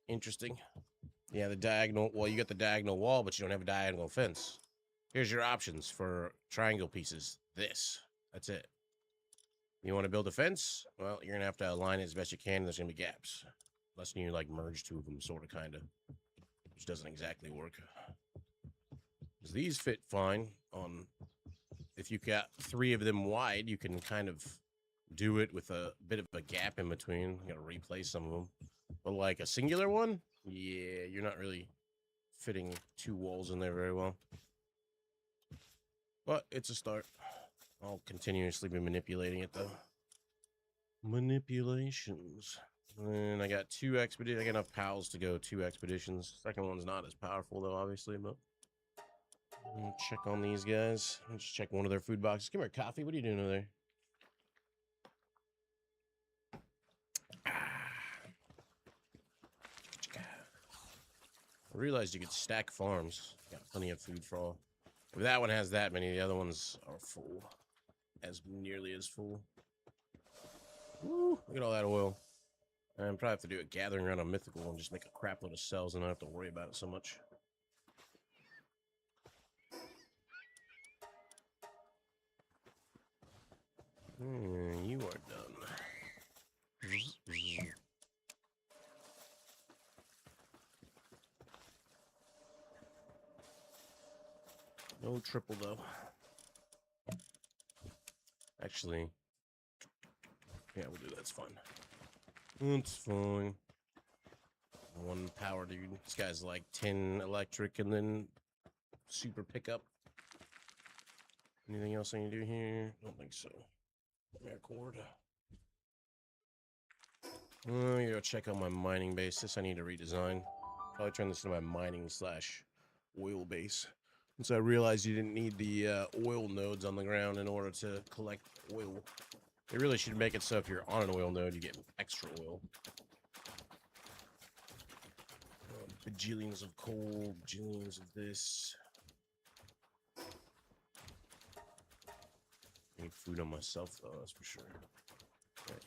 Interesting. Yeah, the diagonal. Well, you got the diagonal wall, but you don't have a diagonal fence. Here's your options for triangle pieces. This. That's it. You want to build a fence? Well, you're gonna have to align it as best you can. And there's gonna be gaps, unless you like merge two of them, sort of, kind of, which doesn't exactly work. Because these fit fine on. If you got 3 of them wide, you can kind of do it with a bit of a gap in between. You gotta replace some of them. But like a singular one, yeah, you're not really fitting 2 walls in there very well. But it's a start. I'll continuously be manipulating it though. Manipulations. And I got 2 expeditions. I got enough pals to go 2 expeditions. Second one's not as powerful though, obviously, but check on these guys. I'll just check one of their food boxes. Come here, coffee. What are you doing over there? I realized you could stack farms. Got plenty of food for all. If that one has that many, the other ones are full. As nearly as full. Woo, look at all that oil. I'm probably have to do a gathering around a mythical and just make a crap load of cells and not have to worry about it so much. You are done. No triple though. Actually, yeah, we'll do that. It's fine. It's fine. 1 power, dude. This guy's like 10 electric and then super pickup. Anything else I can do here? Don't think so. Air cord. I'm gonna go check out my mining base. This I need to redesign. Probably turn this into my mining / oil base. Since I realized you didn't need the oil nodes on the ground in order to collect oil. They really should make it so if you're on an oil node, you get extra oil. Bajillions of coal, bajillions of this. I need food on myself, though, that's for sure.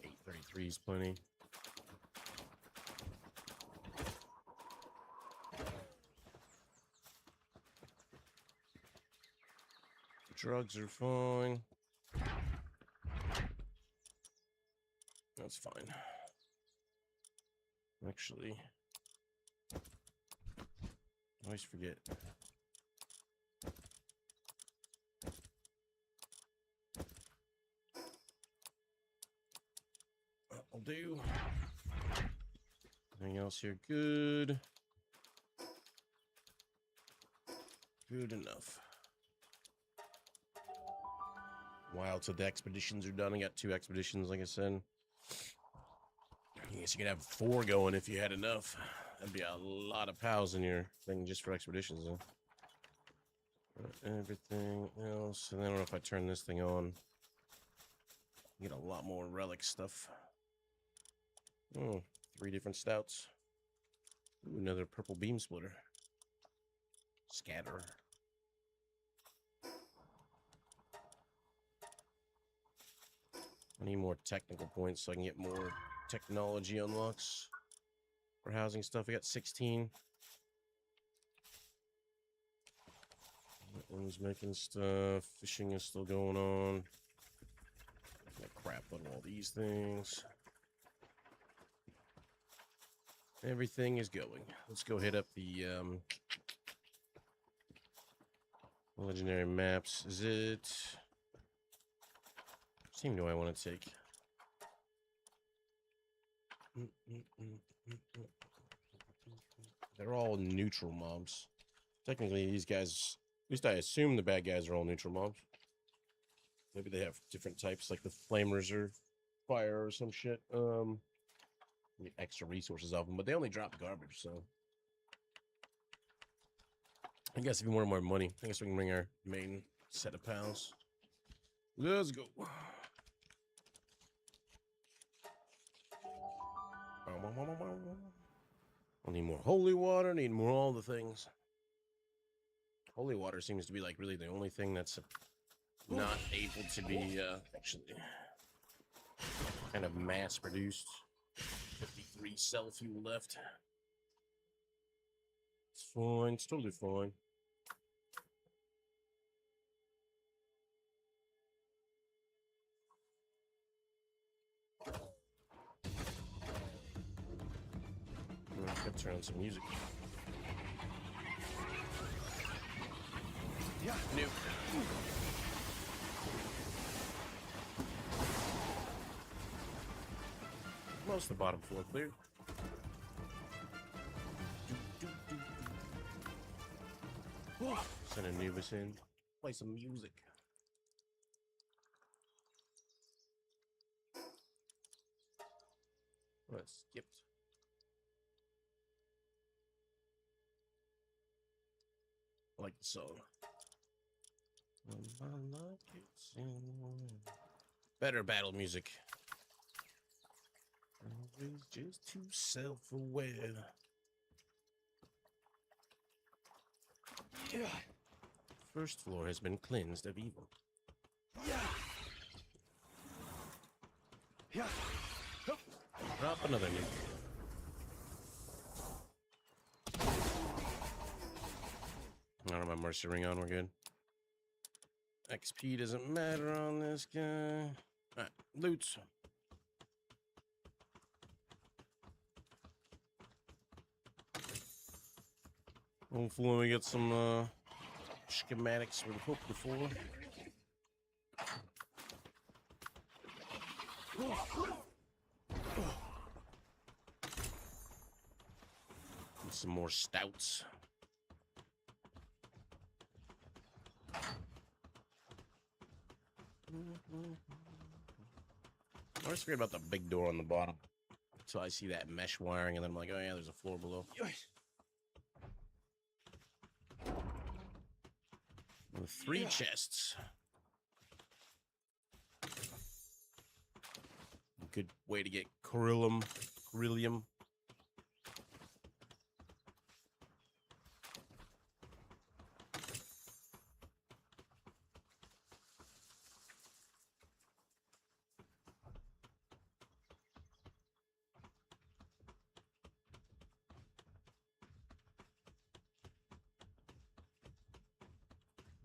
833 is plenty. Drugs are fine. That's fine. Actually, I always forget. I'll do. Anything else here? Good. Good enough. While till the expeditions are done, I got 2 expeditions, like I said. I guess you could have 4 going if you had enough. That'd be a lot of pals in your thing just for expeditions, though. Everything else, and I don't know if I turn this thing on. You get a lot more relic stuff. Oh, 3 different stouts. Ooh, another purple beam splitter. Scatter. I need more technical points so I can get more technology unlocks for housing stuff. I got 16. That one's making stuff. Fishing is still going on. Got crap on all these things. Everything is going. Let's go hit up the legendary maps. Is it? Which team do I want to take? They're all neutral mobs. Technically, these guys, at least I assume the bad guys are all neutral mobs. Maybe they have different types, like the flamers or fire or some shit. Get extra resources off them, but they only drop garbage, so I guess if you want more money, I guess we can bring our main set of pals. Let's go. I need more holy water, need more all the things. Holy water seems to be like really the only thing that's not able to be actually kind of mass produced. 53 cell fuel left. fine. It's totally fine. I gotta turn on some music. Yeah, new. Most of the bottom floor clear. Send Anubis in. Play some music. Oh, it skipped. I like the song. Better battle music. Always just too self-aware. Yeah. First floor has been cleansed of evil. Yeah. Yeah. Drop another nuke. I don't have my mercy ring on, we're good. XP doesn't matter on this guy. Alright, loots. Hopefully we get some schematics we're hoping for. And some more stouts. I always forget about the big door on the bottom. So I see that mesh wiring and then I'm like, oh yeah, there's a floor below. With 3 chests. Good way to get Coryllium.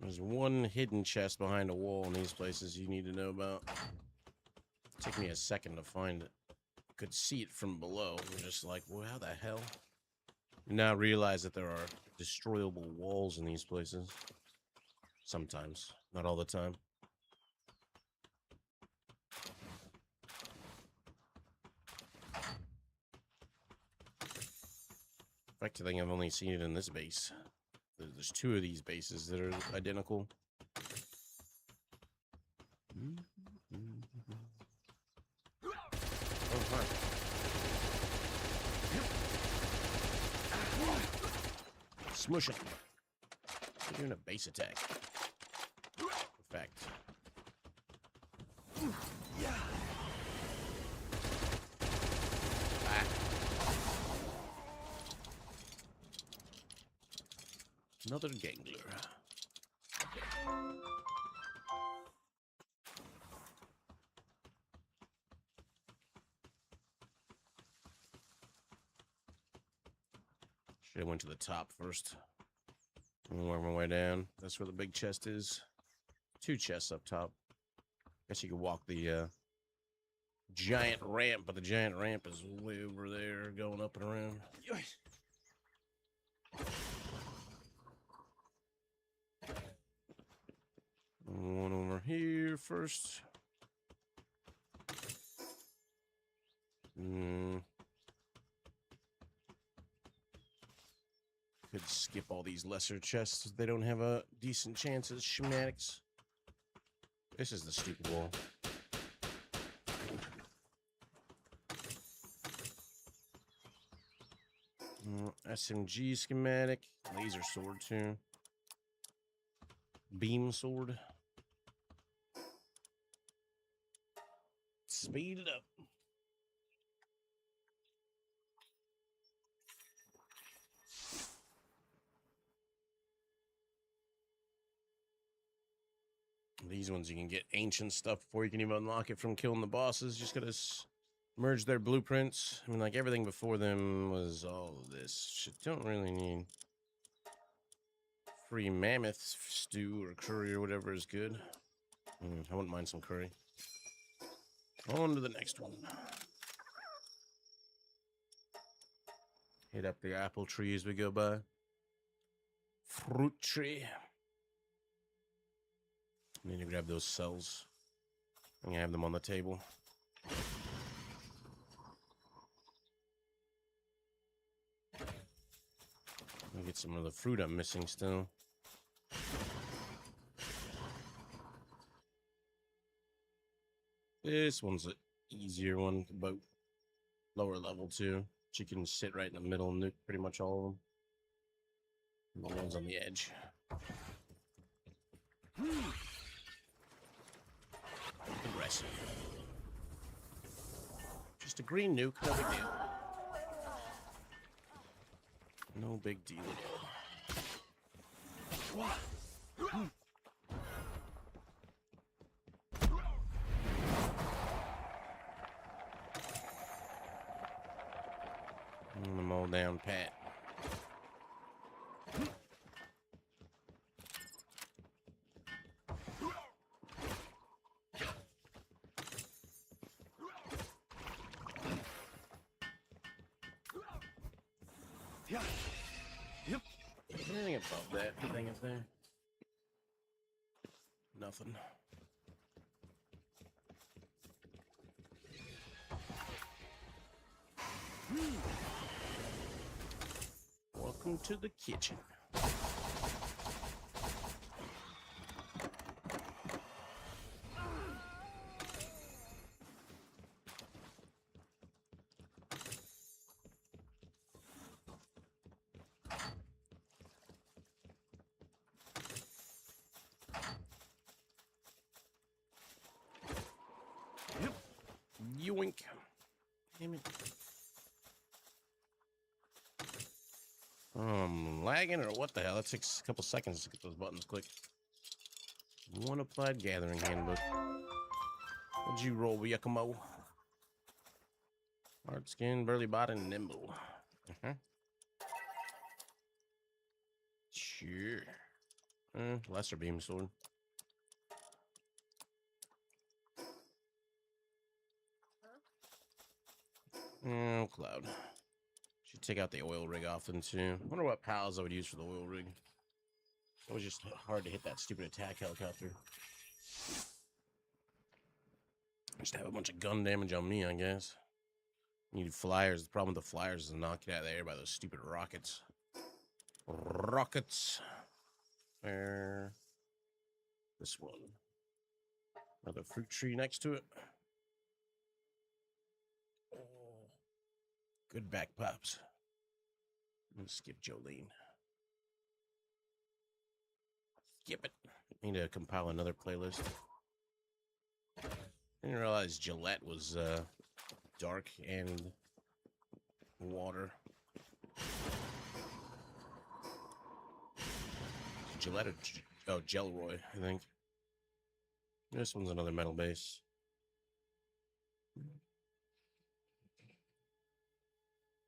There's one hidden chest behind a wall in these places you need to know about. It took me a second to find it. Could see it from below. I'm just like, well, how the hell? You now realize that there are destroyable walls in these places. Sometimes, not all the time. In fact, I think I've only seen it in this base. There's 2 of these bases that are identical. Oh, hi. Smush it. We're doing a base attack. Perfect. Ah. Another gangler. Should have went to the top first. I'm work my way down. That's where the big chest is. 2 chests up top. Guess you could walk the giant ramp, but the giant ramp is way over there, going up and around. One over here first. Could skip all these lesser chests. They don't have a decent chance at schematics. This is the stupid wall. SMG schematic. Laser sword too. Beam sword. Speed it up. These ones you can get ancient stuff before you can even unlock it from killing the bosses. Just gotta merge their blueprints. I mean, like everything before them was all this shit. Don't really need. 3 mammoth stew or curry or whatever is good. I wouldn't mind some curry. On to the next one. Hit up the apple tree as we go by. Fruit tree. Need to grab those cells. I'm gonna have them on the table. I'll get some of the fruit I'm missing still. This one's an easier one, but lower level too. You can sit right in the middle and nuke pretty much all of them. And the ones on the edge. Aggressive. Just a green nuke, no big deal. No big deal at all. I'm all down pat. Anything above that thing up there? Nothing. Welcome to the kitchen. Yoink. Damn it. Lagging or what the hell? That takes a couple seconds to get those buttons clicked. One applied gathering handbook. What'd you roll, Yakimo? Hard skin, burly body, and nimble. Sure. Lesser beam sword. Oh, cloud. Should take out the oil rig often too. Wonder what pals I would use for the oil rig. It was just hard to hit that stupid attack helicopter. Just have a bunch of gun damage on me, I guess. Need flyers. The problem with the flyers is to knock it out of the air by those stupid rockets. Rockets. There. This one. Another fruit tree next to it. Good back pops. Let's skip Jolene. Skip it. Need to compile another playlist. Didn't realize Gillette was dark and water. Gillette or Gelroy, I think. This one's another metal base.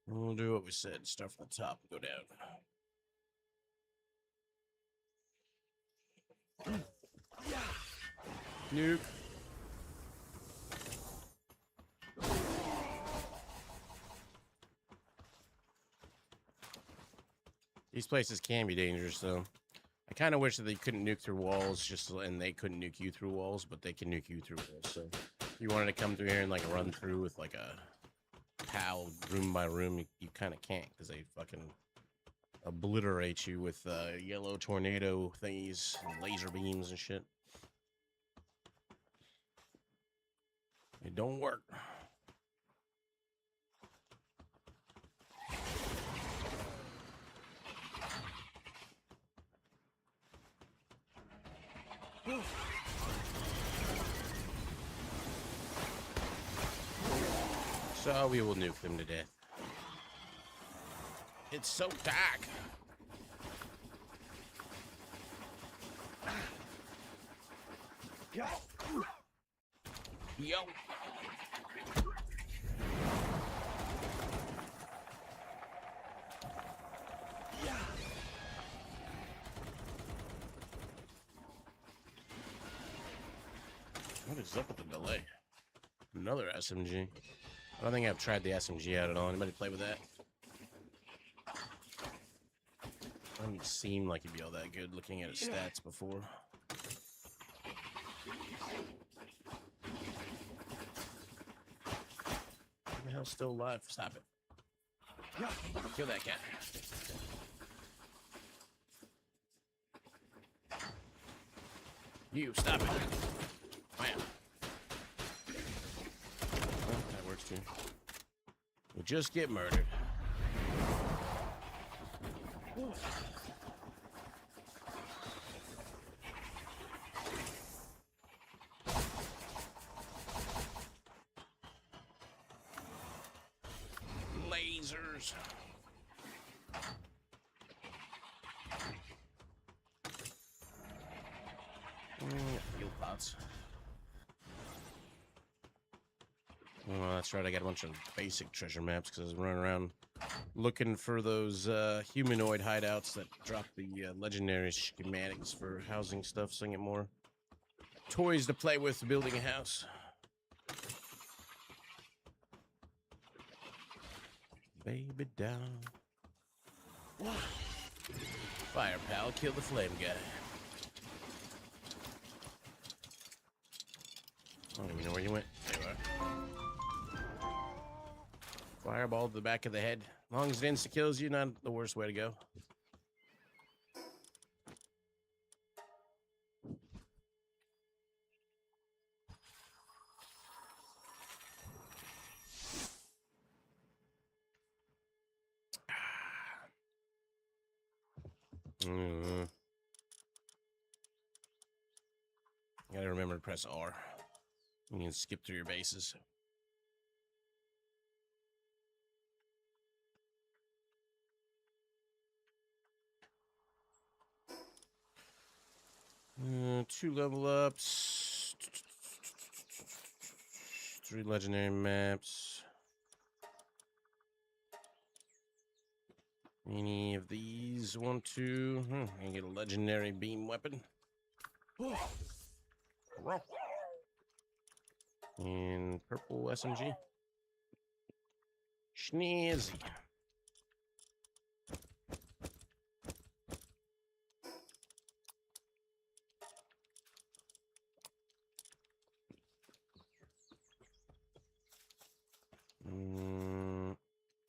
We'll do what we said. Start from the top and go down. Nuke. These places can be dangerous, though. I kind of wish that they couldn't nuke through walls, and they couldn't nuke you through walls, but they can nuke you through walls. So, if you wanted to come through here and like run through with like a PAL room by room, you kind of can't because they fucking obliterate you with yellow tornado thingies, and laser beams and shit. It don't work. So we will nuke them to death. It's so dark. Yo. is up with the delay? Another SMG. I don't think I've tried the SMG out at all. Anybody play with that? Doesn't seem like it'd be all that good looking at his stats before. The hell's still alive? Stop it. Kill that cat. You, stop it. Bam. Well, that works too. We just get murdered. Lasers. Heal pots. Oh, that's right. I got a bunch of basic treasure maps because I was running around looking for those humanoid hideouts that drop the legendary schematics for housing stuff, so I get more toys to play with building a house. Baby down. Fire pal, kill the flame guy. I don't even know where you went. There you are. Fireball to the back of the head. As long as it insta-kills you, not the worst way to go. You gotta remember to press R. You can skip through your bases. Two level ups. 3 legendary maps. Any of these want to? I get a legendary beam weapon. And purple SMG. Schnazzy.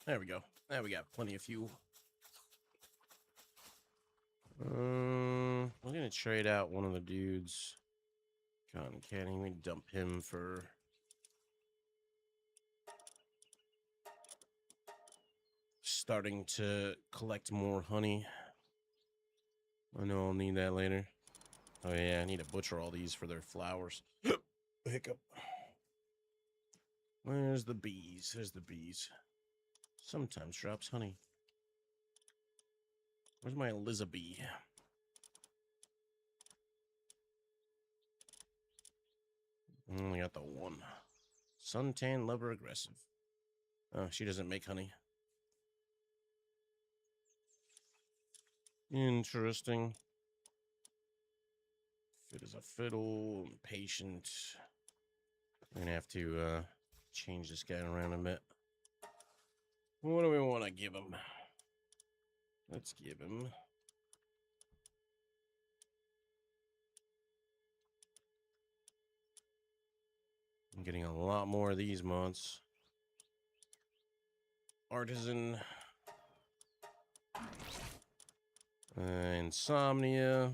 There we go. There we got plenty of fuel. We're gonna trade out one of the dudes. Cotton candy. We dump him for starting to collect more honey. I know I'll need that later. Oh yeah, I need to butcher all these for their flowers. Hiccup. Where's the bees? There's the bees. Sometimes drops honey. Where's my Elizabeth? Only got the one. Suntan lover aggressive. Oh, she doesn't make honey. Interesting. Fit as a fiddle. Patient. I'm gonna have to change this guy around a bit. What do we want to give him? Let's give him. I'm getting a lot more of these mods. Artisan. Insomnia.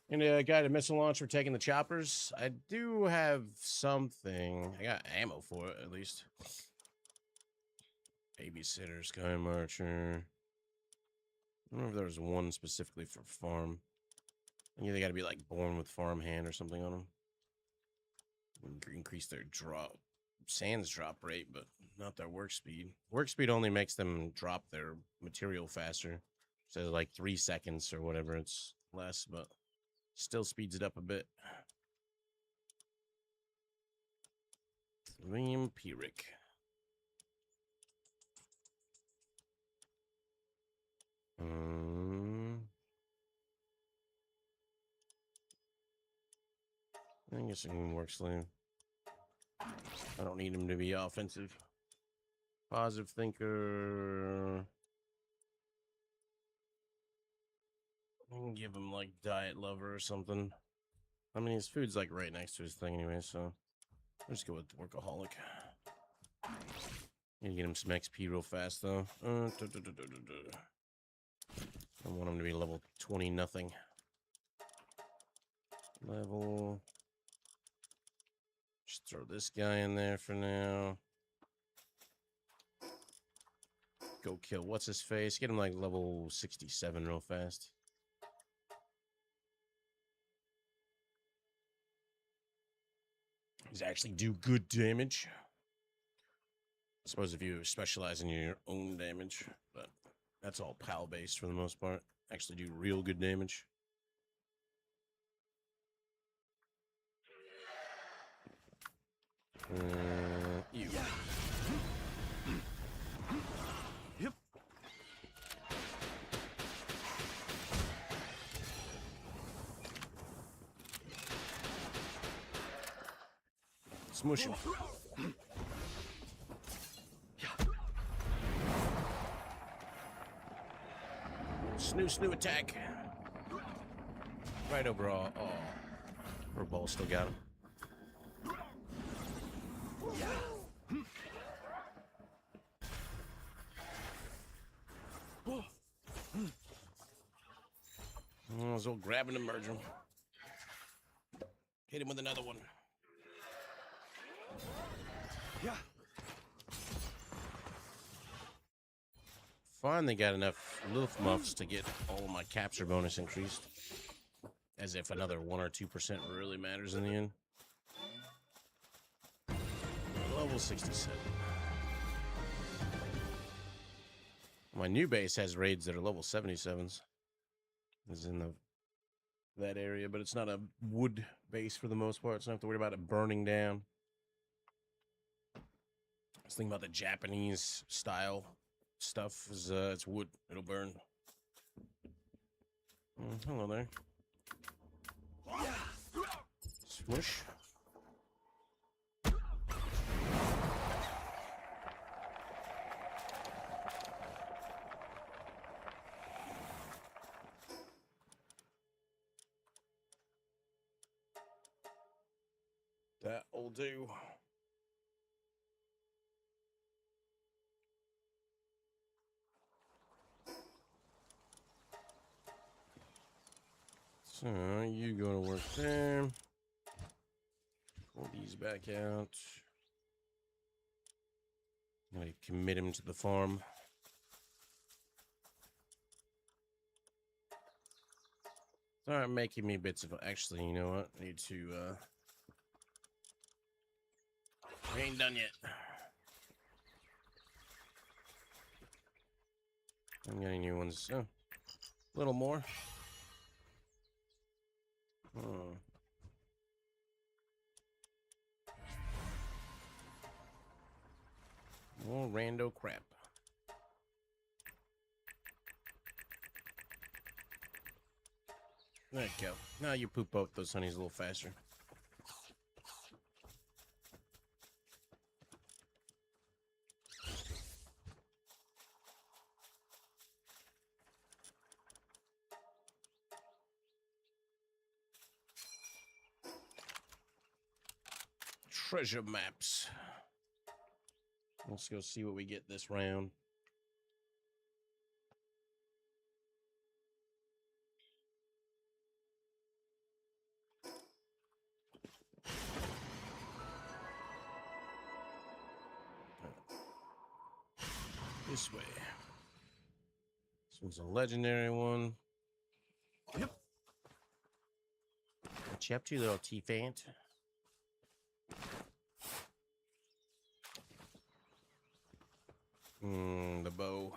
And a guided missile launch for taking the choppers. I do have something. I got ammo for it, at least. Babysitter, Sky Marcher. I don't know if there was one specifically for farm. I think they got to be like born with farm hand or something on them. Increase their drop, sands drop rate, but not their work speed. Work speed only makes them drop their material faster. So like 3 seconds or whatever. It's less, but still speeds it up a bit. Vampiric. I guess I can work slave. I don't need him to be offensive. Positive thinker. I can give him like diet lover or something. I mean, his food's like right next to his thing anyway, so I'll just go with workaholic. Need to get him some XP real fast though. I want him to be level 20 nothing. Level. Just throw this guy in there for now. Go kill what's his face. Get him like level 67 real fast. He's actually do good damage. I suppose if you specialize in your own damage, but that's all PAL based for the most part. Actually do real good damage. You. Yep. Smush him. Snoo attack. Right overall. Oh. Her ball still got him. I was all grabbing and merge him. Hit him with another one. Yeah. Finally got enough Lifmuks to get all of my capture bonus increased. As if another 1 or 2% really matters in the end. Level 67. My new base has raids that are level 77s. Is in that area, but it's not a wood base for the most part, so I don't have to worry about it burning down. I was thinking about the Japanese style stuff. Is it's wood, it'll burn. Hello there. Smush. That'll do. So you go to work there. Pull these back out. I'm gonna commit him to the farm. Start making me bits of. Actually, you know what? I need to. We ain't done yet. I'm getting new ones. Oh, a little more. Oh. More rando crap. There you go. Now you poop out those honeys a little faster. Treasure maps. Let's go see what we get this round. This way. This one's a legendary one. Yep. What you up to, little T-Fant? The bow.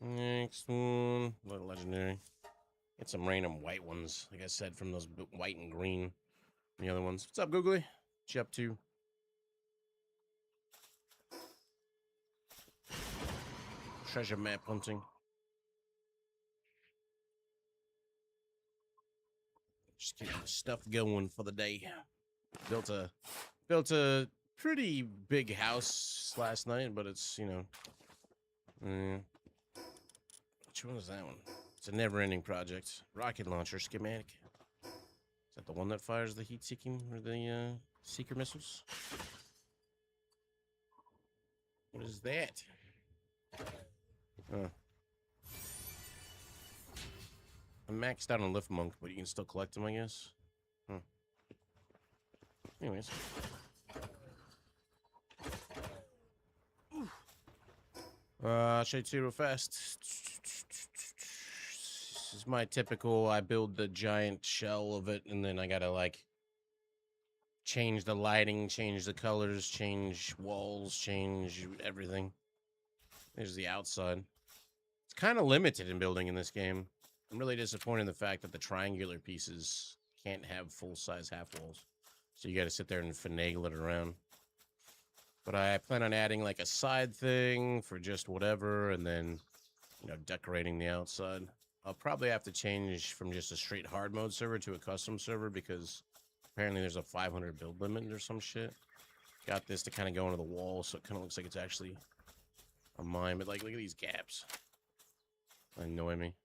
Next one, little legendary. Get some random white ones, like I said, from those white and green. The other ones. What's up, Googly? What you up to? treasure map hunting. Just getting the stuff going for the day. Built a pretty big house last night, but it's, you know, which one is that one? It's a never-ending project. Rocket launcher schematic. Is that the one that fires the heat-seeking or the seeker missiles? What is that? I'm maxed out on Lifmunk, but you can still collect them, I guess. Huh. Anyways. I'll show you two real fast. This is my typical, I build the giant shell of it, and then I gotta, like, change the lighting, change the colors, change walls, change everything. There's the outside. It's kind of limited in building in this game. I'm really disappointed in the fact that the triangular pieces can't have full-size half walls. So you got to sit there and finagle it around. But I plan on adding like a side thing for just whatever, and then, you know, decorating the outside. I'll probably have to change from just a straight hard mode server to a custom server because apparently there's a 500 build limit or some shit. Got this to kind of go into the wall, so it kind of looks like it's actually a mine. But like, look at these gaps. Annoy me.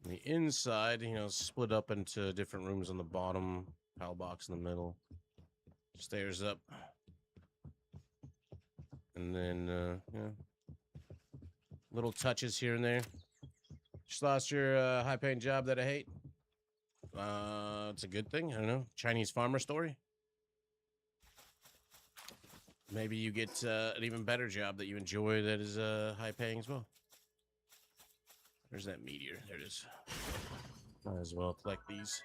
On the inside, you know, split up into different rooms on the bottom, pal box in the middle, stairs up, and then yeah, little touches here and there. Just lost your high-paying job that I hate. It's a good thing. I don't know. Chinese farmer story. Maybe you get an even better job that you enjoy that is high-paying as well. There's that meteor. There it is. Might as well collect these.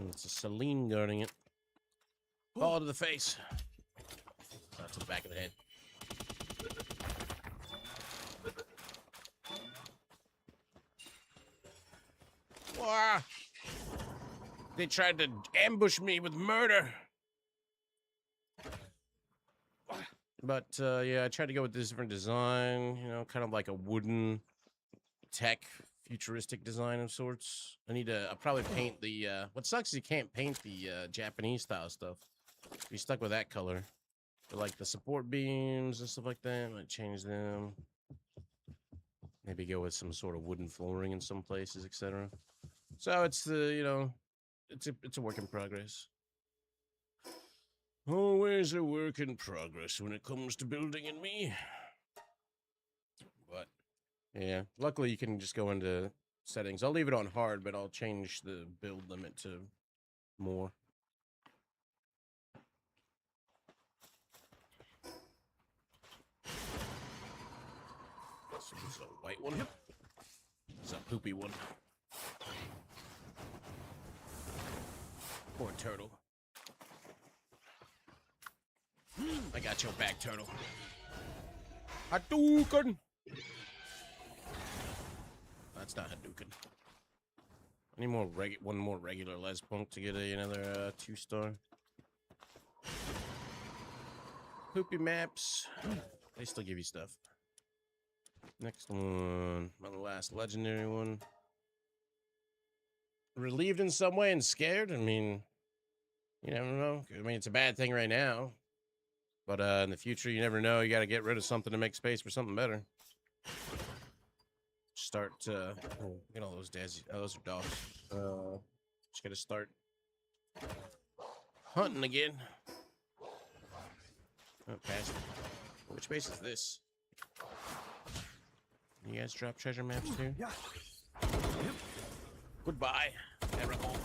It's a Celine guarding it. Ball to the face. Not to the back of the head. Wah! They tried to ambush me with murder. But, yeah, I tried to go with this different design, you know, kind of like a wooden tech futuristic design of sorts. I'll probably paint the, what sucks is you can't paint the, Japanese style stuff. Be stuck with that color. But like the support beams and stuff like that, I might change them. Maybe go with some sort of wooden flooring in some places, etc. So it's the, you know, it's a work in progress. Always a work in progress when it comes to building and me. But, yeah, luckily you can just go into settings. I'll leave it on hard, but I'll change the build limit to more. So this is a white one. It's a poopy one. Poor turtle. I got your back, turtle. Hadouken! That's not Hadouken. I need more one more regular Lifmunk to get another 2-star. Poopy maps. They still give you stuff. Next one. My last legendary one. Relieved in some way and scared? I mean, you never know. I mean, it's a bad thing right now. But in the future, you never know. You got to get rid of something to make space for something better. Start, get all those daisies. Oh, those are dogs. Just got to start hunting again. Oh, past. Which base is this? You guys drop treasure maps too? Yeah. Goodbye, terrible.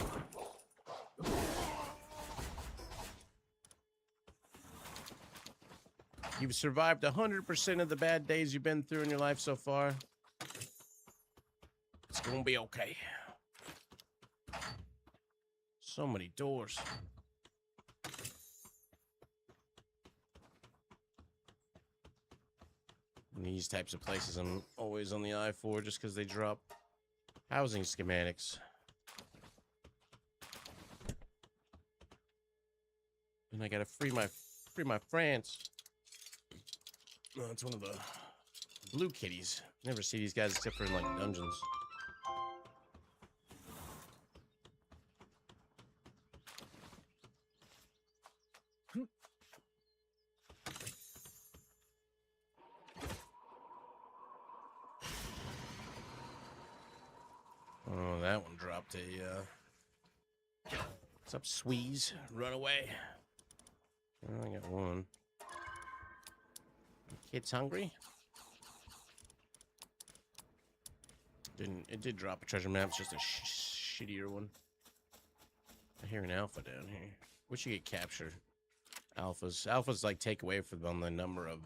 You've survived 100% of the bad days you've been through in your life so far. It's gonna be okay. So many doors. In these types of places, I'm always on the eye for just because they drop housing schematics. And I gotta free my France. No, it's one of the Blue kitties. Never see these guys except for in like dungeons. Oh, that one dropped a, what's up, Squeeze? Run away. Oh, I got one. Kid's hungry? It did drop a treasure map, it's just a shittier one. I hear an alpha down here. Wish you get captured. Alphas like take away from the number of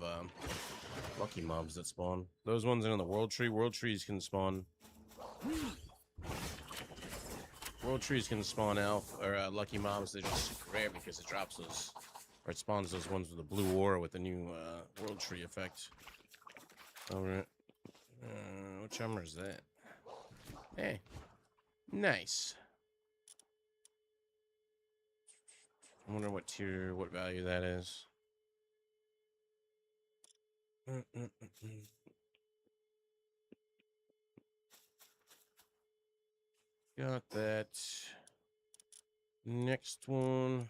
lucky mobs that spawn. Those ones in the world tree. World trees can spawn. World trees can spawn alpha or lucky mobs. They're just rare because it drops those, or it spawns those ones with the blue aura with the new world tree effect. All right. Which armor is that? Hey, nice. I wonder what tier, what value that is. Got that. Next one.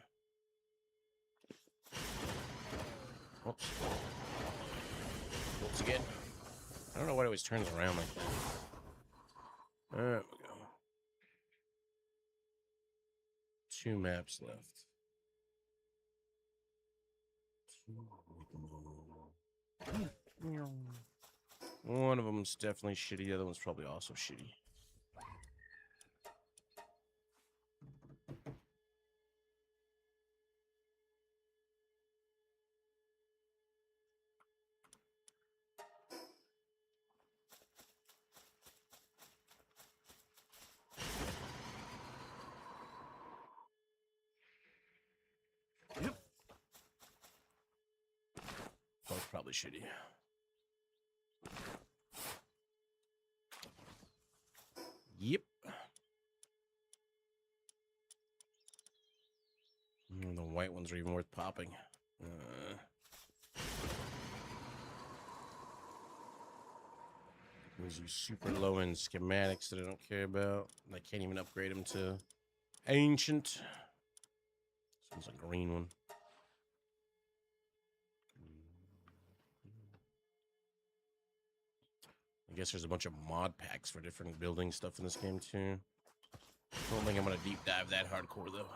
Oops. Oops again. I don't know why it always turns around like that. There we go. 2 maps left. One of them's definitely shitty. The other one's probably also shitty. Both probably shitty. Yep. The white ones are even worth popping. Gives you super low end schematics that I don't care about. I can't even upgrade them to ancient. This one's a green one. I guess there's a bunch of mod packs for different building stuff in this game too. I don't think I'm gonna deep dive that hardcore though.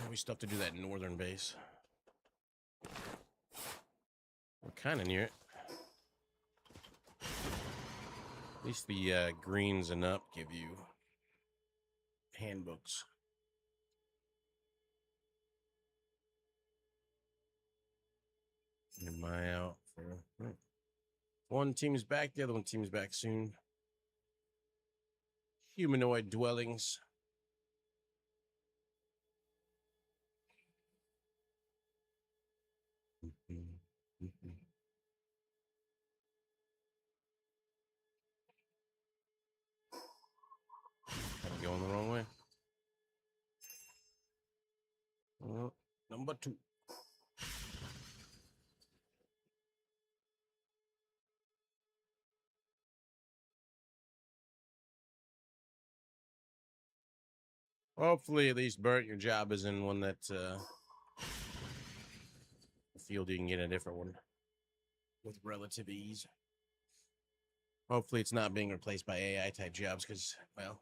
We still have to do that northern base. We're kind of near it. At least the greens and up give you handbooks. Am I out for one team's back, the other one team's back soon. Humanoid dwellings. I'm going the wrong way. Well, number 2. Hopefully, at least Bert, your job is in one that field you can get a different one with relative ease. Hopefully, it's not being replaced by AI type jobs because, well,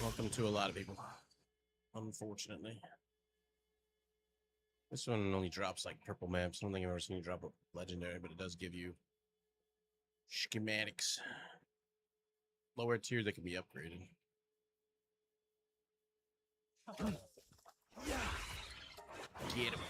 welcome to a lot of people, unfortunately. This one only drops like purple maps. I don't think I've ever seen you drop a legendary, but it does give you schematics. Lower tier that can be upgraded. Get him.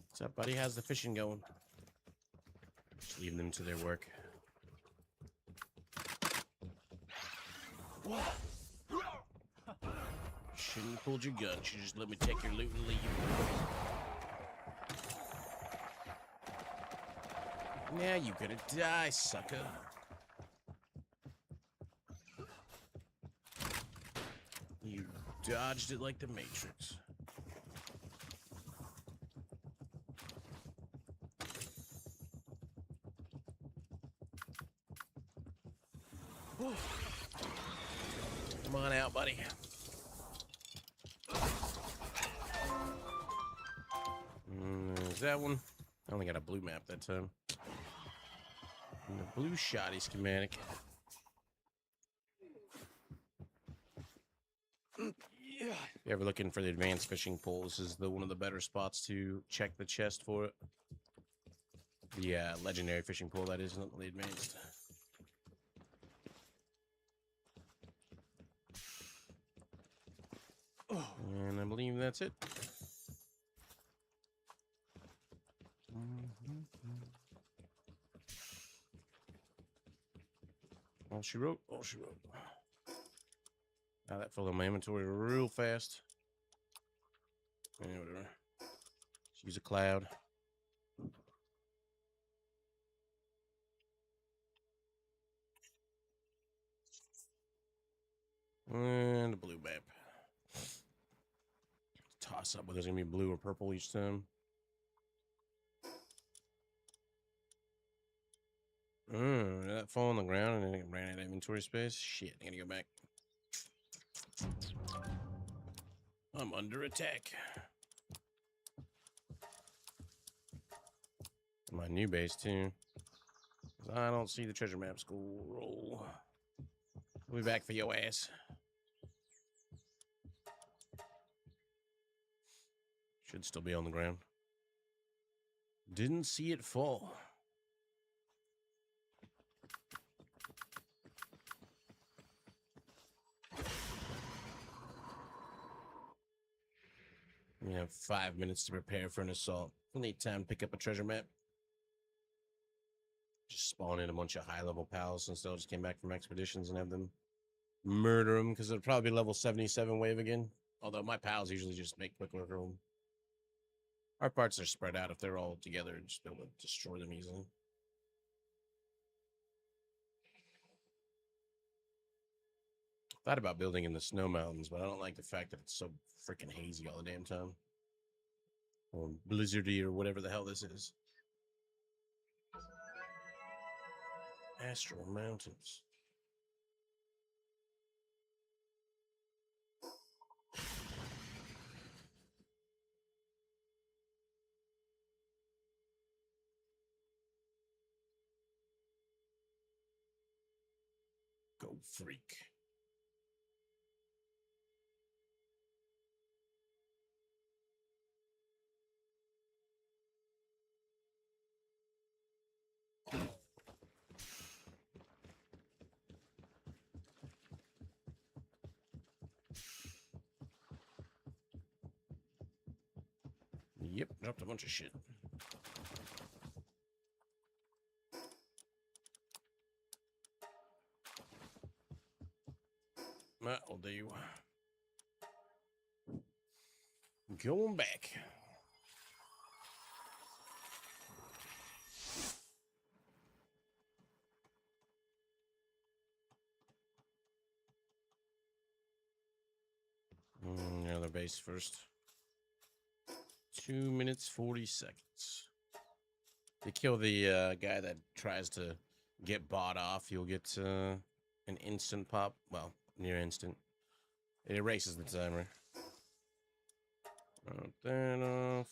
What's up, buddy? How's the fishing going? Just leave them to their work. Shouldn't have pulled your gun. Should just let me take your loot and leave. Now you gonna die, sucker. You dodged it like the Matrix. Come on out, buddy. Is that one? I only got a blue map that time. And a blue shoddy schematic. Yeah. If you're ever looking for the advanced fishing pole, this is one of the better spots to check the chest for it. The legendary fishing pole, that is, not the advanced. And I believe that's it. All she wrote, all she wrote. Now that filled in my inventory real fast. Yeah, whatever. Let's use a cloud. And a blue map. Toss up whether it's gonna be blue or purple each time. Did that fall on the ground and then it ran out of inventory space? Shit, I gotta go back. I'm under attack. My new base too. I don't see the treasure map scroll. We'll be back for your ass. Should still be on the ground. Didn't see it fall. We have 5 minutes to prepare for an assault. We'll need time to pick up a treasure map. Just spawn in a bunch of high-level pals since they just came back from expeditions and have them murder them because it'll probably be level 77 wave again. Although my pals usually just make quick work of them. Our parts are spread out if they're all together and just be able to destroy them easily. Thought about building in the snow mountains, but I don't like the fact that it's so freaking hazy all the damn time. Or blizzardy or whatever the hell this is. Astral Mountains. Go freak. Yep, dropped a bunch of shit. That'll do. Going back. Another base first. 2 minutes 40 seconds. They kill the guy that tries to get bought off. You'll get an instant pop. Well, near instant. It erases the timer. That off.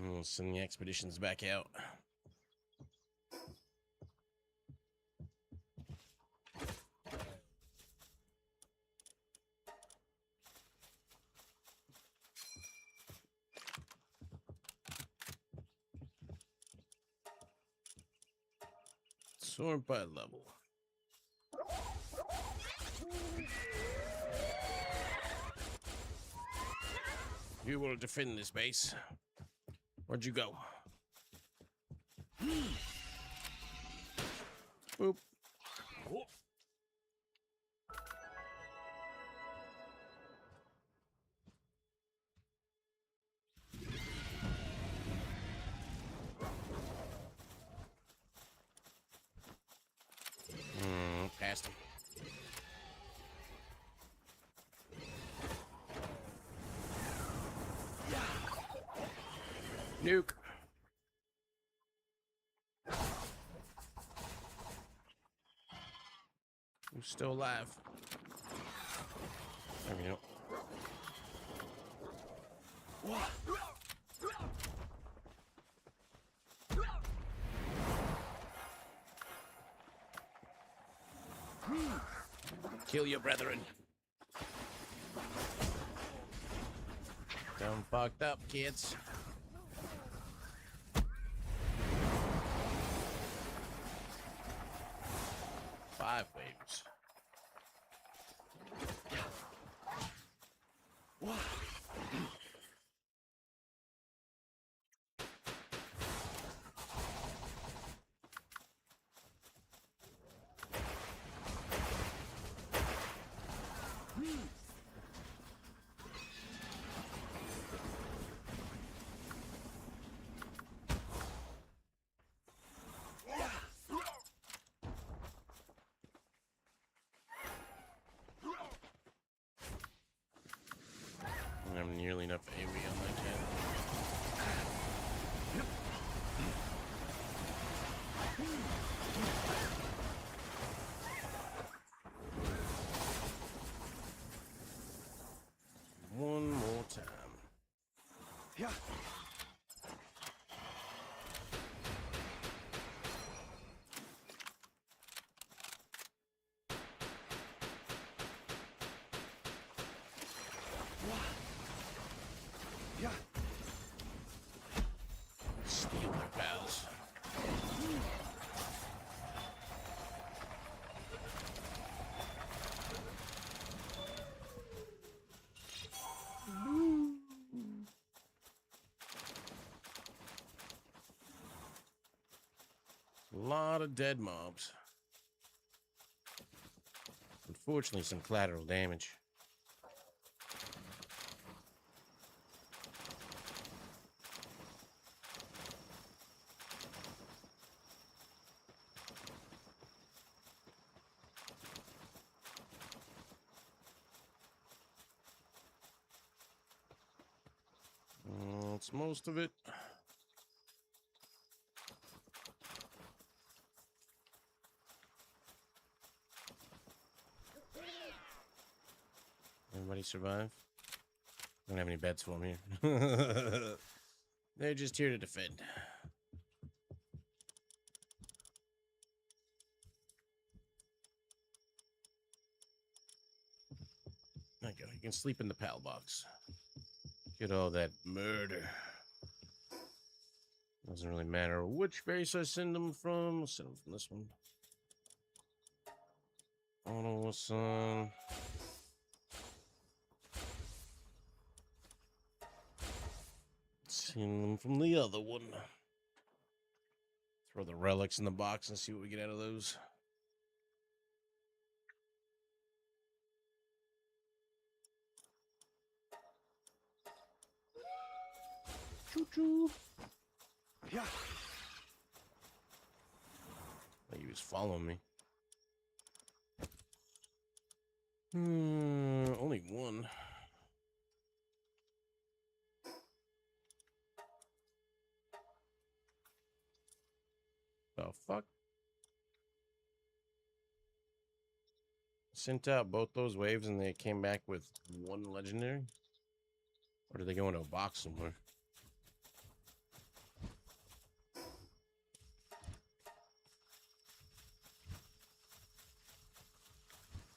We'll send the expeditions back out. Sort by level. You will defend this base. Where'd you go? Boop. Past him. Nuke. Who's still alive? There we go. Kill your brethren. Done fucked up, kids. Five waves. I have nearly enough AoE on my cat. One more time. Yeah. Yeah. Steal their pals. A lot of dead mobs. Unfortunately, some collateral damage. That's most of it. Everybody survive? Don't have any beds for them here. They're just here to defend. There you go. You can sleep in the PAL box. Get all that murder. Doesn't really matter which base I send them from. I'll send them from this one. Auto son. Send them from the other one. Throw the relics in the box and see what we get out of those. Choo-choo. Yeah. Like he was following me. Only one. The fuck? Sent out both those waves and they came back with one legendary? Or did they go into a box somewhere?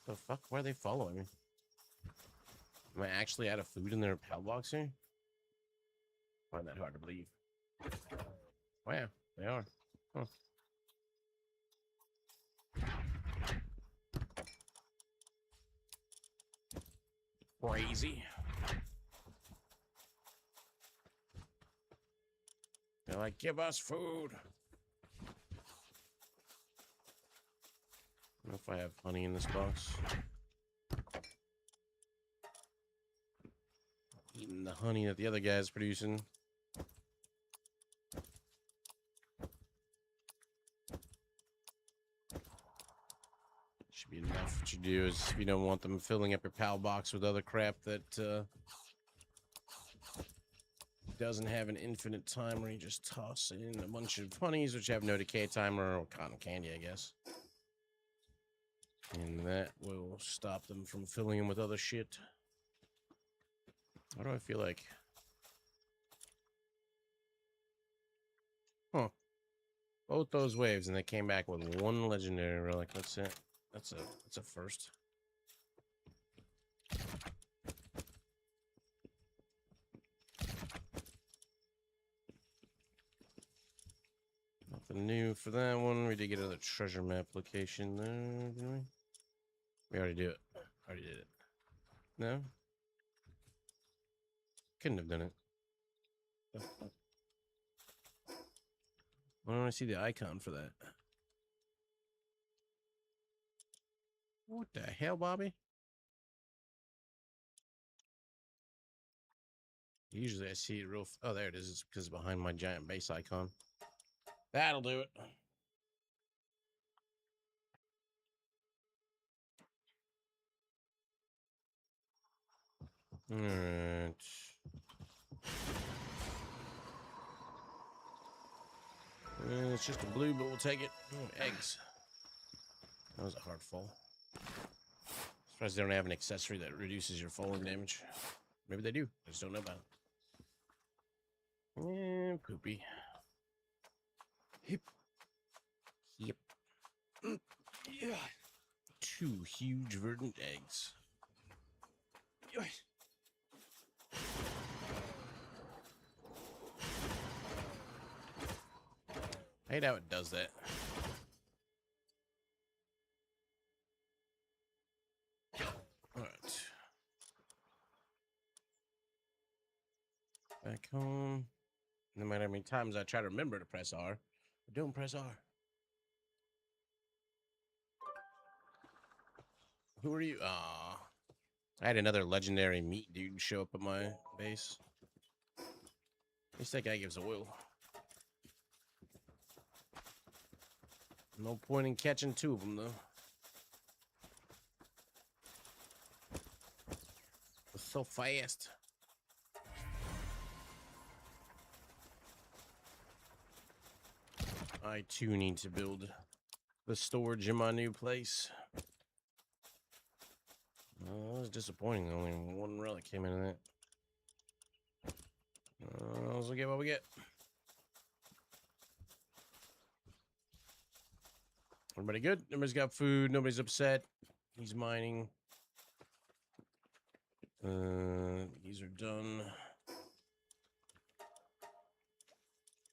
The fuck? Why are they following me? Am I actually out of food in their PAL box here? I find that hard to believe. Wow, they are. Huh. crazy. They're like, give us food. I don't know if I have honey in this box. Eating the honey that the other guy's producing. Should be enough. What you do is, if you don't want them filling up your PAL box with other crap that doesn't have an infinite timer, you just toss in a bunch of honeys which have no decay timer, or cotton candy, I guess. And that will stop them from filling them with other shit. Why do I feel like... Huh. Both those waves, and they came back with one legendary relic. That's it. That's a first. Nothing new for that one. We did get another treasure map location there, didn't we? We already do it. Already did it. No? Couldn't have done it. Why don't I see the icon for that? What the hell, Bobby? Usually I see it real... Oh, there it is. It's because behind my giant base icon. That'll do it. Alright. It's just a blue, but we'll take it. Oh, eggs. That was a hard fall. Surprised they don't have an accessory that reduces your falling damage. Maybe they do. I just don't know about it. And poopy. Hip. Yep. Yeah. 2 huge verdant eggs. Yeah. I hate how it does that. Alright. Back home. No matter how many times I try to remember to press R, I don't press R. Who are you? Ah, I had another legendary meat dude show up at my base. At least that guy gives oil. No point in catching 2 of them, though. It's so fast. I, too, need to build the storage in my new place. That was disappointing. Only 1 relic came into that. We'll get what we get. Everybody good? Everybody's got food. Nobody's upset. He's mining. These are done.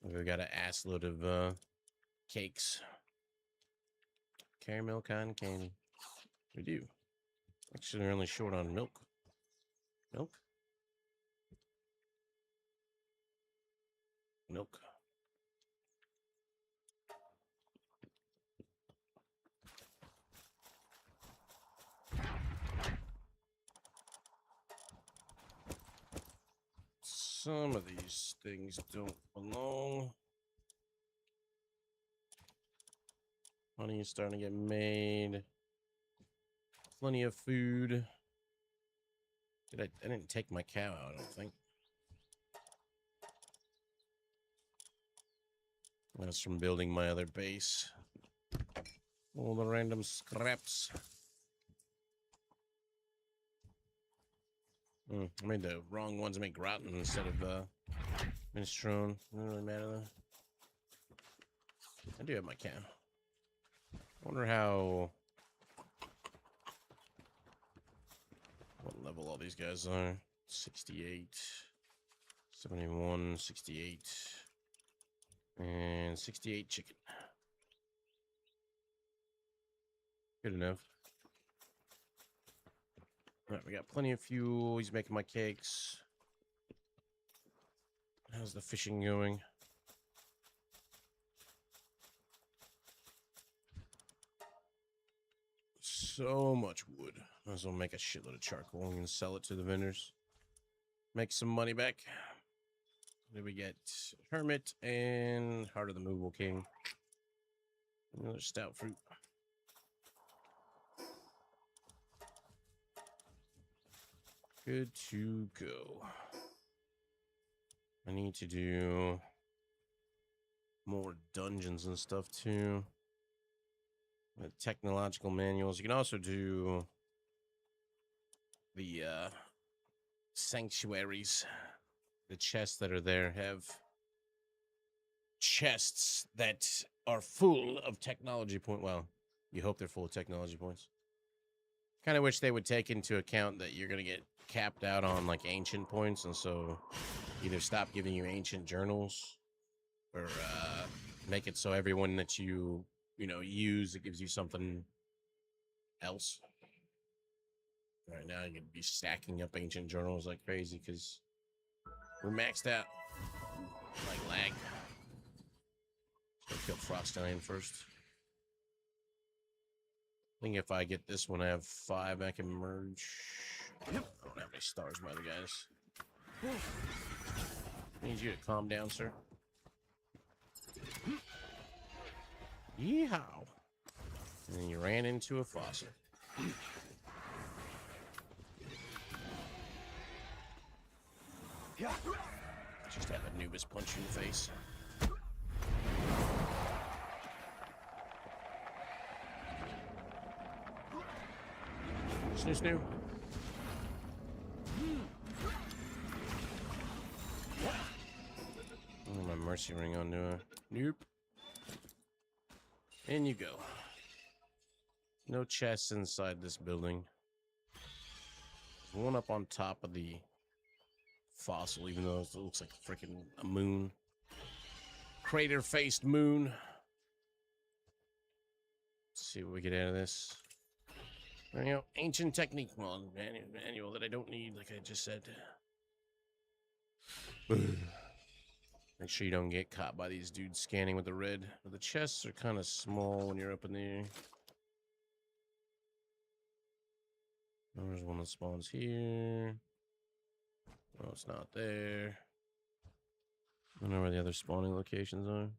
We've got an ass load of cakes. Caramel cotton candy. We do. Actually, they're only short on milk. Milk? Milk. Some of these things don't belong. Honey is starting to get made. Plenty of food. I didn't take my cow out, I don't think. That's from building my other base. All the random scraps. I made the wrong ones. I made gratin instead of minestrone. Doesn't really matter though. I do have my cow. I wonder how... what level all these guys are. 68, 71, 68, and 68 chicken. Good enough. All right, we got plenty of fuel. He's making my cakes. How's the fishing going? So much wood. Might as well make a shitload of charcoal and sell it to the vendors. Make some money back. Then we get Hermit and Heart of the Movable King. Another stout fruit. Good to go. I need to do more dungeons and stuff too. Technological manuals. You can also do the sanctuaries. The chests that are there have chests that are full of technology point. Well, you hope they're full of technology points. Kind of wish they would take into account that you're going to get capped out on like ancient points, and so either stop giving you ancient journals or make it so everyone that you use, it gives you something else. Right now you're going to be stacking up ancient journals like crazy because we're maxed out. Like lag. Let's kill Frost Giant first. I think if I get this one, I have 5 I can merge. Yep. I don't have any stars, my other guys. I need you to calm down, sir. Yeehaw. And then you ran into a fossil. Yeah. Just have Anubis punch you in the face. Snoo. Oh, my mercy ring onto a nope. In you go. No chests inside this building. There's one up on top of the fossil, even though it looks like freaking a moon. Crater-faced moon. Let's see what we get out of this. There you go. Ancient technique manual that I don't need, like I just said. Make sure you don't get caught by these dudes scanning with the red. But the chests are kind of small when you're up in the air. There's one that spawns here. Oh, it's not there. I don't know where the other spawning locations are.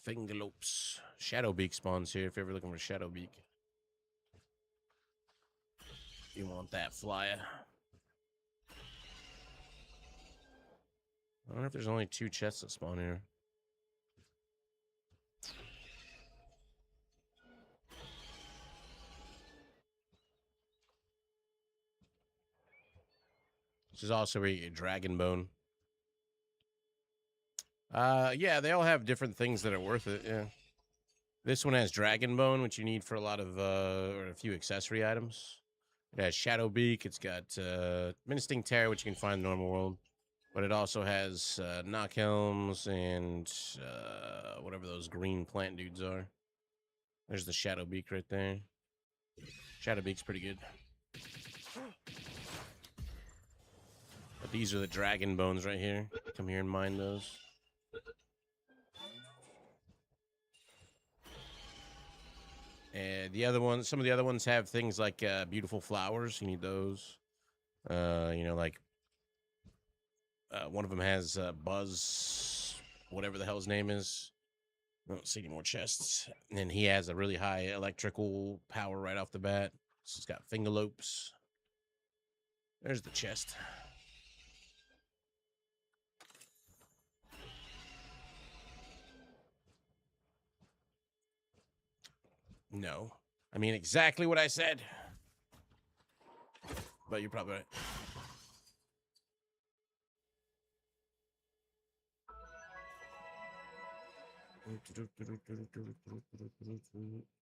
Fingalopes. Shadowbeak spawns here if you're ever looking for Shadowbeak. You want that flyer. I wonder if there's only 2 chests that spawn here. This is also where you get Dragon Bone. Yeah, they all have different things that are worth it, yeah. This one has Dragon Bone, which you need for a lot of, or a few accessory items. It has Shadowbeak, it's got, Menacing Terror, which you can find in the normal world. But it also has, Knockhelms and, whatever those green plant dudes are. There's the Shadowbeak right there. Shadowbeak's pretty good. But these are the Dragon Bones right here. Come here and mine those. And the other ones, some of the other ones have things like beautiful flowers. You need those. You know, like one of them has Buzz, whatever the hell his name is. I don't see any more chests. And he has a really high electrical power right off the bat. So it's got Fingalopes. There's the chest. No. I mean exactly what I said. But you're probably right.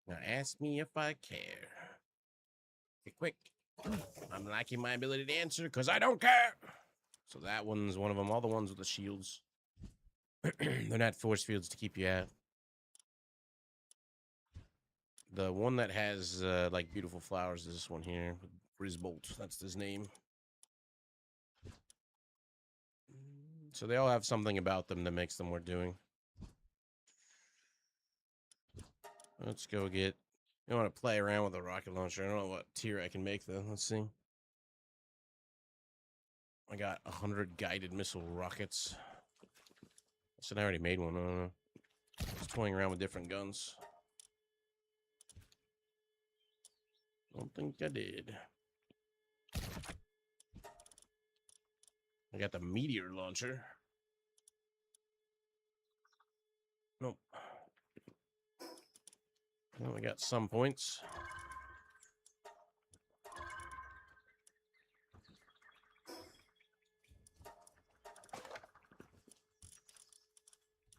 Now ask me if I care. Get quick. I'm lacking my ability to answer because I don't care. So that one's one of them. All the ones with the shields. They're not force fields to keep you out. The one that has like beautiful flowers is this one here. Grisbolt, that's his name. So they all have something about them that makes them worth doing. Let's go get... I want to play around with a rocket launcher. I don't know what tier I can make though. Let's see. I got 100 guided missile rockets. I said I already made one. I don't know. Just toying around with different guns. Don't think I did. I got the meteor launcher. Nope. Well, we got some points.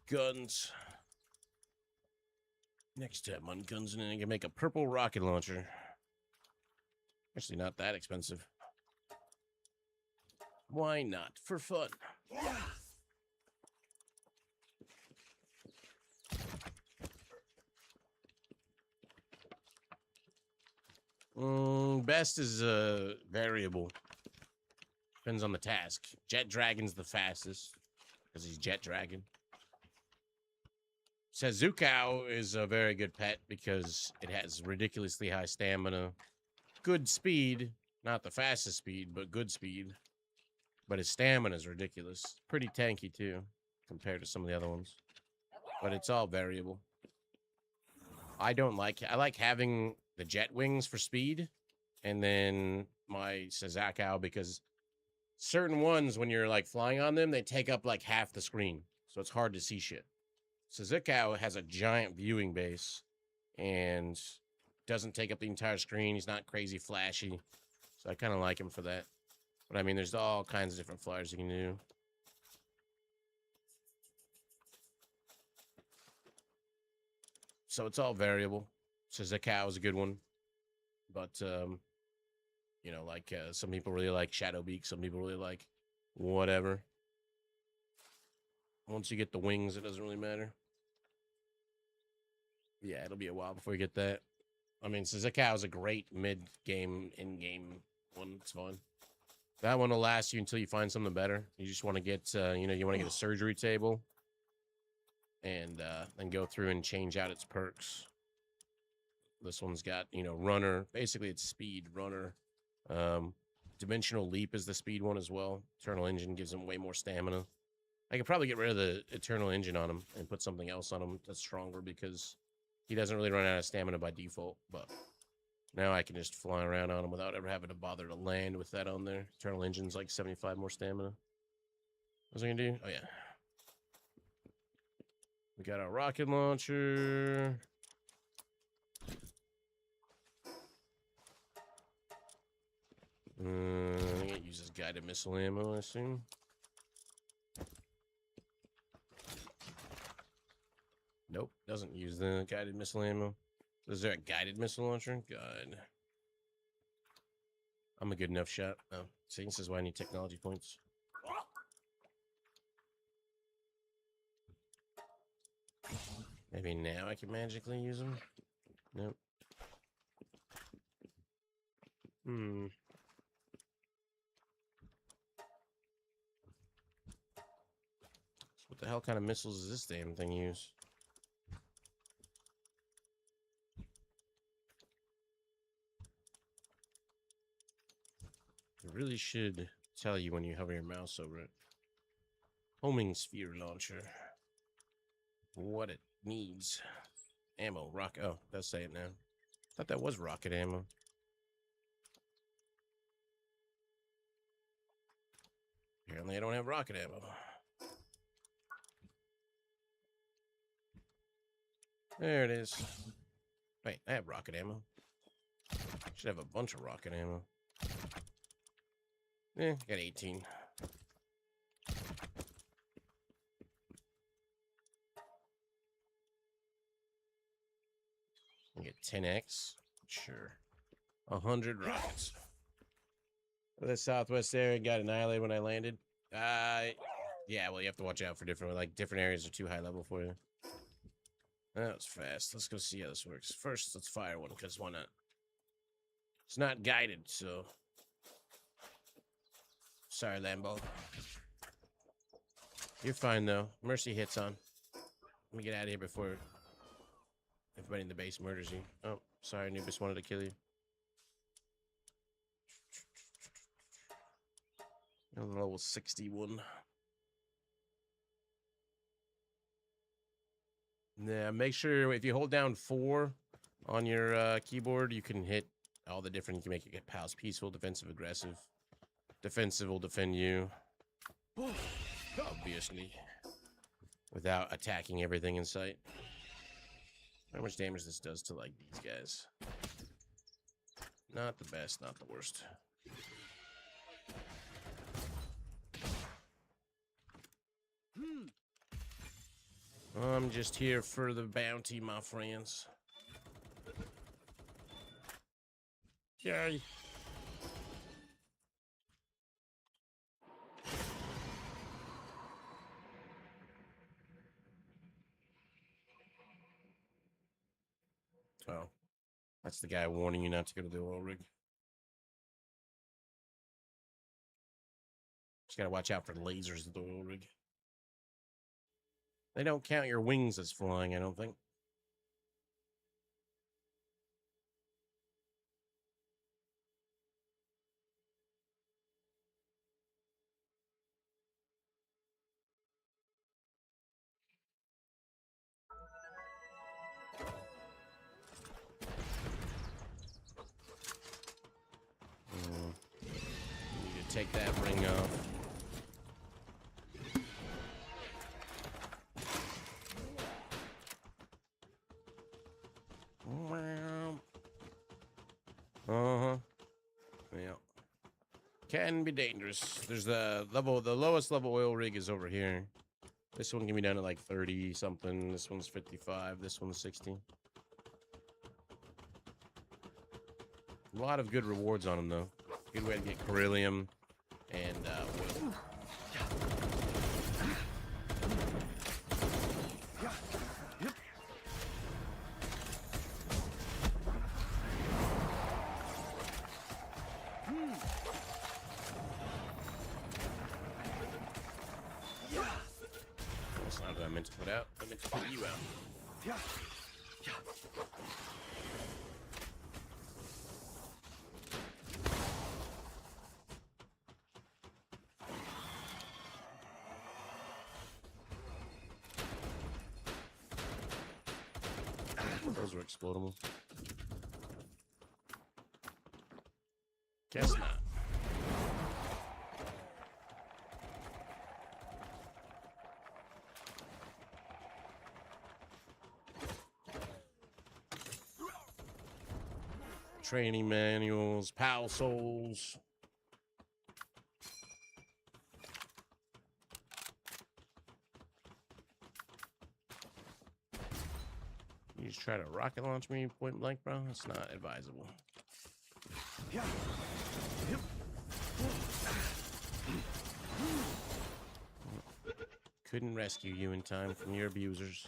Guns. Next tab on guns, and then I can make a purple rocket launcher. Actually, not that expensive. Why not? For fun. Best is variable. Depends on the task. Jet Dragon's the fastest because he's Jet Dragon. Sazukao is a very good pet because it has ridiculously high stamina, good speed, not the fastest speed, but good speed. But his stamina is ridiculous. Pretty tanky too, compared to some of the other ones. But it's all variable. I like having the jet wings for speed, and then my Sazukao because certain ones, when you're like flying on them, they take up like half the screen, so it's hard to see shit. Sazukao has a giant viewing base and doesn't take up the entire screen. He's not crazy flashy, so I kind of like him for that. But I mean, there's all kinds of different flyers you can do. So it's all variable. Sazukao is a good one, but you know, like some people really like Shadowbeak, some people really like whatever. Once you get the wings, it doesn't really matter. Yeah, it'll be a while before you get that. I mean, Sazukao is a great mid-game, in-game one. It's fun. That one will last you until you find something better. You just want to get, you know, you want to get a surgery table and then go through and change out its perks. This one's got, you know, runner. Basically, it's speed, runner. Dimensional leap is the speed one as well. Eternal engine gives him way more stamina. I could probably get rid of the eternal engine on him and put something else on him that's stronger because he doesn't really run out of stamina by default. But now I can just fly around on him without ever having to bother to land with that on there. Eternal engine's like 75 more stamina. What's I gonna do? Oh yeah. We got our rocket launcher. I think it uses guided missile ammo, I assume. Nope, doesn't use the guided missile ammo. Is there a guided missile launcher? God. I'm a good enough shot. Oh, see, this is why I need technology points. Maybe now I can magically use them? Nope. What the hell kind of missiles does this damn thing use? It really should tell you when you hover your mouse over it. Homing sphere launcher. What it needs. Ammo. Rocket. Oh, it does say it now. I thought that was rocket ammo. Apparently I don't have rocket ammo. There it is. Wait, I have rocket ammo. Should have a bunch of rocket ammo. Got 18. I get 10x. Sure. 100 rockets. The southwest area got annihilated when I landed. Yeah, well, you have to watch out for different areas are too high level for you. That was fast. Let's go see how this works. First, let's fire one, because why not? It's not guided, so... Sorry, Lambo. You're fine, though. Mercy hits on. Let me get out of here before everybody in the base murders you. Oh, sorry, Anubis wanted to kill you. Level 61. Yeah, make sure if you hold down 4 on your keyboard, you can hit all the different. You can make it get pals, peaceful, defensive, aggressive. Defensive will defend you, obviously, without attacking everything in sight. How much damage this does to like these guys? Not the best, not the worst. I'm just here for the bounty, my friends. Yay. Oh, that's the guy warning you not to go to the oil rig. Just gotta watch out for lasers at the oil rig. They don't count your wings as flying, I don't think. Need to take that ring off. Yeah. Can be dangerous. There's the lowest level oil rig is over here. This one can be done at like 30 something. This one's 55. This one's 60. A lot of good rewards on them though. Good way to get beryllium and oil. That's not what I meant to put out. I meant to put you out. Those were explodable. Guess not. Training manuals, PAL souls. You just try to rocket launch me point blank, bro? That's not advisable. Couldn't rescue you in time from your abusers.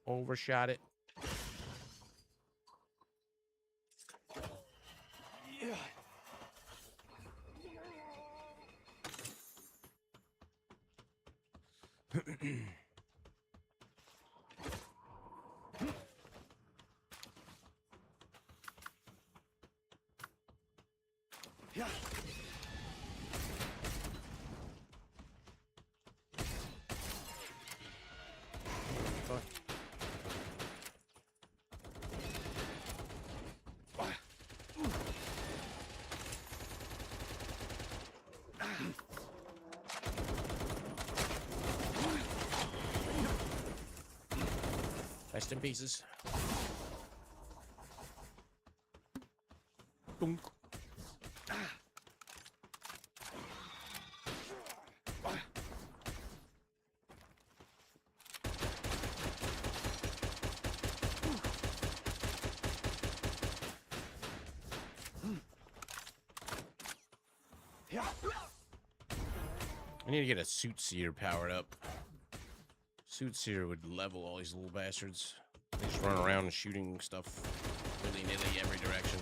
Overshot it. Rest in pieces. Dunk. I need to get a suit seer powered up. Suit seer would level all these little bastards. They just run around shooting stuff willy-nilly every direction.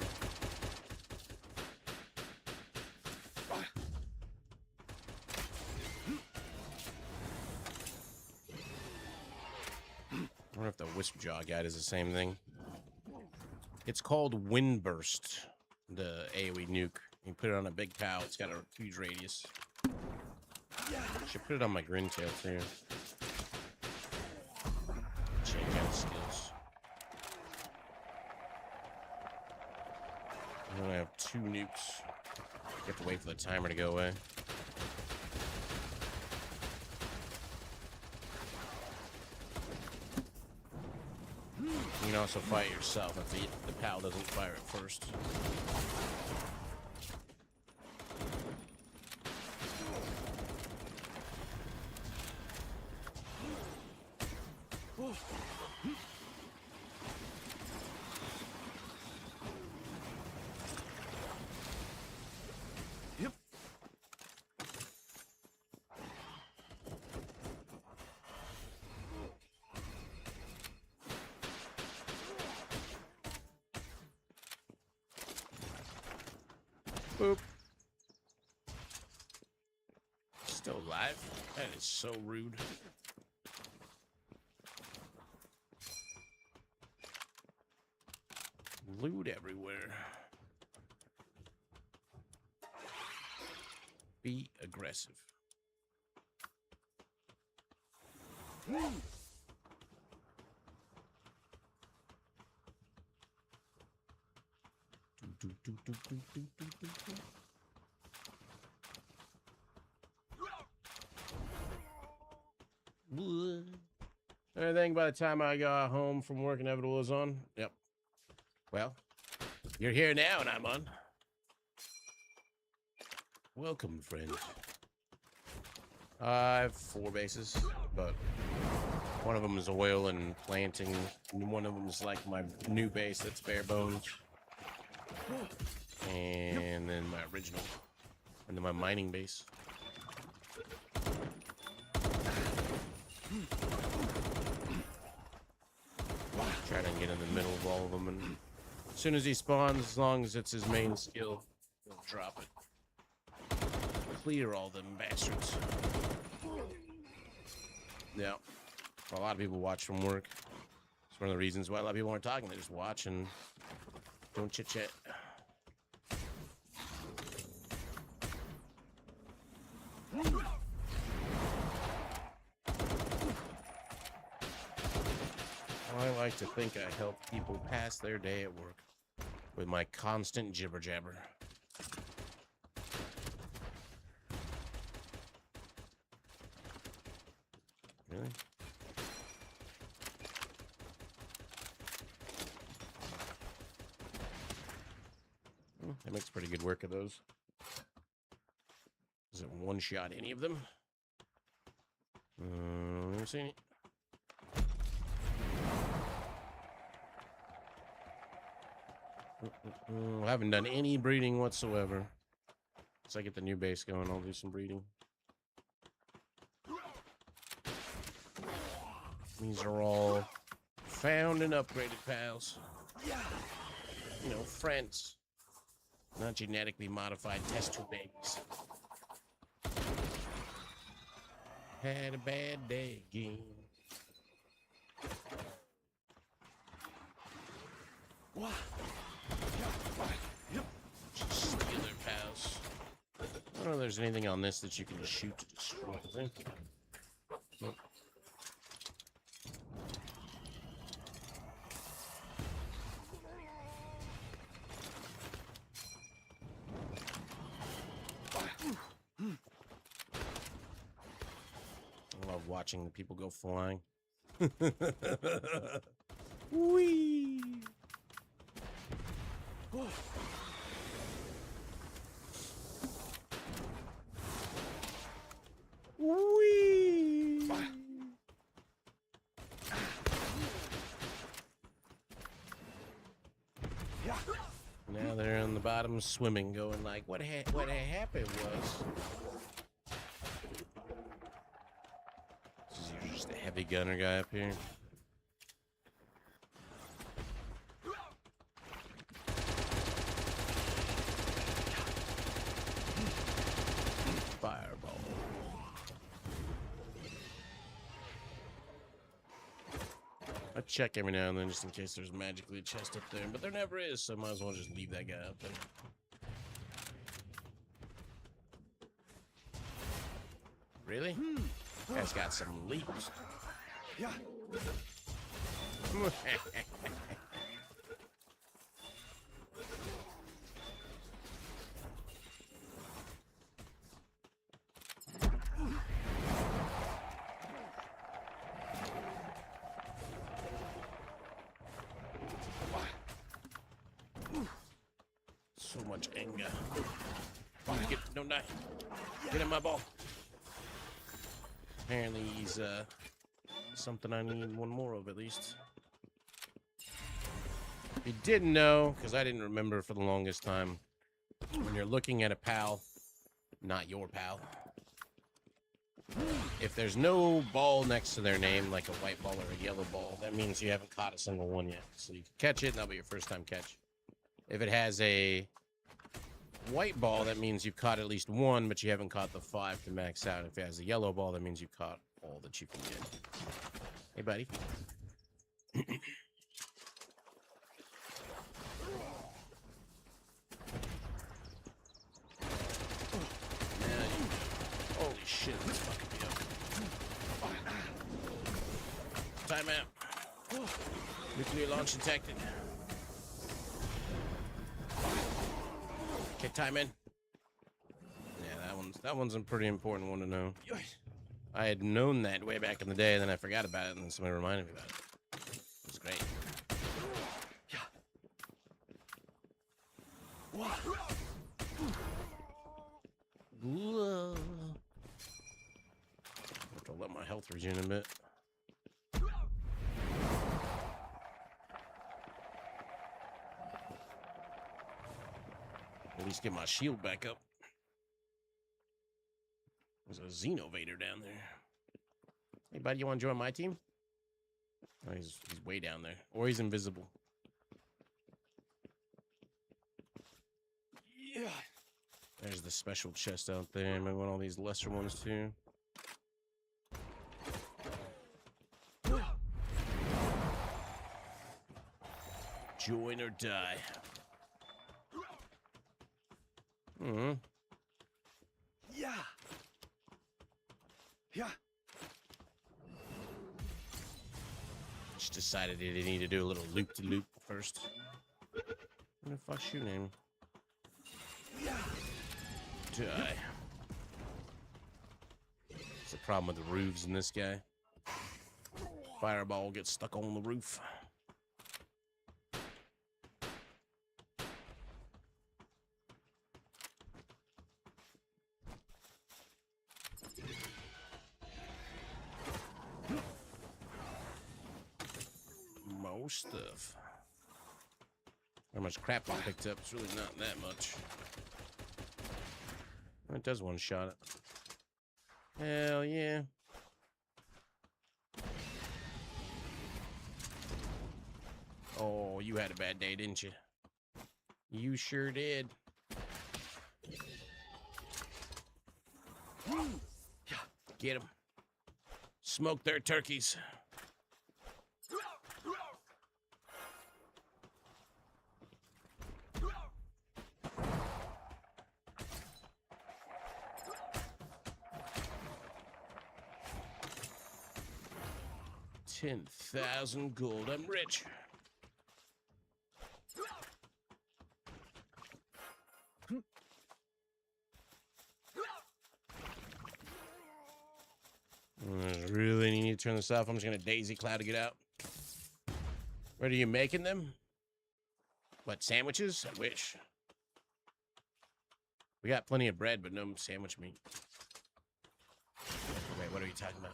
I wonder if the Wisp Jaw guy does the same thing. It's called Windburst, the AoE nuke. You put it on a big pal, it's got a huge radius. Should put it on my Grintail too. Change out skills. I'm gonna have 2 nukes. You have to wait for the timer to go away. You can also fire yourself if the pal doesn't fire it first. Yep. Boop. Still alive? That is so rude. Loot everywhere. Be aggressive. I think by the time I got home from work, Inevitable was on. Yep. Well, you're here now and I'm on. Welcome, friend. I have 4 bases, but one of them is oil and planting, and one of them is like my new base that's bare bones. And then my original. And then my mining base. Try to get in the middle of all of them, and as soon as he spawns, as long as it's his main skill, he'll drop it. Clear all them bastards. Yeah. A lot of people watch from work. It's one of the reasons why a lot of people aren't talking. They just watch and don't chit-chat. I like to think I help people pass their day at work with my constant jibber-jabber. Really? That makes pretty good work of those. Does it one-shot any of them? Let me see. I haven't done any breeding whatsoever. Once I get the new base going, I'll do some breeding. These are all found and upgraded pals. You know, friends. Not genetically modified test tube babies. Had a bad day again. What? Steal their pals. I don't know if there's anything on this that you can shoot to destroy. Nope. I love watching the people go flying. Whee! Whee! Now they're on the bottom swimming, going like, what happened was... You're just a heavy gunner guy up here. Fireball. I check every now and then just in case there's magically a chest up there, but there never is, so I might as well just leave that guy up there. Really? Guy's got some leaps. Yeah. So much anger. Don't die. Get in my ball. Apparently he's something I need one more of at least. If you didn't know, because I didn't remember for the longest time, when you're looking at a pal, not your pal, if there's no ball next to their name, like a white ball or a yellow ball, that means you haven't caught a single one yet. So you can catch it, and that'll be your first time catch. If it has a white ball, that means you've caught at least one, but you haven't caught the 5 to max out. If it has a yellow ball, that means you've caught all that you can get. Hey, buddy. Holy shit, that's fucking me up. Time out. Nuclear launch detected. Okay, time in. Yeah, that one's a pretty important one to know. I had known that way back in the day, and then I forgot about it, and then somebody reminded me about it. It was great. Whoa. I have to let my health regen a bit. At least get my shield back up. There's a Xenovator down there. Hey, buddy, you want to join my team? Oh, he's way down there. Or he's invisible. Yeah. There's the special chest out there. Maybe want all these lesser ones too. Join or die. Mm-hmm. Yeah. Yeah. Just decided that I need to do a little loop-to-loop first. What the fuck's your name? Yeah. Die. It's the problem with the roofs in this guy. Fireball gets stuck on the roof. More stuff. How much crap I picked up? It's really not that much. It does one shot it. Hell yeah. Oh, you had a bad day, didn't you? You sure did. Get them. Smoke their turkeys. $10,000 gold. I'm rich. I really need to turn this off. I'm just gonna daisy cloud to get out. What are you making them? What, sandwiches? I wish. We got plenty of bread, but no sandwich meat. Wait, what are you talking about?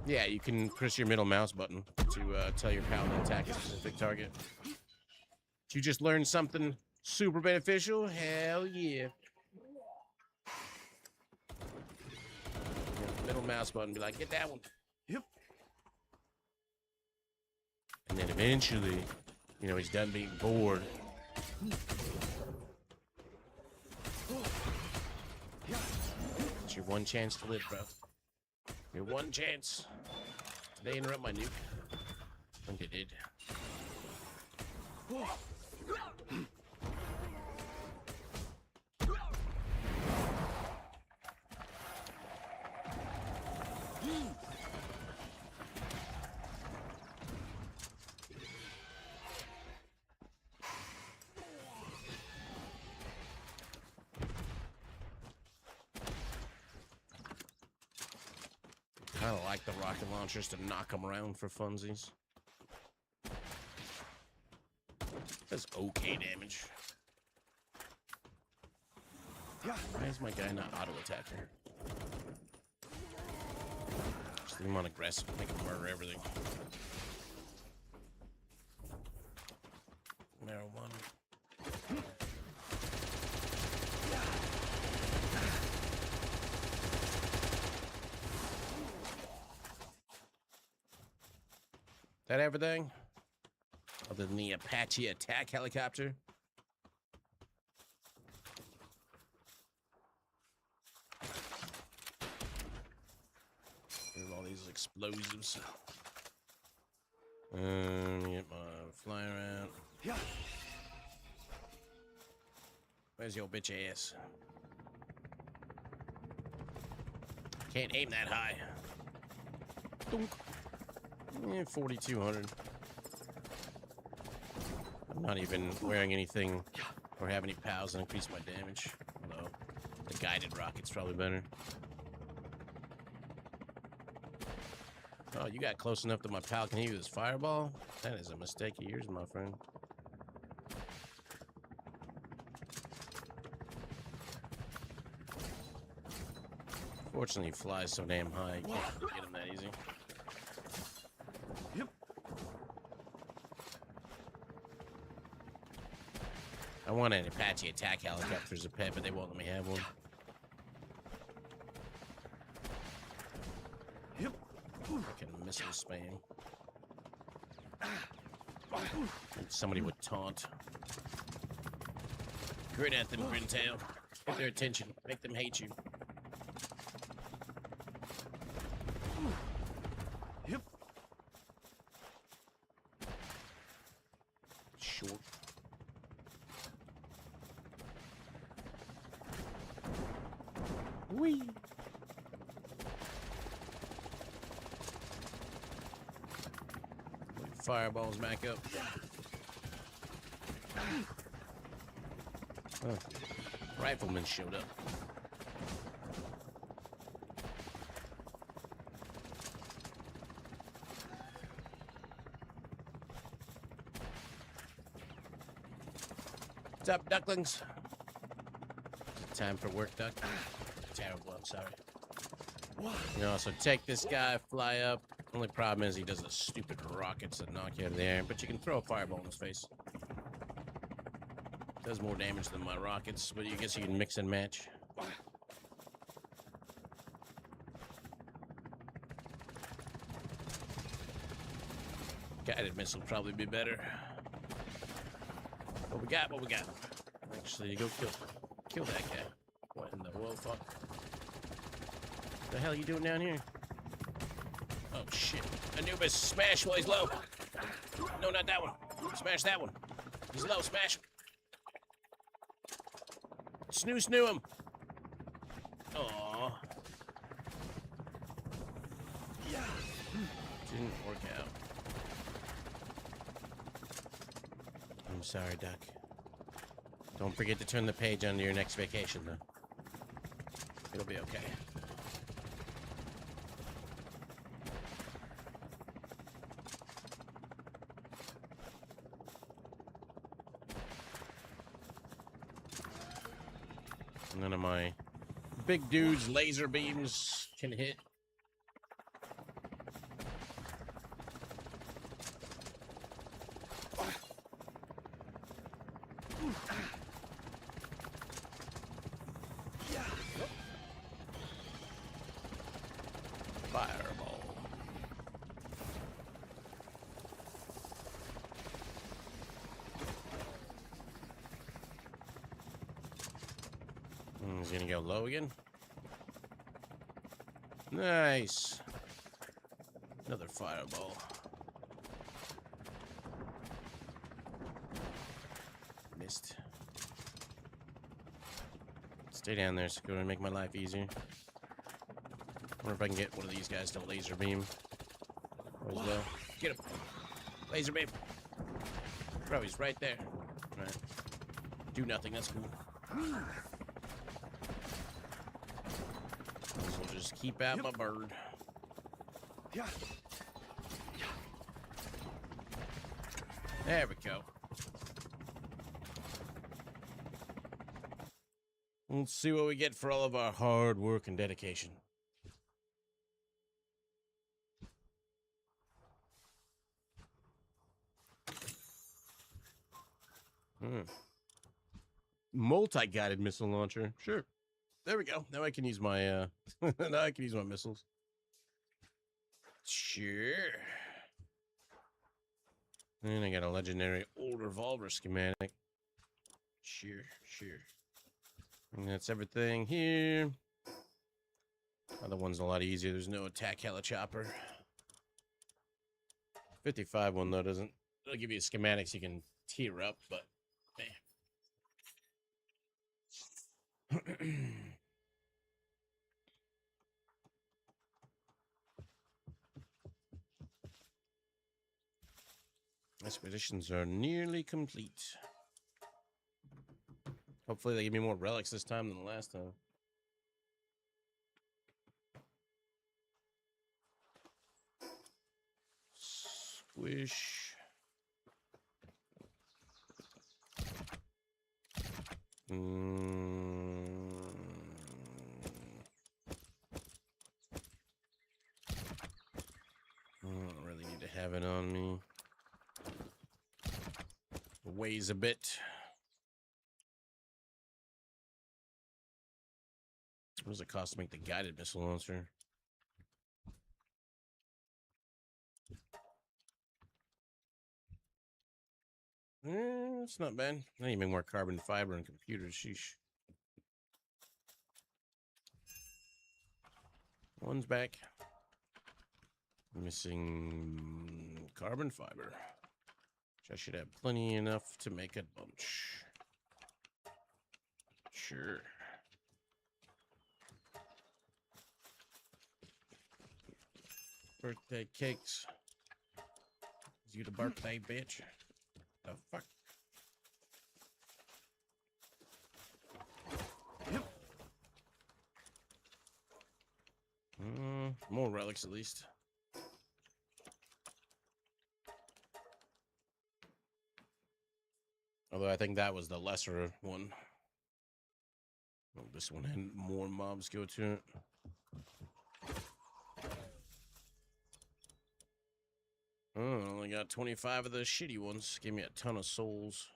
Yeah, you can press your middle mouse button to tell your pal to attack a specific target. Did you just learn something super beneficial? Hell yeah. Middle mouse button, be like, get that one. Yep. And then eventually, you know, he's done being bored. It's your one chance to live, bro. Your one chance. Did they interrupt my nuke? I think they did. Kind of like the rocket launchers to knock them around for funsies. That's okay damage. Why is my guy not auto-attacking? Just leave him on aggressive, make him murder everything. Marijuana. That everything? Other than the Apache attack helicopter? Here's all these explosives. Get my flyer out. Where's your bitch ass? Can't aim that high. Dunk. 4,200. I'm not even wearing anything or have any pals that increase my damage. Although the guided rocket's probably better. Oh, you got close enough that my pal can use his fireball? That is a mistake of yours, my friend. Fortunately, he flies so damn high, you can't get him that easy. I want an Apache attack helicopter as a pet, but they won't let me have one. Fucking missile spam. Somebody would taunt. Grin at them, Grintail. Get their attention. Make them hate you. Short. Whee! Fireballs back up. Oh. Rifleman showed up. What's up, ducklings? Time for work, duck. Terrible, I'm sorry. You know, so take this guy, fly up. Only problem is he does the stupid rockets that knock you out of the air, but you can throw a fireball in his face. Does more damage than my rockets, but I guess you can mix and match. Guided missile would probably be better. What we got? What we got? Actually, go kill that guy. What in the world, fuck? What the hell are you doing down here? Oh shit! Anubis, smash while he's low. No, not that one. Smash that one. He's low. Smash him. Snoo him. Aww. Didn't work out. I'm sorry, Duck. Don't forget to turn the page onto your next vacation, though. It'll be okay. None of my big dudes' laser beams can hit. Yeah. Fireball. He's gonna go low again. Nice. Another fireball. Missed. Stay down there, so go and make my life easier. Wonder if I can get one of these guys to laser beam. Where's low? Get him. Laser beam. Bro, he's right there. All right. Do nothing. That's cool. So just keep out my bird. Yeah. There we go. Let's see what we get for all of our hard work and dedication. Multi-guided missile launcher. Sure. There we go. Now I can use my now I can use my missiles. Sure. And I got a legendary old revolver schematic. Sure. And that's everything here. Other one's a lot easier. There's no attack helichopper. 55 one though doesn't. It'll give you schematics you can tier up, but man. Expeditions are nearly complete. Hopefully they give me more relics this time than the last time. Squish. I don't really need to have it on me. It weighs a bit. What does it cost to make the guided missile launcher? It's not bad. I need to make more carbon fiber and computers. Sheesh. One's back. Missing carbon fiber. Which I should have plenty enough to make a bunch. Sure. Birthday cakes. Is you the birthday bitch? The fuck? More relics at least. Although I think that was the lesser one. Oh, this one had more mobs go to it. Oh, I only got 25 of the shitty ones. Gave me a ton of souls.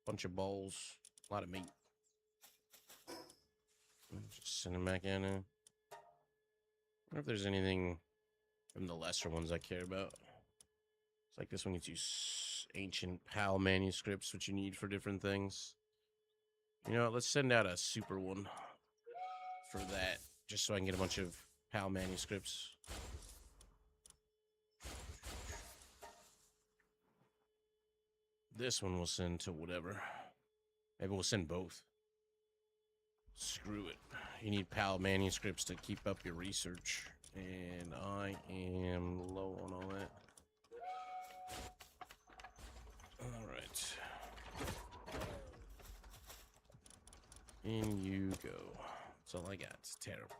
Bunch of balls. A lot of meat. Just send them back in there. I wonder if there's anything from the lesser ones I care about. It's like this one gets you ancient PAL manuscripts, which you need for different things. You know what? Let's send out a super one for that, just so I can get a bunch of PAL manuscripts. This one we'll send to whatever. Maybe we'll send both. Screw it. You need PAL manuscripts to keep up your research. And I am low on all that. Alright. In you go. That's all I got. It's terrible.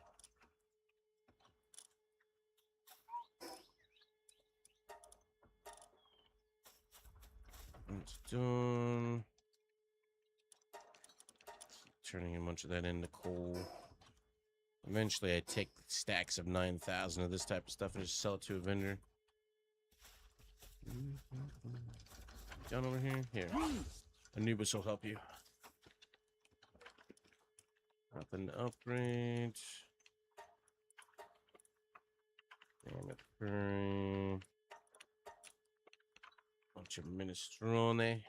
It's done. Keep turning a bunch of that into coal. Eventually, I take stacks of 9,000 of this type of stuff and just sell it to a vendor. Down over here? Here. Anubis will help you. Nothing to upgrade. Damn it. Bunch of minestrone.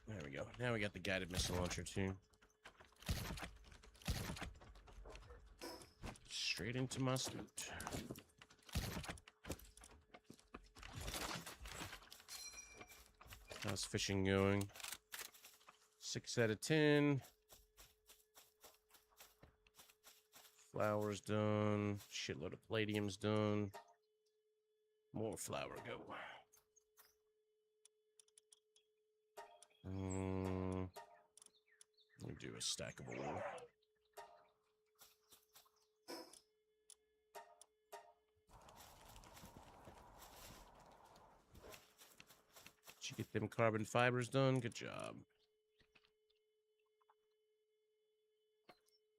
There we go. Now we got the guided missile launcher too. Straight into my snoot. How's fishing going? 6 out of 10. Flour's done. Shitload of palladium's done. More flour go. Let me do a stack of ore. Did you get them carbon fibers done? Good job.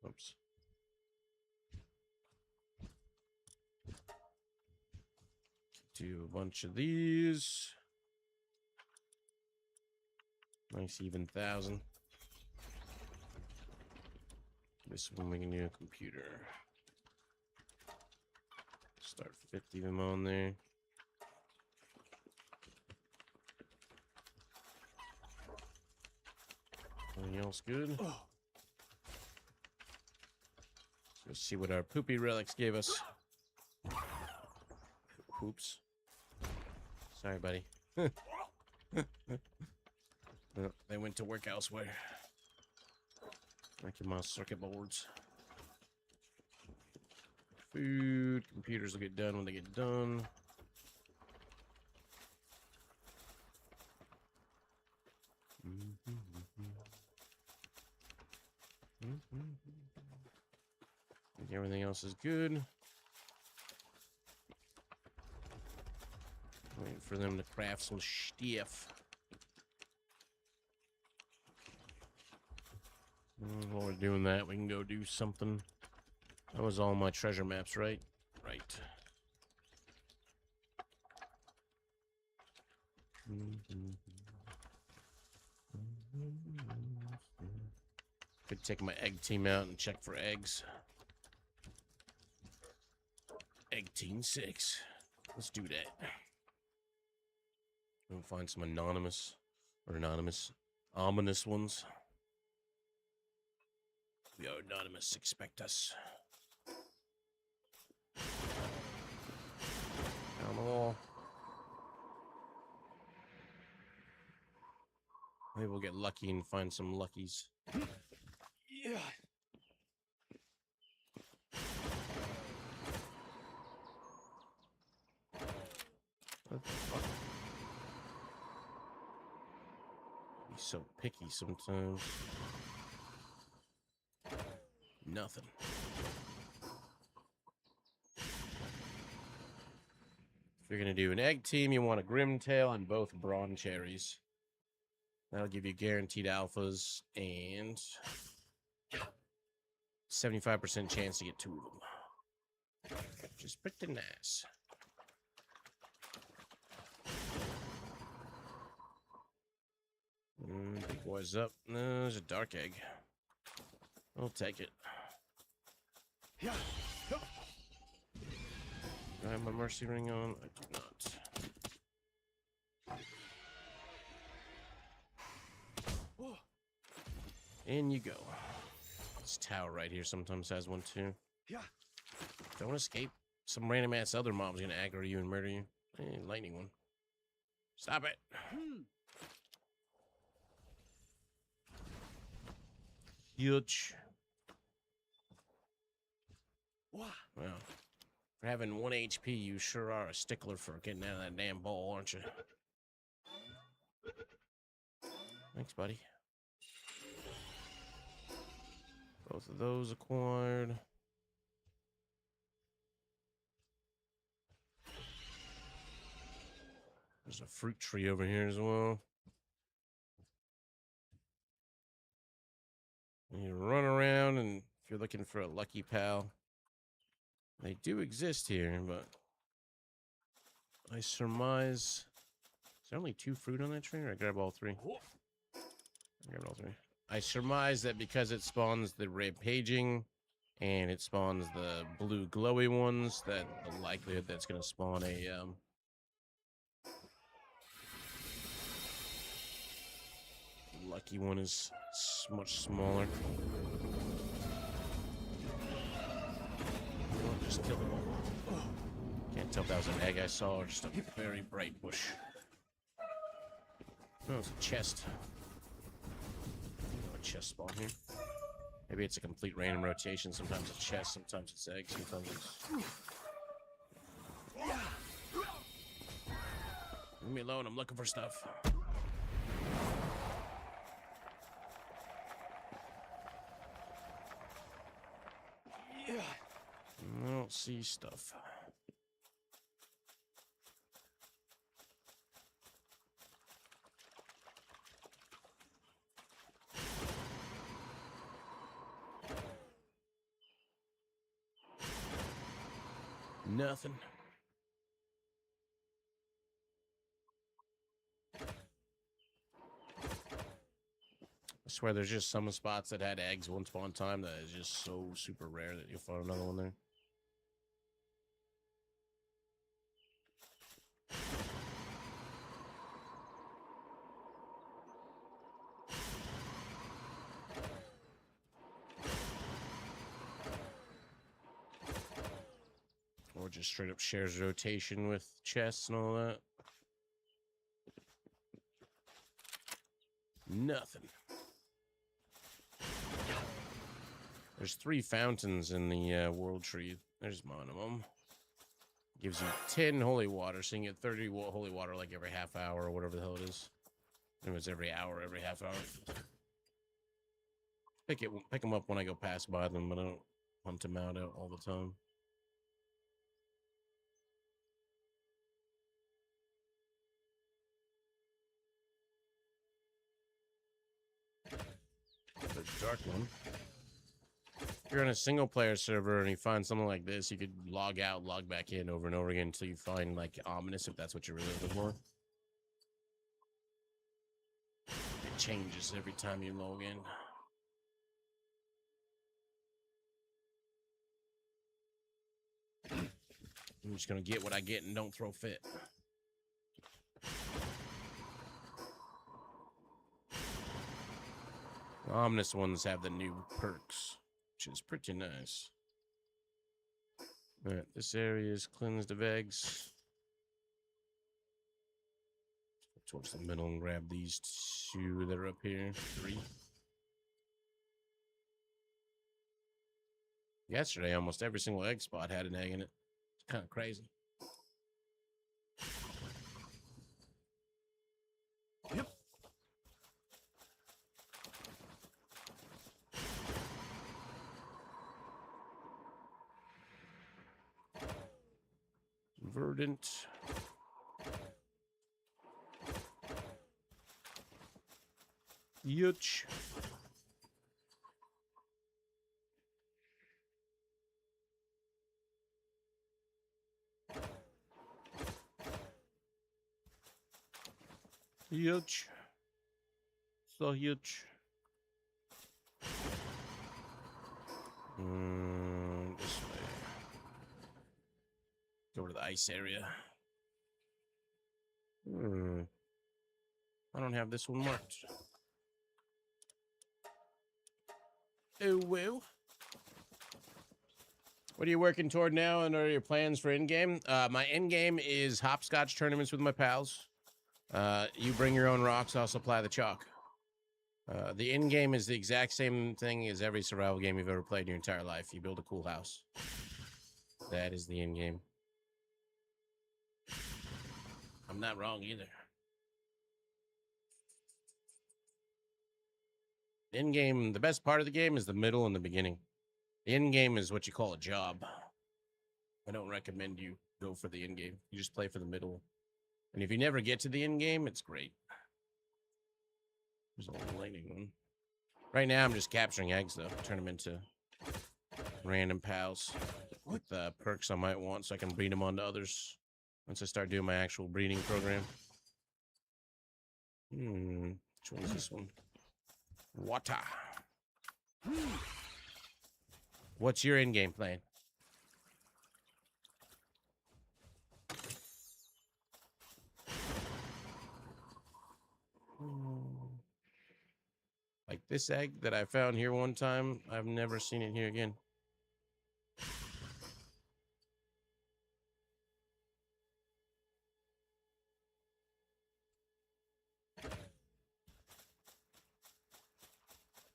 Oops. Do a bunch of these. Nice even 1,000. This one we can do a computer. Start 50 of them on there. Anything else good? Let's see what our poopy relics gave us. Oops. Sorry, buddy. They went to work elsewhere. Making my circuit boards. Food. Computers will get done when they get done. Think everything else is good. Waiting for them to craft some stuff. While we're doing that, we can go do something. That was all my treasure maps, right? Right. Could take my egg team out and check for eggs. Egg team 6. Let's do that. We'll find some ominous ones. The anonymous expect us. Down the wall. Maybe we'll get lucky and find some luckies. Yeah. What the fuck? He's so picky sometimes. Nothing. If you're gonna do an egg team, you want a Grimtail and both Brawn Cherries. That'll give you guaranteed alphas and 75% chance to get 2 of them. Which is pretty nice. Big boy's up. No, there's a dark egg. I'll take it. Yeah. Do I have my mercy ring on? I do not. In you go. This tower right here sometimes has one too. Yeah. Don't escape. Some random ass other mob's gonna aggro you and murder you. Hey, lightning one. Stop it. Huge. Wow. Well, for having 1 HP, you sure are a stickler for getting out of that damn ball, aren't you? Thanks, buddy. Both of those acquired. There's a fruit tree over here as well. You run around, and if you're looking for a lucky pal, they do exist here, but I surmise there only 2 fruit on that tree? Or I grab all 3? I grabbed all 3. I surmise that because it spawns the rampaging and it spawns the blue glowy ones, that the likelihood that's going to spawn a lucky one is much smaller. Oh, just kill them all. Can't tell if that was an egg I saw or just a very bright bush. Oh, it's a chest. No chest spawn here. Maybe it's a complete random rotation. Sometimes it's chest, sometimes it's egg, sometimes it's... Leave me alone, I'm looking for stuff. Yeah. I don't see stuff. Nothing. I swear there's just some spots that had eggs once upon a time that is just so super rare that you'll find another one there. Or just straight up shares rotation with chests and all that. Nothing. There's 3 fountains in the world tree. There's one of them. Gives you 10 holy water, so you can get 30 holy water like every half hour or whatever the hell it is. It was every hour, every half hour. Pick them up when I go pass by them, but I don't hunt them out all the time. The dark one. If you're on a single player server and you find something like this, you could log out, log back in over and over again until you find like ominous, if that's what you're really looking for. It changes every time you log in. I'm just gonna get what I get and don't throw fit. The ominous ones have the new perks, which is pretty nice. All right, this area is cleansed of eggs. Towards the middle and grab these 2 that are up here. 3. Yesterday, almost every single egg spot had an egg in it. It's kind of crazy. Yep. Verdant. Yuch. Huge. So huge. This way. Go to the ice area. I don't have this one marked. Oh, well. What are you working toward now, and are your plans for in-game? My in-game is hopscotch tournaments with my pals. You bring your own rocks, I'll supply the chalk. The in-game is the exact same thing as every survival game you've ever played in your entire life. You build a cool house. That is the in-game. I'm not wrong either. In-game, the best part of the game is the middle and the beginning. The in-game is what you call a job. I don't recommend you go for the in-game. You just play for the middle. And if you never get to the end game, it's great. There's a little lightning one. Right now, I'm just capturing eggs, though. Turn them into random pals with perks I might want so I can breed them onto others once I start doing my actual breeding program. Which one is this one? Water. What's your in-game plan? Like this egg that I found here one time, I've never seen it here again.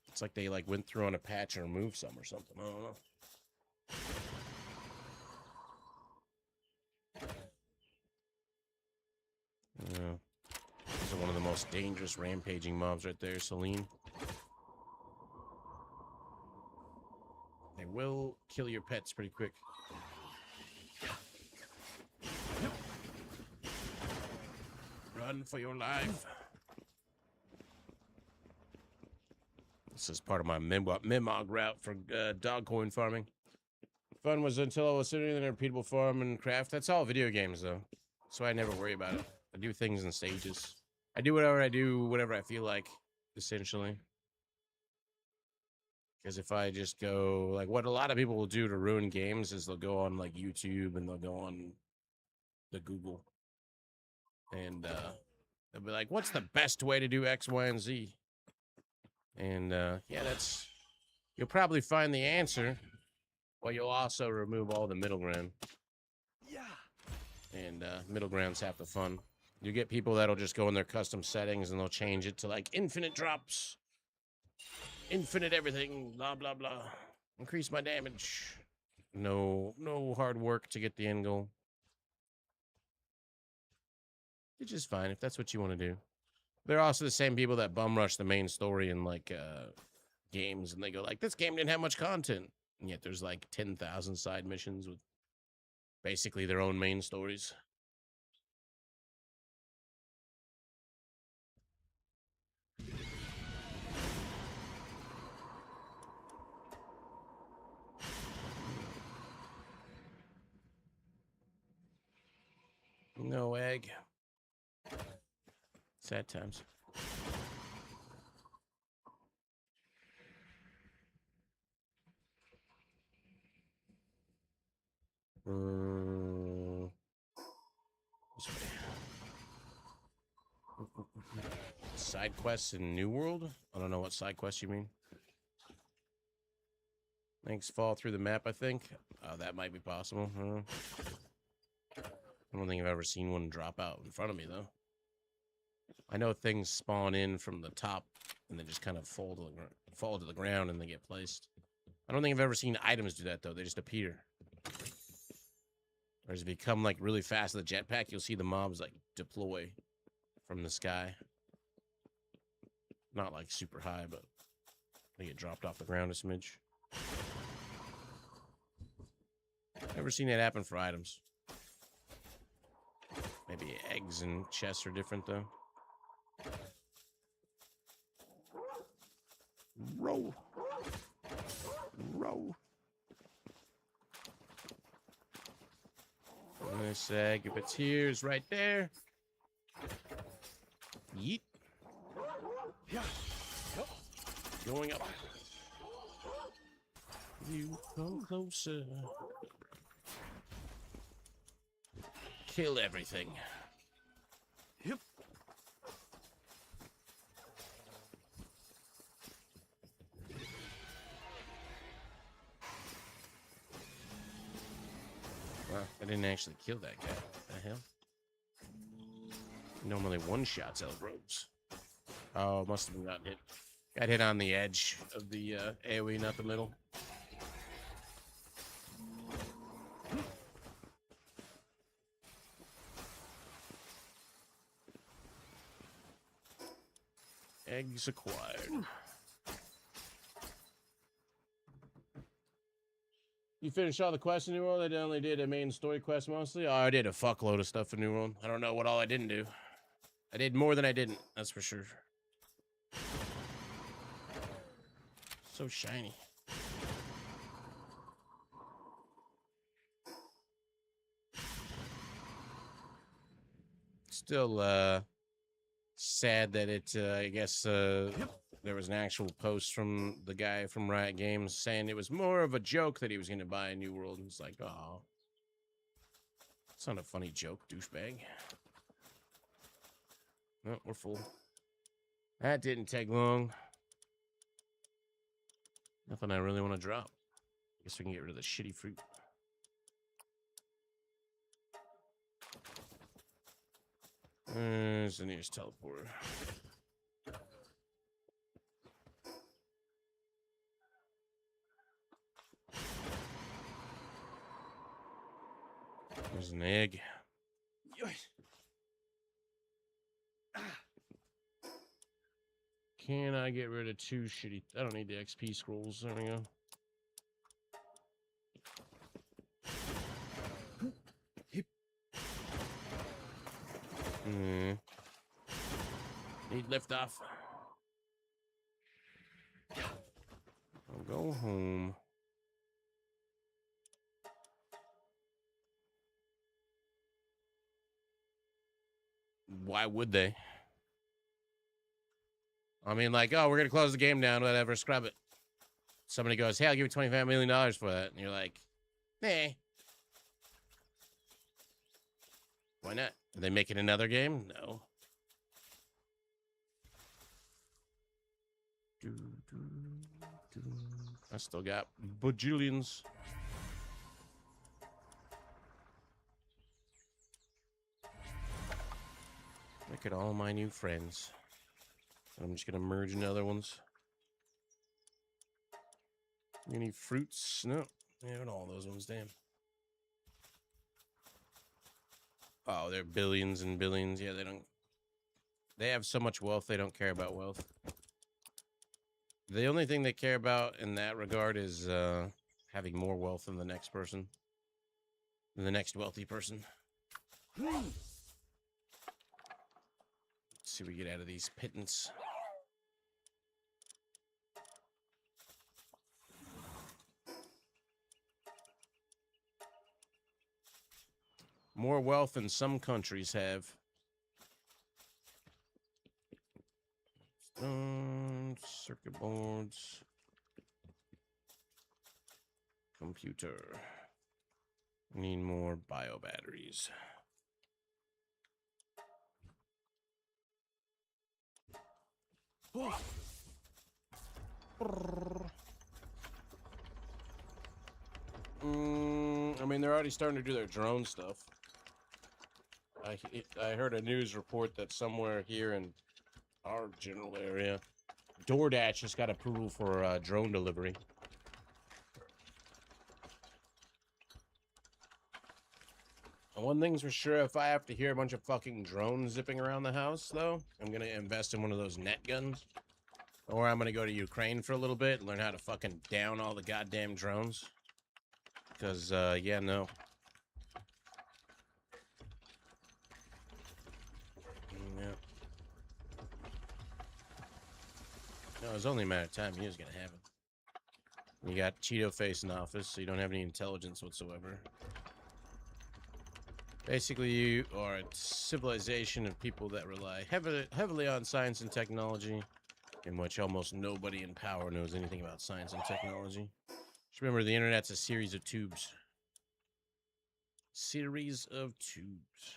It's like they like went through on a patch and removed some or something. I don't know. Yeah. These are one of the most dangerous rampaging mobs right there, Celine. They will kill your pets pretty quick. Run for your life. This is part of my Mimog route for dog coin farming. Fun was until I was sitting in a repeatable farm and craft. That's all video games, though. So I never worry about it. I do things in stages. I do whatever I feel like, essentially. Because if I just go, like, what a lot of people will do to ruin games is they'll go on, like, YouTube and they'll go on the Google. And they'll be like, what's the best way to do X, Y, and Z? And, yeah, you'll probably find the answer, but you'll also remove all the middle ground. Yeah. And middle ground's half the fun. You get people that'll just go in their custom settings and they'll change it to like infinite drops, infinite everything, blah blah blah. Increase my damage. No hard work to get the end goal. Which is fine if that's what you want to do. They're also the same people that bum rush the main story in like games, and they go like, this game didn't have much content, and yet there's like 10,000 side missions with basically their own main stories. No egg. Sad times. This way. Side quests in New World? I don't know what side quests you mean. Things fall through the map, I think. Oh, that might be possible. I don't think I've ever seen one drop out in front of me, though. I know things spawn in from the top and then just kind of fall to the ground and they get placed. I don't think I've ever seen items do that, though. They just appear. Or as they become, like, really fast in the jetpack, you'll see the mobs, like, deploy from the sky. Not, like, super high, but they get dropped off the ground a smidge. Never seen that happen for items. Maybe eggs and chests are different, though. Row. Row. This egg, if it's here, is right there. Yeet. Going up. You come closer. Kill everything. Yep. Wow, I didn't actually kill that guy. What the hell? Normally one-shots Elbros. Oh, must have gotten hit. Got hit on the edge of the AoE, not the middle. Eggs acquired. You finished all the quests in New World? I only did a main story quest mostly. Oh, I did a fuckload of stuff in New World. I don't know what all I didn't do. I did more than I didn't, that's for sure. So shiny. Still, sad that it, I guess, there was an actual post from the guy from Riot Games saying it was more of a joke that he was going to buy a New World. And it's like, oh, it's not a funny joke, douchebag. No, we're full. That didn't take long. Nothing I really want to drop. Guess we can get rid of the shitty fruit. There's the nearest teleporter. There's an egg. Can I get rid of 2 shitty... I don't need the XP scrolls. There we go. Need liftoff. I'll go home. Why would they? I mean, like, oh, we're going to close the game down, whatever, scrub it. Somebody goes, hey, I'll give you $25 million for that. And you're like, nah. Why not? Are they making another game? No. I still got bajillions. Look at all my new friends. I'm just gonna merge into other ones. Any fruits? No. Yeah, not all those ones, damn. Oh, they're billions and billions. Yeah, they don't. They have so much wealth, they don't care about wealth. The only thing they care about in that regard is having more wealth than the next person. Than the next wealthy person. Let's see what we get out of these pittance. More wealth than some countries have. Circuit boards. Computer. Need more bio batteries. I mean, they're already starting to do their drone stuff. I heard a news report that somewhere here in our general area, DoorDash just got approval for drone delivery. One thing's for sure, if I have to hear a bunch of fucking drones zipping around the house, though, I'm gonna invest in one of those net guns. Or I'm gonna go to Ukraine for a little bit and learn how to fucking down all the goddamn drones. Because, yeah, no. Yeah. No, it was only a matter of time he was gonna have it. You got Cheeto Face in office, so you don't have any intelligence whatsoever. Basically, you are a civilization of people that rely heavily on science and technology, in which almost nobody in power knows anything about science and technology. Just remember, the internet's a series of tubes. Series of tubes.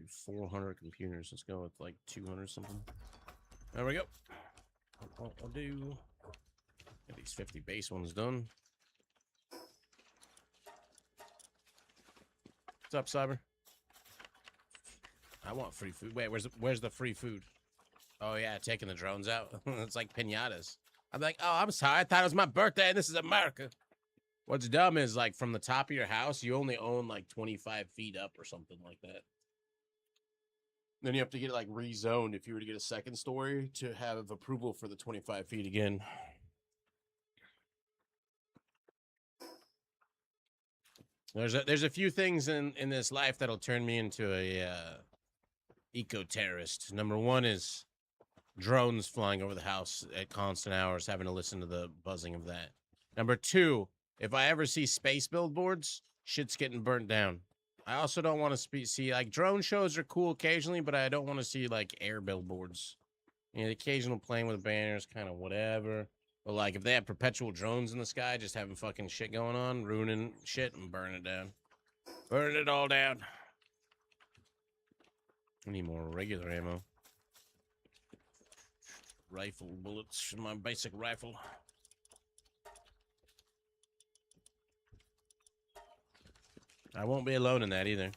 400 computers. Let's go with like 200 something. There we go. I'll do. Get these 50 base ones done. What's up, Cyber? I want free food. Wait, where's the free food? Oh yeah, taking the drones out. It's like piñatas. I'm like, oh, I'm sorry. I thought it was my birthday and this is America. What's dumb is like from the top of your house, you only own like 25 feet up or something like that. Then you have to get it like rezoned if you were to get a second story to have approval for the 25 feet again. There's a few things in this life that'll turn me into a eco-terrorist. Number one is drones flying over the house at constant hours, having to listen to the buzzing of that. Number two, if I ever see space billboards, shit's getting burnt down. I also don't want to see like drone shows are cool occasionally, but I don't want to see like air billboards. You know, the occasional plane with banners, kind of whatever. But like if they have perpetual drones in the sky, just having fucking shit going on, ruining shit and burning it down. Burn it all down. I need more regular ammo. Rifle bullets, my basic rifle. I won't be alone in that either.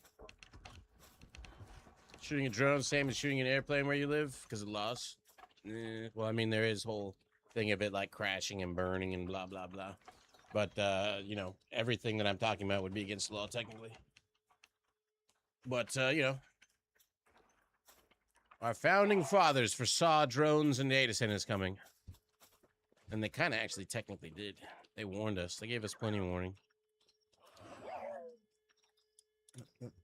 Shooting a drone, same as shooting an airplane where you live, because of loss. Well, I mean, there is whole thing of it like crashing and burning and blah, blah, blah. But, you know, everything that I'm talking about would be against the law, technically. But, you know, our founding fathers foresaw drones and data centers coming. And they kind of actually technically did. They warned us. They gave us plenty of warning.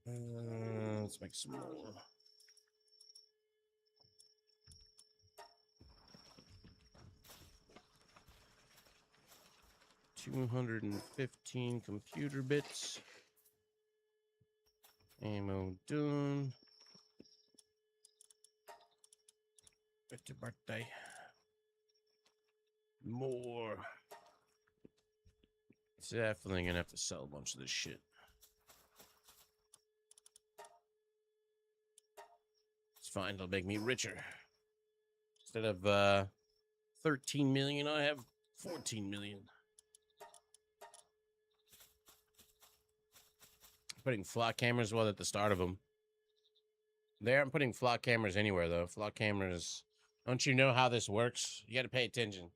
Let's make some more. $215 computer bits. Ammo done. It's your birthday. More. Definitely gonna have to sell a bunch of this shit. It's fine, it'll make me richer. Instead of 13 million, I have 14 million. Putting flock cameras well at the start of them. They aren't putting flock cameras anywhere though. Flock cameras, don't you know how this works? You gotta pay attention.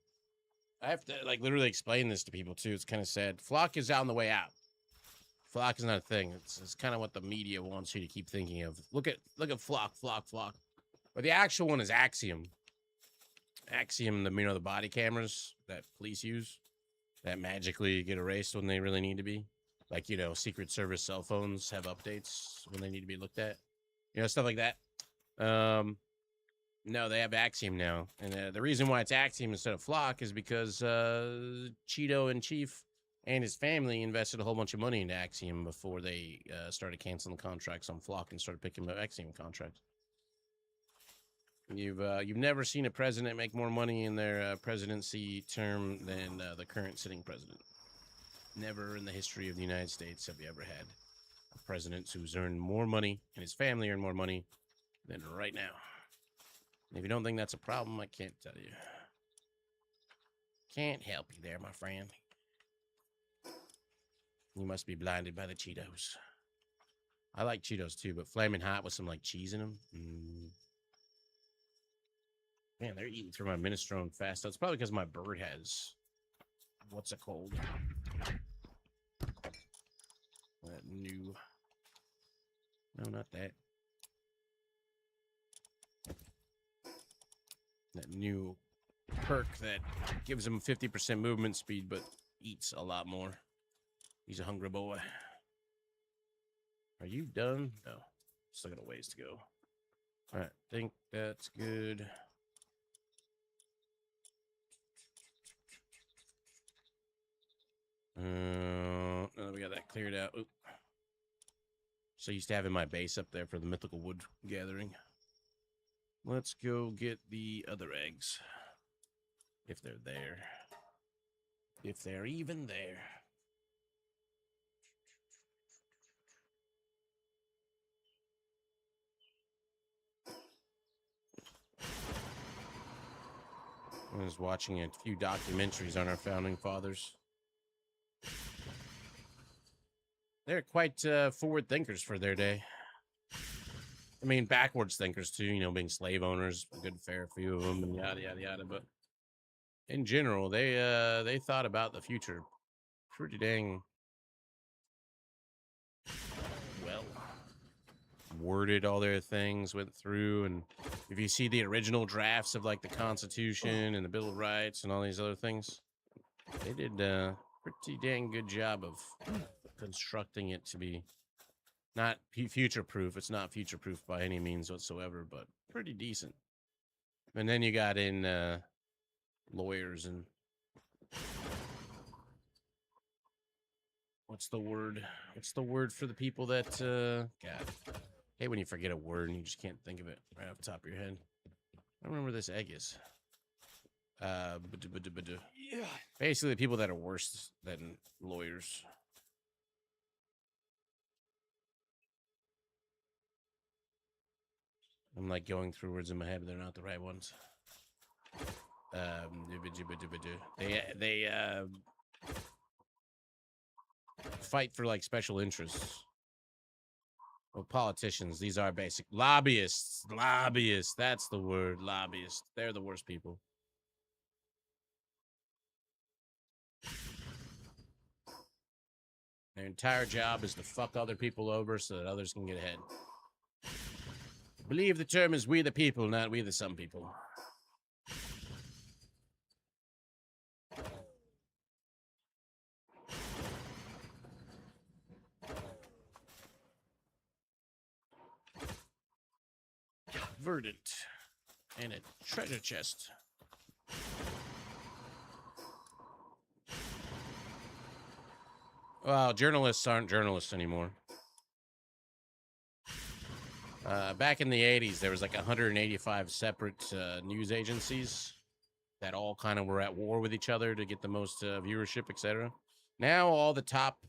I have to like literally explain this to people too. It's kind of sad. Flock is on the way out. Flock is not a thing. It's kind of what the media wants you to keep thinking of. Look at flock. But the actual one is Axiom. Axiom, the body cameras that police use that magically get erased when they really need to be. Like, you know, Secret Service cell phones have updates when they need to be looked at. You know, stuff like that. No, they have Axiom now. And the reason why it's Axiom instead of Flock is because Cheeto and Chief and his family invested a whole bunch of money into Axiom before they started canceling the contracts on Flock and started picking up Axiom contracts. You've never seen a president make more money in their presidency term than the current sitting president. Never in the history of the United States have you ever had a president who's earned more money and his family earned more money than right now. And if you don't think that's a problem, I can't tell you. Can't help you there, my friend. You must be blinded by the Cheetos. I like Cheetos too, but flaming hot with some like cheese in them. Man, they're eating through my minestrone fast. That's probably because my bird has what's it called? That new. No, not that. That new perk that gives him 50% movement speed, but eats a lot more. He's a hungry boy. Are you done? No. Still got a ways to go. All right. Think that's good. We got that cleared out. Oop. So used to having my base up there for the mythical wood gathering. Let's go get the other eggs. If they're there. If they're even there. I was watching a few documentaries on our founding fathers. They're quite forward thinkers for their day. I mean, backwards thinkers too, you know, being slave owners, a good fair few of them, and yada yada yada. But in general, they thought about the future pretty dang well. Worded all their things, went through, and if you see the original drafts of like the Constitution and the Bill of Rights and all these other things, they did a pretty dang good job of constructing it to be not future-proof. It's not future-proof by any means whatsoever, but pretty decent. And then you got in lawyers and what's the word? What's the word for the people that God, I hate when you forget a word and you just can't think of it right off the top of your head. I don't remember where this egg is. Yeah. Basically, the people that are worse than lawyers. I'm like going through words in my head, but they're not the right ones. They fight for like special interests. Well, politicians, these are basic lobbyists. Lobbyists, that's the word. Lobbyists. They're the worst people. Their entire job is to fuck other people over so that others can get ahead. I believe the term is we the people, not we the some people. Verdant. And a treasure chest. Well, journalists aren't journalists anymore. Back in the 80s, there was like 185 separate news agencies that all kind of were at war with each other to get the most viewership, etc. Now, all the top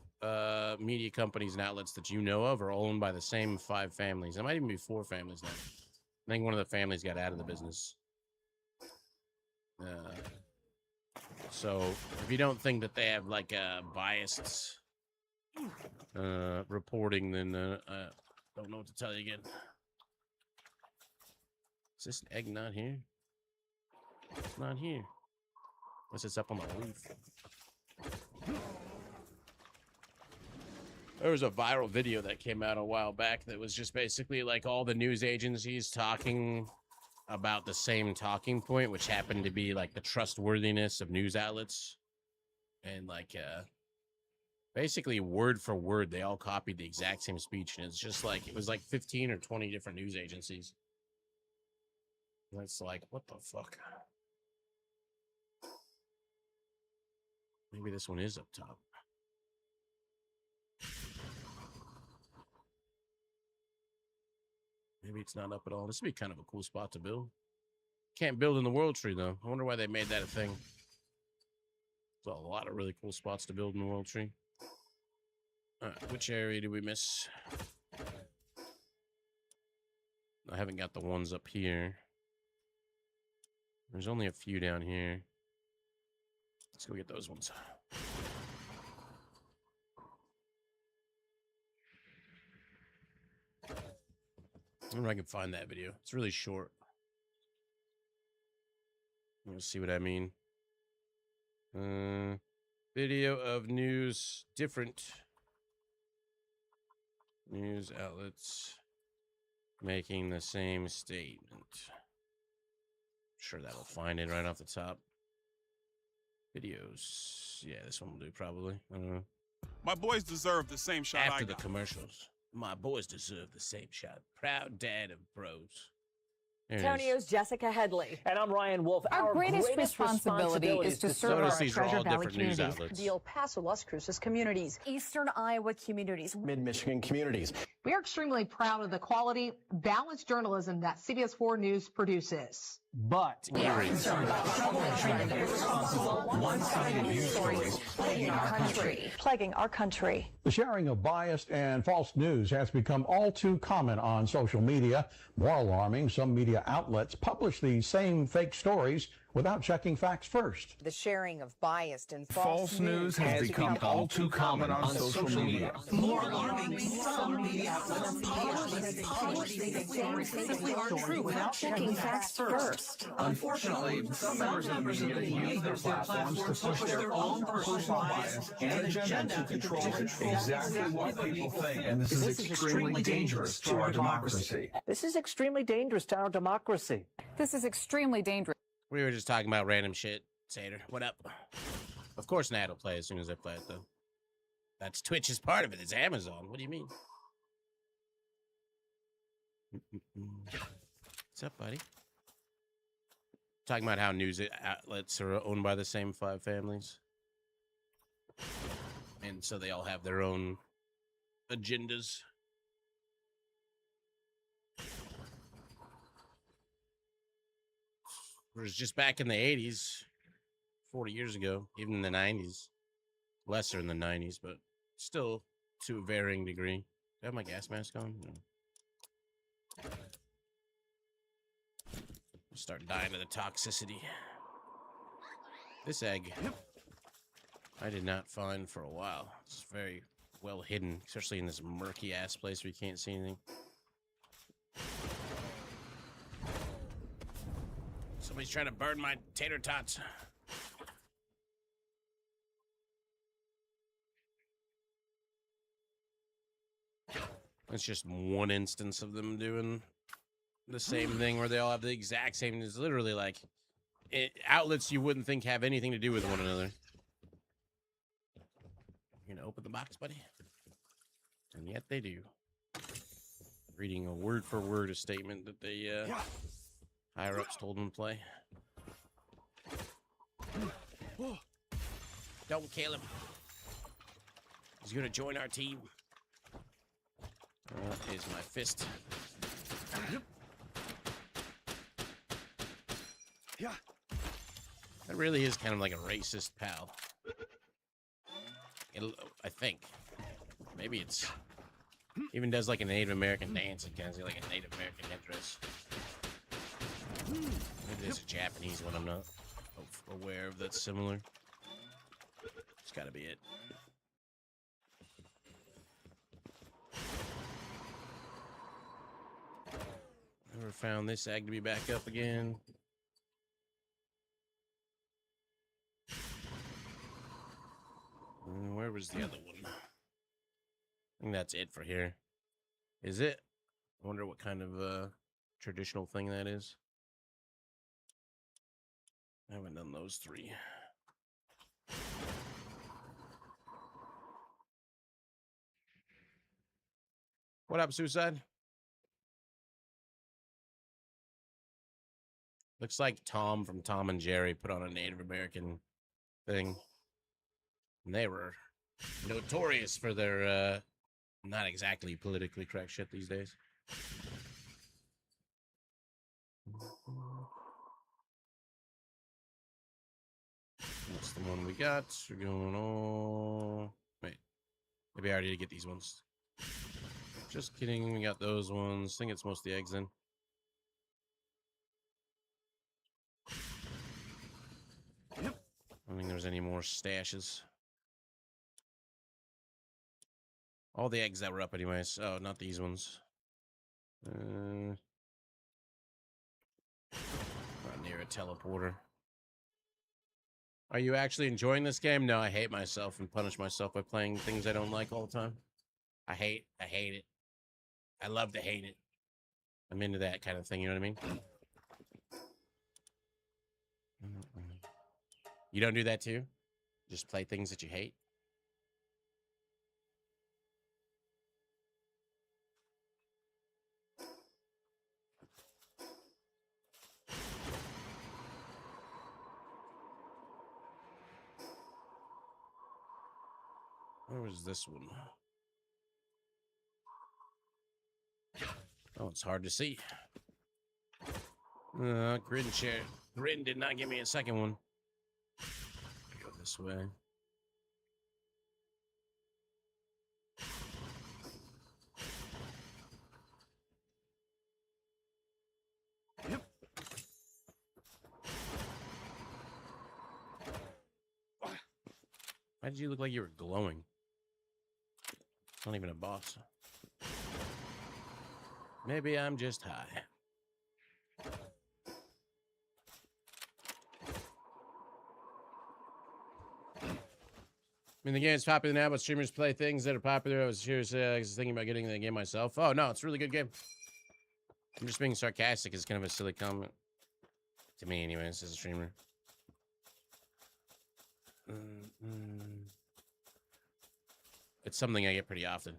media companies and outlets that you know of are owned by the same 5 families. There might even be 4 families now. I think one of the families got out of the business. So, if you don't think that they have like biased reporting, then I don't know what to tell you again. Is this egg not here? It's not here. Unless it's up on the roof. There was a viral video that came out a while back that was just basically like all the news agencies talking about the same talking point, which happened to be like the trustworthiness of news outlets. And like basically word for word, they all copied the exact same speech. And it's just like, it was like 15 or 20 different news agencies. And it's like, what the fuck? Maybe this one is up top. Maybe it's not up at all. This would be kind of a cool spot to build. Can't build in the World Tree, though. I wonder why they made that a thing. There's a lot of really cool spots to build in the World Tree. All right, which area did we miss? I haven't got the ones up here. There's only a few down here. Let's go get those ones. I wonder if I can find that video. It's really short. Let's see what I mean. Video of news, different news outlets making the same statement. Sure, that'll find it right off the top. Videos. Yeah, this one will do probably. I don't know. My boys deserve the same shot After I the got. commercials. My boys deserve the same shot. Proud dad of bros. There it is. Tonio's Jessica Headley. And I'm Ryan Wolf. Our greatest responsibility is to serve Notice our these are all Treasure Valley different news communities. outlets. The El Paso, Las Cruces communities. Eastern Iowa communities. Mid-Michigan communities. We are extremely proud of the quality, balanced journalism that CBS 4 News produces. But One-sided news stories plaguing our country. The sharing of biased and false news has become all too common on social media. More alarming, some media outlets publish these same fake stories without checking facts first. The sharing of biased and False news has become all too common on social media. More alarming, some media outlets publish these stories simply aren't true without checking facts first. Unfortunately, some members of the media use their platforms to push their own personal bias and agenda to control exactly what people think. And this is extremely dangerous to our democracy. this is extremely dangerous to our democracy. This is extremely dangerous. We were just talking about random shit. Sater, what up? Of course, Nat will play as soon as I play it, though. That's Twitch's part of it. It's Amazon. What do you mean? What's up, buddy? Talking about how news outlets are owned by the same 5 families. And so they all have their own agendas. Whereas just back in the 80s, 40 years ago, even in the 90s, lesser in the 90s, but still to a varying degree. Do I have my gas mask on? No. Start dying to the toxicity. This egg, I did not find for a while. It's very well hidden, especially in this murky ass place where you can't see anything. Somebody's trying to burn my tater tots. It's just one instance of them doing the same thing where they all have the exact same. It's literally like outlets you wouldn't think have anything to do with one another. You're gonna open the box, buddy? And yet they do. Reading a word for word a statement that they higher ups told them to play. Don't kill him. He's gonna join our team. That is my fist. That really is kind of like a racist pal. I think. Maybe it's even does like a Native American dance. It kind of like a Native American headdress. Maybe there's a Japanese one I'm not aware of that's similar. It's gotta be it. Never found this egg to be back up again. Where was the other one? I think that's it for here. Is it? I wonder what kind of traditional thing that is. I haven't done those three. What up, Suicide? Looks like Tom from Tom and Jerry put on a Native American thing. And they were notorious for their not exactly politically correct shit these days. That's the one we got. We're going on. Wait. Maybe I already did get these ones. Just kidding. We got those ones. I think it's mostly eggs in. I don't think there's any more stashes. All the eggs that were up anyways. Oh, not these ones. Not near a teleporter. Are you actually enjoying this game? No, I hate myself and punish myself by playing things I don't like all the time. I hate it. I love to hate it. I'm into that kind of thing, you know what I mean? You don't do that too? Just play things that you hate? Where was this one? Oh, it's hard to see. Grin chair. Grin did not give me a second one. Go this way. Why did you look like you were glowing? It's not even a boss. Maybe I'm just high. I mean, the game's popular now, but streamers play things that are popular. I was thinking about getting the game myself. Oh, no, it's a really good game. I'm just being sarcastic. It's kind of a silly comment. To me, anyways, as a streamer. It's something I get pretty often.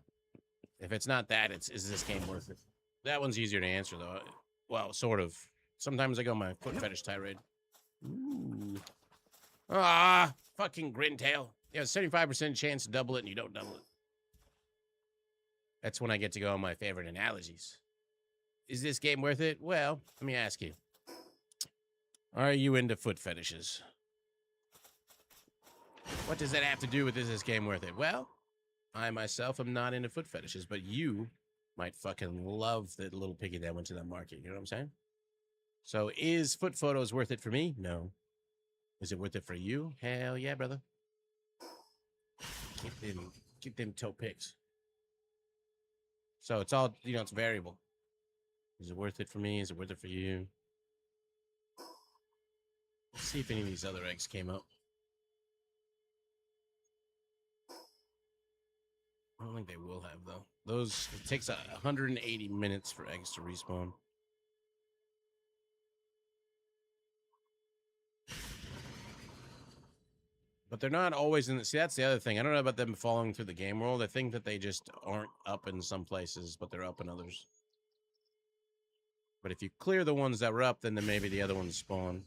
If it's not that, is this game worth it? That one's easier to answer, though. Well, sort of. Sometimes I go my foot fetish tirade. Ooh. Ah, fucking Grintail. You have a 75% chance to double it and you don't double it. That's when I get to go on my favorite analogies. Is this game worth it? Well, let me ask you. Are you into foot fetishes? What does that have to do with is this game worth it? Well, I myself am not into foot fetishes, but you might fucking love the little piggy that went to that market. You know what I'm saying? So is foot photos worth it for me? No. Is it worth it for you? Hell yeah, brother. Get them toe pics. So it's all, you know, it's variable. Is it worth it for me? Is it worth it for you? Let's see if any of these other eggs came up. I don't think they will have, though. Those, it takes 180 minutes for eggs to respawn. But they're not always in the... See, that's the other thing. I don't know about them falling through the game world. I think that they just aren't up in some places, but they're up in others. But if you clear the ones that were up, then maybe the other ones spawn.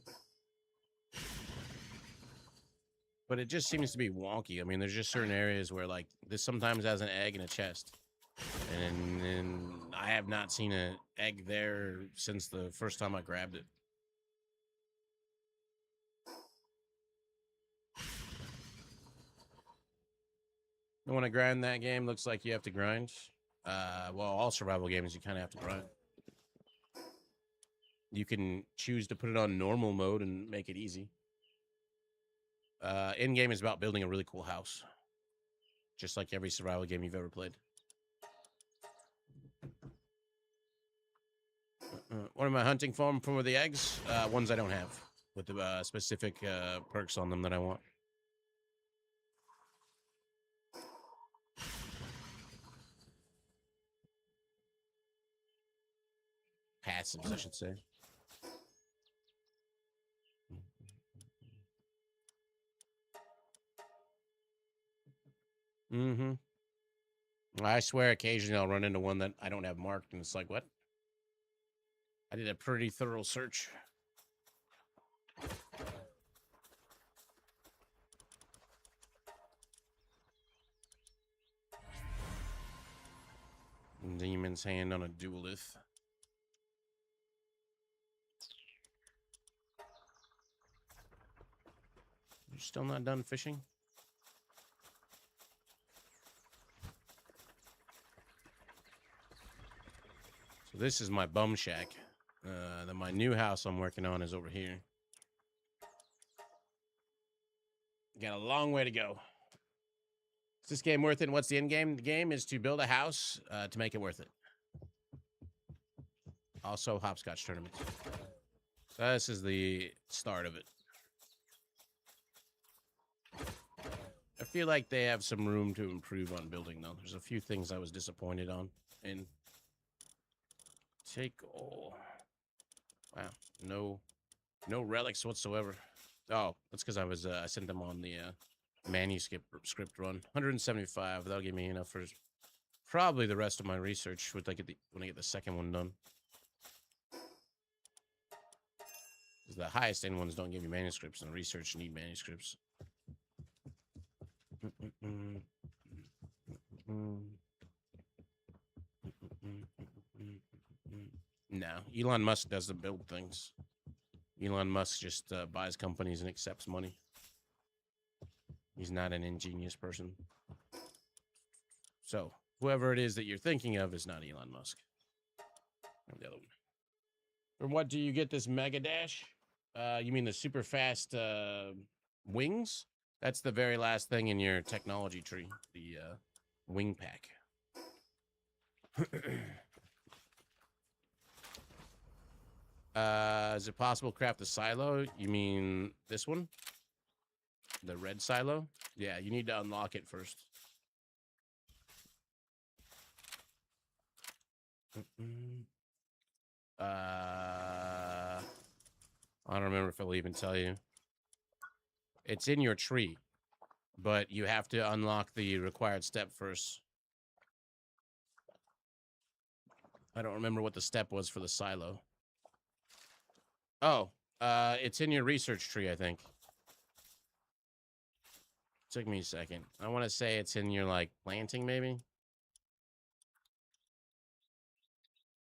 But it just seems to be wonky. I mean, there's just certain areas where, like, this sometimes has an egg in a chest. And I have not seen an egg there since the first time I grabbed it. You want to grind that game? Looks like you have to grind. Well, all survival games, you kind of have to grind. You can choose to put it on normal mode and make it easy. In-game is about building a really cool house. Just like every survival game you've ever played. What am I hunting for the eggs? Ones I don't have. With the specific perks on them that I want. Passives, I should say. Mm-hmm. I swear occasionally I'll run into one that I don't have marked, and it's like, what? I did a pretty thorough search. Demon's hand on a duelith. You're still not done fishing? So this is my bum shack. Then my new house I'm working on is over here. Got a long way to go. Is this game worth it? And what's the end game? The game is to build a house to make it worth it. Also, hopscotch tournaments. So this is the start of it. I feel like they have some room to improve on building, though. There's a few things I was disappointed on. And take all. Wow, no relics whatsoever. Oh, that's because I sent them on the manuscript script run. 175. That'll give me enough for probably the rest of my research when I get the second one done. The highest end ones don't give you manuscripts, and research need manuscripts. No, Elon Musk doesn't build things. Elon Musk just buys companies and accepts money. He's not an ingenious person. So, whoever it is that you're thinking of is not Elon Musk. Or the other one. From what do you get this Mega Dash? You mean the super fast wings? That's the very last thing in your technology tree. The wing pack. Is it possible to craft the silo? You mean this one? The red silo? Yeah, you need to unlock it first. I don't remember if I'll even tell you. It's in your tree, but you have to unlock the required step first. I don't remember what the step was for the silo. Oh, it's in your research tree, I think. Took me a second. I want to say it's in your, like, planting, maybe?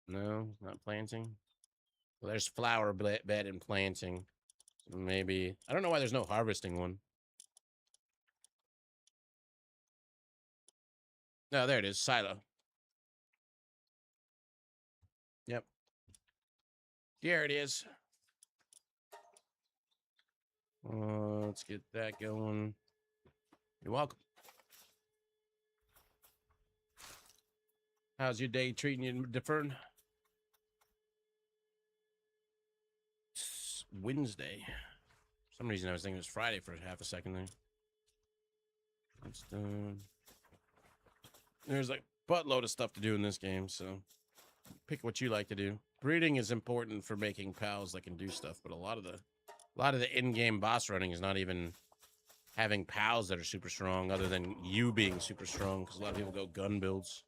No, not planting. Well, there's flower bed and planting. So maybe... I don't know why there's no harvesting one. No, there it is. Silo. Yep. There it is. Let's get that going. You're welcome. How's your day treating you, DeFern? It's Wednesday. For some reason I was thinking it was Friday for half a second there. That's done. There's like buttload of stuff to do in this game, so pick what you like to do. Breeding is important for making pals that can do stuff, but a lot of the in-game boss running is not even having pals that are super strong, other than you being super strong, because a lot of people go gun builds.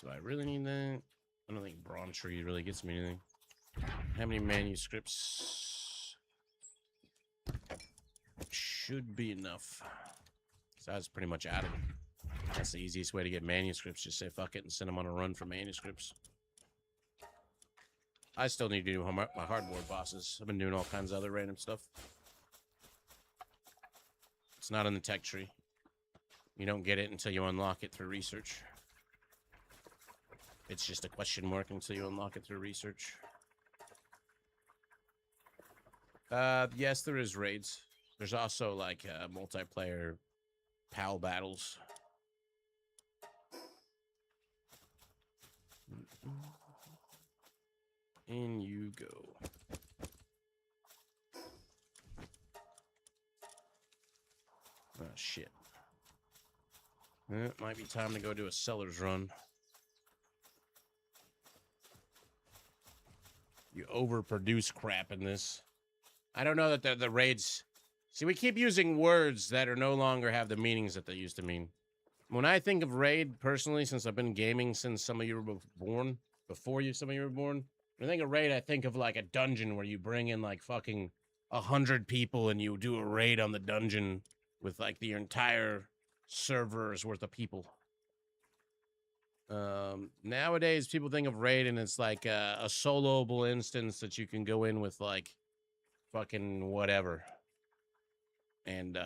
Do I really need that? I don't think Bronze Tree really gets me anything. How many manuscripts? Should be enough. So I was pretty much out of them. That's the easiest way to get manuscripts. Just say fuck it and send them on a run for manuscripts. I still need to do my hardboard bosses. I've been doing all kinds of other random stuff. It's not in the tech tree. You don't get it until you unlock it through research. It's just a question mark until you unlock it through research. Yes, there is raids. There's also like multiplayer PAL battles. In you go. Oh, shit. It might be time to go do a seller's run. You overproduce crap in this. I don't know that the raids... See, we keep using words that are no longer have the meanings that they used to mean. When I think of raid, personally, since I've been gaming since some of you were born, some of you were born, when I think of raid, I think of like a dungeon where you bring in like fucking 100 people and you do a raid on the dungeon with like the entire server's worth of people. Nowadays, people think of raid and it's like a soloable instance that you can go in with like fucking whatever. And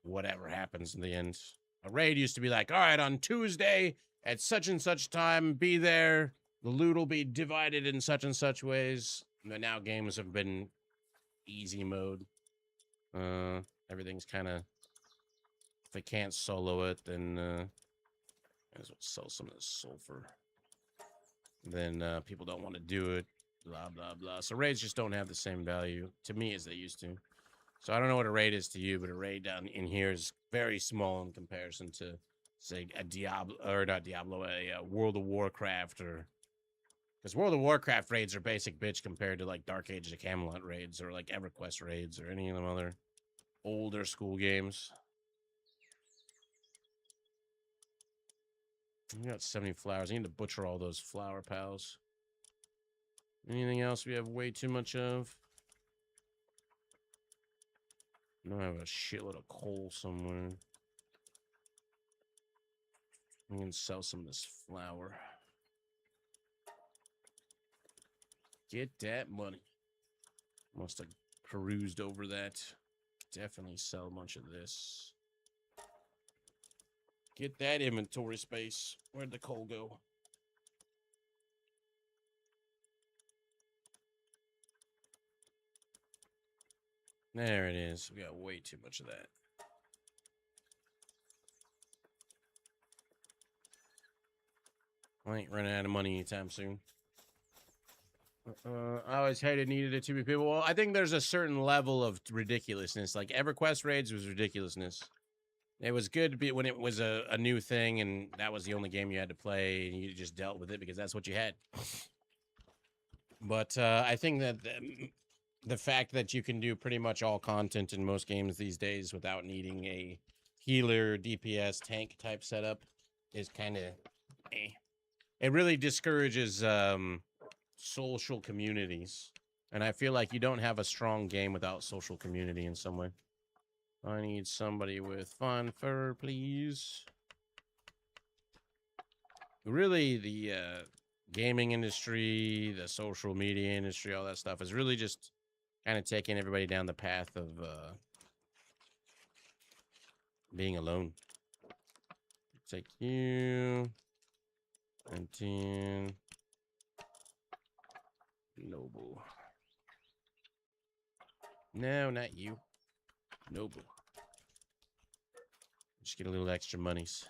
whatever happens in the end. A raid used to be like, all right, on Tuesday at such and such time, be there. The loot will be divided in such and such ways. But now games have been easy mode. Everything's kind of... If they can't solo it, then... might as well sell some of this sulfur. Then people don't want to do it. Blah, blah, blah. So raids just don't have the same value to me as they used to. So I don't know what a raid is to you, but a raid down in here is very small in comparison to, say, a Diablo, or not Diablo, a World of Warcraft, or... Because World of Warcraft raids are basic bitch compared to, like, Dark Ages of Camelot raids, or, like, EverQuest raids, or any of them other older school games. We got 70 flowers. I need to butcher all those flower pals. Anything else we have way too much of? I have a shitload of coal somewhere. I can sell some of this flour. Get that money. Must have perused over that. Definitely sell a bunch of this. Get that inventory space. Where'd the coal go? There it is. We got way too much of that. I ain't running out of money anytime soon. I always hated needed it to be people. Well, I think there's a certain level of ridiculousness. Like EverQuest raids was ridiculousness. It was good to be when it was a new thing and that was the only game you had to play and you just dealt with it because that's what you had. But I think that the fact that you can do pretty much all content in most games these days without needing a healer, DPS, tank type setup is kind of eh. It really discourages social communities. And I feel like you don't have a strong game without social community in some way. I need somebody with fun fur, please. Really, the gaming industry, the social media industry, all that stuff is really just kind of taking everybody down the path of being alone. Take you. 19. Noble. No, not you. Noble. Just get a little extra monies.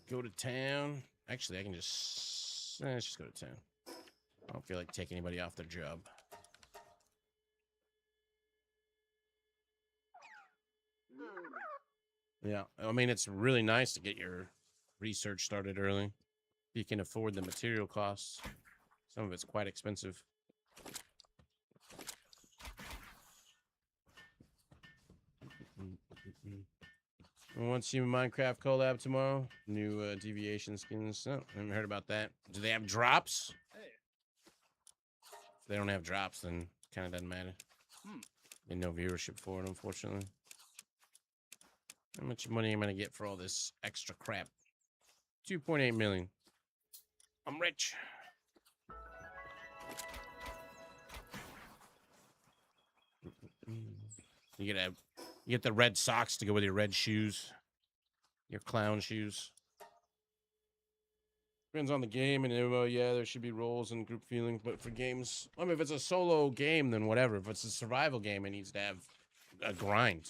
Go to town. Actually, I can just... let's just go to town. I don't feel like taking anybody off their job. Yeah, I mean, it's really nice to get your research started early. If you can afford the material costs. Some of it's quite expensive. Once you Minecraft collab tomorrow, new deviation skins. Oh, I haven't heard about that. Do they have drops? If they don't have drops, then kind of doesn't matter. And no viewership for it, unfortunately. How much money am I gonna get for all this extra crap? 2.8 million. I'm rich. You get the red socks to go with your red shoes. Your clown shoes. Depends on the game and MMO. Yeah, there should be roles and group feeling, but for games, I mean, if it's a solo game, then whatever. If it's a survival game, it needs to have a grind.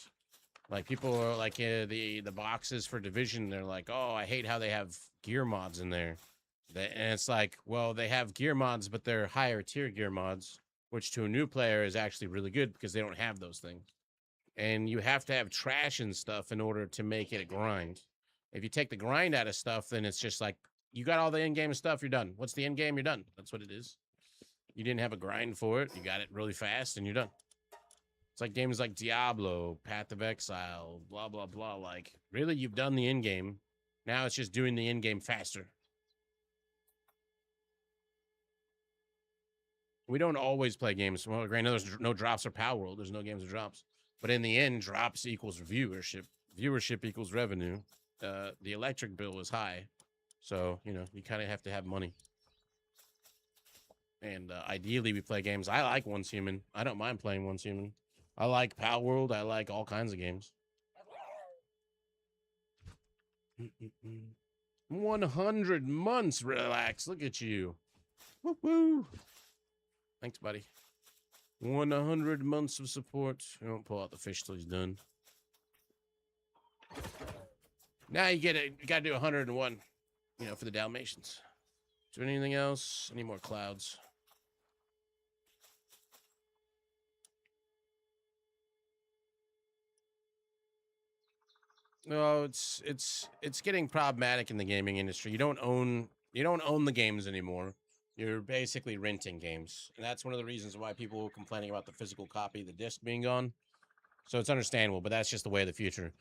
Like people are like the boxes for Division. They're like, oh, I hate how they have gear mods in there. And it's like, well, they have gear mods, but they're higher tier gear mods, which to a new player is actually really good because they don't have those things. And you have to have trash and stuff in order to make it a grind. If you take the grind out of stuff, then it's just like, you got all the in-game stuff, you're done. What's the end game? You're done. That's what it is. You didn't have a grind for it. You got it really fast, and you're done. It's like games like Diablo, Path of Exile, blah, blah, blah. Like, really, you've done the in-game. Now it's just doing the in-game faster. We don't always play games. Well, granted, there's no drops or Palworld. There's no games or drops. But in the end, drops equals viewership. Viewership equals revenue. The electric bill is high. So, you know, you kind of have to have money. And ideally, we play games. I like Once Human. I don't mind playing Once Human. I like Palworld. I like all kinds of games. 100 months, relax. Look at you. Woo-hoo. Thanks, buddy. 100 months of support. I won't pull out the fish till he's done. Now you get it. You got to do 101, you know, for the Dalmatians. Is there anything else? Any more clouds? No, it's getting problematic in the gaming industry. You don't own the games anymore. You're basically renting games. And that's one of the reasons why people are complaining about the physical copy, the disc being gone. So it's understandable, but that's just the way of the future.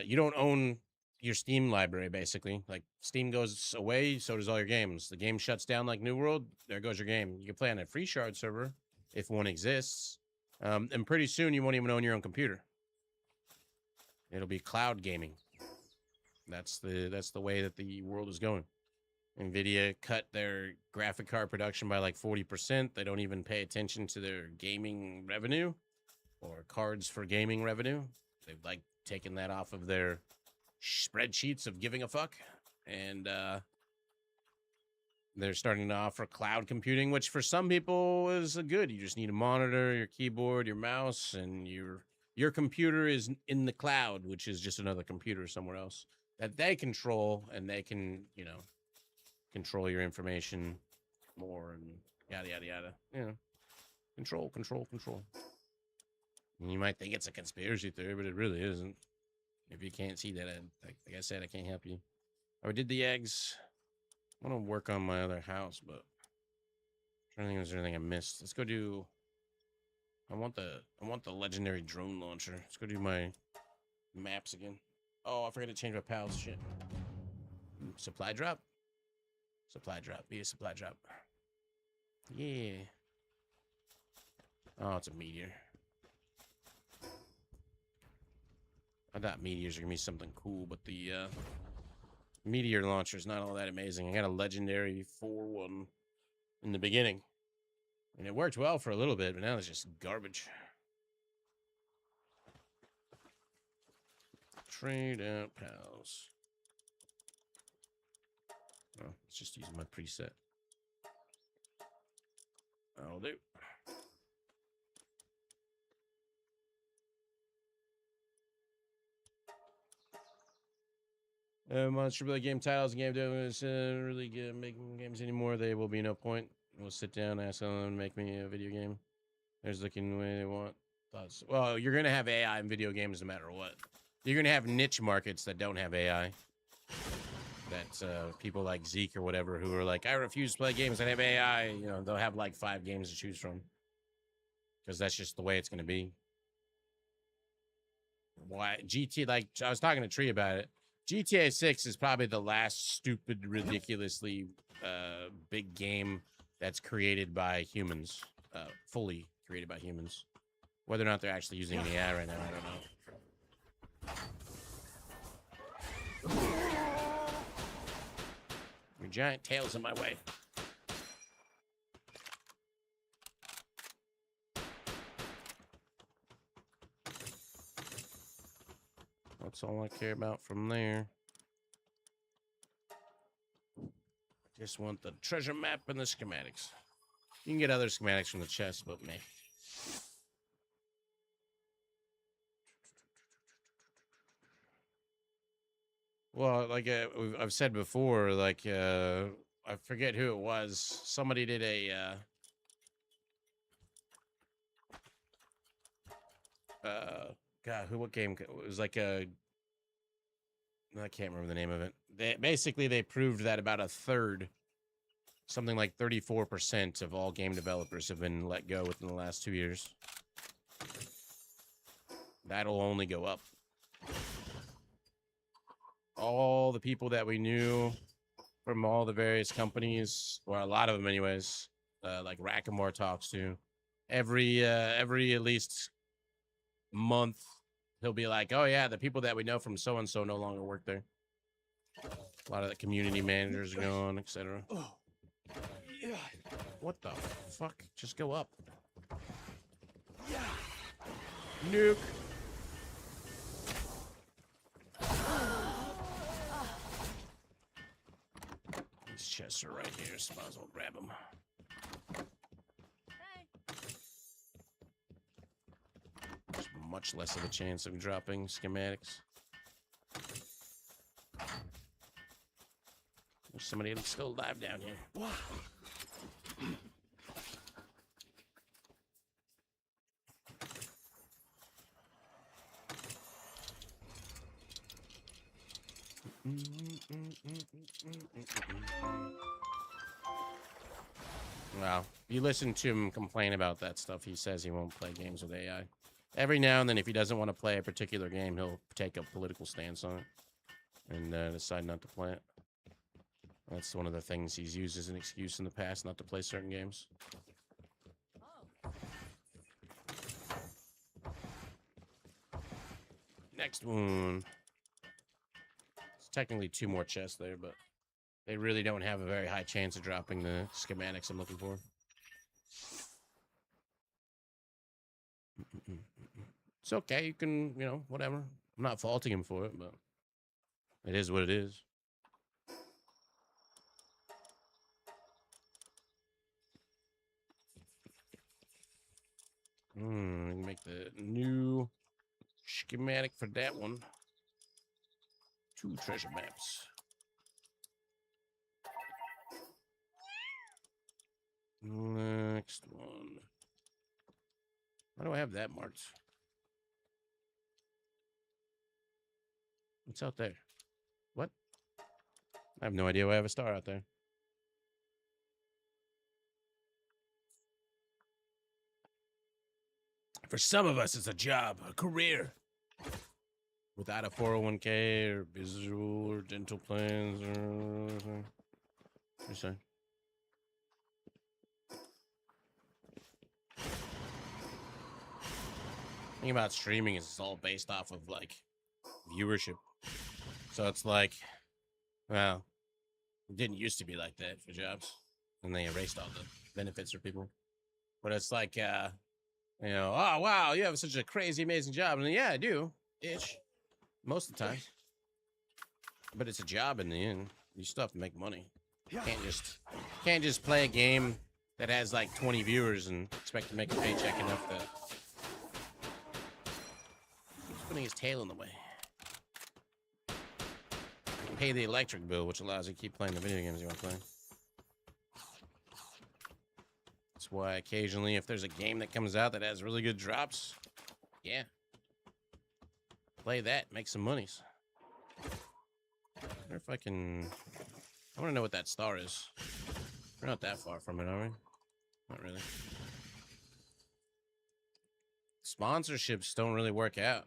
You don't own your Steam library, basically. Like, Steam goes away, so does all your games. The game shuts down like New World, there goes your game. You can play on a free shard server, if one exists. And pretty soon, you won't even own your own computer. It'll be cloud gaming. That's the way that the world is going. NVIDIA cut their graphic card production by like 40%. They don't even pay attention to their gaming revenue or cards for gaming revenue. They've like taken that off of their spreadsheets of giving a fuck. And they're starting to offer cloud computing, which for some people is good. You just need a monitor, your keyboard, your mouse, and your computer is in the cloud, which is just another computer somewhere else that they control, and they can, you know, control your information more and yada, yada, yada. You know, control. And you might think it's a conspiracy theory, but it really isn't. If you can't see that, like I said, I can't help you. I did the eggs. I want to work on my other house, but I'm trying to think if there's anything I missed. Let's go do... I want the legendary drone launcher. Let's go do my maps again. Oh, I forgot to change my pals. Shit. Supply drop? Supply drop. Be a supply drop. Yeah. Oh, it's a meteor. I thought meteors are gonna be something cool, but the meteor launcher is not all that amazing. I got a legendary 4-1 in the beginning, and it worked well for a little bit, but now it's just garbage. Trade out pals. Oh, it's just using my preset. That'll do. Monster Really game titles and game devs really good making games anymore. They will be no point. We'll sit down, ask them to make me a video game. There's looking the way they want. Thoughts. Well, you're gonna have AI in video games no matter what. You're gonna have niche markets that don't have AI. That people like Zeke or whatever who are like, I refuse to play games that have AI. You know, they'll have like 5 games to choose from because that's just the way it's gonna be. Why GT? Like I was talking to Tree about it. GTA 6 is probably the last stupid, ridiculously big game that's created by humans, fully created by humans. Whether or not they're actually using an AI right now, I don't know. Your giant tail's in my way. That's all I care about from there. Just want the treasure map and the schematics. You can get other schematics from the chest, but meh. Well, like I've said before, like I forget who it was. Somebody did a God, what game? It was like a, I can't remember the name of it. They proved that about a third, something like 34% of all game developers have been let go within the last 2 years. That'll only go up. All the people that we knew from all the various companies, or a lot of them anyways, like Rackamore talks to, every at least month, he'll be like, oh yeah, the people that we know from so-and-so no longer work there. A lot of the community managers are gone, etc. What the fuck? Just go up. Nuke. These chests are right here, so might as well grab them. There's much less of a chance of dropping schematics. There's somebody that's still alive down here. Wow. Wow. You listen to him complain about that stuff. He says he won't play games with AI. Every now and then, if he doesn't want to play a particular game, he'll take a political stance on it and decide not to play it. That's one of the things he's used as an excuse in the past not to play certain games. Next one. It's technically 2 more chests there, but they really don't have a very high chance of dropping the schematics I'm looking for. It's okay. You can, you know, whatever. I'm not faulting him for it, but it is what it is. Make the new schematic for that one. 2 treasure maps. Next one. Why do I have that marked? What's out there? What? I have no idea why I have a star out there. For some of us, it's a job, a career. Without a 401k or visual or dental plans or anything. What you say? thing about streaming is it's all based off of like viewership. So it's like, well, it didn't used to be like that for jobs, and they erased all the benefits for people. But it's like, you know, oh wow, you have such a crazy, amazing job, and yeah, I do, ish, most of the time. But it's a job in the end. You still have to make money. Can't just play a game that has like 20 viewers and expect to make a paycheck enough that. He's putting his tail in the way. You can pay the electric bill, which allows you to keep playing the video games you want to play. That's why occasionally, if there's a game that comes out that has really good drops, yeah, play that, make some monies. I wonder if I can. I want to know what that star is. We're not that far from it, are we? Not really. Sponsorships don't really work out.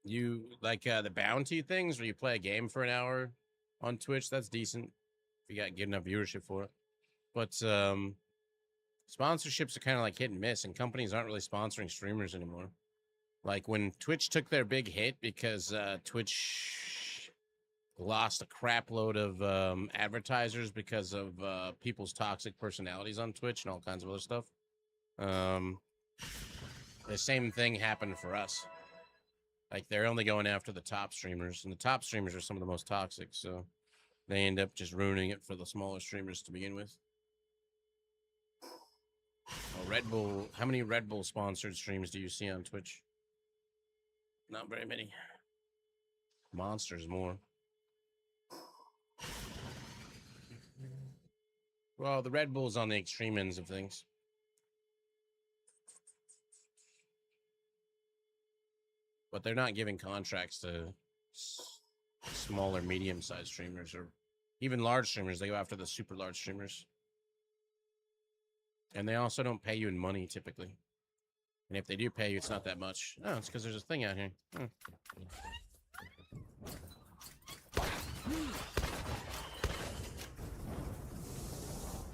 You like the bounty things where you play a game for an hour on Twitch. That's decent if you got good enough viewership for it. But sponsorships are kind of like hit and miss, and companies aren't really sponsoring streamers anymore. Like when Twitch took their big hit because Twitch lost a crap load of advertisers because of people's toxic personalities on Twitch and all kinds of other stuff. The same thing happened for us. Like they're only going after the top streamers, and the top streamers are some of the most toxic, so they end up just ruining it for the smaller streamers to begin with. Oh, Red Bull. How many Red Bull sponsored streams do you see on Twitch? Not very many. Monsters more. Well, the Red Bull's on the extreme ends of things. But they're not giving contracts to smaller, medium-sized streamers or even large streamers. They go after the super large streamers. And they also don't pay you in money, typically. And if they do pay you, it's not that much. Oh, it's because there's a thing out here.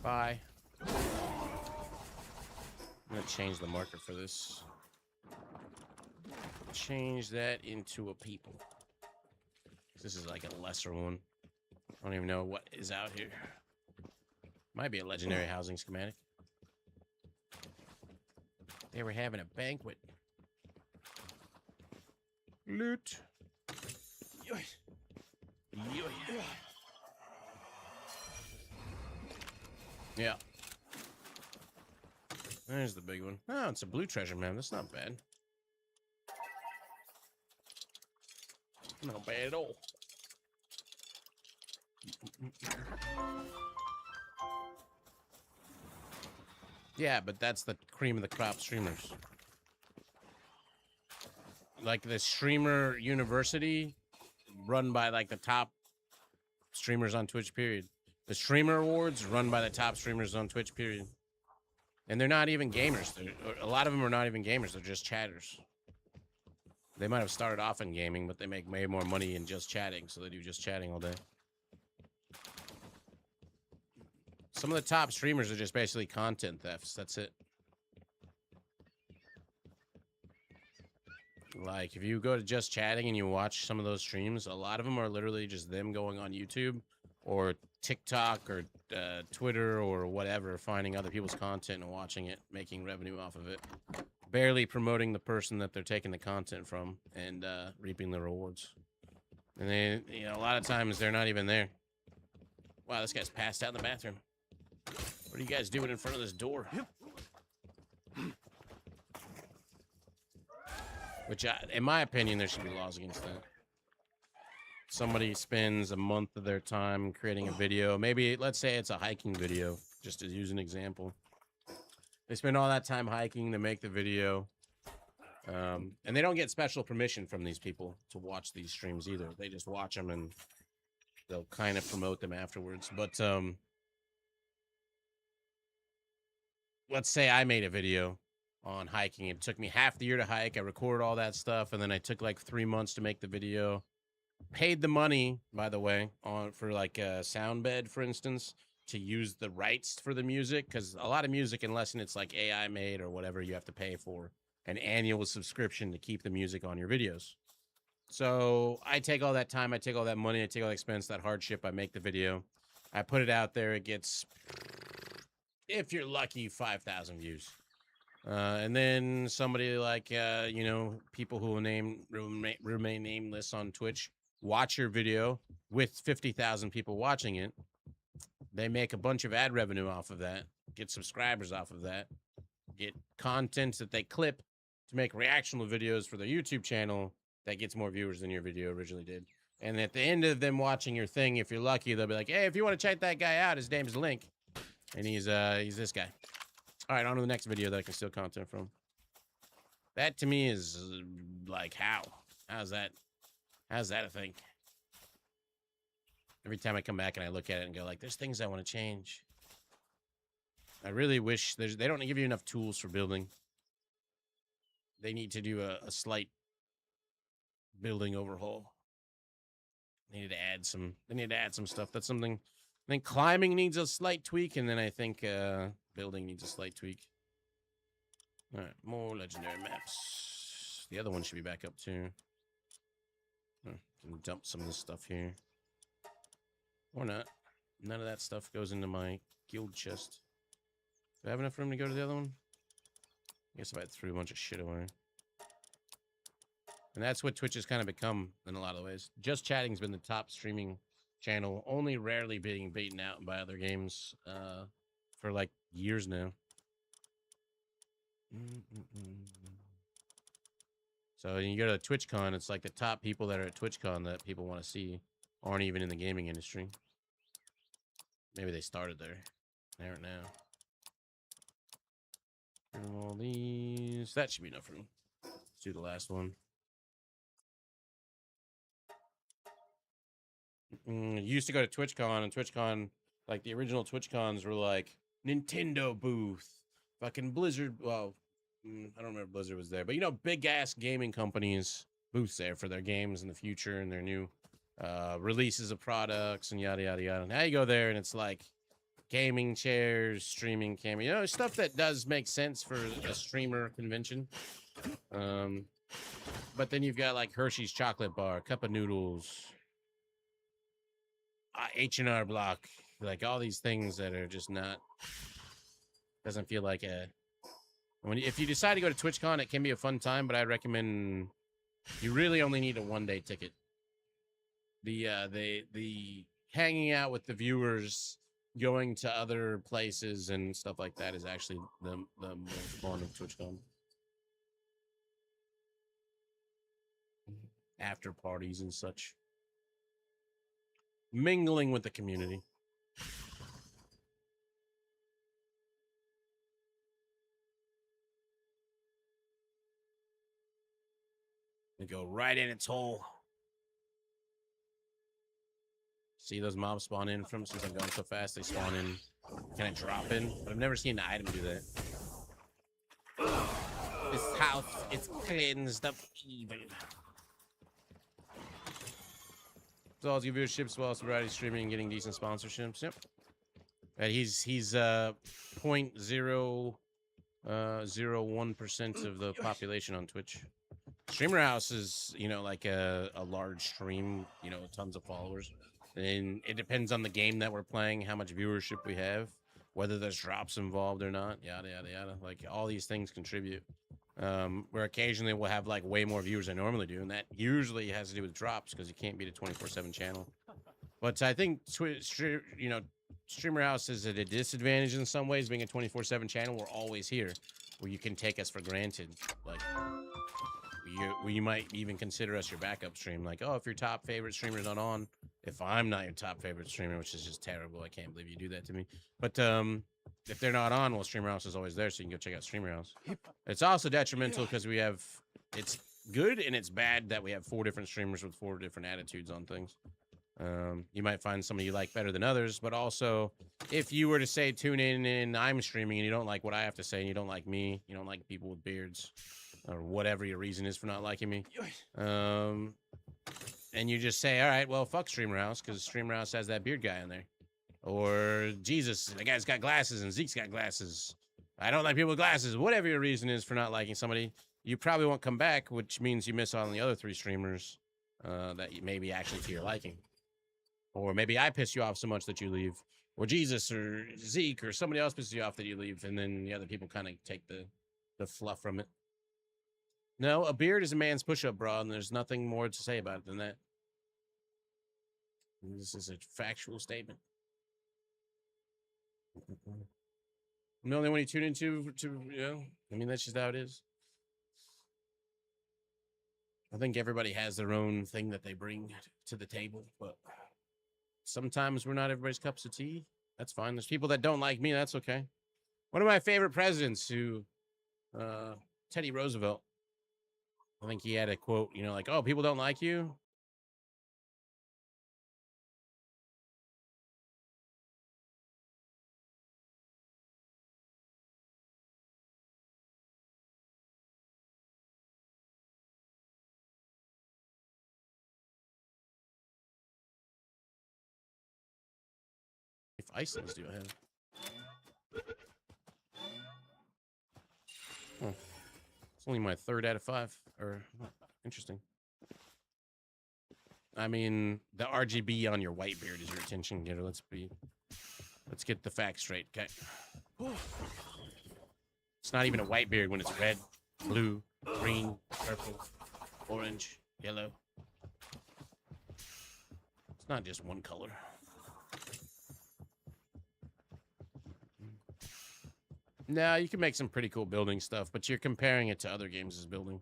Bye. I'm gonna change the marker for this. Change that into a people. This is like a lesser one. I don't even know what is out here. Might be a legendary housing schematic. They were having a banquet. Loot. Yeah. There's the big one. Oh, it's a blue treasure, man. That's not bad. Not bad at all. Yeah, but that's the cream of the crop streamers. Like the streamer university run by like the top streamers on Twitch, period. The streamer awards run by the top streamers on Twitch, period. And they're not even gamers. A lot of them are not even gamers. They're just chatters. They might have started off in gaming, but they make way more money in just chatting, so they do just chatting all day. Some of the top streamers are just basically content thefts. That's it. Like, if you go to just chatting and you watch some of those streams, a lot of them are literally just them going on YouTube or TikTok or Twitter or whatever, finding other people's content and watching it, making revenue off of it. Barely promoting the person that they're taking the content from and reaping the rewards. And then, you know, a lot of times they're not even there. Wow, this guy's passed out in the bathroom. What are you guys doing in front of this door? Which, in my opinion, there should be laws against that. Somebody spends a month of their time creating a video. Maybe, let's say it's a hiking video, just to use an example. They spend all that time hiking to make the video. And they don't get special permission from these people to watch these streams either. They just watch them and they'll kind of promote them afterwards. But let's say I made a video on hiking. It took me half the year to hike. I recorded all that stuff, and then I took like 3 months to make the video. Paid the money, by the way, for like a sound bed, for instance, to use the rights for the music, because a lot of music, unless it's like AI made or whatever, you have to pay for an annual subscription to keep the music on your videos. So I take all that time, I take all that money, I take all the expense, that hardship, I make the video, I put it out there, it gets, if you're lucky, 5,000 views. And then somebody like, you know, people who will remain nameless on Twitch, watch your video with 50,000 people watching it. They make a bunch of ad revenue off of that, get subscribers off of that, get content that they clip to make reactional videos for their YouTube channel that gets more viewers than your video originally did. And at the end of them watching your thing, if you're lucky, they'll be like, hey, if you want to check that guy out, his name's Link. And he's this guy. All right, on to the next video that I can steal content from. That to me is like, how's that a thing? Every time I come back and I look at it and go like, there's things I want to change. I really wish they don't give you enough tools for building. They need to do a slight building overhaul. They need to add some stuff. That's something. I think climbing needs a slight tweak, and then I think building needs a slight tweak. All right, more legendary maps. The other one should be back up too. Can dump some of this stuff here. Or not. None of that stuff goes into my guild chest. Do I have enough room to go to the other one? I guess if I threw a bunch of shit away. And that's what Twitch has kind of become in a lot of ways. Just Chatting's been the top streaming channel, only rarely being beaten out by other games for like years now. So when you go to TwitchCon, it's like the top people that are at TwitchCon that people want to see aren't even in the gaming industry. Maybe they started there. They aren't now. All these. That should be enough room. Let's do the last one. Used to go to TwitchCon, and TwitchCon, like the original TwitchCons were like Nintendo booth, fucking Blizzard. Well, I don't remember Blizzard was there, but you know, big ass gaming companies booths there for their games in the future and their new releases of products and yada yada yada. Now you go there and it's like gaming chairs, streaming camera, you know, stuff that does make sense for a streamer convention. But then you've got like Hershey's chocolate bar, cup of noodles, H&R Block, like all these things that are just not, doesn't feel like a, if you decide to go to TwitchCon, it can be a fun time, but I recommend you really only need a one-day ticket. The hanging out with the viewers, going to other places and stuff like that is actually the most fun of TwitchCon. After parties and such. Mingling with the community. They go right in its hole. See those mobs spawn in from, since I'm going so fast, they spawn in. Can I drop in? But I've never seen the item do that. This house is cleansed of evil. So I'll give viewerships while variety streaming and getting decent sponsorships. Yep. And he's 0.001% of the population on Twitch. StreamerHouse is, you know, like a large stream, you know, tons of followers. And it depends on the game that we're playing, how much viewership we have, whether there's drops involved or not, yada, yada, yada. Like, all these things contribute. Where occasionally we'll have, like, way more viewers than I normally do, and that usually has to do with drops, because you can't beat a 24/7 channel. But I think, you know, StreamerHouse is at a disadvantage in some ways, being a 24/7 channel. We're always here, where you can take us for granted. Like, you might even consider us your backup stream. Like, oh, if your top favorite streamer's not on, if I'm not your top favorite streamer, which is just terrible. I can't believe you do that to me. But if they're not on, well, StreamerHouse is always there, so you can go check out StreamerHouse. It's also detrimental because we have, it's good and it's bad that we have 4 different streamers with 4 different attitudes on things. You might find somebody you like better than others, but also if you were to say tune in and I'm streaming and you don't like what I have to say and you don't like me, you don't like people with beards, or whatever your reason is for not liking me, and you just say, all right, well, fuck StreamerHouse, because StreamerHouse has that beard guy in there. Or, Jesus, the guy's got glasses and Zeke's got glasses. I don't like people with glasses. Whatever your reason is for not liking somebody, you probably won't come back, which means you miss on the other 3 streamers that you maybe actually to your liking. Or maybe I piss you off so much that you leave. Or Jesus or Zeke or somebody else pisses you off that you leave, and then the other people kind of take the fluff from it. No, a beard is a man's push-up bra, and there's nothing more to say about it than that. This is a factual statement. I'm the only one you tune into you know, I mean, that's just how it is. I think everybody has their own thing that they bring to the table, but sometimes we're not everybody's cups of tea. That's fine. There's people that don't like me. That's okay. One of my favorite presidents Teddy Roosevelt. I think he had a quote, you know, like, oh, people don't like you. If Iceland's do I have? Huh. It's only my 3rd out of 5. Or interesting. I mean, the RGB on your white beard is your attention getter. Let's get the facts straight, okay? It's not even a white beard when it's red, blue, green, purple, orange, yellow. It's not just one color. No, you can make some pretty cool building stuff, but you're comparing it to other games as building.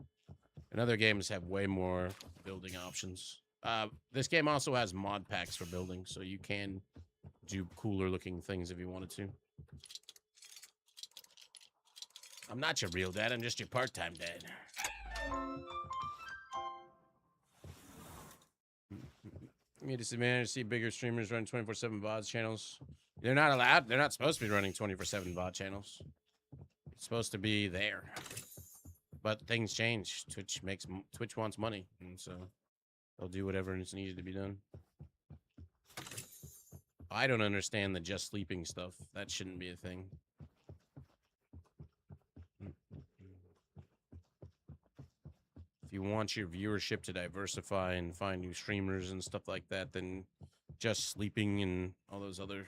And other games have way more building options. This game also has mod packs for building, so you can do cooler looking things if you wanted to. I'm not your real dad, I'm just your part-time dad. Me disadvantage to see bigger streamers run 24/7 VOD channels. They're not allowed. They're not supposed to be running 24/7 VOD channels. It's supposed to be there. But things change. Twitch wants money, and so they'll do whatever is needed to be done. I don't understand the just sleeping stuff. That shouldn't be a thing. If you want your viewership to diversify and find new streamers and stuff like that, then just sleeping and all those other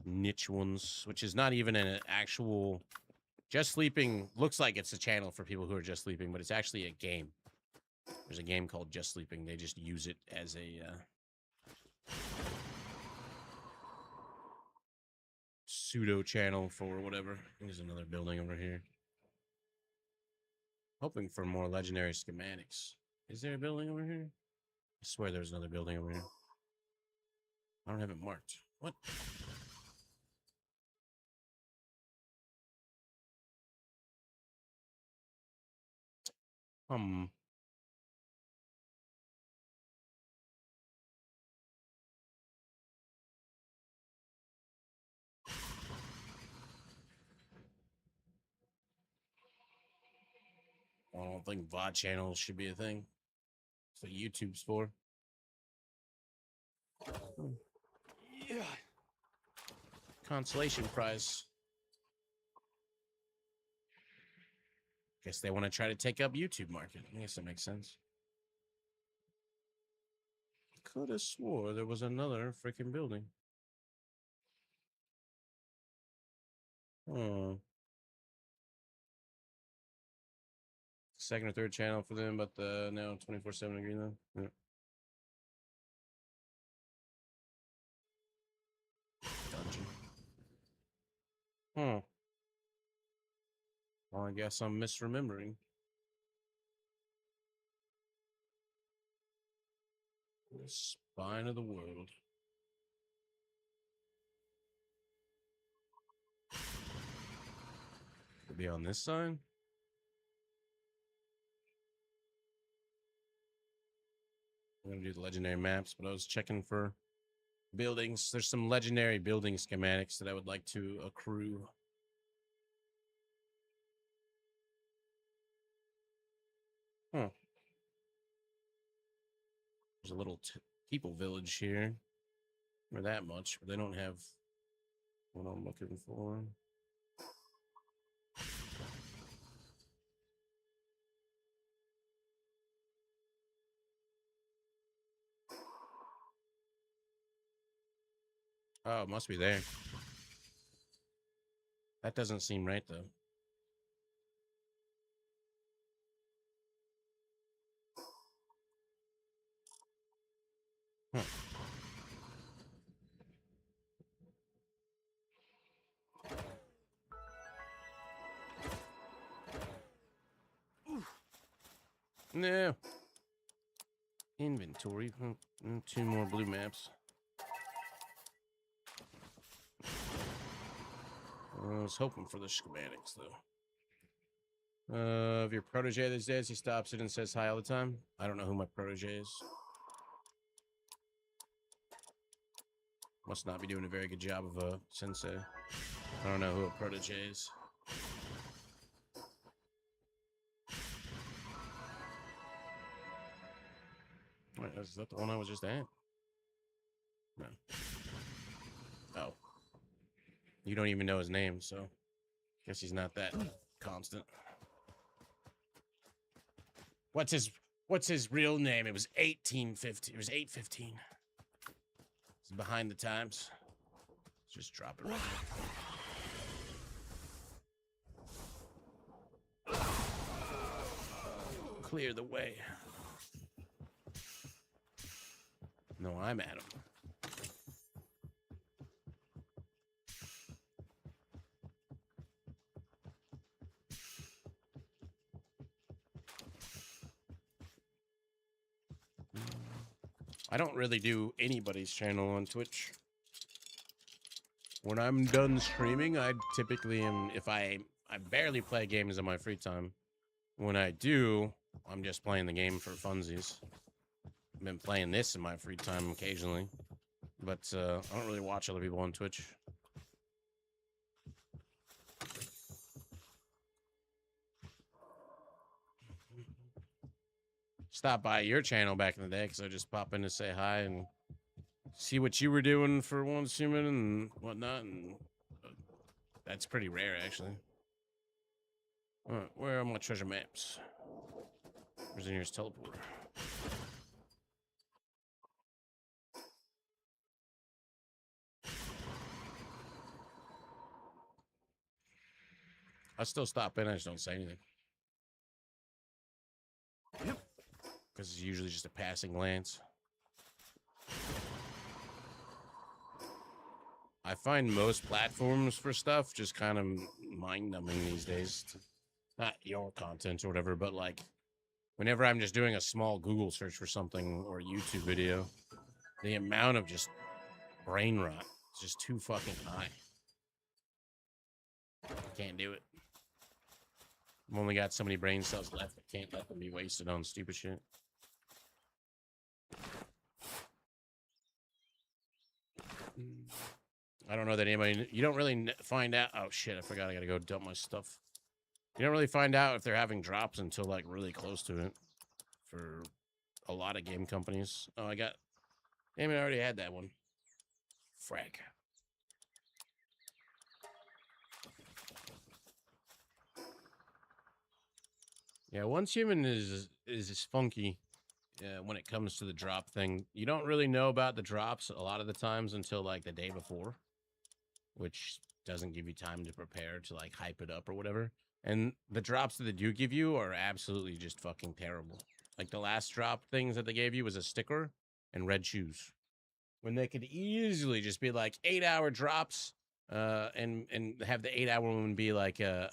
niche ones, which is not even an actual... Just Sleeping looks like it's a channel for people who are just sleeping, but it's actually a game. There's a game called Just Sleeping. They just use it as a pseudo channel for whatever. There's another building over here. Hoping for more legendary schematics. Is there a building over here? I swear there's another building over here. I don't have it marked. What? I don't think VOD channels should be a thing. That's what YouTube's for. Yeah. Consolation prize. Guess they want to try to take up YouTube market. I guess that makes sense. Could have swore there was another freaking building. Oh. Second or third channel for them, but the now 24/7 agree though. Yeah. Dungeon. Well, I guess I'm misremembering. The spine of the world. Could be on this side. I'm gonna do the legendary maps, but I was checking for buildings. There's some legendary building schematics that I would like to accrue. Huh. There's a little people village here. Or that much, but they don't have what I'm looking for. Oh, it must be there. That doesn't seem right, though. Huh. No. Inventory. 2 more blue maps. I was hoping for the schematics, though. Of your protege these days, he stops it and says hi all the time. I don't know who my protege is. Must not be doing a very good job of a sensei. I don't know who a protege is. Wait, is that the one I was just at? No. Oh. You don't even know his name, so guess he's not that constant. What's his real name? It was 1850. It was 815. It's behind the times. Let's just drop it right here. Clear the way. No, I'm at him. I don't really do anybody's channel on Twitch. When I'm done streaming, I typically am, if I barely play games in my free time. When I do, I'm just playing the game for funsies. I've been playing this in my free time occasionally, but I don't really watch other people on Twitch. Stop by your channel back in the day because I just pop in to say hi and see what you were doing for once human and whatnot, and that's pretty rare actually. All right, where are my treasure maps? Where's the nearest teleporter? I still stop in, I just don't say anything. Because it's usually just a passing glance. I find most platforms for stuff just kind of mind-numbing these days. Not your content or whatever, but like whenever I'm just doing a small Google search for something or a YouTube video, the amount of just brain rot is just too fucking high. Can't do it. I've only got so many brain cells left. I can't let them be wasted on stupid shit. I don't know that anybody... You don't really find out... Oh, shit. I forgot I gotta go dump my stuff. You don't really find out if they're having drops until, like, really close to it. For a lot of game companies. Oh, I got... Damn it, I already had that one. Frag. Yeah, Once Human is funky when it comes to the drop thing. You don't really know about the drops a lot of the times until like the day before, which doesn't give you time to prepare to like hype it up or whatever. And the drops that they do give you are absolutely just fucking terrible. Like the last drop things that they gave you was a sticker and red shoes, when they could easily just be like 8-hour drops and have the 8-hour one be like a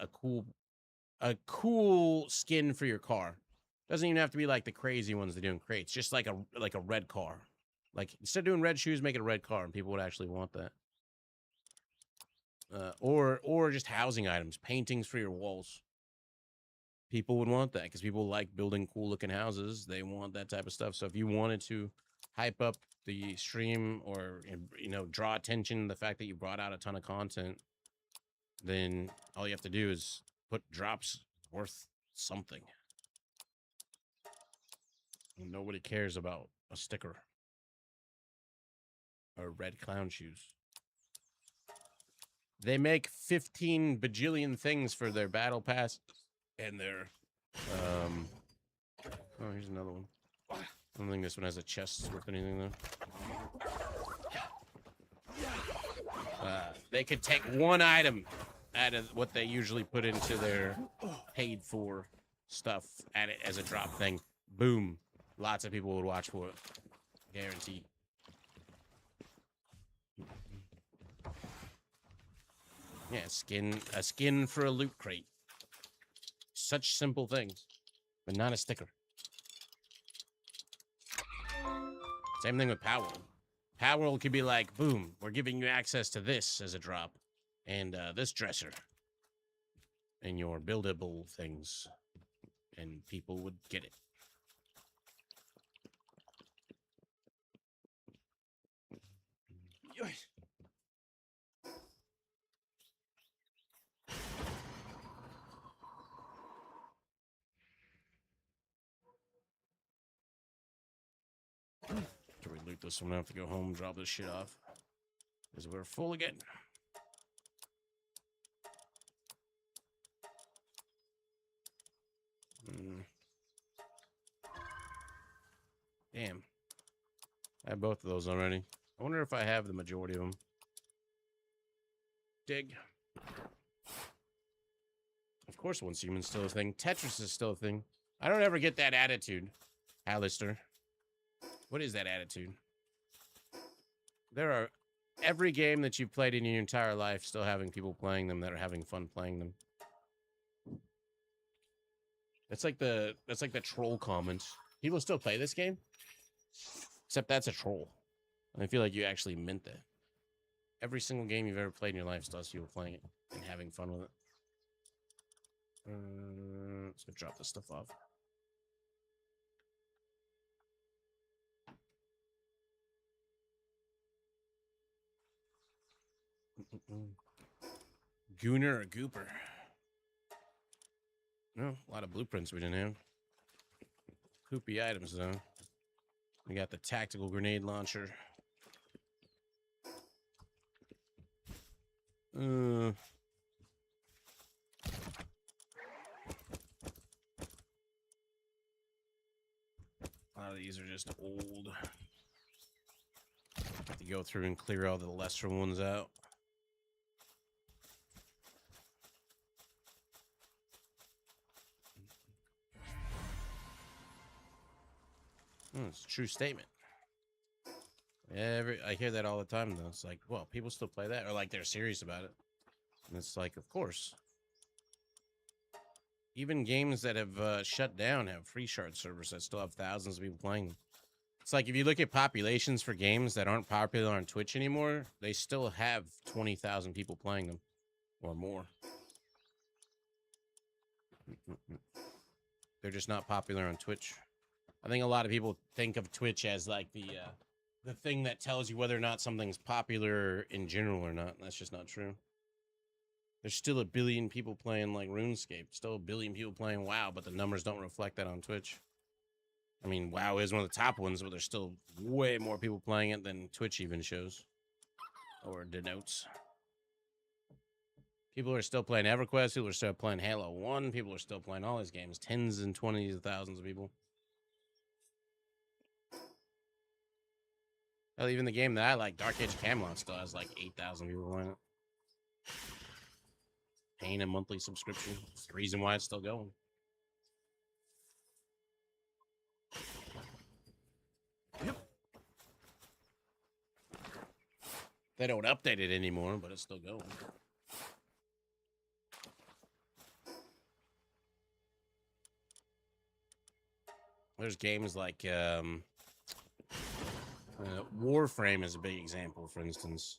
cool skin for your car. Doesn't even have to be like the crazy ones they do in crates. Just like a red car. Like instead of doing red shoes, make it a red car, and people would actually want that. Or just housing items, paintings for your walls. People would want that because people like building cool looking houses. They want that type of stuff. So if you wanted to hype up the stream or, you know, draw attention to the fact that you brought out a ton of content, then all you have to do is put drops worth something. Nobody cares about a sticker or red clown shoes. They make 15 bajillion things for their battle pass and their oh, here's another one. I don't think this one has a chest worth anything though. They could take one item out of what they usually put into their paid for stuff, add it as a drop thing. Boom. Lots of people would watch for it. Guaranteed. Yeah, a skin for a loot crate. Such simple things, but not a sticker. Same thing with Palworld. Palworld could be like, boom, we're giving you access to this as a drop, and this dresser, and your buildable things, and people would get it. Can we loot this one? I have to go home and drop this shit off. Because we're full again. Damn. I have both of those already. I wonder if I have the majority of them. Dig. Of course, Once Human's still a thing. Tetris is still a thing. I don't ever get that attitude, Alistair. What is that attitude? There are every game that you've played in your entire life still having people playing them that are having fun playing them. That's like the troll comments. People still play this game? Except that's a troll. And I feel like you actually meant that. Every single game you've ever played in your life still has people playing it and having fun with it. Let's go drop this stuff off. Gooner or Gooper? No, a lot of blueprints we didn't have. Poopy items, though. We got the tactical grenade launcher. A lot of these are just old. Have to go through and clear all the lesser ones out. It's a true statement. I hear that all the time, though. It's like, well, people still play that, or like they're serious about it. And it's like, of course. Even games that have shut down have free shard servers that still have thousands of people playing them. It's like if you look at populations for games that aren't popular on Twitch anymore, they still have 20,000 people playing them or more. They're just not popular on Twitch. I think a lot of people think of Twitch as like the thing that tells you whether or not something's popular in general or not. That's just not true. There's still a billion people playing like RuneScape. Still a billion people playing WoW, but the numbers don't reflect that on Twitch. I mean, WoW is one of the top ones, but there's still way more people playing it than Twitch even shows or denotes. People are still playing EverQuest. People are still playing Halo 1. People are still playing all these games. Tens and 20s of thousands of people. Hell, even the game that I like, Dark Age Camelot, still has like 8,000 people playing it. Paying a monthly subscription. It's the reason why it's still going. Yep. They don't update it anymore, but it's still going. There's games like Warframe is a big example, for instance.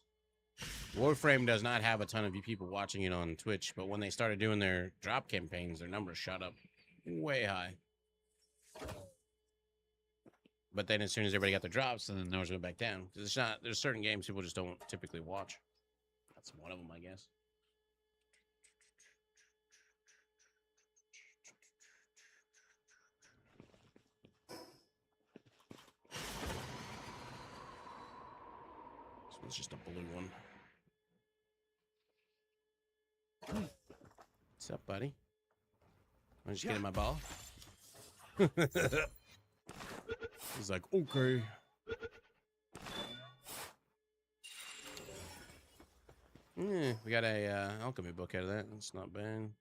Warframe does not have a ton of people watching it on Twitch, but when they started doing their drop campaigns, their numbers shot up way high. But then as soon as everybody got their drops, then the numbers went back down. It's not, there's certain games people just don't typically watch. That's one of them, I guess. This one's just a blue one. What's up, buddy? I'm just getting my ball. He's like, okay. Yeah, we got a alchemy book out of that. That's not bad.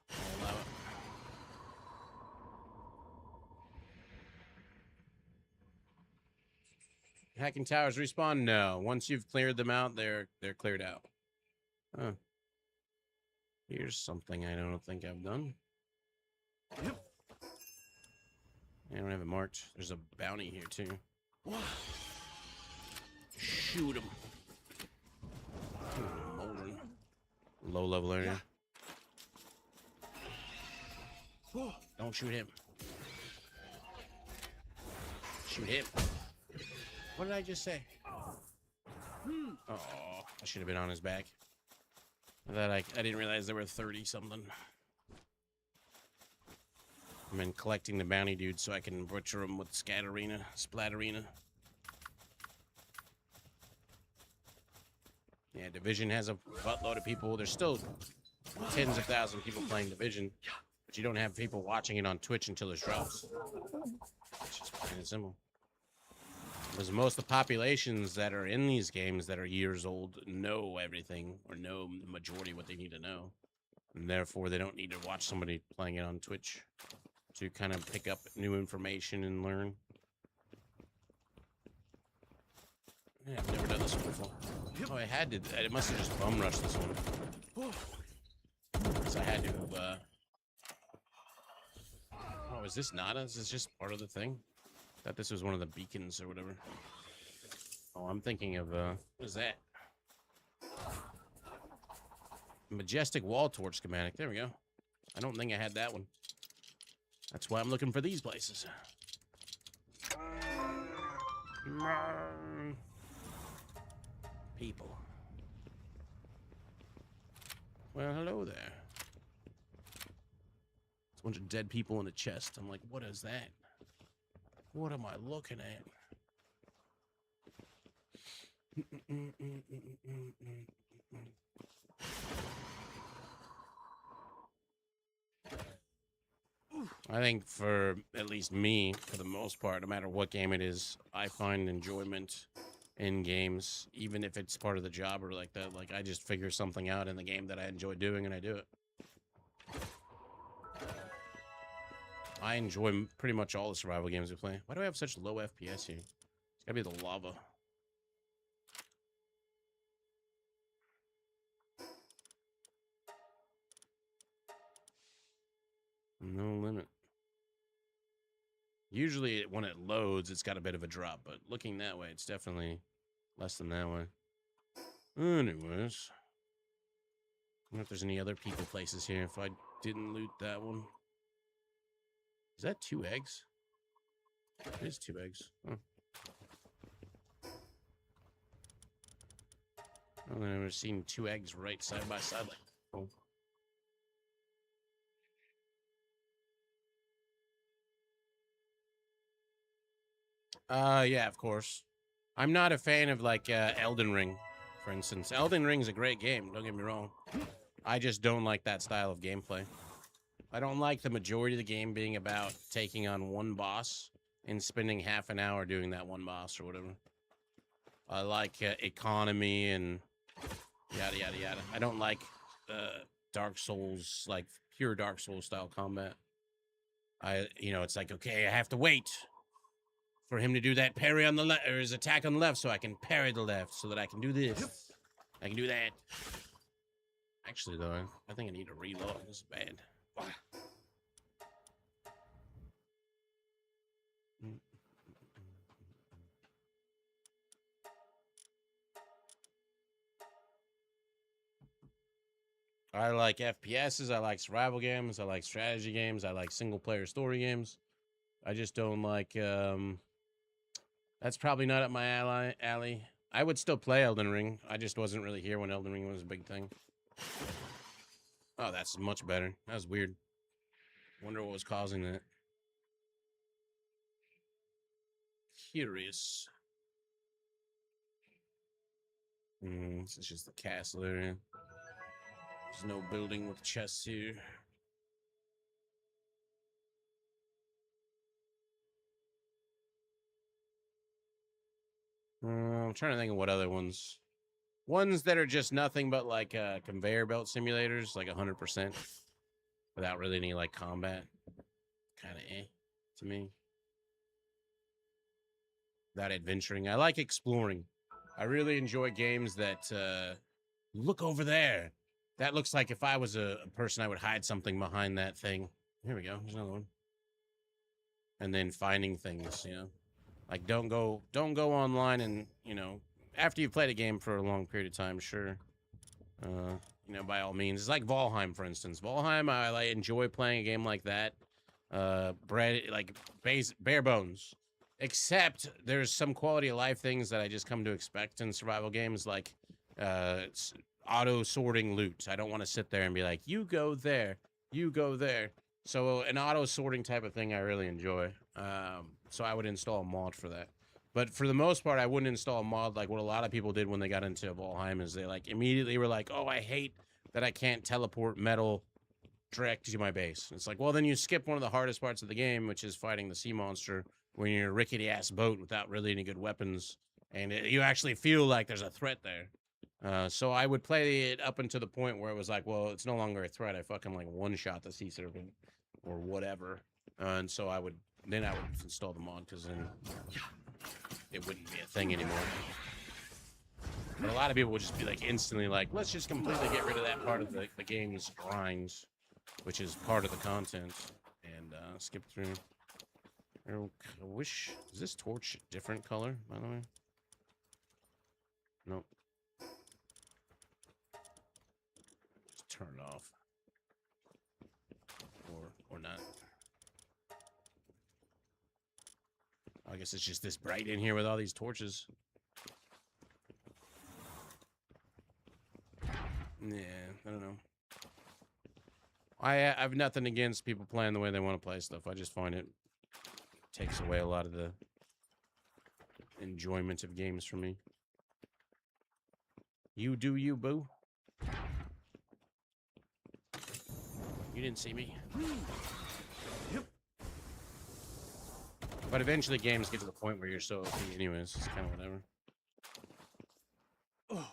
I'll allow it. Hacking towers respawn? No. Once you've cleared them out, they're cleared out. Huh. Here's something I don't think I've done. Yep. I don't have it marked. There's a bounty here too. Shoot him. Low level area. Don't shoot him. Shoot him. What did I just say? Oh, I should have been on his back. I didn't realize there were 30 something. I've been collecting the bounty dudes so I can butcher them with splatterina. Yeah, Division has a buttload of people. There's still tens of thousands of people playing Division, but you don't have people watching it on Twitch until it drops. It's just plain and simple. Because most of the populations that are in these games that are years old know everything or know the majority of what they need to know. And therefore, they don't need to watch somebody playing it on Twitch to kind of pick up new information and learn. Yeah, I've never done this one before. Oh, I had to. It must have just bum rushed this one. So I had to. Oh, is this Nada? Is this just part of the thing? Thought this was one of the beacons or whatever. Oh, I'm thinking of what is that? Majestic wall torch schematic. There we go. I don't think I had that one. That's why I'm looking for these places. People. Well, hello there. It's a bunch of dead people in a chest. I'm like, what is that? What am I looking at? I think for at least me, for the most part, no matter what game it is, I find enjoyment in games, even if it's part of the job or like that. Like I just figure something out in the game that I enjoy doing and I do it. I enjoy pretty much all the survival games we play. Why do I have such low FPS here? It's gotta be the lava. No limit. Usually when it loads, it's got a bit of a drop, but looking that way, it's definitely less than that way. Anyways. I wonder if there's any other people places here if I didn't loot that one. Is that 2 eggs? It is 2 eggs. Oh. I've never seen 2 eggs right side by side like that. Oh. Yeah, of course. I'm not a fan of like Elden Ring, for instance. Elden Ring's a great game, don't get me wrong. I just don't like that style of gameplay. I don't like the majority of the game being about taking on one boss and spending half an hour doing that one boss or whatever. I like economy and yada, yada, yada. I don't like Dark Souls, like pure Dark Souls style combat. It's like, okay, I have to wait for him to do that parry on the left, or his attack on the left, so I can parry the left, so that I can do this. I can do that. Actually, though, I think I need to reload. This is bad. I like FPSs, I like survival games, I like strategy games, I like single player story games. I just don't like that's probably not up my alley. I would still play Elden Ring. I just wasn't really here when Elden Ring was a big thing. Oh, that's much better. That was weird. Wonder what was causing that. Curious. This is just the castle area. There's no building with chests here. I'm trying to think of what other ones Ones that are just nothing but like conveyor belt simulators, like 100%, without really any like combat. Kind of to me. Without adventuring. I like exploring. I really enjoy games that look over there. That looks like if I was a person, I would hide something behind that thing. Here we go. There's another one. And then finding things, you know. Like don't go online and, you know, after you've played a game for a long period of time, sure. You know, by all means. It's like Valheim, for instance. Valheim, I like enjoy playing a game like that. Bare bones. Except there's some quality of life things that I just come to expect in survival games, like it's auto sorting loot. I don't want to sit there and be like, you go there, you go there. So an auto sorting type of thing I really enjoy. So I would install a mod for that. But for the most part, I wouldn't install a mod like what a lot of people did when they got into Valheim, is they like immediately were like, oh, I hate that I can't teleport metal direct to my base. It's like, well, then you skip one of the hardest parts of the game, which is fighting the sea monster when you're in a rickety ass boat without really any good weapons, and you actually feel like there's a threat there. So I would play it up until the point where it was like, well, it's no longer a threat. I fucking like one-shot the sea serpent or whatever, and so I would install the mod, because then it wouldn't be a thing anymore. But a lot of people would just be like instantly like, let's just completely get rid of that part of the game's grinds, which is part of the content, and skip through. I wish, is this torch a different color, by the way? Nope. Just turn it off. Or not. I guess it's just this bright in here with all these torches. Yeah, I don't know. I have nothing against people playing the way they want to play stuff. I just find it takes away a lot of the enjoyment of games for me. You do you, boo. You didn't see me. Yep. But eventually games get to the point where you're so OP anyways. It's kind of whatever. Oh.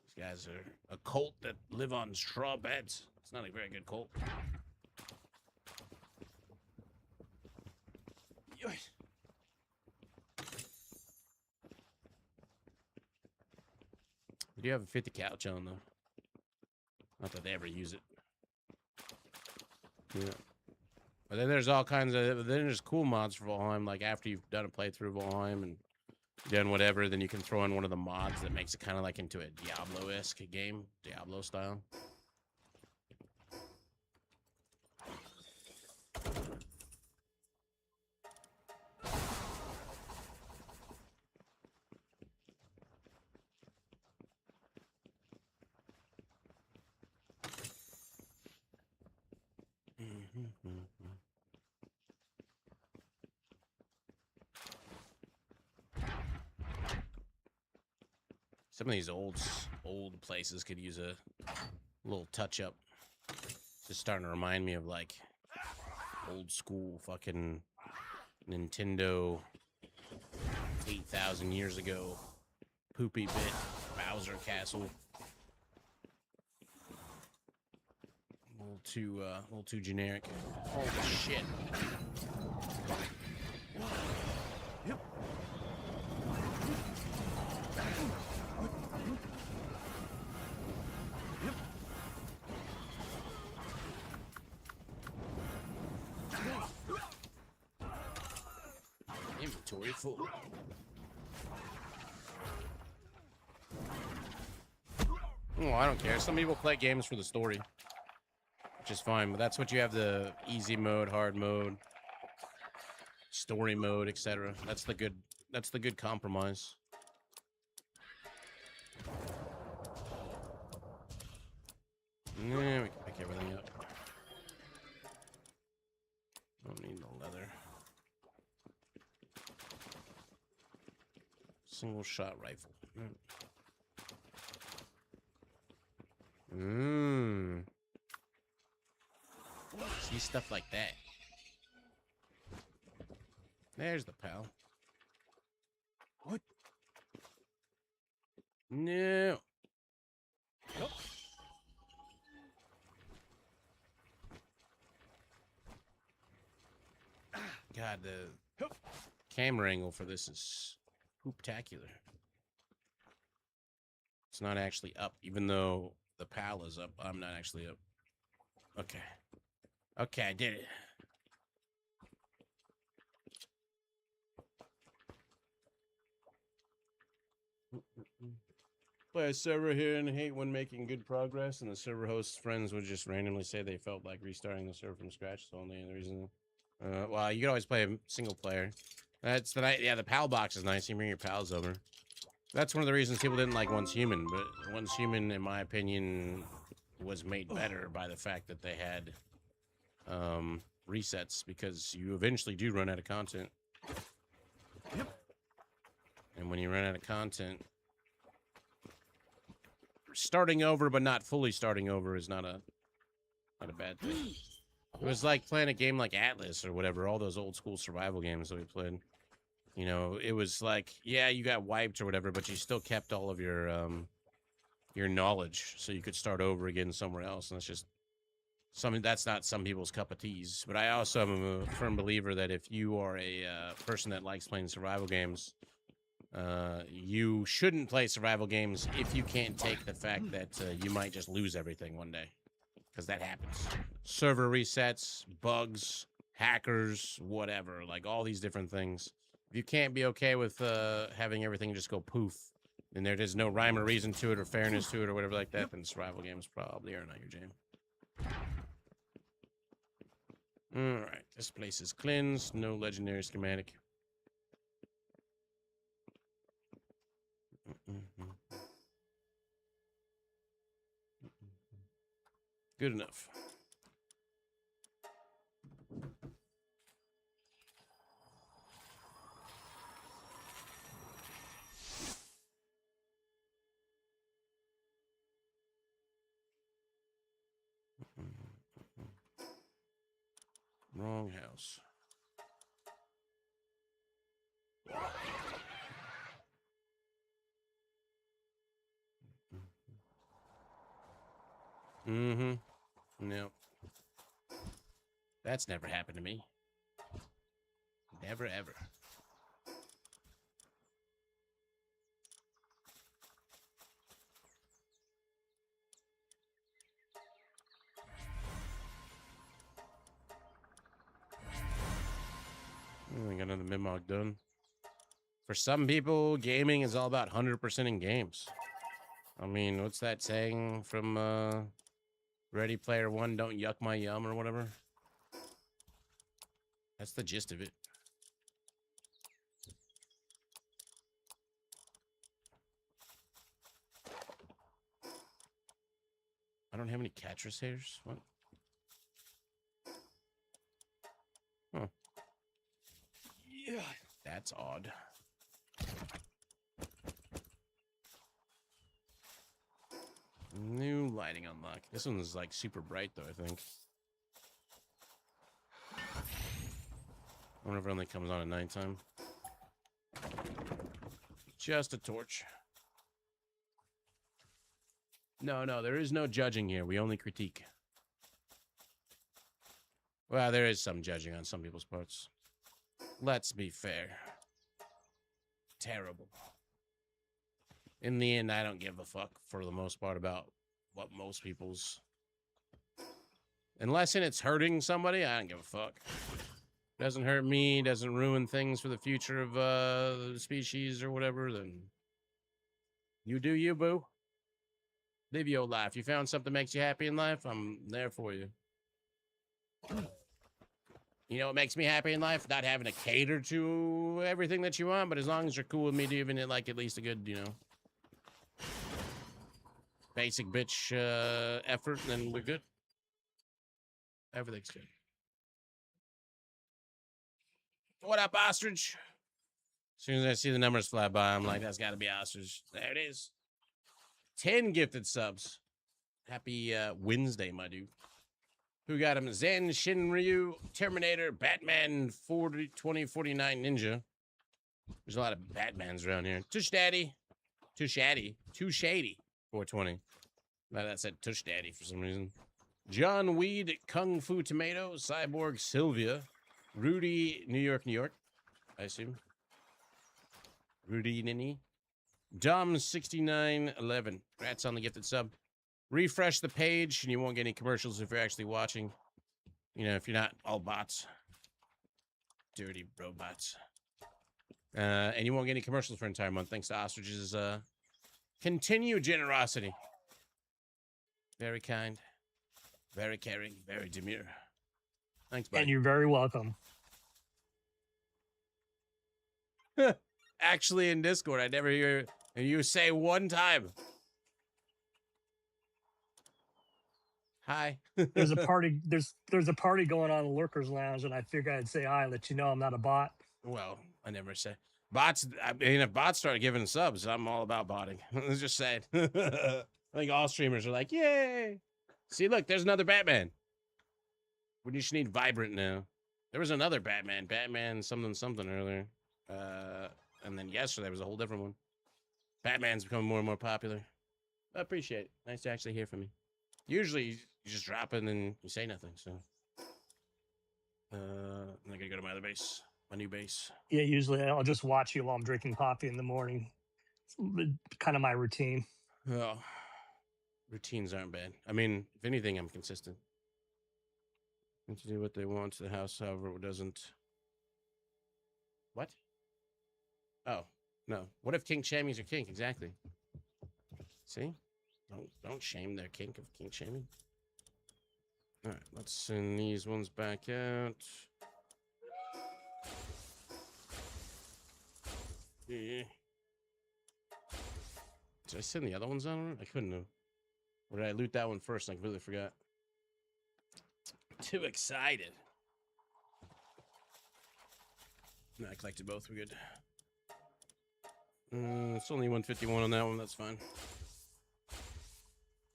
These guys are a cult that live on straw beds. It's not a very good cult. We do have a 50 couch on, though. Not that they ever use it. Yeah. But then there's all kinds of... Then there's cool mods for Valheim. Like, after you've done a playthrough of Valheim and done whatever, then you can throw in one of the mods that makes it kind of like into a Diablo-esque game. Diablo style. Some of these old places could use a little touch up. Just starting to remind me of like old school fucking Nintendo 8,000 years ago. Poopy bit Bowser Castle. A little too generic. Holy shit. Yep. Inventory full. Oh, I don't care. Some people play games for the story, which is fine, but that's what you have: the easy mode, hard mode, story mode, etc. That's the good compromise. Yeah, we can pick everything up. Don't need the leather. Single shot rifle. See stuff like that. There's the pal. What? No. God, the camera angle for this is pooptacular. It's not actually up, even though the PAL is up. I'm not actually up. Okay. Okay, I did it. Play a server here and hate when making good progress, and the server host's friends would just randomly say they felt like restarting the server from scratch. So only the reason. Well, you could always play a single player. That's the night. Yeah, the PAL box is nice. You bring your pals over. That's one of the reasons people didn't like Once Human. But Once Human, in my opinion, was made better by the fact that they had resets, because you eventually do run out of content. Yep. And when you run out of content, starting over but not fully starting over is not a bad thing. It was like playing a game like Atlas or whatever, all those old school survival games that we played. You know, it was like, yeah, you got wiped or whatever, but you still kept all of your knowledge, so you could start over again somewhere else. And it's just something that's not some people's cup of teas. But I also am a firm believer that if you are a person that likes playing survival games, you shouldn't play survival games if you can't take the fact that you might just lose everything one day, because that happens. Server resets, bugs, hackers, whatever, like all these different things. If you can't be okay with having everything just go poof, and there is no rhyme or reason to it or fairness to it or whatever like that, then survival games probably are not your jam. All right, this place is cleansed. No legendary schematic. Good enough. Wrong house. Mm-hmm. No. That's never happened to me. Never, ever. I got another mid-mog done. For some people, gaming is all about 100% in games. I mean, what's that saying from Ready Player One, don't yuck my yum or whatever? That's the gist of it. I don't have any Catris hairs. What? Huh. Yeah. That's odd. New lighting unlock. This one's like super bright though, I think. I wonder if it only comes on at nighttime. Just a torch. No, there is no judging here. We only critique. Well, there is some judging on some people's parts. Let's be fair. Terrible. In the end, I don't give a fuck for the most part about what most people's... Unless it's hurting somebody, I don't give a fuck. Doesn't hurt me, doesn't ruin things for the future of the species or whatever, then you do you, boo. Live your life. You found something that makes you happy in life, I'm there for you. You know what makes me happy in life? Not having to cater to everything that you want, but as long as you're cool with me giving it like at least a good, you know, basic bitch effort, then we're good. Everything's good. What up, ostrich? As soon as I see the numbers fly by, I'm like, that's got to be ostrich. There it is. 10 gifted subs. Happy Wednesday, my dude. Who got him? Zen, Shinryu, Terminator, Batman, 2049 Ninja. There's a lot of Batmans around here. Tush Daddy. Too shady. Too shady. 420. Now that said Tush Daddy for some reason. John Weed, Kung Fu Tomato, Cyborg Sylvia, Rudy, New York, New York, I assume. Rudy Nini. Dom6911. Rats on the gifted sub. Refresh the page and you won't get any commercials if you're actually watching. You know, if you're not all bots. Dirty robots. And you won't get any commercials for an entire month thanks to Ostrich's continued generosity. Very kind. Very caring. Very demure. Thanks, buddy. And you're very welcome. Actually, in Discord, I never hear you say one time. Hi. There's a party. There's a party going on in the Lurkers Lounge, and I figured I'd say hi, let you know I'm not a bot. Well, I never say bots. I mean, if bots start giving subs, I'm all about botting. Let's just say it. I think all streamers are like, yay. See, look, there's another Batman. We just need Vibrant now. There was another Batman. Batman something earlier. And then yesterday was a whole different one. Batman's becoming more and more popular. I appreciate it. Nice to actually hear from you. Usually you just drop it and then you say nothing, so. I'm gonna go to my other base. My new base. Yeah, usually I'll just watch you while I'm drinking coffee in the morning. It's kind of my routine. Oh, routines aren't bad. I mean, if anything, I'm consistent. To do what they want to the house, however, it doesn't. What? Oh, no. What if King Shammy's your kink? Exactly. See? Don't shame their kink of kink shaming. All right, let's send these ones back out. Yeah. Did I send the other ones on? I couldn't have. Or did I loot that one first? I completely forgot. Too excited. No, I collected both. We're good. It's only 151 on that one. That's fine.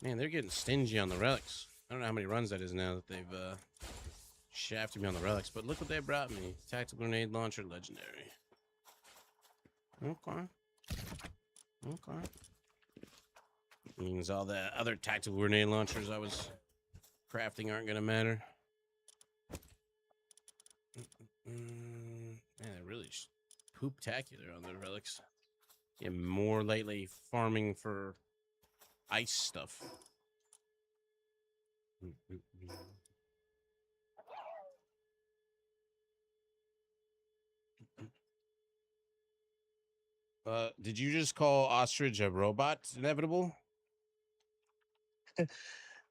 Man, they're getting stingy on the relics. I don't know how many runs that is now that they've shafted me on the relics, but look what they brought me. Tactical grenade launcher, legendary. Okay. Okay. Means all the other tactical grenade launchers I was crafting aren't gonna matter. Man, they're really poop-tacular on the relics. Yeah, more lately farming for ice stuff. Did you just call Ostrich a robot? Inevitable?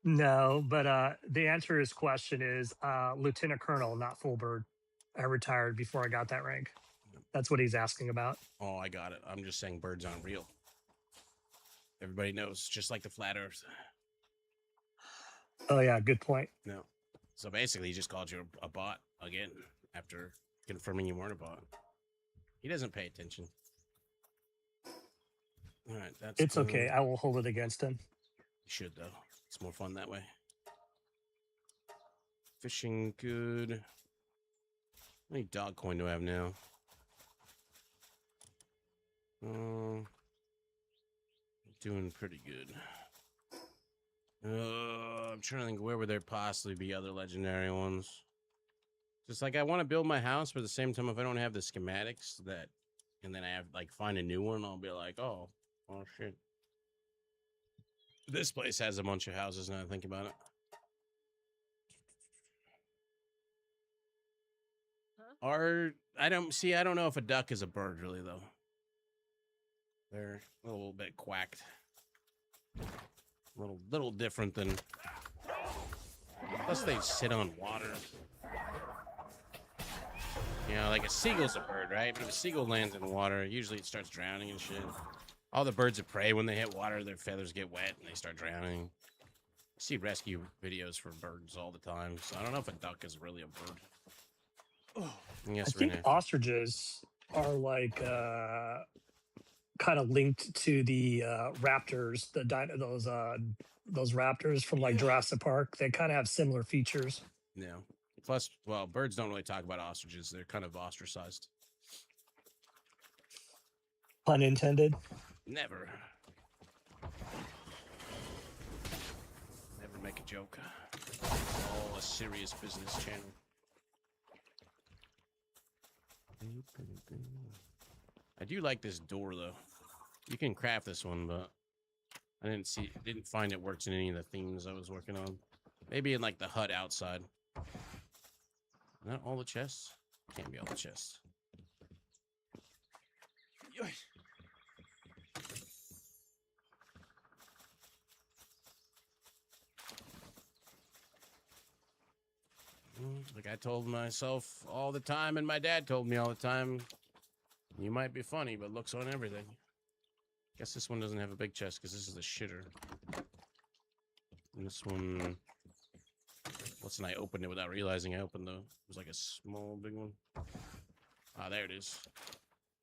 No, but the answer to his question is Lieutenant Colonel, not full bird. I retired before I got that rank. That's what he's asking about. Oh, I got it. I'm just saying birds aren't real. Everybody knows, just like the flat earth. Oh, yeah, good point. No. So basically, he just called you a bot again after confirming you weren't a bot. He doesn't pay attention. All right, that's It's okay. I will hold it against him. You should, though. It's more fun that way. Fishing good. How many dog coin do I have now? Doing pretty good. I'm trying to think, where would there possibly be other legendary ones? Just like I want to build my house, but at the same time, if I don't have the schematics that, and then I have like find a new one, I'll be like, oh shit. This place has a bunch of houses now I think about it. I don't know if a duck is a bird really though. They're a little bit quacked. A little different than, plus they sit on water. You know, like a seagull's a bird, right? But if a seagull lands in water, usually it starts drowning and shit. All the birds of prey, when they hit water, their feathers get wet and they start drowning. I see rescue videos for birds all the time, so I don't know if a duck is really a bird. Yes, I think Renee. ostriches are like kind of linked to the raptors, those raptors from like Jurassic Park. They kind of have similar features. Yeah. Plus, well, birds don't really talk about ostriches. They're kind of ostracized. Pun intended. Never. Never make a joke. All a serious business channel. I do like this door though. You can craft this one, but I didn't find it worked in any of the themes I was working on. Maybe in like the hut outside. Not all the chests? Can't be all the chests. Like I told myself all the time, and my dad told me all the time, you might be funny, but looks on everything. Guess this one doesn't have a big chest because this is a shitter. And this one, what's I opened it without realizing I opened it was like a small, big one. Ah, there it is.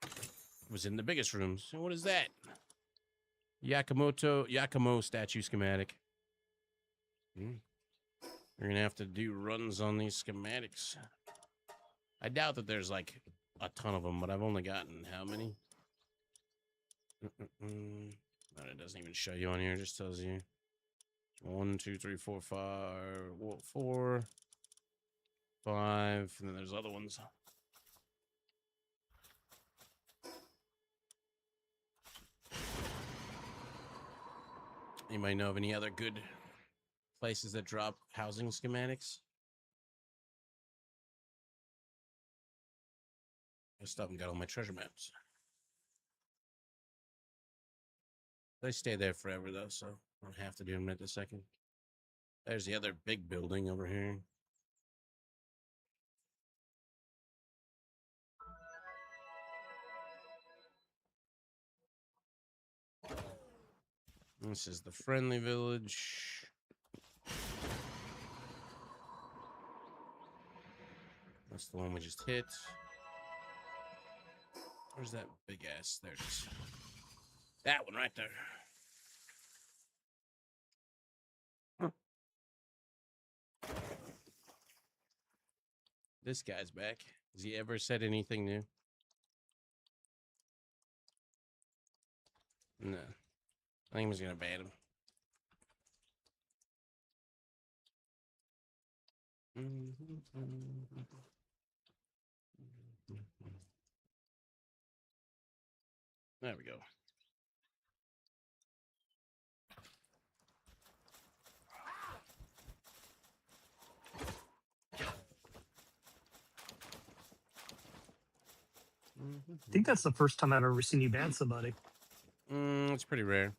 It was in the biggest rooms. And what is that? Yakumo statue schematic. You're gonna have to do runs on these schematics. I doubt that there's like a ton of them, but I've only gotten how many? No, it doesn't even show you on here. It just tells you 1, 2, 3, 4, 5, 4, 5, and then there's other ones. You might know of any other good places that drop housing schematics? I still haven't got all my treasure maps. They stay there forever though, so I don't have to do them right this second. There's the other big building over here. This is the friendly village. That's the one we just hit. Where's that big ass? There it is. That one right there. This guy's back. Has he ever said anything new? No. I think he was gonna ban him. There we go. I think that's the first time I've ever seen you ban somebody. It's pretty rare.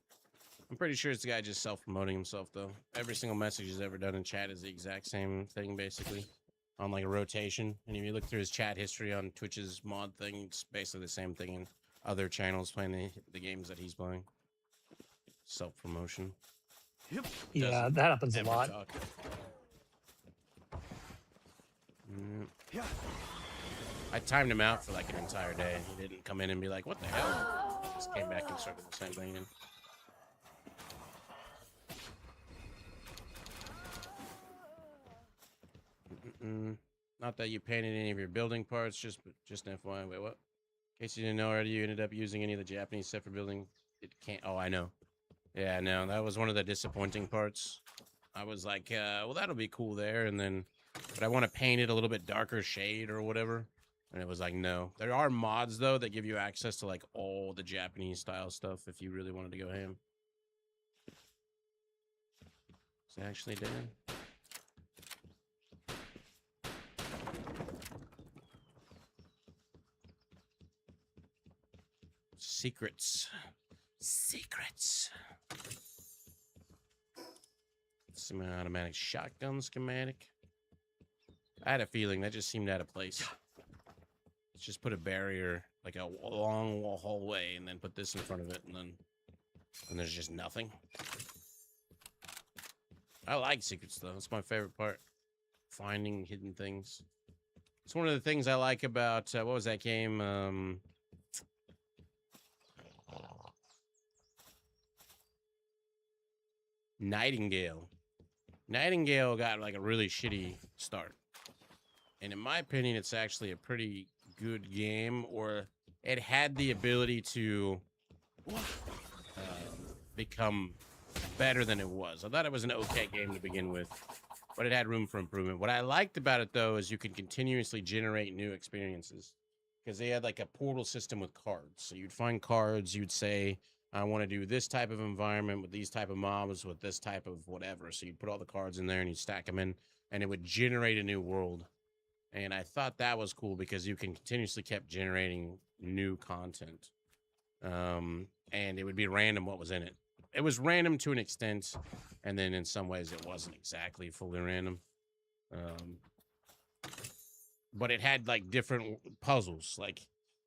I'm pretty sure it's the guy just self-promoting himself, though. Every single message he's ever done in chat is the exact same thing, basically, on like a rotation. And if you look through his chat history on Twitch's mod thing, it's basically the same thing in other channels playing the games that he's playing. Self-promotion. Yep. Yeah, that happens a lot. Yeah. I timed him out for like an entire day. He didn't come in and be like, what the hell? He just came back and started the same thing again. Not that you painted any of your building parts, just an FYI. Wait, what? In case you didn't know already, you ended up using any of the Japanese set for building. It can't. Oh, I know. Yeah, no, that was one of the disappointing parts. I was like, well, that'll be cool there, and then, but I want to paint it a little bit darker shade or whatever. And it was like, no. There are mods though that give you access to like all the Japanese style stuff if you really wanted to go ham. Is it actually dead? Secrets. Secrets. Semi-automatic shotgun schematic. I had a feeling that just seemed out of place. Let's just put a barrier, like a long wall hallway, and then put this in front of it, and there's just nothing. I like secrets though. It's my favorite part. Finding hidden things. It's one of the things I like about what was that game? Nightingale. Nightingale got like a really shitty start. And in my opinion, it's actually a pretty good game, or it had the ability to become better than it was. I thought it was an okay game to begin with, but it had room for improvement. What I liked about it, though, is you could continuously generate new experiences because they had like a portal system with cards. So you'd find cards, you'd say, I want to do this type of environment with these type of mobs with this type of whatever. So you'd put all the cards in there and you stack them in, and it would generate a new world. And I thought that was cool because you can continuously keep generating new content. And it would be random what was in it. It was random to an extent, and then in some ways it wasn't exactly fully random. But it had like different puzzles. Like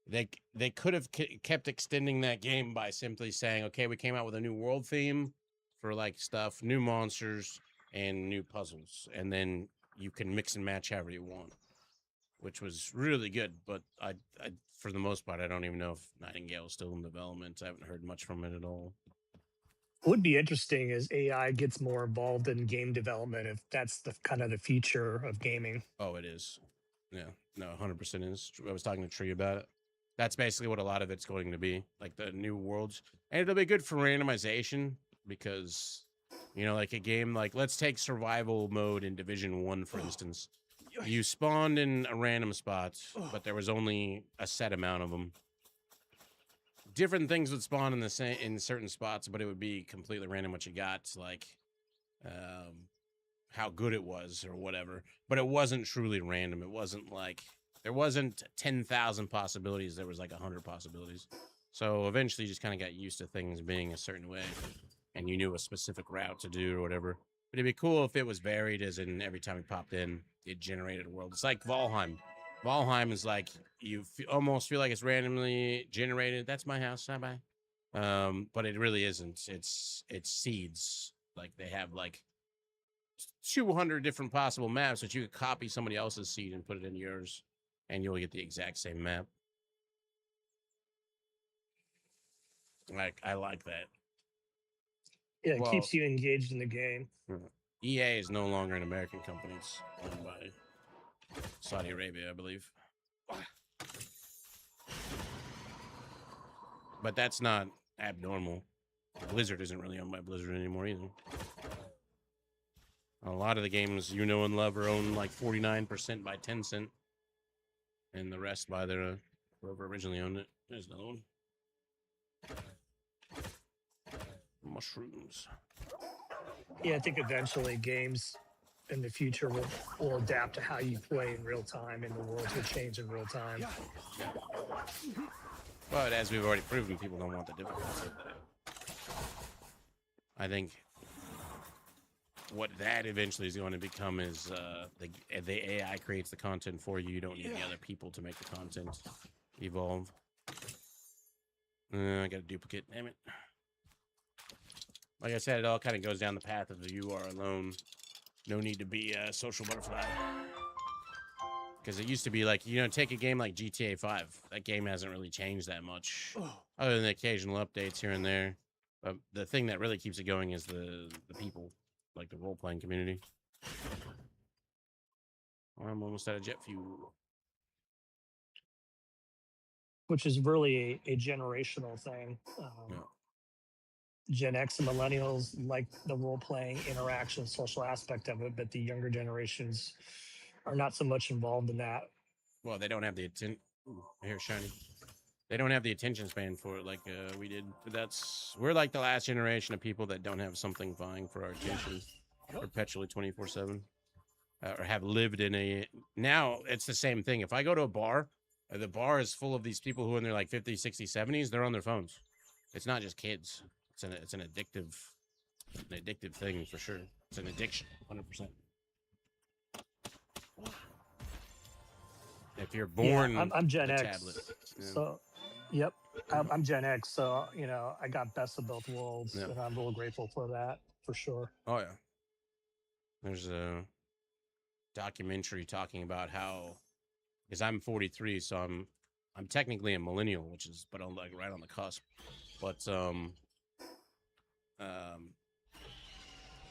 they could have kept extending that game by simply saying, okay, we came out with a new world theme for like stuff, new monsters, and new puzzles, and then you can mix and match however you want, which was really good. But I for the most part, I don't even know if Nightingale is still in development. I haven't heard much from it at all. What would be interesting is AI gets more involved in game development, if that's the kind of the future of gaming. Oh, it is. Yeah, no, 100% is. I was talking to Tree about it. That's basically what a lot of it's going to be, like the new worlds. And it'll be good for randomization because, you know, like a game like, let's take survival mode in Division 1, for instance. You spawned in a random spot, but there was only a set amount of them. Different things would spawn in the same in certain spots, but it would be completely random what you got, like how good it was or whatever. But it wasn't truly random. It wasn't like there wasn't 10,000 possibilities. There was like 100 possibilities. So eventually, you just kind of got used to things being a certain way, and you knew a specific route to do or whatever. But it'd be cool if it was varied, as in every time you popped in, it generated a world. It's like Valheim. Valheim is like you almost feel like it's randomly generated. That's my house. Bye bye. But it really isn't. It's seeds. Like they have like 200 different possible maps that you could copy somebody else's seed and put it in yours, and you'll get the exact same map. Like I like that. Yeah, it keeps you engaged in the game. EA is no longer an American company. It's owned by Saudi Arabia, I believe. But that's not abnormal. Blizzard isn't really owned by Blizzard anymore either. A lot of the games you know and love are owned like 49% by Tencent, and the rest by their whoever originally owned it. There's another one. Mushrooms. Yeah, I think eventually games in the future will adapt to how you play in real time, and the worlds will change in real time. But as we've already proven, people don't want the difficulty. I think what that eventually is going to become is the AI creates the content for you. You don't need the other people to make the content evolve. I got a duplicate. Damn it. Like I said, it all kind of goes down the path of the you are alone. No need to be a social butterfly. Because it used to be like, you know, take a game like GTA 5. That game hasn't really changed that much. Other than the occasional updates here and there. But the thing that really keeps it going is the people. Like the role-playing community. I'm almost out of jet fuel. Which is really a generational thing. Gen X and millennials like the role-playing interaction, social aspect of it, but the younger generations are not so much involved in that. Well, they don't have the attention. Hair shiny. They don't have the attention span for it like we did. We're like the last generation of people that don't have something vying for our attention perpetually 24/7, or have lived in a. Now it's the same thing. If I go to a bar, the bar is full of these people who in their like 50s, 60s, 70s. They're on their phones. It's not just kids. It's an addictive thing for sure. It's an addiction, 100%. If you're born, yeah, I'm Gen X, tablet, so yep, I'm Gen X, so you know I got best of both worlds, and I'm real grateful for that, for sure. Oh yeah, there's a documentary talking about how, because I'm 43, so I'm technically a millennial, which is but I'm like right on the cusp, but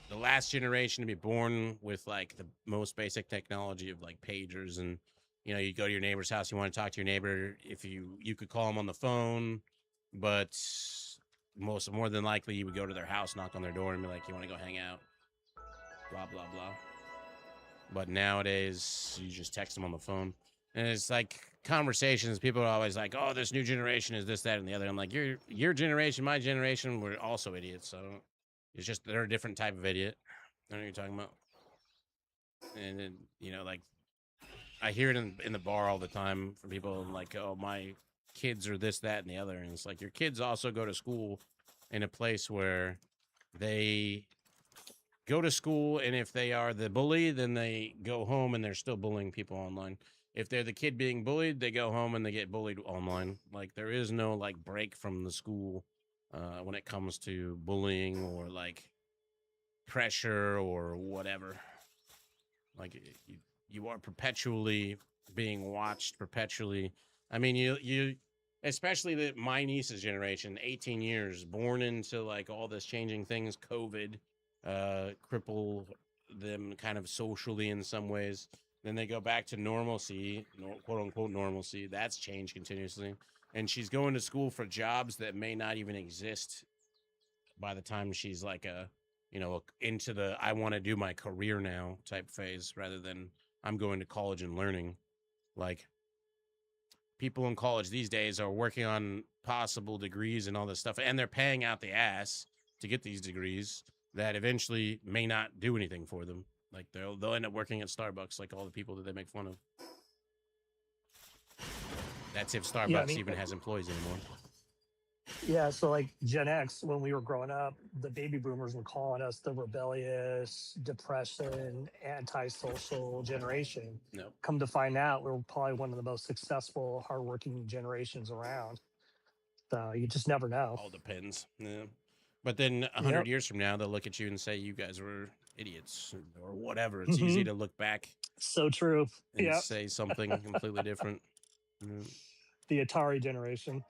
the last generation to be born with like the most basic technology of like pagers, and you know, you go to your neighbor's house, you want to talk to your neighbor, if you could call them on the phone, but more than likely you would go to their house, knock on their door, and be like, "You want to go hang out?" Blah blah blah. But nowadays, you just text them on the phone, and it's like conversations. People are always like, "Oh, this new generation is this, that, and the other." I'm like, your generation, my generation, we're also idiots. So it's just they're a different type of idiot. I know what you're talking about. And then, you know, like I hear it in the bar all the time from people like, "Oh, my kids are this, that, and the other," and it's like your kids also go to school in a place where they go to school, and if they are the bully, then they go home and they're still bullying people online. If they're the kid being bullied, they go home and they get bullied online. Like there is no like break from the school when it comes to bullying or like pressure or whatever. Like you are perpetually being watched, perpetually. I mean, you especially my niece's generation, 18 years, born into like all this changing things, COVID, cripple them kind of socially in some ways. Then they go back to normalcy, quote unquote normalcy. That's changed continuously. And she's going to school for jobs that may not even exist by the time she's like into the I want to do my career now type phase, rather than I'm going to college and learning. Like people in college these days are working on possible degrees and all this stuff, and they're paying out the ass to get these degrees that eventually may not do anything for them. Like they'll end up working at Starbucks, like all the people that they make fun of. That's if Starbucks even has employees anymore. Yeah, so like Gen X, when we were growing up, the baby boomers were calling us the rebellious, depression, antisocial generation. Nope. Come to find out, we're probably one of the most successful, hardworking generations around. So you just never know. All depends. Yeah. But then 100 years from now, they'll look at you and say, "You guys were idiots," or whatever. It's easy to look back. So true. And say something completely different. The Atari generation.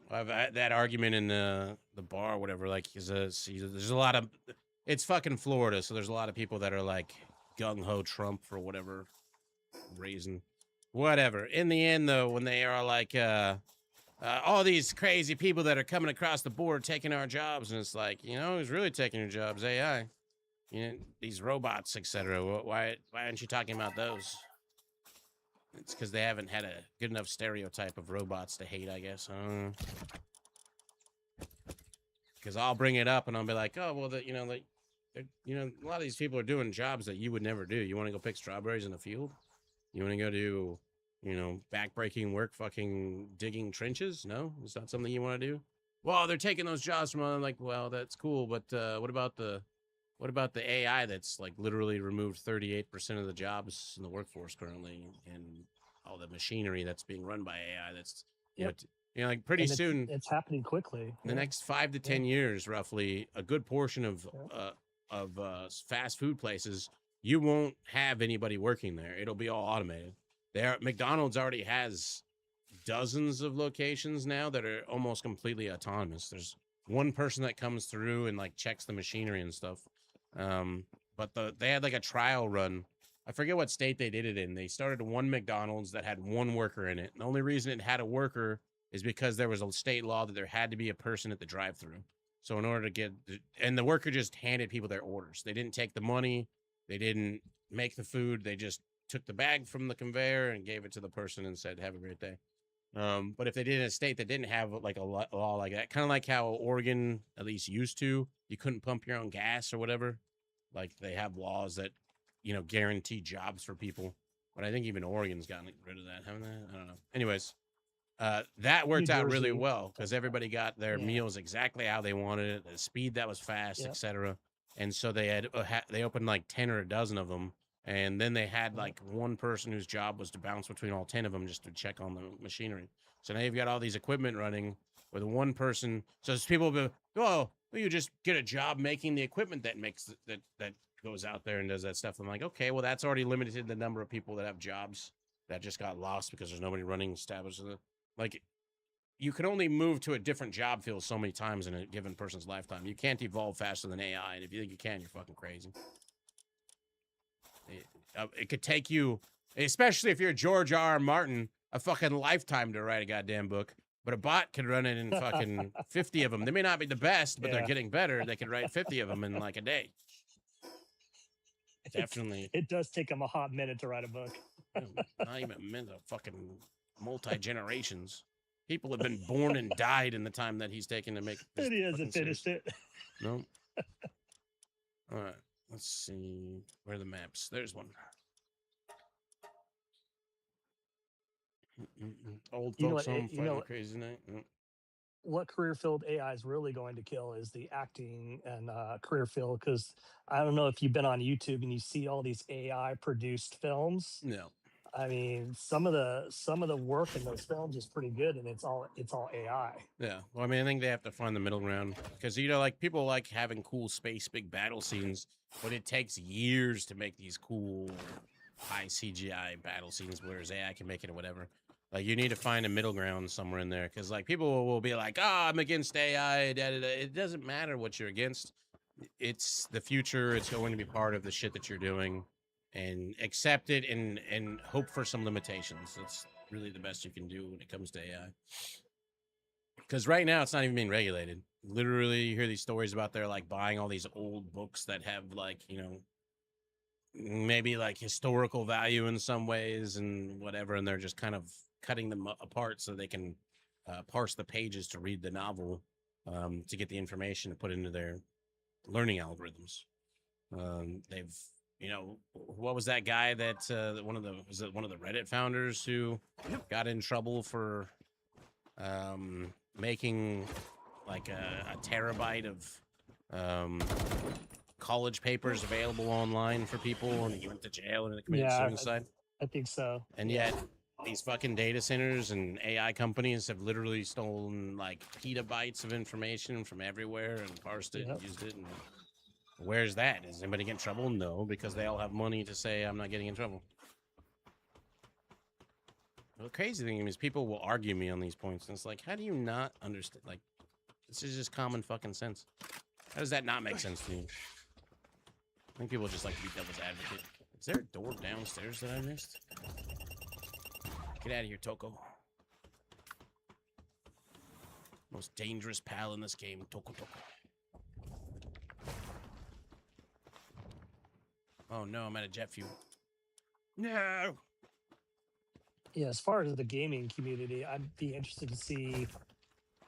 I've had that argument in the bar or whatever. Like, there's a lot of, it's fucking Florida, so there's a lot of people that are like gung ho Trump for whatever reason. Whatever. In the end, though, when they are like, all these crazy people that are coming across the board taking our jobs, and it's like, who's really taking your jobs? AI. These robots, etc. Why aren't you talking about those? It's because they haven't had a good enough stereotype of robots to hate, I guess. Because I'll bring it up and I'll be like, "Oh, well, a lot of these people are doing jobs that you would never do. You want to go pick strawberries in the field? You want to go do, backbreaking work, fucking digging trenches? No, it's not something you want to do. Well, they're taking those jobs from. I'm like, well, that's cool, but what about the AI that's like literally removed 38% of the jobs in the workforce currently, and all the machinery that's being run by AI? That's like pretty soon it's happening quickly. The next 5 to 10 years, roughly, a good portion of fast food places, you won't have anybody working there. It'll be all automated. McDonald's already has dozens of locations now that are almost completely autonomous. There's one person that comes through and like checks the machinery and stuff. But they had like a trial run. I forget what state they did it in. They started one McDonald's that had one worker in it. And the only reason it had a worker is because there was a state law that there had to be a person at the drive-thru. So in order to and the worker just handed people their orders. They didn't take the money. They didn't make the food. They just took the bag from the conveyor and gave it to the person and said, "Have a great day." But if they did in a state that didn't have like a law like that, kind of like how Oregon at least used to, you couldn't pump your own gas or whatever. Like they have laws that, guarantee jobs for people. But I think even Oregon's gotten rid of that, haven't they? I don't know. Anyways, that worked out really well because everybody got their meals exactly how they wanted it, the speed that was fast, etc. And so they they opened like 10 or a dozen of them. And then they had like one person whose job was to bounce between all 10 of them just to check on the machinery. So now you've got all these equipment running with one person. So people will be, "Oh, well, you just get a job making the equipment that makes that goes out there and does that stuff." I'm like, okay, well, that's already limited the number of people that have jobs that just got lost because there's nobody running established. Like, you can only move to a different job field so many times in a given person's lifetime. You can't evolve faster than AI. And if you think you can, you're fucking crazy. It could take you, especially if you're George R.R. Martin, a fucking lifetime to write a goddamn book. But a bot could run it in fucking 50 of them. They may not be the best, but they're getting better. They could write 50 of them in like a day. Definitely. It does take them a hot minute to write a book. Not even a minute, fucking multi-generations. People have been born and died in the time that he's taken to make this. And he hasn't finished it. No. All right. Let's see. Where are the maps? There's one. Old folks home fighting crazy night. What career field AI is really going to kill is the acting and career field, because I don't know if you've been on YouTube and you see all these AI produced films. No. I mean, some of the work in those films is pretty good, and it's all AI. Yeah. Well, I mean, I think they have to find the middle ground, because like people like having cool space big battle scenes, but it takes years to make these cool high CGI battle scenes, whereas AI can make it or whatever. Like, you need to find a middle ground somewhere in there, because like people will be like, "Oh, I'm against AI." Da, da, da. It doesn't matter what you're against. It's the future. It's going to be part of the shit that you're doing, and accept it and hope for some limitations. That's really the best you can do when it comes to AI. Because right now it's not even being regulated. Literally, you hear these stories about they're like buying all these old books that have like, maybe like historical value in some ways and whatever, and they're just kind of cutting them apart so they can parse the pages to read the novel, to get the information to put into their learning algorithms. They've, what was that guy that one of the Reddit founders who got in trouble for making like a terabyte of college papers available online for people, and he went to jail and committed suicide? I think so. And yet these fucking data centers and AI companies have literally stolen like petabytes of information from everywhere and parsed it and used it. And where's that? Is anybody getting in trouble? No, because they all have money to say I'm not getting in trouble. The crazy thing is people will argue me on these points, and it's like, how do you not understand? Like, this is just common fucking sense. How does that not make sense to you? I think people just like to be devil's advocate. Is there a door downstairs that I missed? Get out of here, Toko. Most dangerous pal in this game, Toko. Oh no, I'm out of jet fuel. No. Yeah, as far as the gaming community, I'd be interested to see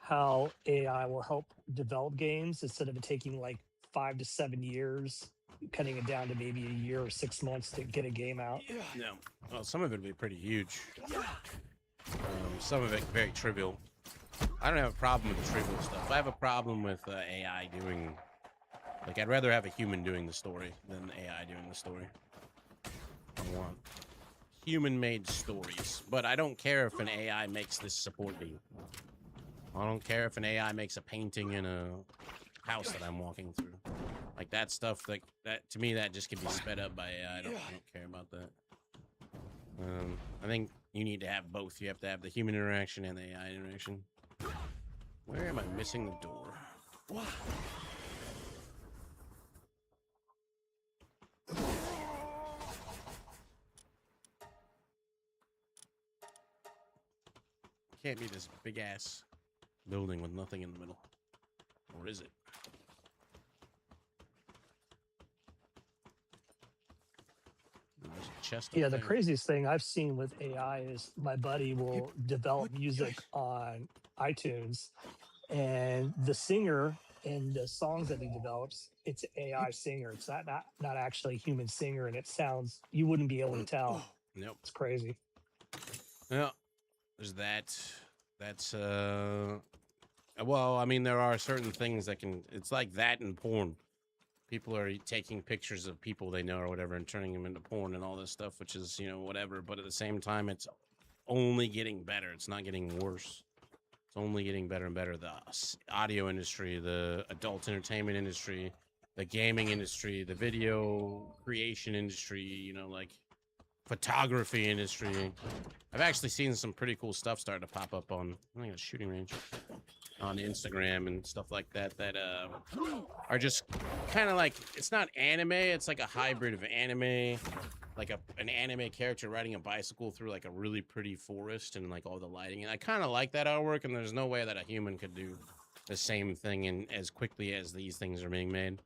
how AI will help develop games instead of it taking like 5 to 7 years, cutting it down to maybe a year or 6 months to get a game out. No. Well, some of it would be pretty huge. Some of it very trivial. I don't have a problem with the trivial stuff. I have a problem with AI doing... Like, I'd rather have a human doing the story than AI doing the story. I want human-made stories. But I don't care if an AI makes this support me. I don't care if an AI makes a painting in a house that I'm walking through. Like, that stuff, like, that to me, that just can be sped up by AI. I don't care about that. I think you need to have both. You have to have the human interaction and the AI interaction. Where am I missing the door? What? Can't be this big ass building with nothing in the middle. Or is it? There's a chest up Yeah, the there. craziest thing I've seen with AI is my buddy will develop music on iTunes, and the singer and the songs that he develops, it's an AI singer. It's not actually a human singer, and it sounds, you wouldn't be able to tell. Nope. It's crazy. Yeah. There's that. That's well, I mean, there are certain things that can, it's like that in porn. People are taking pictures of people they know or whatever and turning them into porn and all this stuff, which is, whatever. But at the same time, it's only getting better. It's not getting worse. It's only getting better and better. The audio industry, the adult entertainment industry, the gaming industry, the video creation industry, like photography industry. I've actually seen some pretty cool stuff starting to pop up on, I think, a shooting range on Instagram and stuff like that are just kind of like, it's not anime, it's like a hybrid of anime like an anime character riding a bicycle through like a really pretty forest and like all the lighting. And I kind of like that artwork, and there's no way that a human could do the same thing in as quickly as these things are being made.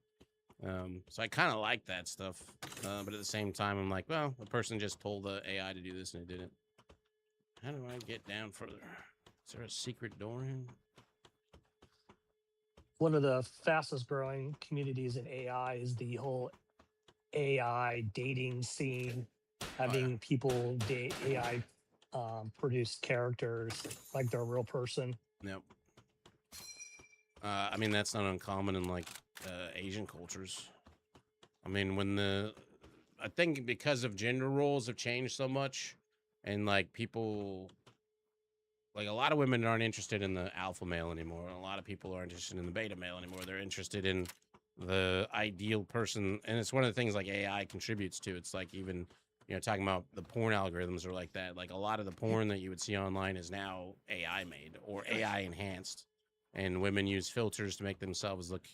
So I kind of like that stuff. But at the same time, I'm like, well, the person just told the AI to do this and it didn't. How do I get down further? Is there a secret door in? One of the fastest growing communities in AI is the whole AI dating scene, having people date AI produced characters like they're a real person. Yep. I mean, that's not uncommon in like Asian cultures. I mean, I think because of gender roles have changed so much, and like people, like a lot of women aren't interested in the alpha male anymore. A lot of people aren't interested in the beta male anymore. They're interested in the ideal person, and it's one of the things like AI contributes to. It's like even, you know, talking about the porn algorithms are like that. Like a lot of the porn that you would see online is now AI made or AI enhanced, and women use filters to make themselves look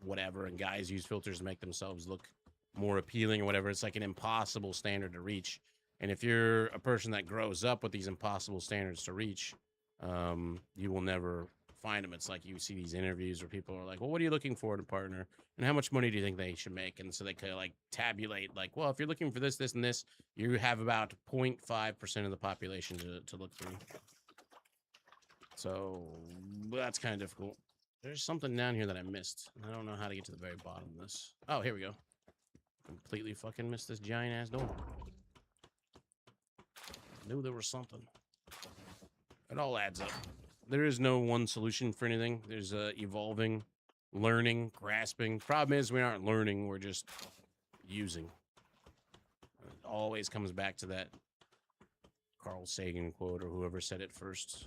whatever, and guys use filters to make themselves look more appealing or whatever. It's like an impossible standard to reach. And if you're a person that grows up with these impossible standards to reach, you will never find them. It's like you see these interviews where people are like, well, what are you looking for in a partner? And how much money do you think they should make? And so they kind of like tabulate, like, well, if you're looking for this, this, and this, you have about 0.5% of the population to look through. So that's kind of difficult. There's something down here that I missed. I don't know how to get to the very bottom of this. Oh, here we go. Completely fucking missed this giant ass door. Knew there was something. It all adds up. There is no one solution for anything. There's evolving, learning, grasping. Problem is we aren't learning, we're just using. It always comes back to that Carl Sagan quote, or whoever said it first,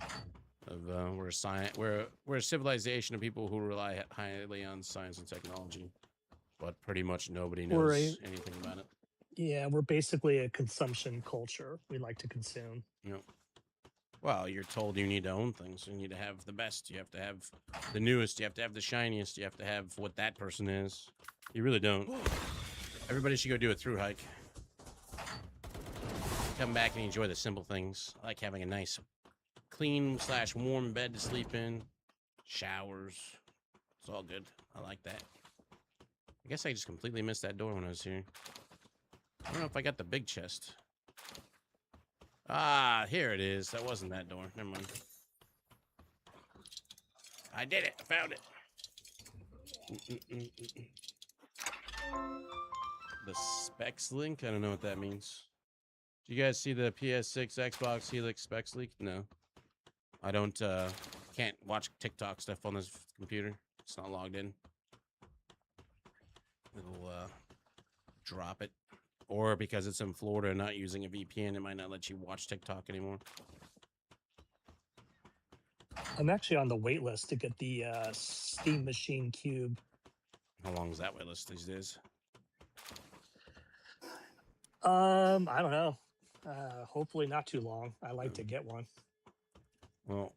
of we're a civilization of people who rely highly on science and technology, but pretty much nobody knows anything about it. Yeah, we're basically a consumption culture. We like to consume. Yep. Well, you're told you need to own things. You need to have the best. You have to have the newest. You have to have the shiniest. You have to have what that person is. You really don't. Everybody should go do a through hike. Come back and enjoy the simple things, like having a nice, clean / warm bed to sleep in, showers. It's all good. I like that. I guess I just completely missed that door when I was here. I don't know if I got the big chest. Ah, here it is. That wasn't that door. Never mind. I did it. I found it. The specs link? I don't know what that means. Do you guys see the PS6 Xbox Helix specs leak? No. I don't, can't watch TikTok stuff on this computer. It's not logged in. It'll, drop it. Or because it's in Florida and not using a VPN, it might not let you watch TikTok anymore. I'm actually on the wait list to get the Steam Machine Cube. How long is that wait list these days? I don't know. Hopefully not too long. I like to get one. Well,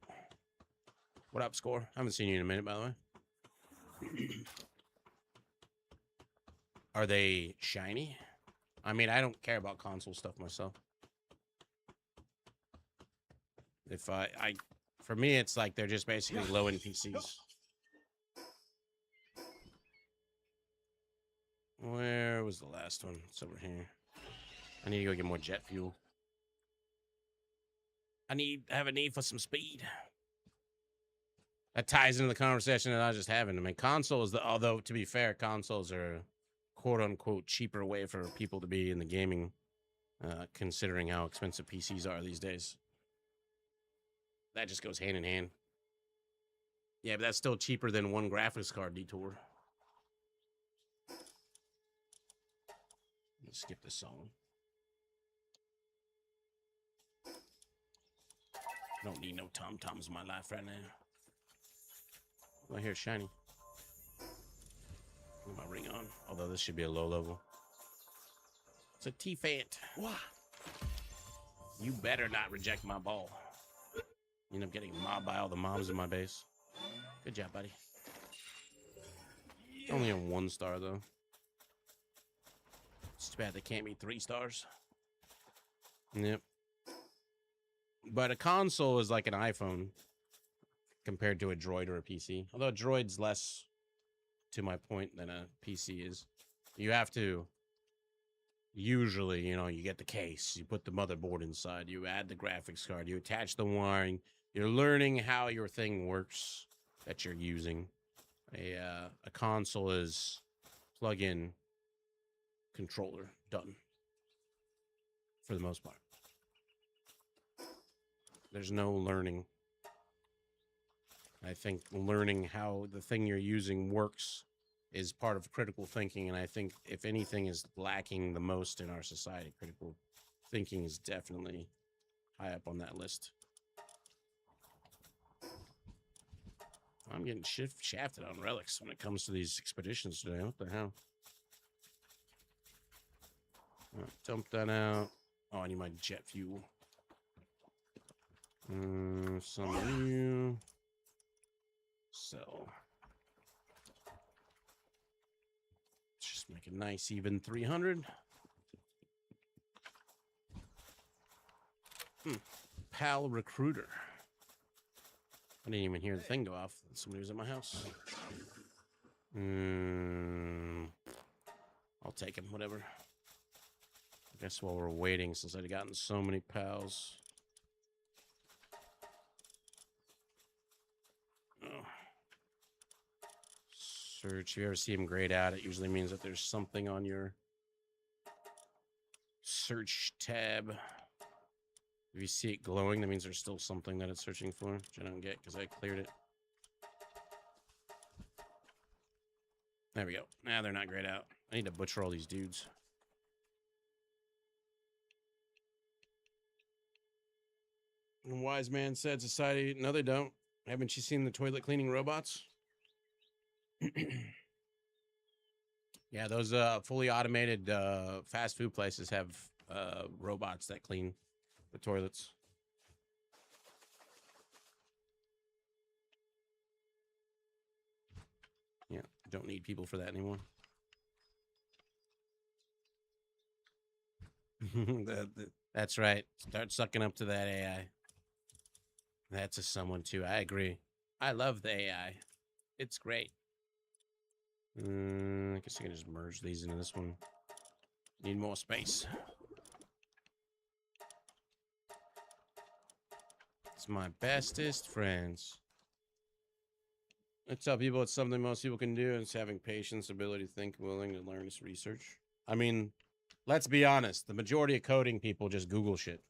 what up, Score? I haven't seen you in a minute, by the way. Are they shiny? I mean, I don't care about console stuff myself. If for me, it's like they're just basically low-end PCs. Where was the last one? It's over here. I need to go get more jet fuel. I have a need for some speed. That ties into the conversation that I was just having. I mean, consoles, although to be fair, consoles are quote-unquote cheaper way for people to be in the gaming, considering how expensive PCs are these days. That just goes hand in hand. Yeah, but that's still cheaper than one graphics card detour. Let's skip this song. I don't need no tom-toms in my life right now. Oh, here's shiny. Put my ring on. Although this should be a low level. It's a T-Fant. You better not reject my ball. You end up getting mobbed by all the moms in my base. Good job, buddy. Only a 1 star though. It's too bad they can't be 3 stars. Yep. But a console is like an iPhone compared to a droid or a PC. Although a droid's less to my point than a PC is. You have to usually, you know, you get the case, you put the motherboard inside, you add the graphics card, you attach the wiring, you're learning how your thing works that you're using. A console is plug in, controller, done. For the most part. There's no learning. I think learning how the thing you're using works is part of critical thinking, and I think if anything is lacking the most in our society, critical thinking is definitely high up on that list. I'm getting shafted on relics when it comes to these expeditions today. What the hell? Dump that out. Oh, I need my jet fuel. Some of you. Sell. Just make a nice even 300. Pal recruiter. I didn't even hear the thing go off. Somebody was at my house. I'll take him, whatever. I guess while we're waiting, since I've gotten so many pals. Oh. Search. If you ever see him grayed out, it usually means that there's something on your search tab. If you see it glowing, that means there's still something that it's searching for, which I don't get because I cleared it. There we go. Nah, they're not grayed out. I need to butcher all these dudes. A wise man said society, no, they don't. Haven't you seen the toilet cleaning robots? Yeah, those fully automated fast food places have robots that clean the toilets. Yeah, don't need people for that anymore. That's right. Start sucking up to that AI. That's a someone too. I agree. I love the AI. It's great. I guess I can just merge these into this one. Need more space. It's my bestest friends. I tell people it's something most people can do. It's having patience, ability to think, willing to learn, to research. I mean, let's be honest. The majority of coding people just Google shit.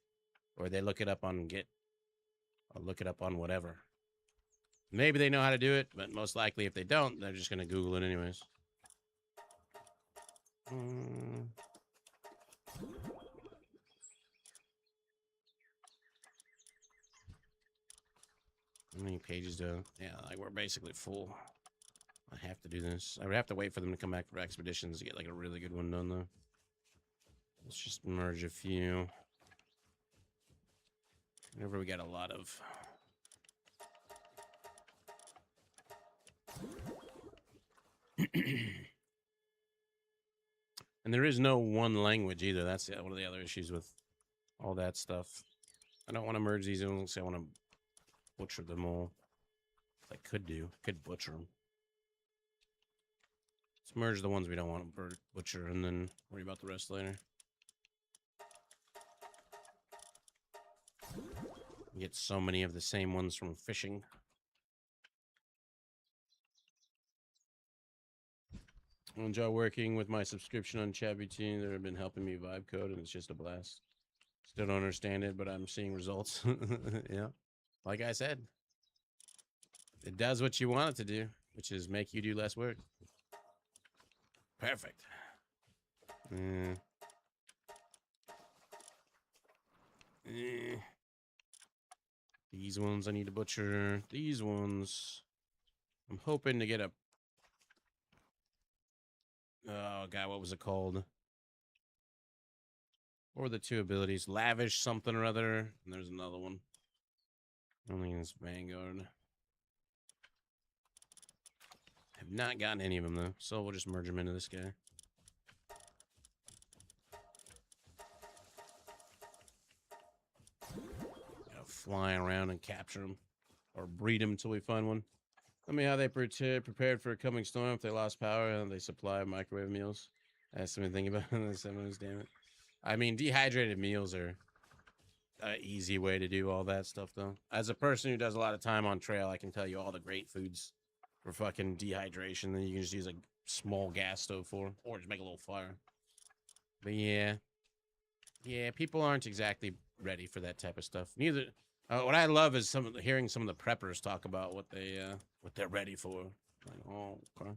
Or they look it up on Git. Or look it up on whatever. Maybe they know how to do it, but most likely if they don't, they're just going to Google it anyways. How many pages do? Yeah, like we're basically full. I have to do this. I would have to wait for them to come back for expeditions to get like a really good one done though. Let's just merge a few. Whenever we got a lot of. And there is no one language either. That's one of the other issues with all that stuff. I don't want to merge these in. I want to butcher them all. I could do. I could butcher them. Let's merge the ones we don't want to butcher and then worry about the rest later. You get so many of the same ones from fishing. I enjoy working with my subscription on ChatGPT. They've been helping me vibe code, and it's just a blast. Still don't understand it, but I'm seeing results. Yeah. Like I said, it does what you want it to do, which is make you do less work. Perfect. These ones I need to butcher. These ones I'm hoping to get a... Oh, God, what was it called? What were the two abilities? Lavish something or other. And there's another one. I don't think it's Vanguard. Have not gotten any of them, though. So we'll just merge them into this guy. flying around and capture them or breed them until we find one. Tell me how they prepared for a coming storm if they lost power and they supply microwave meals. That's something to think about. Damn it. I mean, dehydrated meals are an easy way to do all that stuff, though. As a person who does a lot of time on trail, I can tell you all the great foods for fucking dehydration that you can just use a small gas stove for, or just make a little fire. But yeah, people aren't exactly ready for that type of stuff. Neither. What I love is hearing some of the preppers talk about what they're ready for. Like, oh, okay.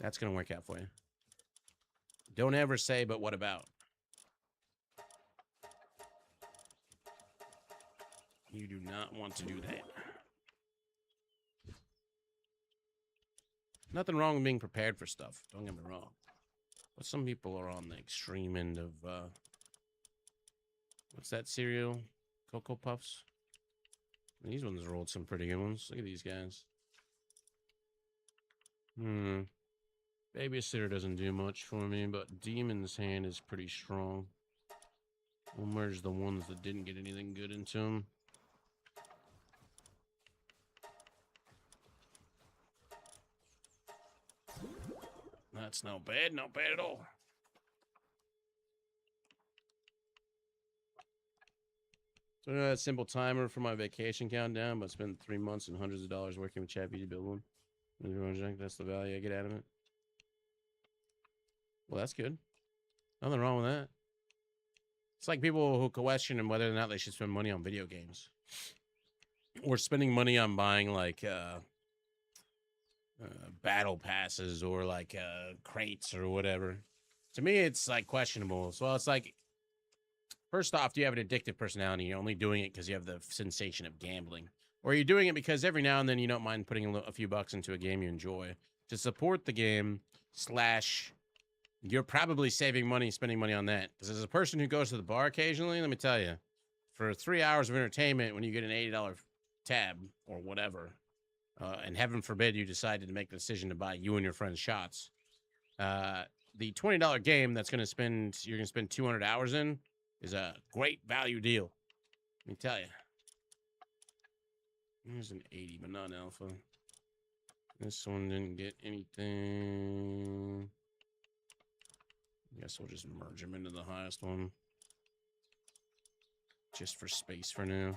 That's gonna work out for you. Don't ever say, but what about? You do not want to do that. Nothing wrong with being prepared for stuff. Don't get me wrong. But some people are on the extreme end of, what's that cereal? Cocoa Puffs? These ones rolled some pretty good ones. Look at these guys. Babysitter doesn't do much for me, but Demon's Hand is pretty strong. We'll merge the ones that didn't get anything good into them. That's not bad at all. So that simple timer for my vacation countdown, but spent 3 months and hundreds of dollars working with ChatGPT to build one. That's the value I get out of it. Well, that's good. Nothing wrong with that. It's like people who question whether or not they should spend money on video games. Or spending money on buying, like, battle passes or, like, crates or whatever. To me, it's, like, questionable. So it's like, first off, do you have an addictive personality? You're only doing it because you have the sensation of gambling. Or are you doing it because every now and then you don't mind putting a few bucks into a game you enjoy to support the game / you're probably saving money, spending money on that. Because as a person who goes to the bar occasionally, let me tell you, for 3 hours of entertainment, when you get an $80 tab or whatever, and heaven forbid you decided to make the decision to buy you and your friends shots, the $20 game you're going to spend 200 hours in is a great value deal. Let me tell you. There's an 80, but not alpha. This one didn't get anything. I guess we'll just merge them into the highest one. Just for space for now.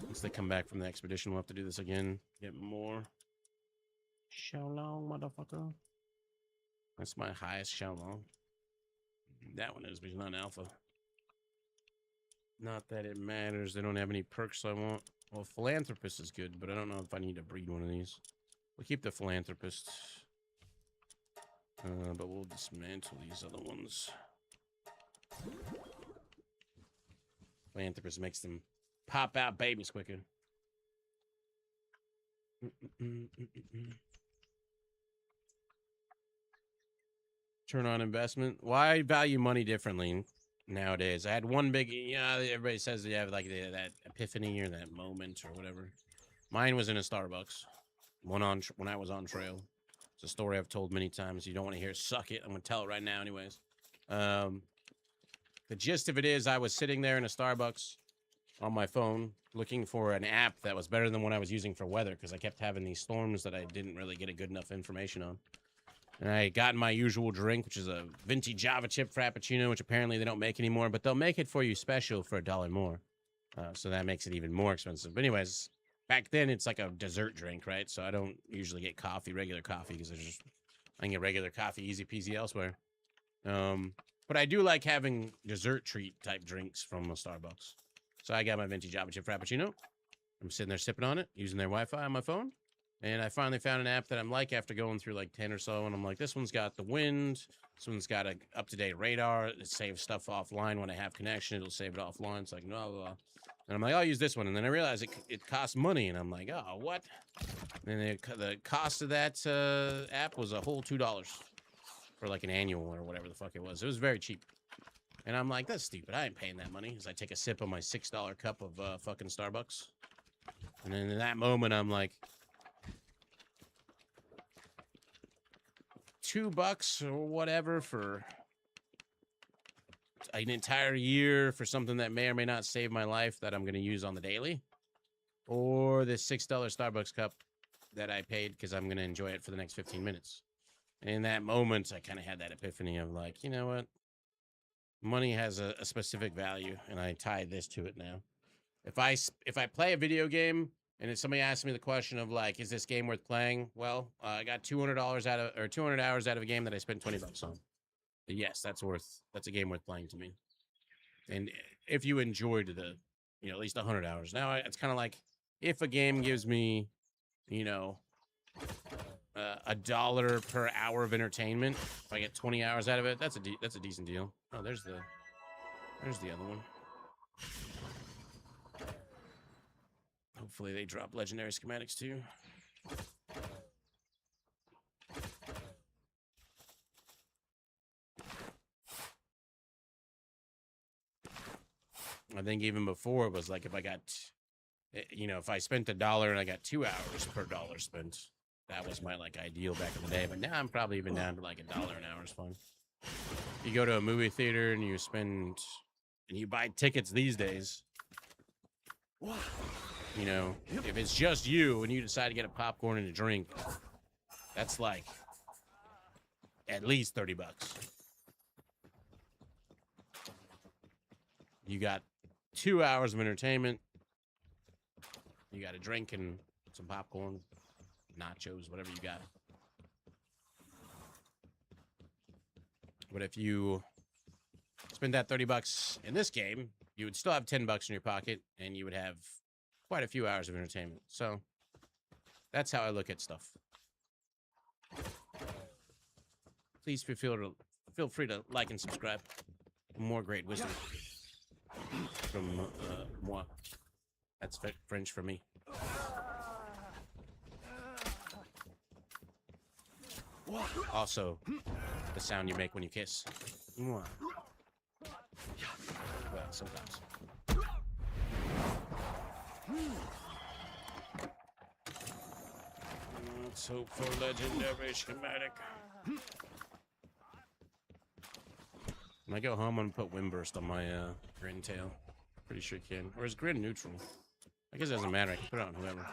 Once they come back from the expedition, we'll have to do this again. Get more. Xiaolong, motherfucker. That's my highest Xiaolong. That one is, but it's not alpha. Not that it matters. They don't have any perks I want. Well, Philanthropist is good, but I don't know if I need to breed one of these. We'll keep the Philanthropist. But we'll dismantle these other ones. Philanthropist makes them pop out babies quicker. Turn on investment. Why value money differently nowadays? I had one big, everybody says you have like that epiphany or that moment or whatever. Mine was in a Starbucks. When I was on trail. It's a story I've told many times. You don't want to hear suck it. I'm going to tell it right now anyways. The gist of it is I was sitting there in a Starbucks on my phone looking for an app that was better than what I was using for weather because I kept having these storms that I didn't really get a good enough information on. And I got my usual drink, which is a venti Java chip frappuccino, which apparently they don't make anymore, but they'll make it for you special for $1 more. So that makes it even more expensive. But anyways, back then it's like a dessert drink, right? So I don't usually get regular coffee, because I can get regular coffee easy peasy elsewhere. But I do like having dessert treat type drinks from a Starbucks. So I got my venti Java chip frappuccino. I'm sitting there sipping on it, using their Wi-Fi on my phone. And I finally found an app that I'm like after going through like 10 or so. And I'm like, this one's got the wind. This one's got a up-to-date radar. It saves stuff offline when I have connection. It'll save it offline. It's like, blah, blah, blah. And I'm like, I'll use this one. And then I realized it costs money. And I'm like, oh, what? And the cost of that app was a whole $2 for like an annual or whatever the fuck it was. It was very cheap. And I'm like, that's stupid. I ain't paying that money. As I take a sip of my $6 cup of fucking Starbucks. And then in that moment, I'm like, $2 or whatever for an entire year for something that may or may not save my life that I'm going to use on the daily, or this $6 Starbucks cup that I paid because I'm going to enjoy it for the next 15 minutes. And in that moment, I kind of had that epiphany of like, you know what? Money has a specific value, and I tie this to it now. If I play a video game and if somebody asks me the question of like, is this game worth playing? Well, I got $200 out of, or 200 hours out of a game that I spent $20 on. But yes, that's a game worth playing to me. And if you enjoyed the, you know, at least 100 hours. Now it's kind of like if a game gives me, you know, $1 per hour of entertainment, if I get 20 hours out of it, that's a decent deal. Oh, there's the other one. Hopefully they drop legendary schematics too. I think even before it was like if I got, you know, if I spent $1 and I got 2 hours per dollar spent, that was my like ideal back in the day. But now I'm probably even down to like $1 an hour is fine. You go to a movie theater and you spend, and you buy tickets these days. You know, if it's just you and you decide to get a popcorn and a drink, that's like at least $30. You got 2 hours of entertainment. You got a drink and some popcorn, nachos, whatever you got. But if you spend that $30 in this game, you would still have $10 in your pocket, and you would have quite a few hours of entertainment. So that's how I look at stuff. Please feel free to like and subscribe for more great wisdom from moi. That's French for me. Also, the sound you make when you kiss. Well, sometimes. Let's hope for legendary schematic. When I go home, I'm gonna put Windburst on my Grin tail. Pretty sure you can. Or is Grin neutral? I guess it doesn't matter. I can put it on whoever.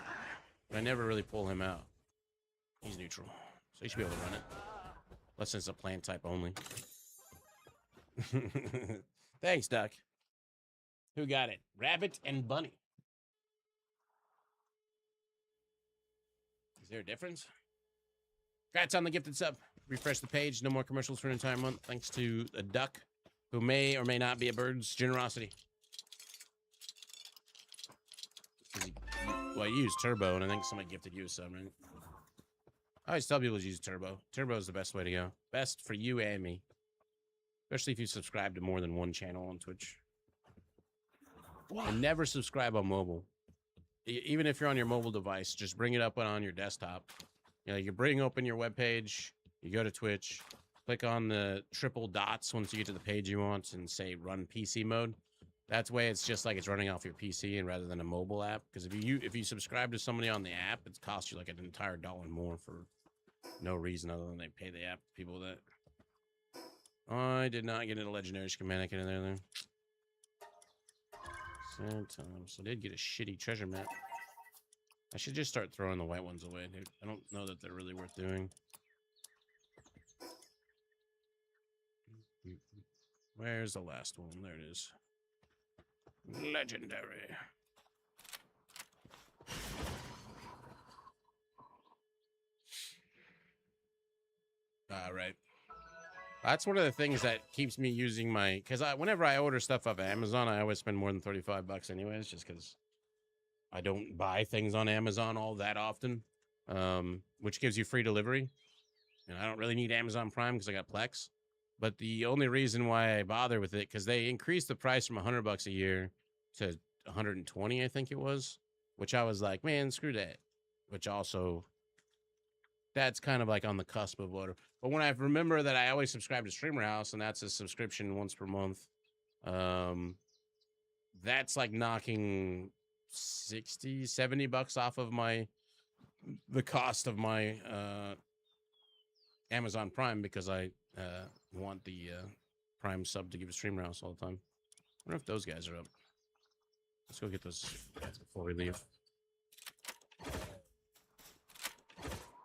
But I never really pull him out. He's neutral. So you should be able to run it. Unless it's a plant type only. Thanks, Duck. Who got it? Rabbit and Bunny. Is there a difference? Congrats on the gifted sub. Refresh the page. No more commercials for an entire month. Thanks to a duck who may or may not be a bird's generosity. Well, you use Turbo, and I think somebody gifted you a sub, right? I always tell people to use Turbo. Turbo is the best way to go. Best for you and me. Especially if you subscribe to more than one channel on Twitch. And never subscribe on mobile. Even if you're on your mobile device, just bring it up on your desktop. You know, you bring open your web page, you go to Twitch, click on the triple dots once you get to the page you want and say run PC mode. That's way it's just like it's running off your PC and rather than a mobile app. Because if you subscribe to somebody on the app, it costs you like an entire $1 more for no reason other than they pay the app people that. I did not get a legendary schematic in there. Sometimes I did get a shitty treasure map. I should just start throwing the white ones away, dude. I don't know that they're really worth doing. Where's the last one? There it is. Legendary. All right. That's one of the things that keeps me using my, because whenever I order stuff off of Amazon, I always spend more than $35 anyways, just because I don't buy things on Amazon all that often, which gives you free delivery. And I don't really need Amazon Prime because I got Plex. But the only reason why I bother with it, because they increased the price from $100 a year to 120, I think it was, which I was like, man, screw that. Which also, that's kind of like on the cusp of order. But when I remember that I always subscribe to StreamerHouse, and that's a subscription once per month, that's like knocking 60, 70 bucks off of the cost of my Amazon Prime, because I want the Prime sub to give a StreamerHouse all the time. I wonder if those guys are up. Let's go get those guys before we leave.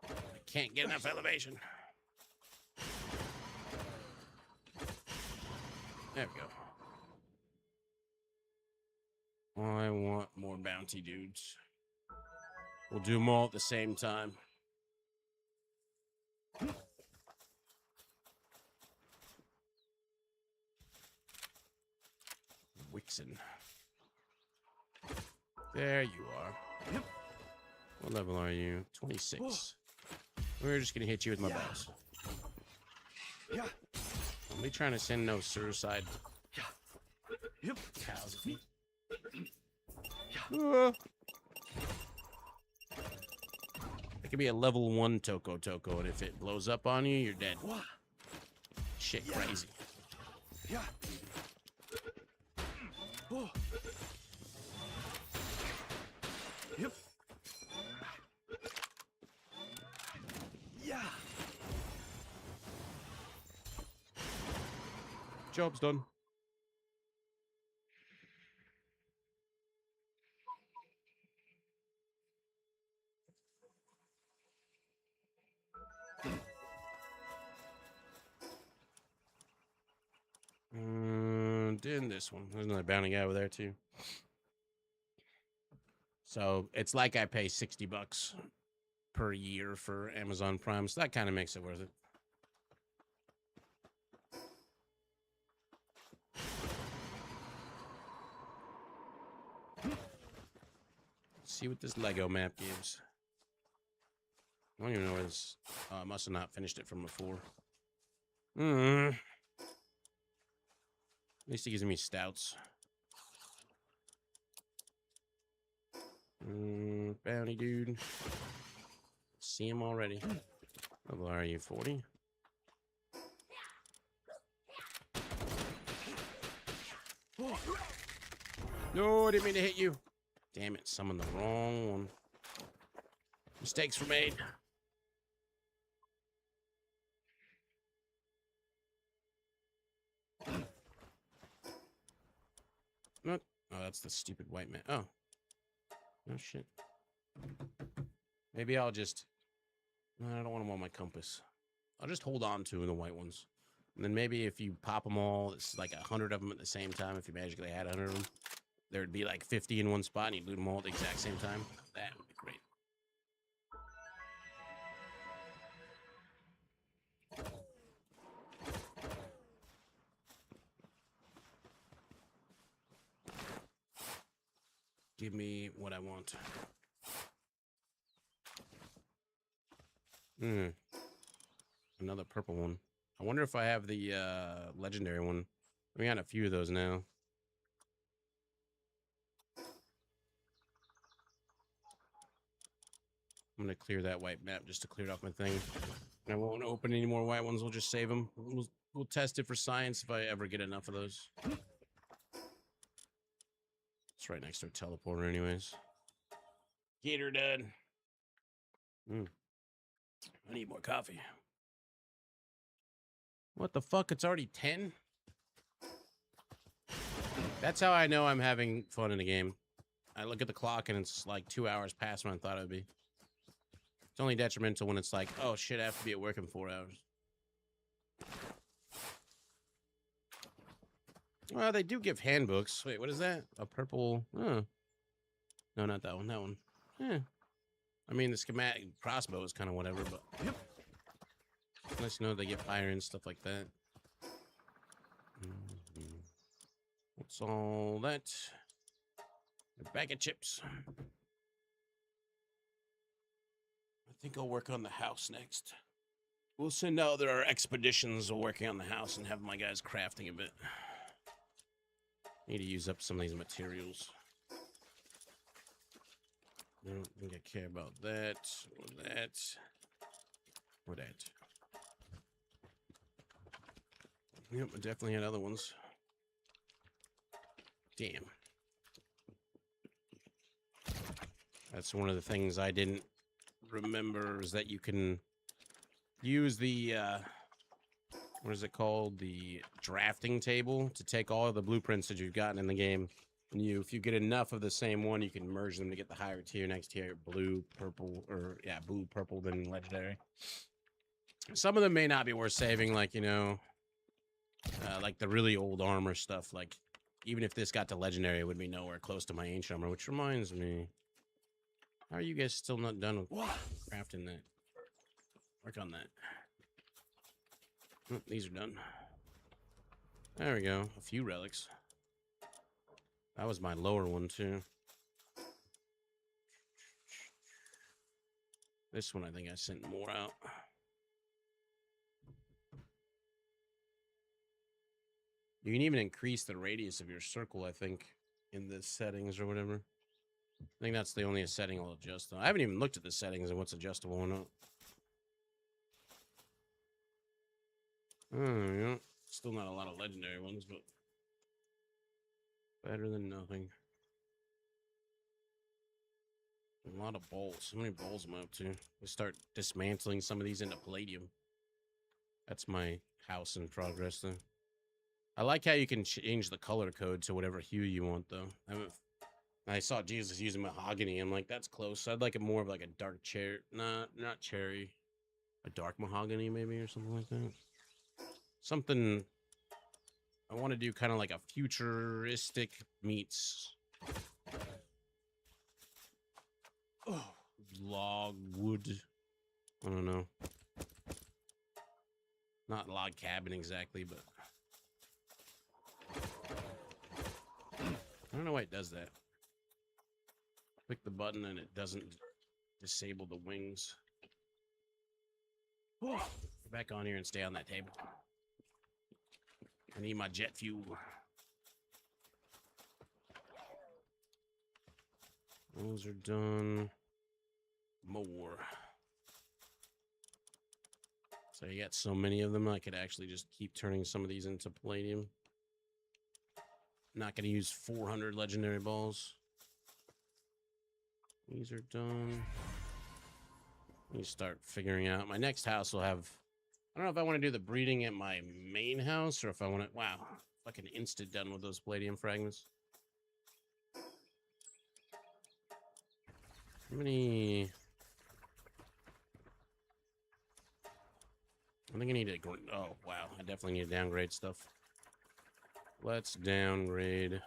I can't get enough elevation. There we go. I want more bounty dudes. We'll do them all at the same time. Wixen. There you are. Yep. What level are you? 26. We're just gonna hit you with my bows. Yeah. I'm be trying to send no suicide. Yeah. Yep. Cows at me. Yeah. It could be a level 1 Toko, and if it blows up on you, you're dead. Shit, crazy. Yeah. Oh. Yep. Yeah. Job's done. Doing this one. There's another bounty guy over there too. So it's like I pay $60 per year for Amazon Prime, so that kind of makes it worth it. Let's see what this Lego map gives. I don't even know where this. I must have not finished it from before. At least it gives me stouts. Bounty dude. See him already. Level are you? 40? No, I didn't mean to hit you. Damn it, summoned the wrong one. Mistakes were made. What? Oh, that's the stupid white man. Oh. Oh, shit. Maybe I'll just... I don't want them on my compass. I'll just hold on to the white ones. And then maybe if you pop them all, it's like 100 of them at the same time. If you magically had 100 of them, there would be like 50 in one spot and you'd loot them all at the exact same time. That would be great. Give me what I want. Another purple one. I wonder if I have the legendary one. We got a few of those now. I'm gonna clear that white map just to clear off my thing. I won't open any more white ones. We'll just save them. We'll test it for science if I ever get enough of those. It's right next to a teleporter anyways. Get her done. I need more coffee. What the fuck? It's already 10? That's how I know I'm having fun in the game. I look at the clock and it's like 2 hours past when I thought it would be. It's only detrimental when it's like, oh shit, I have to be at work in 4 hours. Well, they do give handbooks. Wait, what is that? A purple... Oh. No, not that one. That one. Yeah. I mean, the schematic crossbow is kind of whatever, but... Yep. It's nice to know they get fire and stuff like that. What's all that? A bag of chips. I think I'll work on the house next. We'll send out our expeditions working on the house and have my guys crafting a bit. Need to use up some of these materials. I don't think I care about that or that or that. Yep, I definitely had other ones. Damn. That's one of the things I didn't remember is that you can use the what is it called? The drafting table to take all of the blueprints that you've gotten in the game. And if you get enough of the same one, you can merge them to get the higher tier. Next tier, blue, purple, or yeah, blue, purple, then legendary. Some of them may not be worth saving, like, you know, like the really old armor stuff. Like, even if this got to legendary, it would be nowhere close to my ancient armor, which reminds me, how are you guys still not done with crafting that? Work on that. Oh, these are done. There we go. A few relics. That was my lower one, too. This one, I think I sent more out. You can even increase the radius of your circle, I think, in the settings or whatever. I think that's the only setting I'll adjust, though. I haven't even looked at the settings and what's adjustable or not. Oh, yeah. Still not a lot of legendary ones, but better than nothing. A lot of bowls. How many bowls am I up to? We start dismantling some of these into palladium. That's my house in progress, though. I like how you can change the color code to whatever hue you want, though. I saw Jesus using mahogany. I'm like, that's close. I'd like it more of like a dark cherry. Not cherry. A dark mahogany, maybe, or something like that. Something I want to do kind of like a futuristic meets log wood. I don't know. Not log cabin exactly, but I don't know why it does that. Click the button and it doesn't disable the wings. Get back on here and stay on that table. I need my jet fuel. Those are done. More. So you got so many of them, I could actually just keep turning some of these into palladium. Not going to use 400 legendary balls. These are done. Let me start figuring out. My next house will have... I don't know if I want to do the breeding at my main house or if I want to... Wow. Fucking instant done with those palladium fragments. How many... I think I need to... Oh, wow. I definitely need to downgrade stuff. Let's downgrade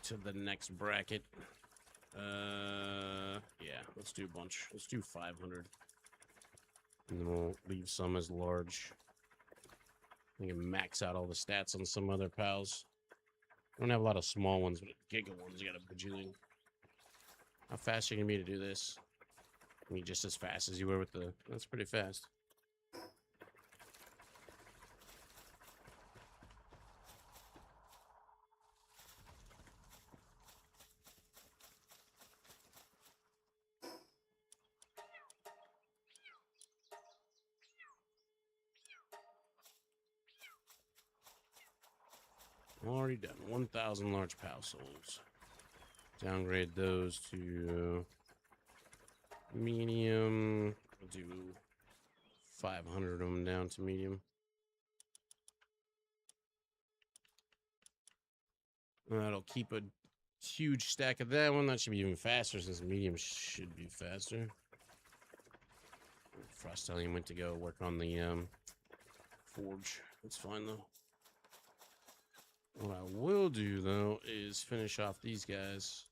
to the next bracket. Yeah, let's do a bunch. Let's do 500. And then we'll leave some as large. I can max out all the stats on some other pals. I don't have a lot of small ones, but giga ones, you got a bajillion. How fast are you gonna be to do this? I mean, just as fast as you were with the... That's pretty fast. Already done. 1,000 large pal souls. Downgrade those to medium. We'll do 500 of them down to medium. That'll keep a huge stack of that one. That should be even faster since medium should be faster. Frostellium went to go work on the forge. That's fine though. What I will do, though, is finish off these guys.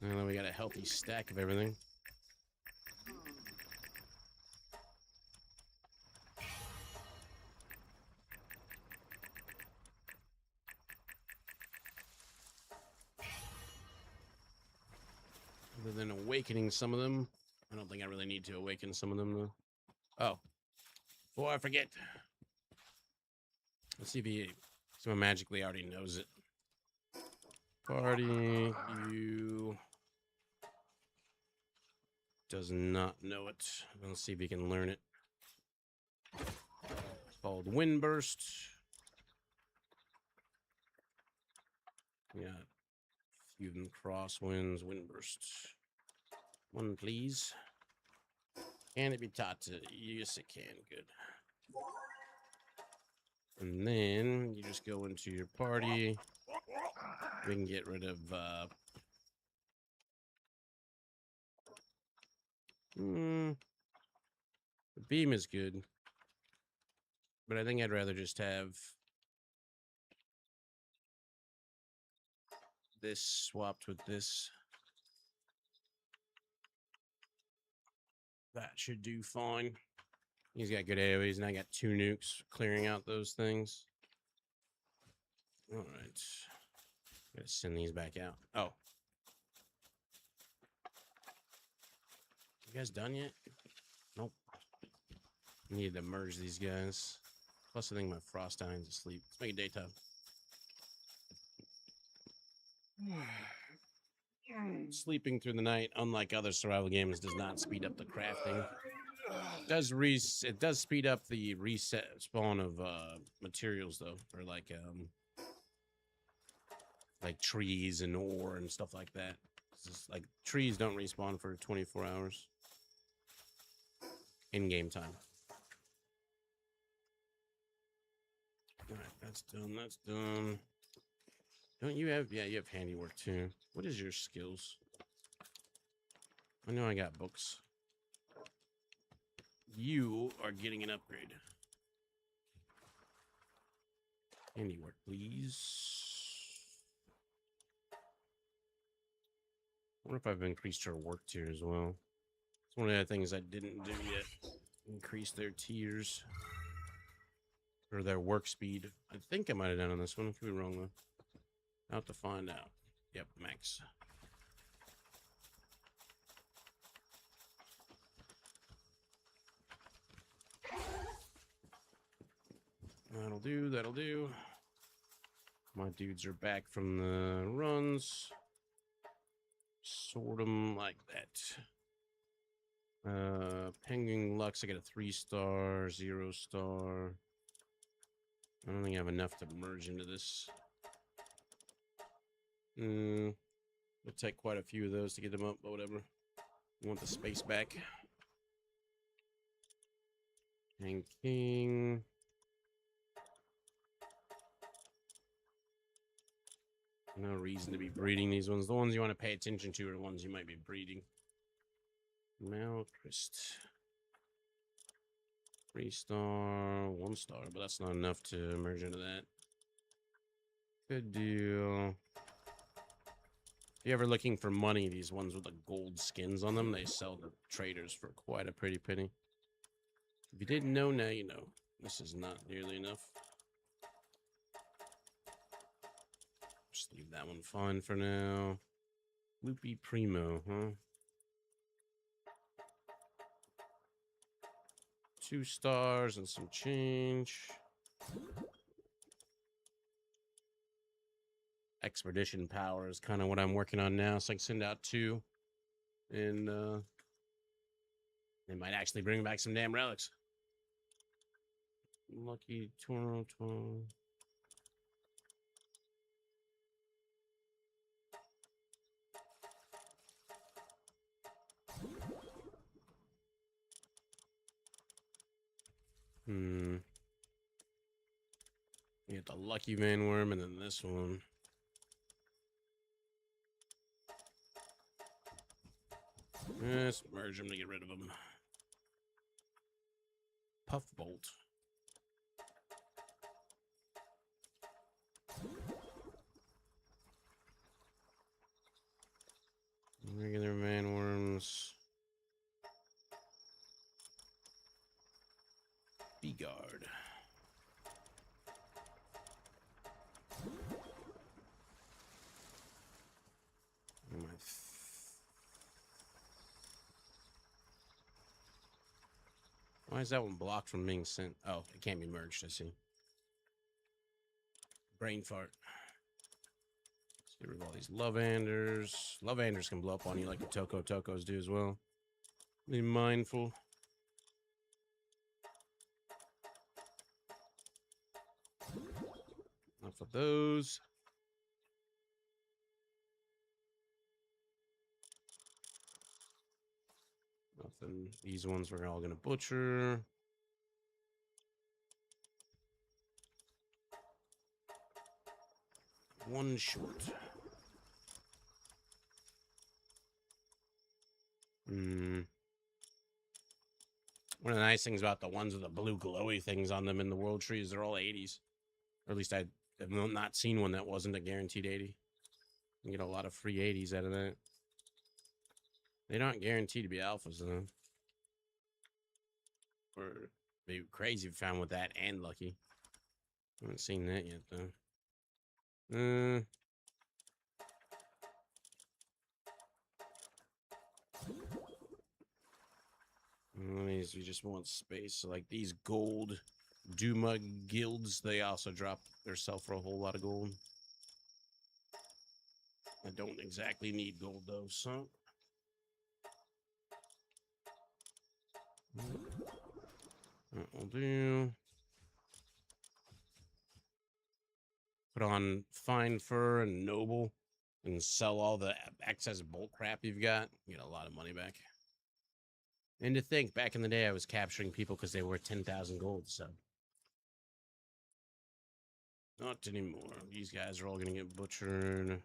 And then we got a healthy stack of everything. Other than awakening some of them. I don't think I really need to awaken some of them, though. Oh. Before I forget. Let's see if someone magically already knows it. Party, you... Does not know it. Let's see if he can learn it. It's called Windburst. Yeah. Few of them crosswinds, windburst. One, please. Can it be taught to? Yes, it can. Good. And then you just go into your party. We can get rid of the beam is good. But I think I'd rather just have this swapped with this. That should do fine. He's got good AoEs, and I got 2 nukes clearing out those things. All right. Gotta send these back out. Oh. You guys done yet? Nope. Need to merge these guys. Plus, I think my frost dying's asleep. Let's make it daytime. Sleeping through the night, unlike other survival games, does not speed up the crafting. It does speed up the reset spawn of materials though, for like trees and ore and stuff like that. It's just, like, trees don't respawn for 24 hours in game time. All right, that's done. That's done. Don't you have? Yeah, you have handiwork too. What is your skills? I know I got books. You are getting an upgrade. Handiwork, please. I wonder if I've increased her work tier as well. It's one of the things I didn't do yet. Increase their tiers. Or their work speed. I think I might have done on this one. I could be wrong though. I'll have to find out. Yep, max. That'll do, that'll do. My dudes are back from the runs. Sort them like that. Penguin Lux, I got a 3-star, 0-star. I don't think I have enough to merge into this. It'll take quite a few of those to get them up, but whatever. I want the space back. And King. No reason to be breeding these ones. The ones you want to pay attention to are the ones you might be breeding. Malchrist. 3-star, 1-star, but that's not enough to merge into that. Good deal. If you're ever looking for money, these ones with the gold skins on them, they sell to traders for quite a pretty penny. If you didn't know, now you know. This is not nearly enough. Just leave that one fine for now. Loopy Primo, huh? 2 stars and some change. Expedition power is kind of what I'm working on now, so I can send out 2. And they might actually bring back some damn relics. Lucky Toro. You get the Lucky Van Worm and then this one. Let's merge them to get rid of them. Puff Bolt. Regular Van Worms. Guard. Why is that one blocked from being sent? Oh, it can't be merged, I see. Brain fart. Let's get rid of all these Lovanders. Lovanders can blow up on you like the Tokos do as well. Be mindful. Enough of those. Then these ones we're all gonna butcher. One short. One of the nice things about the ones with the blue glowy things on them in the world tree is they're all 80s. Or at least I have not seen one that wasn't a guaranteed 80. You get a lot of free 80s out of that. They don't guarantee to be alphas though. Or be crazy if you found with that and lucky. I haven't seen that yet though. These we just want space. So like these gold Duma guilds, they also drop their sell for a whole lot of gold. I don't exactly need gold though, so that will do. Put on fine fur and noble and sell all the excess bolt crap you've got. You get a lot of money back. And to think, back in the day, I was capturing people because they were 10,000 gold, so. Not anymore. These guys are all going to get butchered.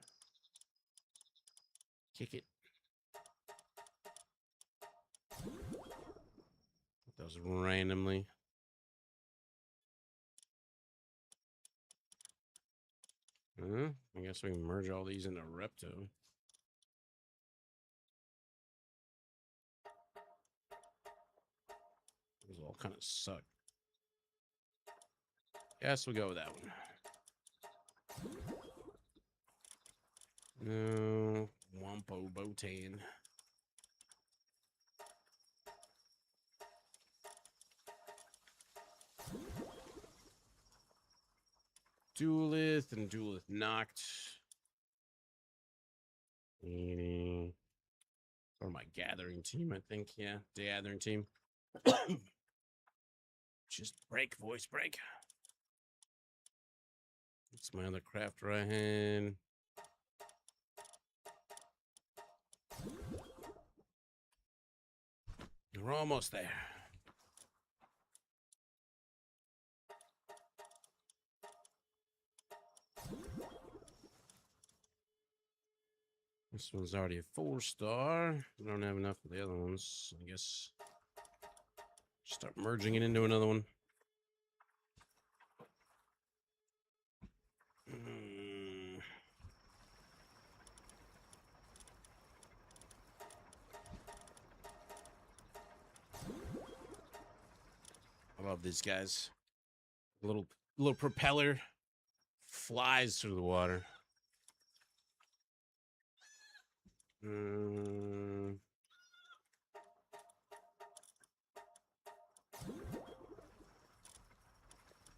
Kick it. Those randomly. I guess we can merge all these into Repto. Those all kind of suck. Yes, we'll go with that one. No, Wampo Botan. Duelith and Duelith knocked. Or my gathering team, I think. Yeah, the gathering team. Just break, voice break. That's my other crafter I had. We're almost there. This one's already a 4-star. I don't have enough of the other ones. I guess start merging it into another one. I love these guys. Little propeller flies through the water.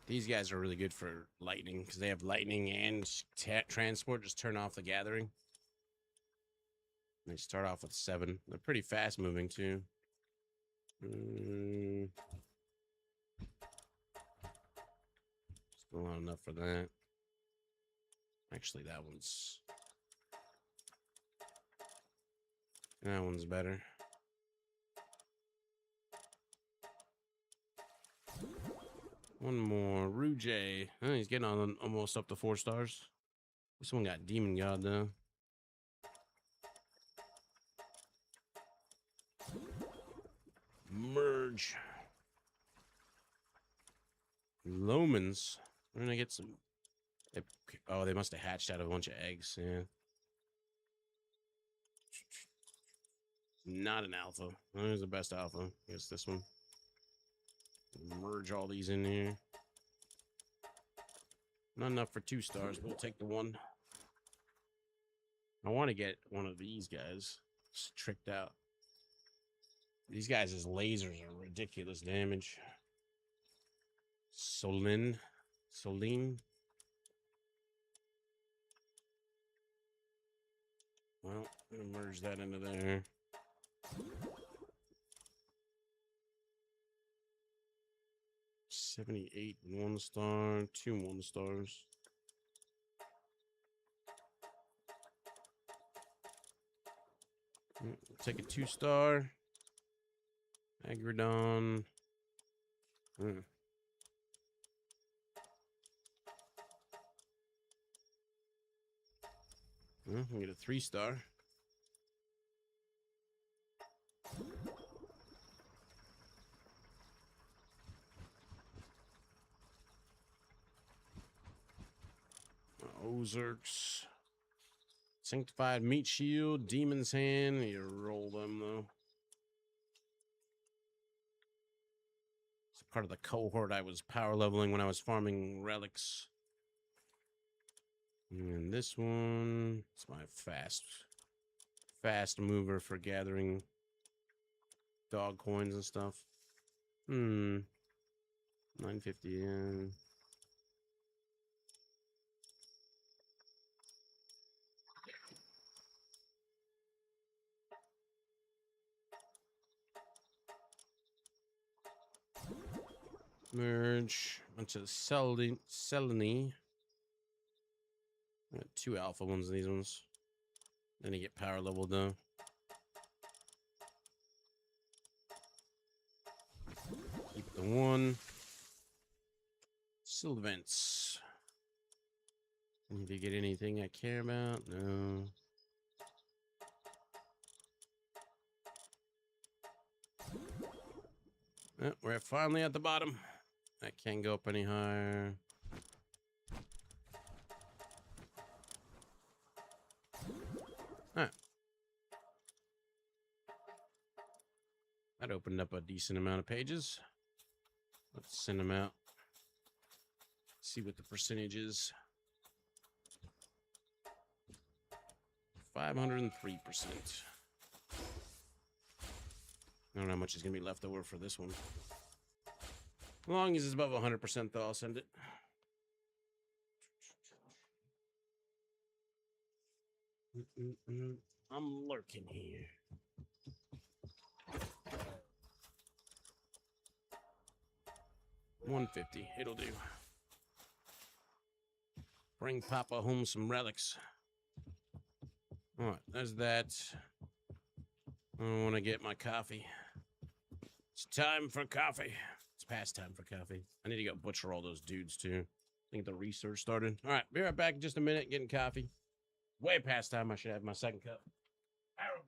These guys are really good for lightning because they have lightning and transport. Just turn off the gathering. They start off with 7. They're pretty fast moving too. Still not enough for that. Actually, that one's better. One more. Rouge. Oh, he's getting on almost up to 4 stars. This one got Demon God, though. Merge. Lomans. We're going to get some... Oh, they must have hatched out of a bunch of eggs. Yeah. Not an alpha. Who's the best alpha? I guess this one. Merge all these in here. Not enough for 2 stars. We'll take the 1. I want to get one of these guys. Just tricked out. These guys' lasers are ridiculous damage. Solin. Well, I'm gonna merge that into there. $78 1-star, 2 1-stars. Take a 2-star. Agrodon. Well, we get a 3-star. Ozarks. Sanctified Meat Shield, Demon's Hand. You roll them, though. It's part of the cohort I was power leveling when I was farming relics. And this one, it's my fast mover for gathering dog coins and stuff. 950 yen. Merge bunch of Selene. Got 2 alpha ones in these ones. Then you get power leveled though. Keep the 1. Sylvants. Did you get anything I care about? No. Oh, we're finally at the bottom. I can't go up any higher. Huh. That opened up a decent amount of pages. Let's send them out. See what the percentage is. 503%. I don't know how much is going to be left over for this one. As long as it's above 100%, though, I'll send it. I'm lurking here. $150. It'll do. Bring Papa home some relics. All right, there's that. I want to get my coffee. It's time for coffee. It's past time for coffee. I need to go butcher all those dudes, too. I think the research started. All right, be right back in just a minute getting coffee. Way past time. I should have my second cup. Arrow.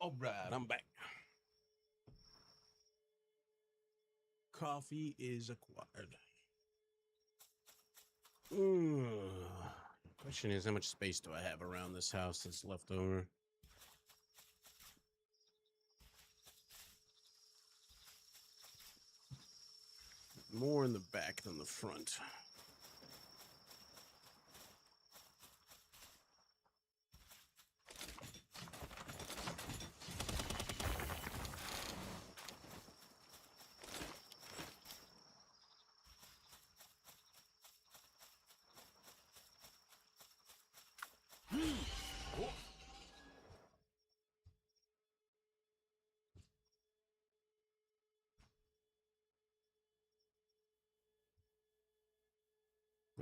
All right, I'm back. Coffee is acquired. Question is, how much space do I have around this house that's left over? More in the back than the front.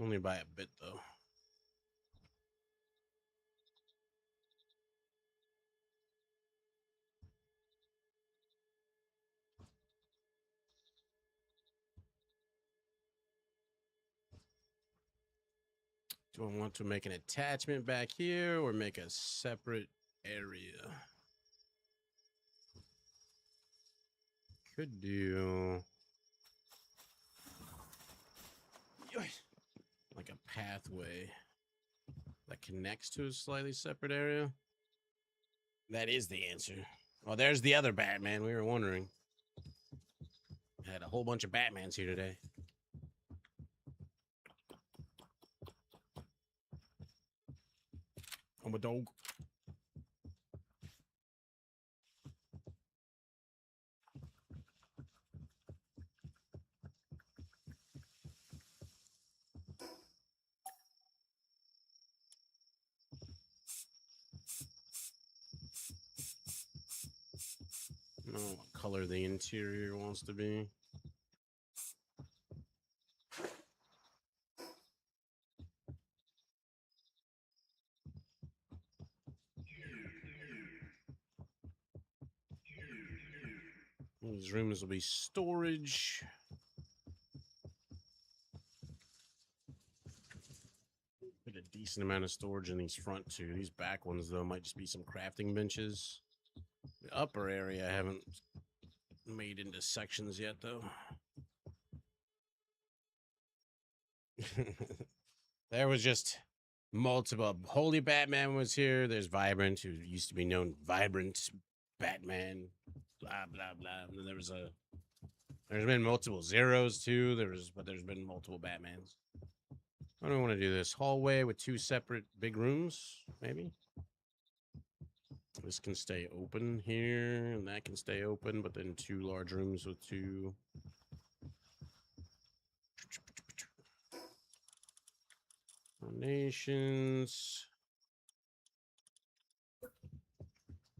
Only by a bit, though. Do I want to make an attachment back here or make a separate area? Could do like a pathway that connects to a slightly separate area. That is the answer. Well, there's the other Batman. We were wondering. Had a whole bunch of Batmans here today. I'm a dog. I don't know what color the interior wants to be. These rooms will be storage. Put a decent amount of storage in these front two. These back ones, though, might just be some crafting benches. The upper area I haven't made into sections yet, though. There was just multiple. Holy Batman was here. There's Vibrant, who used to be known Vibrant Batman. Blah blah blah. And then there's been multiple Zeros too. But there's been multiple Batmans. I don't want to do this hallway with two separate big rooms. Maybe this can stay open here, and that can stay open. But then two large rooms with two. Nations.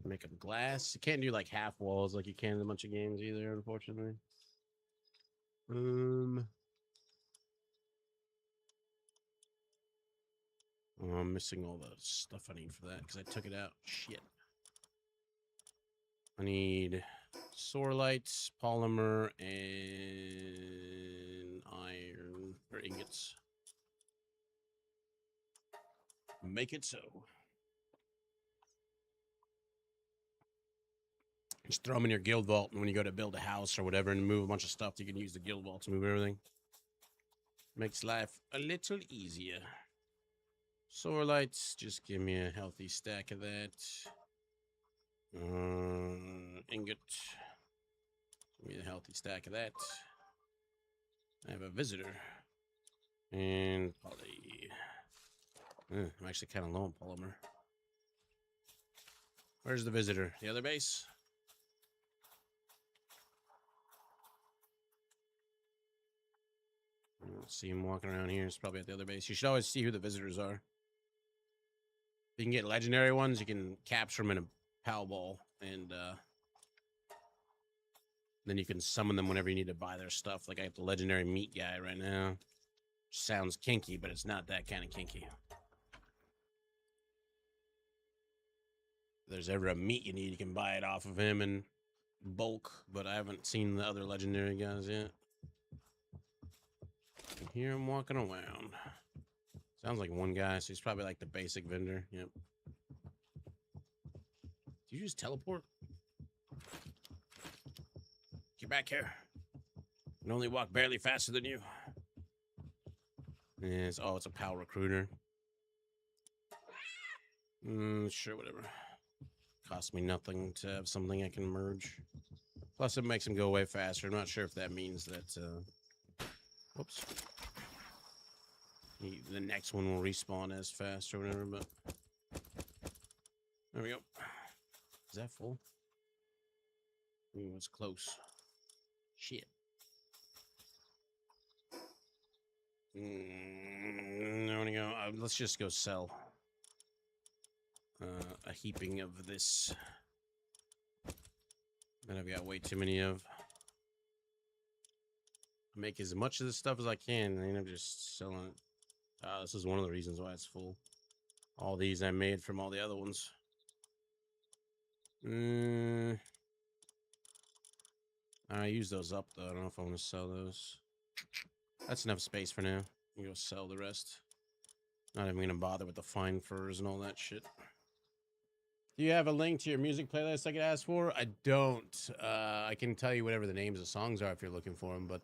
Make them glass. You can't do like half walls like you can in a bunch of games either, unfortunately. Oh, I'm missing all the stuff I need for that because I took it out. Shit. I need solar lights, polymer, and iron or ingots. Make it so. Just throw them in your guild vault, and when you go to build a house or whatever and move a bunch of stuff, you can use the guild vault to move everything. Makes life a little easier. Solar lights, just give me a healthy stack of that. Ingot. Give me a healthy stack of that. I have a visitor. And poly. I'm actually kind of low on polymer. Where's the visitor? The other base? I don't see him walking around here. It's probably at the other base. You should always see who the visitors are. If you can get legendary ones, you can capture them in a PAL ball, and then you can summon them whenever you need to buy their stuff. Like I have the legendary meat guy right now. Sounds kinky, but it's not that kind of kinky. If there's ever a meat you need, you can buy it off of him in bulk, but I haven't seen the other legendary guys yet. I hear him walking around. Sounds like one guy, so he's probably like the basic vendor. Yep. Did you just teleport? Get back here. I can only walk barely faster than you. Yes. Oh, it's a PAL recruiter. Sure, whatever. Costs me nothing to have something I can merge. Plus, it makes him go away faster. I'm not sure if that means that. Whoops. The next one will respawn as fast or whatever, but. There we go. Is that full? Ooh, it's close. Shit. There we go. Let's just go sell a heaping of this that I've got way too many of. Make as much of this stuff as I can, and I'm just selling it. This is one of the reasons why it's full. All these I made from all the other ones. I use those up though. I don't know if I want to sell those. That's enough space for now. You go sell the rest. Not even gonna bother with the fine furs and all that shit. Do you have a link to your music playlist I could ask for? I don't. I can tell you whatever the names of songs are if you're looking for them, but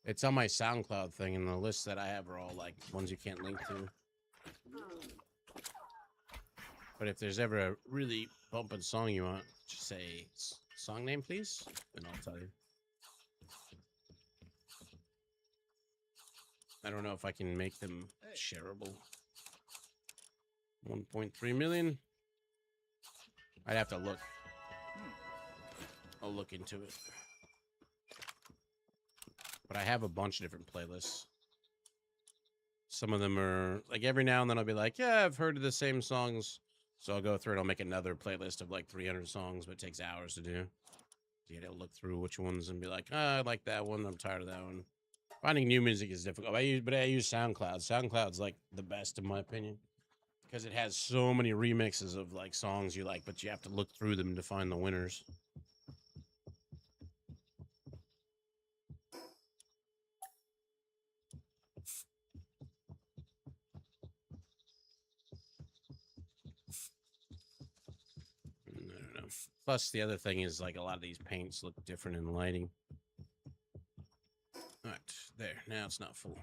it's on my SoundCloud thing, and the lists that I have are all like ones you can't link to. But if there's ever a really bumping song you want, just say song name, please, and I'll tell you. I don't know if I can make them shareable. 1.3 million. I'd have to look. I'll look into it. But I have a bunch of different playlists. Some of them are like every now and then I'll be like, yeah, I've heard of the same songs. So I'll go through and I'll make another playlist of like 300 songs, but it takes hours to do. You gotta look through which ones and be like, I like that one. I'm tired of that one. Finding new music is difficult. But I use SoundCloud. SoundCloud's like the best in my opinion. Because it has so many remixes of like songs you like, but you have to look through them to find the winners. I don't know. Plus, the other thing is like a lot of these paints look different in lighting. All right, there. Now it's not full.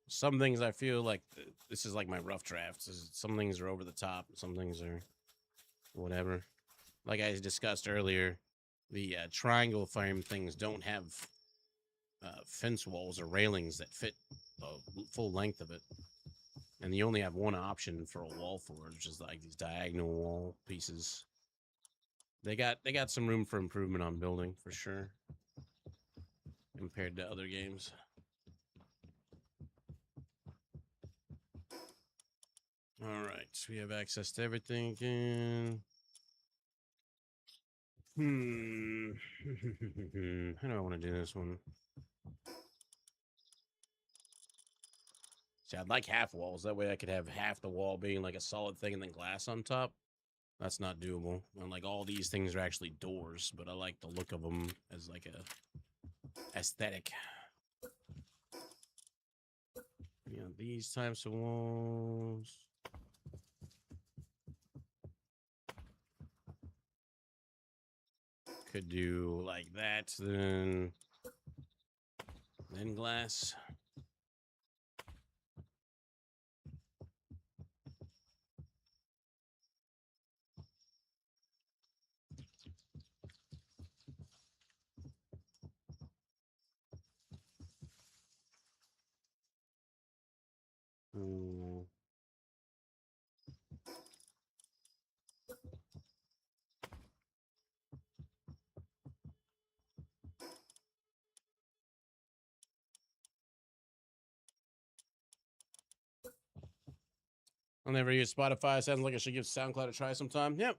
Some things I feel like this is like my rough drafts. Some things are over the top. Some things are whatever. Like I discussed earlier, the triangle frame things don't have fence walls or railings that fit the full length of it. And you only have one option for a wall for it, which is like these diagonal wall pieces. They got some room for improvement on building for sure compared to other games. All right, so we have access to everything again. How do I want to do this one? See, I'd like half walls. That way I could have half the wall being like a solid thing and then glass on top. That's not doable. And like all these things are actually doors, but I like the look of them as like a aesthetic. Yeah, these types of walls. Could do like that, then glass. I'll never use Spotify. Sounds like I should give SoundCloud a try sometime. Yep.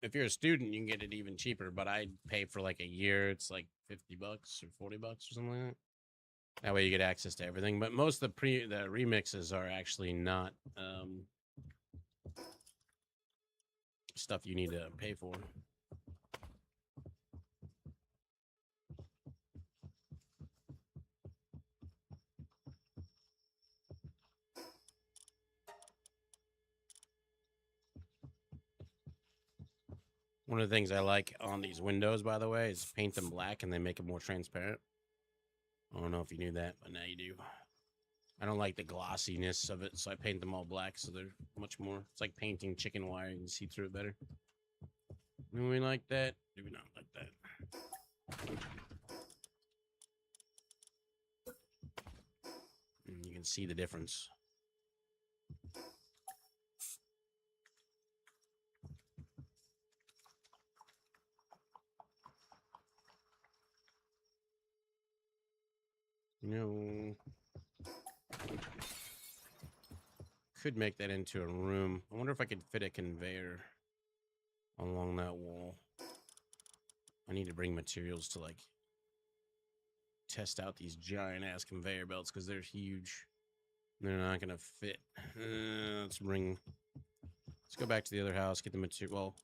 If you're a student, you can get it even cheaper, but I pay for like a year. It's like $50 or $40 or something like that. That way you get access to everything. But most of the remixes are actually not stuff you need to pay for. One of the things I like on these windows, by the way, is paint them black and they make them more transparent. I don't know if you knew that, but now you do. I don't like the glossiness of it, so I paint them all black so they're much more... It's like painting chicken wire. You can see through it better. Do we like that? Do we not like that? And you can see the difference. You know, could make that into a room. I wonder if I could fit a conveyor along that wall. I need to bring materials to like test out these giant ass conveyor belts because they're huge. They're not gonna fit. Let's go back to the other house, get the material. Well,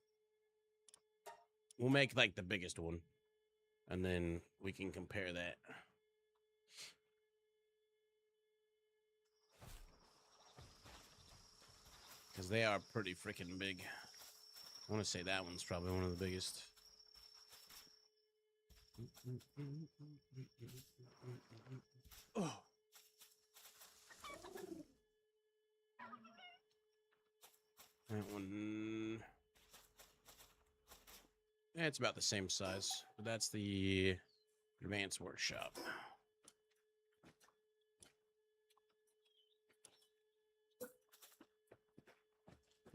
we'll make like the biggest one, and then we can compare that. Because they are pretty freaking big. I want to say that one's probably one of the biggest. Oh. That one... Yeah, it's about the same size. But that's the advanced workshop.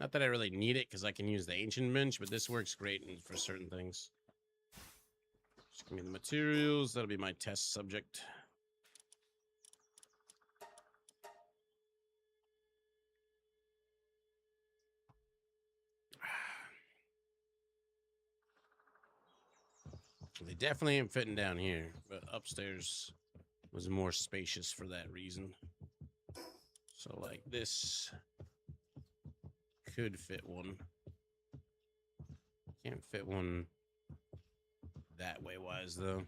Not that I really need it, because I can use the ancient bench, but this works great for certain things. Just give me the materials. That'll be my test subject. They definitely ain't fitting down here, but upstairs was more spacious for that reason. So, like, this could fit one. Can't fit one that way wise, though.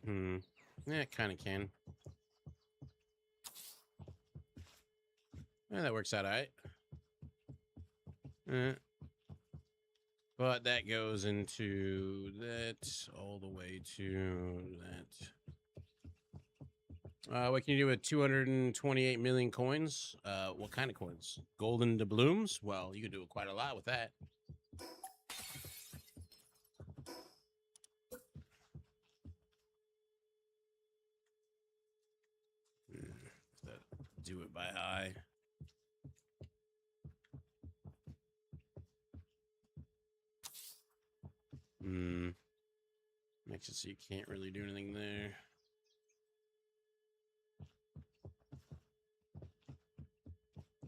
Yeah, it kind of can. Yeah, that works out all right. But that goes into that all the way to that. What can you do with 228 million coins? What kind of coins? Golden doubloons? Well, you can do quite a lot with that. Do it by eye. Makes it so you can't really do anything there.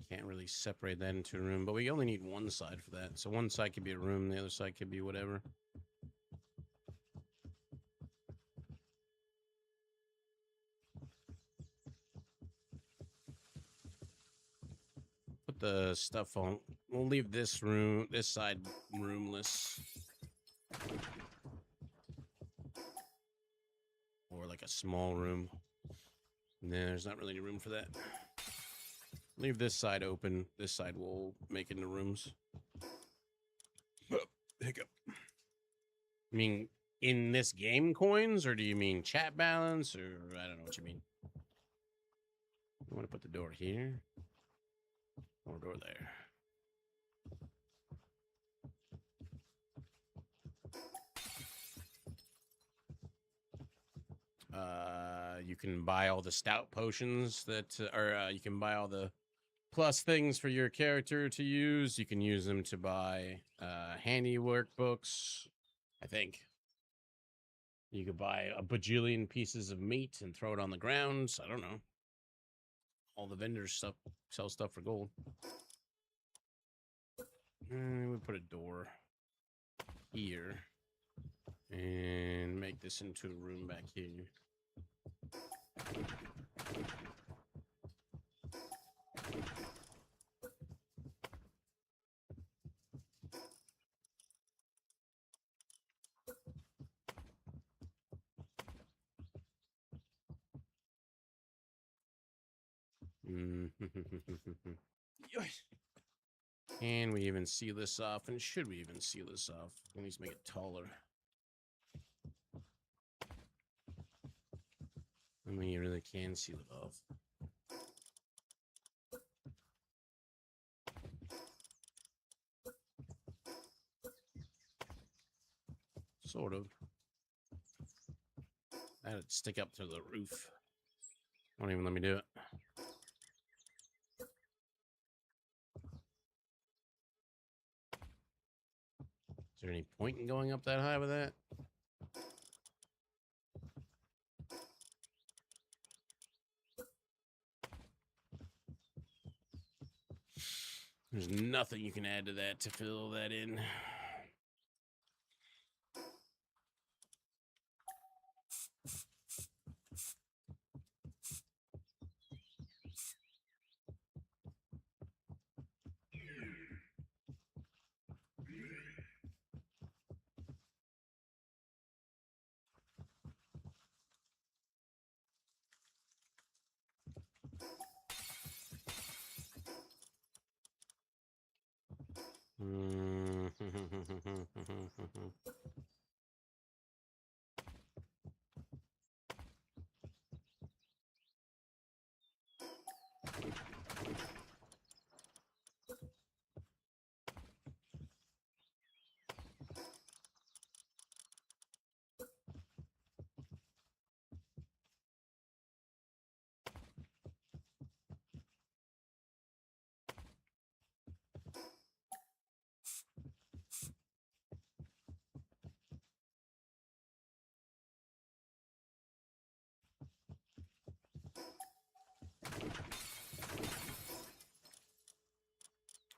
Can't really separate that into a room, but we only need one side for that. So one side could be a room, the other side could be whatever. Put the stuff on. We'll leave this room, this side roomless. Or like a small room. Nah, there's not really any room for that. Leave this side open. This side we'll make into rooms. Hiccup. I mean, in this game coins, or do you mean chat balance, or I don't know what you mean. You want to put the door here? Or door there? You can buy all the stout potions that, you can buy all the plus things for your character to use. You can use them to buy handiwork books, I think. You could buy a bajillion pieces of meat and throw it on the ground. I don't know. All the vendors sell stuff for gold. We put a door here and make this into a room back here. Can we even seal this off? And should we even seal this off? We need to make it taller. I mean, you really can seal it off. Sort of. That'd stick up to the roof. Won't even let me do it. Is there any point in going up that high with that? There's nothing you can add to that to fill that in.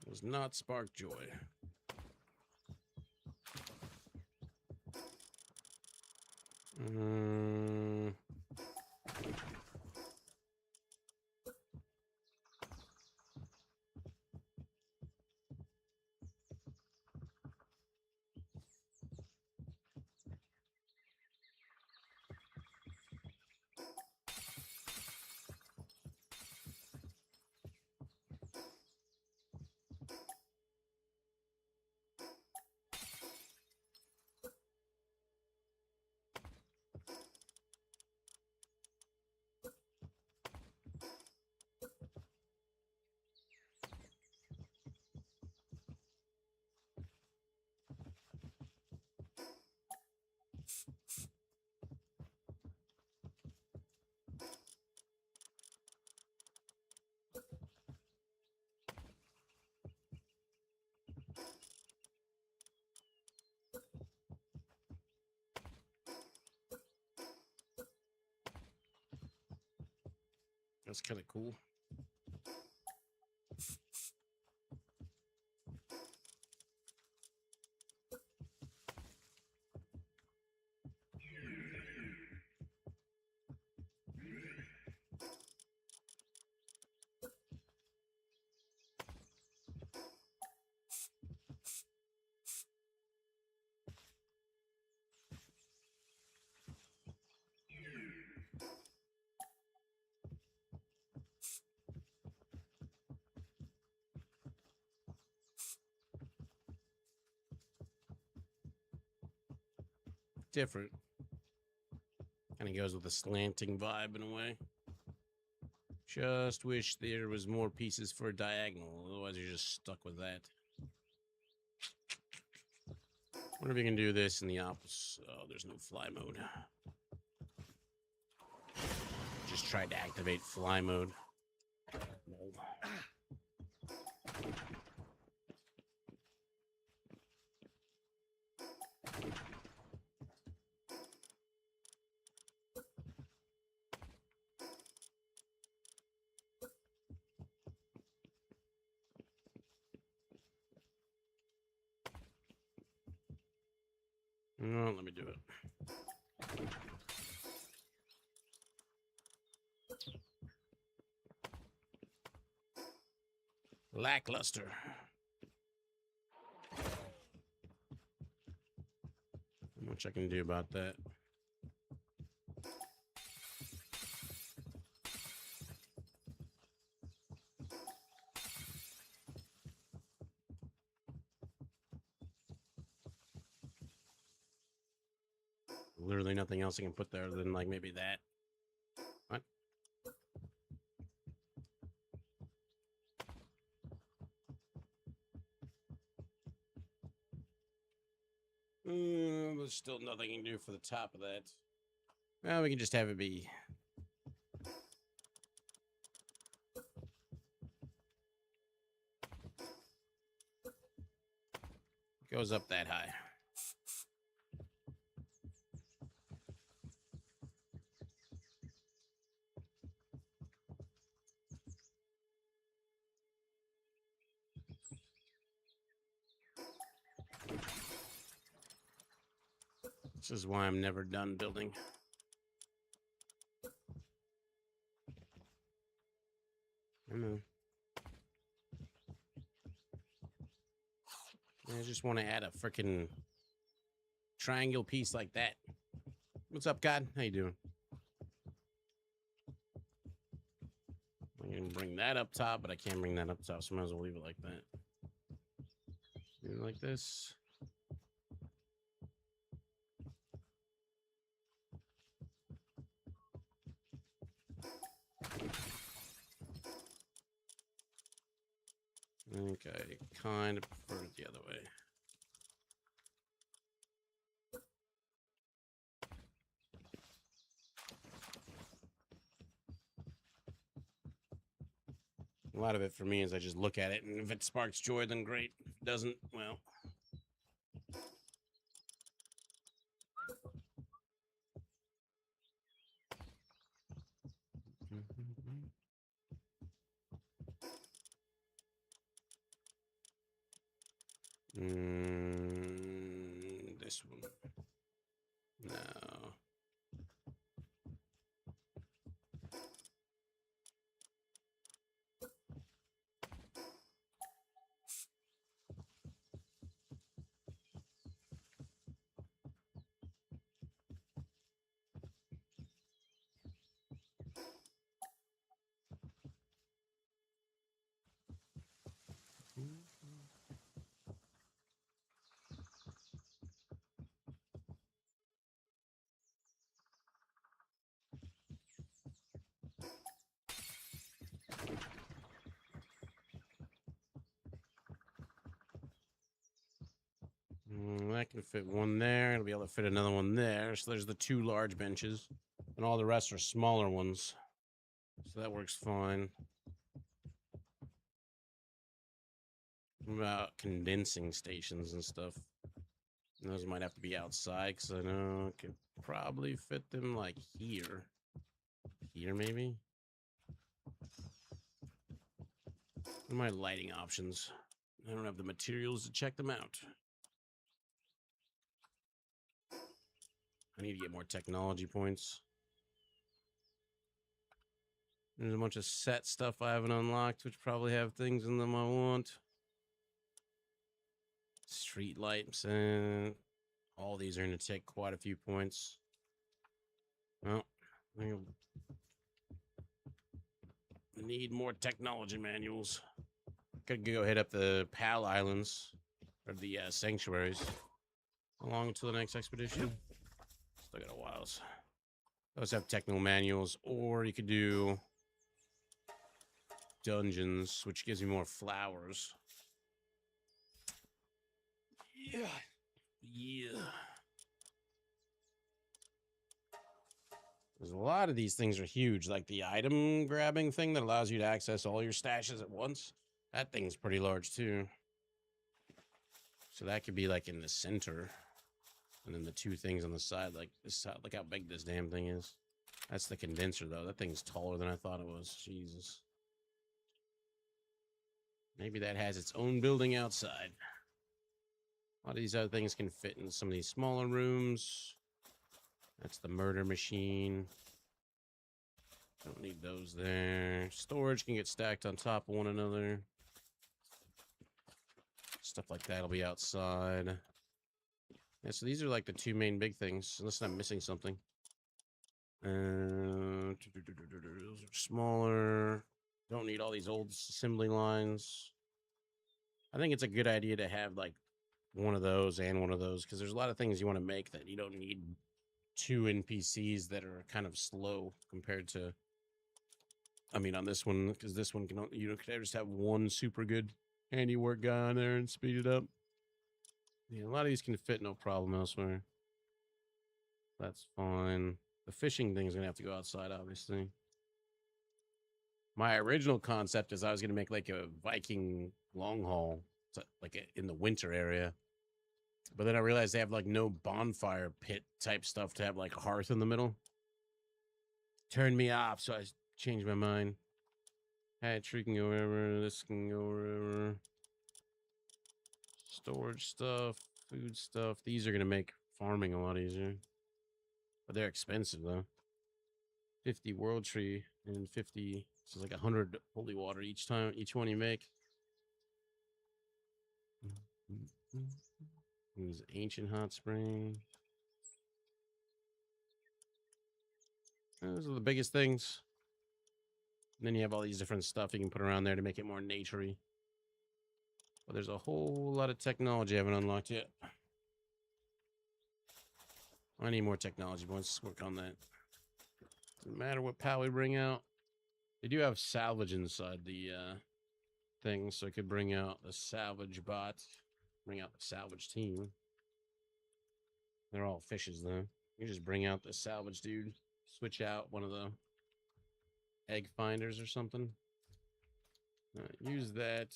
Does not spark joy. That's kind of cool. Different. Kind of goes with the slanting vibe in a way. Just wish there was more pieces for a diagonal. Otherwise, you're just stuck with that. Wonder if you can do this in the opposite. Oh, there's no fly mode. Just tried to activate fly mode. No. No, let me do it. Lackluster. Not much I can do about that. literally nothing else I can put there than like maybe that. What? There's still nothing you can do for the top of that. Well, we can just have it be. Goes up that high. This is why I'm never done building. I know. I just want to add a freaking triangle piece like that. What's up, God? How you doing? I can bring that up top, but I can't bring that up top, so I might as well leave it like that. Do it like this. I think I kind of prefer it the other way. A lot of it for me is I just look at it, and if it sparks joy, then great. If it doesn't, well. This one. No. That can fit one there. It'll be able to fit another one there. So there's the two large benches, and all the rest are smaller ones. So that works fine. What about condensing stations and stuff? And those might have to be outside because I know I could probably fit them like here. Here, maybe? What are my lighting options? I don't have the materials to check them out. I need to get more technology points. There's a bunch of set stuff I haven't unlocked, which probably have things in them I want. Street lights, and all these are going to take quite a few points. Well, I need more technology manuals. Could go hit up the Pal Islands, or the sanctuaries. How long until the next expedition? Still got a while. Those have technical manuals, or you could do dungeons, which gives you more flowers. Yeah. There's a lot of these things are huge, like the item grabbing thing that allows you to access all your stashes at once. That thing's pretty large too. So that could be like in the center. And then the two things on the side, like this side, look how big this damn thing is. That's the condenser though. That thing's taller than I thought it was. Jesus. Maybe that has its own building outside. A lot of these other things can fit in some of these smaller rooms. That's the murder machine. Don't need those there. Storage can get stacked on top of one another. Stuff like that'll be outside. Yeah, so these are like the two main big things, unless I'm missing something. Those are smaller. Don't need all these old assembly lines. I think it's a good idea to have like one of those and one of those, because there's a lot of things you want to make that you don't need two NPCs that are kind of slow compared to, I mean, on this one, because this one can, you know, can just have one super good handiwork guy on there and speed it up. Yeah, a lot of these can fit no problem elsewhere. That's fine. The fishing thing is gonna have to go outside, obviously. My original concept is I was gonna make like a Viking long haul, like in the winter area. But then I realized they have like no bonfire pit type stuff to have like a hearth in the middle. Turned me off, so I changed my mind. Hat tree can go wherever. This can go wherever. Storage stuff, food stuff. These are gonna make farming a lot easier. But they're expensive though. 50 world tree and 50, so it's like 100 holy water each time, each one you make. Use ancient hot spring. Those are the biggest things. And then you have all these different stuff you can put around there to make it more naturey. But there's a whole lot of technology I haven't unlocked yet. I need more technology, but let's work on that. Doesn't matter what PAL we bring out. They do have salvage inside the thing, so I could bring out the salvage bot, bring out the salvage team. They're all fishes, though. You just bring out the salvage dude, switch out one of the egg finders or something. Use that.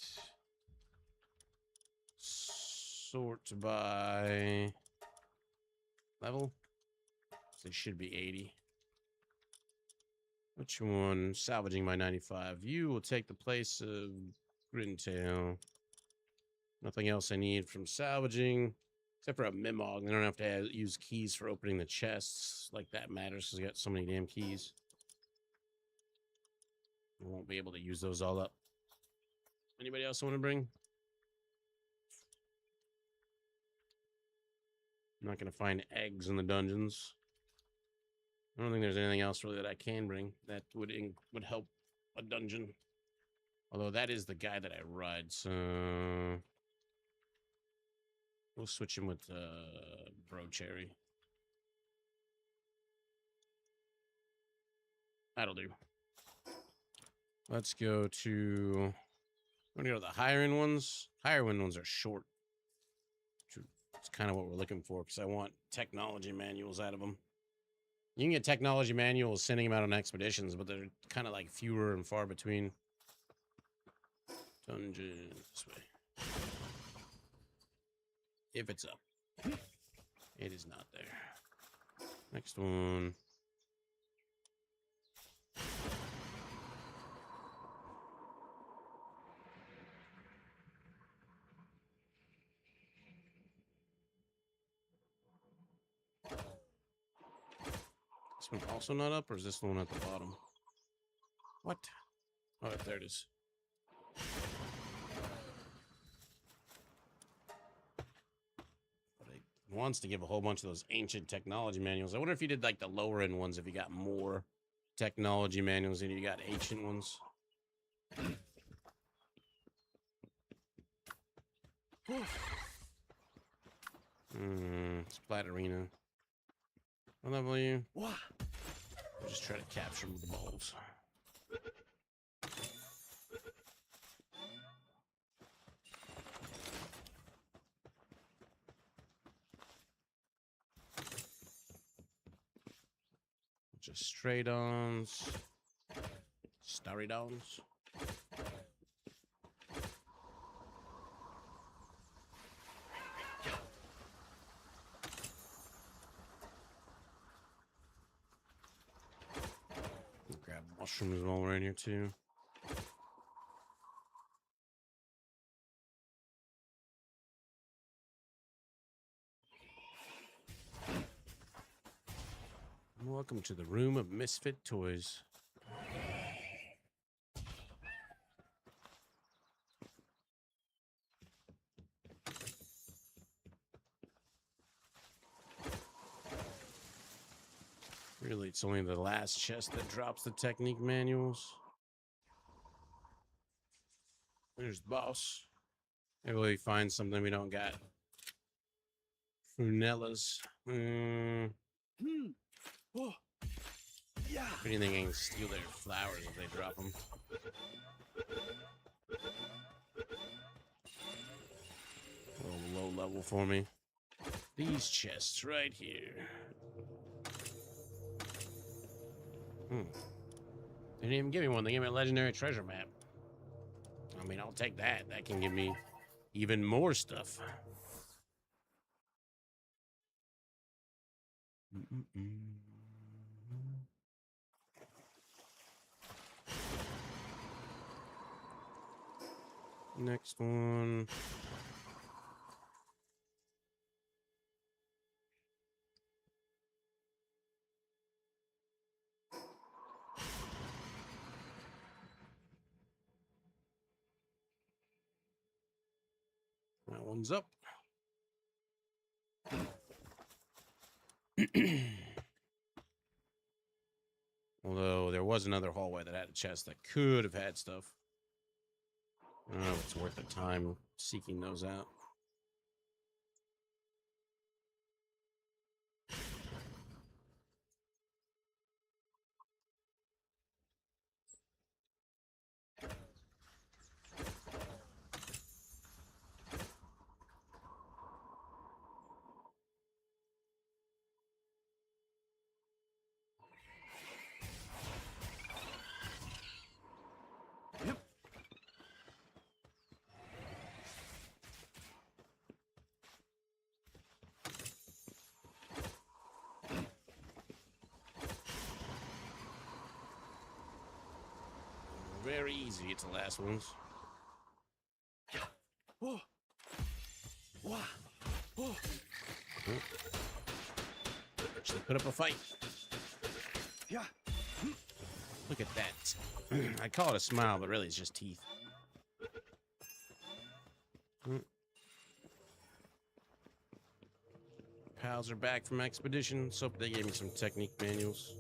Sort by level. So it should be 80. Which one? Salvaging by 95. You will take the place of Grintail. Nothing else I need from salvaging. Except for a Mimog. They don't have to use keys for opening the chests. Like that matters because I got so many damn keys. I won't be able to use those all up. Anybody else want to bring? I'm not going to find eggs in the dungeons. I don't think there's anything else really that I can bring that would help a dungeon. Although that is the guy that I ride, so we'll switch him with Bro Cherry. That'll do. Let's go to. I'm gonna go to the higher end ones. Higher end ones are short. It's kind of what we're looking for because I want technology manuals out of them. You can get technology manuals sending them out on expeditions, but they're kind of like fewer and far between. Dungeon this way. If it's up. It is not there. Next one. This one also not up, or is this the one at the bottom? What? Oh, there it is. But it wants to give a whole bunch of those ancient technology manuals. I wonder if you did like the lower end ones, if you got more technology manuals than you got ancient ones. Splat Arena. What level are you? What? I'll just try to capture them with the balls. Just straight ons. Starry downs. Grab mushrooms while we're in here too. Welcome to the room of misfit toys. Really, it's only the last chest that drops the technique manuals. There's the boss. Maybe we find something we don't got. Frunella's. If anything, I can steal their flowers if they drop them. A little low level for me. These chests right here. They didn't even give me one. They gave me a legendary treasure map. I mean, I'll take that. That can give me even more stuff. Next one. That one's up. Although there was another hallway that had a chest that could have had stuff. I don't know if it's worth the time seeking those out. Very easy to get to the last ones. Actually put up a fight. Look at that. I call it a smile, but really it's just teeth. Pals are back from expedition, so they gave me some technique manuals.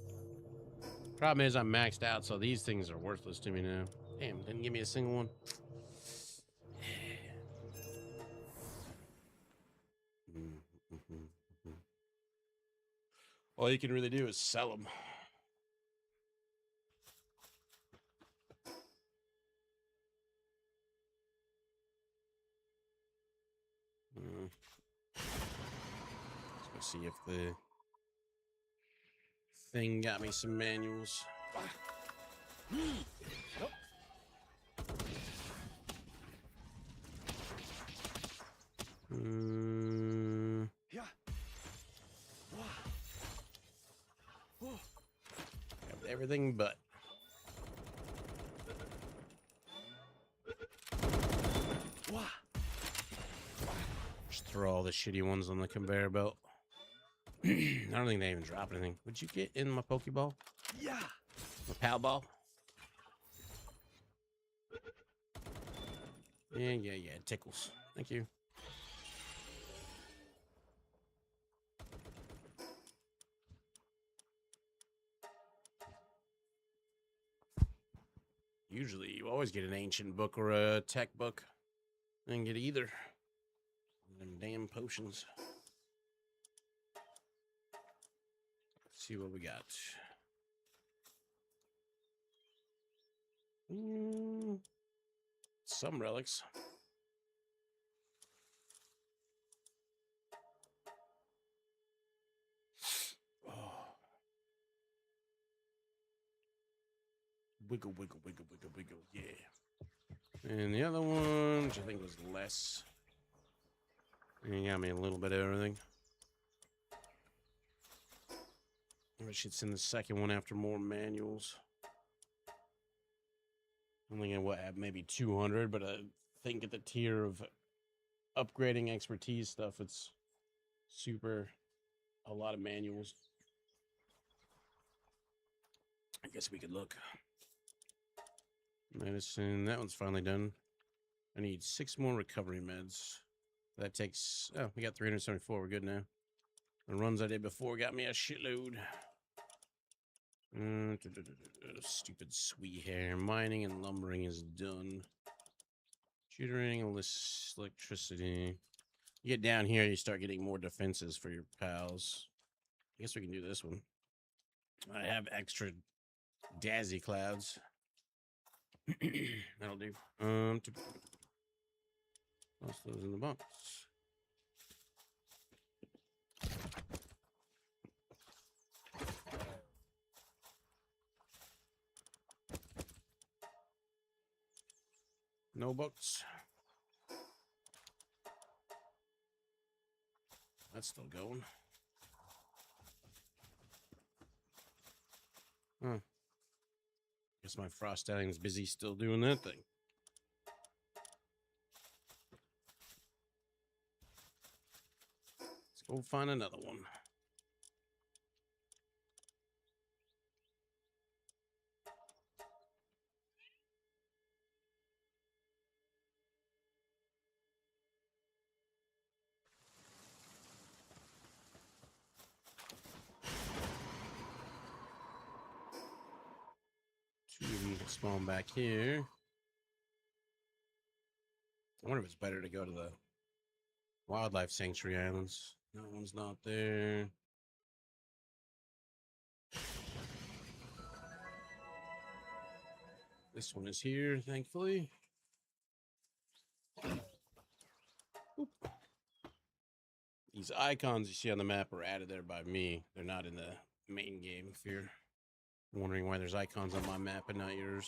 Problem is I'm maxed out, so these things are worthless to me now. Damn, didn't give me a single one. All you can really do is sell them. Let's go see if the thing got me some manuals. Everything but. Just throw all the shitty ones on the conveyor belt. I don't think they even drop anything. Would you get in my Pokeball? Yeah. My Pal Ball? Yeah, it tickles. Thank you. Usually, you always get an ancient book or a tech book. I didn't get either. Them damn potions. Let's see what we got. Some relics. Wiggle, wiggle, wiggle, wiggle, wiggle, yeah. And the other one, which I think was less. You got me a little bit of everything. Which it's in the second one after more manuals. I'm thinking what, maybe 200, but I think at the tier of upgrading expertise stuff, it's super a lot of manuals. I guess we could look. Medicine, that one's finally done. I need 6 more recovery meds. That takes, oh, we got 374. We're good now. The runs I did before got me a shitload. Stupid sweet hair. Mining and lumbering is done. Tutoring, electricity. You get down here, you start getting more defenses for your pals. I guess we can do this one. I have extra Dazzy clouds. That'll do. Toss those in the box. No books. That's still going. Huh. Guess my frost stallion's busy still doing that thing. Let's go find another one. Two of them can spawn back here. I wonder if it's better to go to the wildlife sanctuary islands. That one's not there. This one is here, thankfully. Oop. These icons you see on the map are added there by me. They're not in the main game, if you're wondering why there's icons on my map and not yours.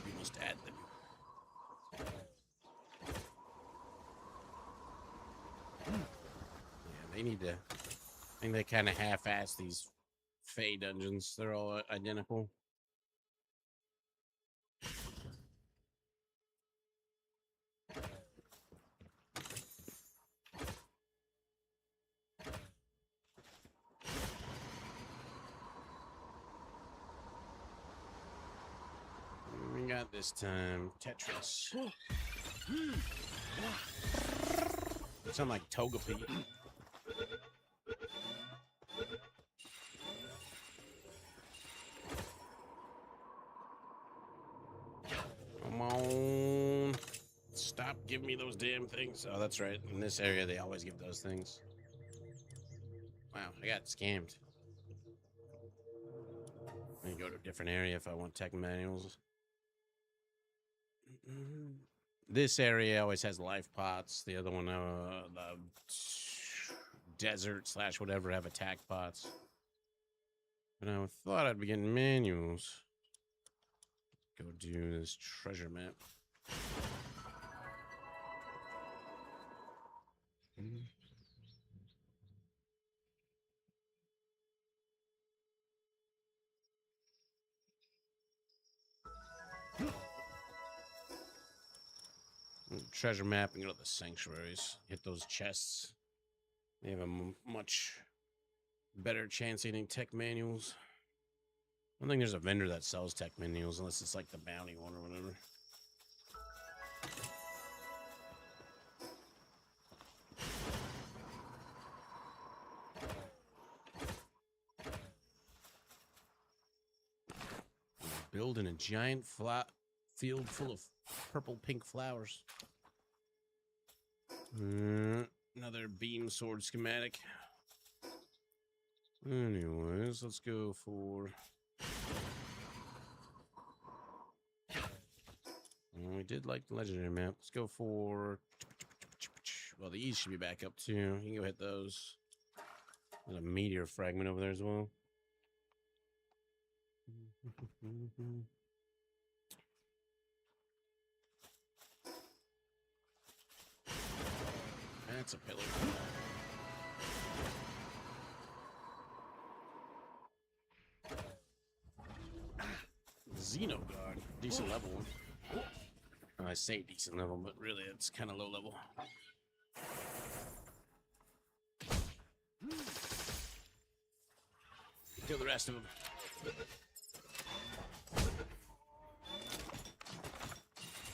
We must add them. Yeah, they need to... I think they kind of half-ass these Fey dungeons. They're all identical. What we got this time? Tetris. They sound like Togepi. Come on. Stop giving me those damn things. Oh, that's right. In this area, they always give those things. Wow, I got scammed. I can go to a different area if I want tech manuals. This area always has life pots. The other one, the desert / whatever, have attack pots. But I thought I'd be getting manuals. Go do this treasure map. Treasure map and go to the sanctuaries. Hit those chests. They have a much better chance of getting tech manuals. I don't think there's a vendor that sells tech manuals unless it's like the bounty one or whatever. Building a giant field full of purple pink flowers. Another beam sword schematic. Anyways, let's go for... we did like the legendary map. Let's go for... Well, the E's should be back up too. You can go hit those. There's a meteor fragment over there as well. That's a pillar. Xenogard. Decent level. I say decent level, but really it's kind of low level. Kill the rest of them.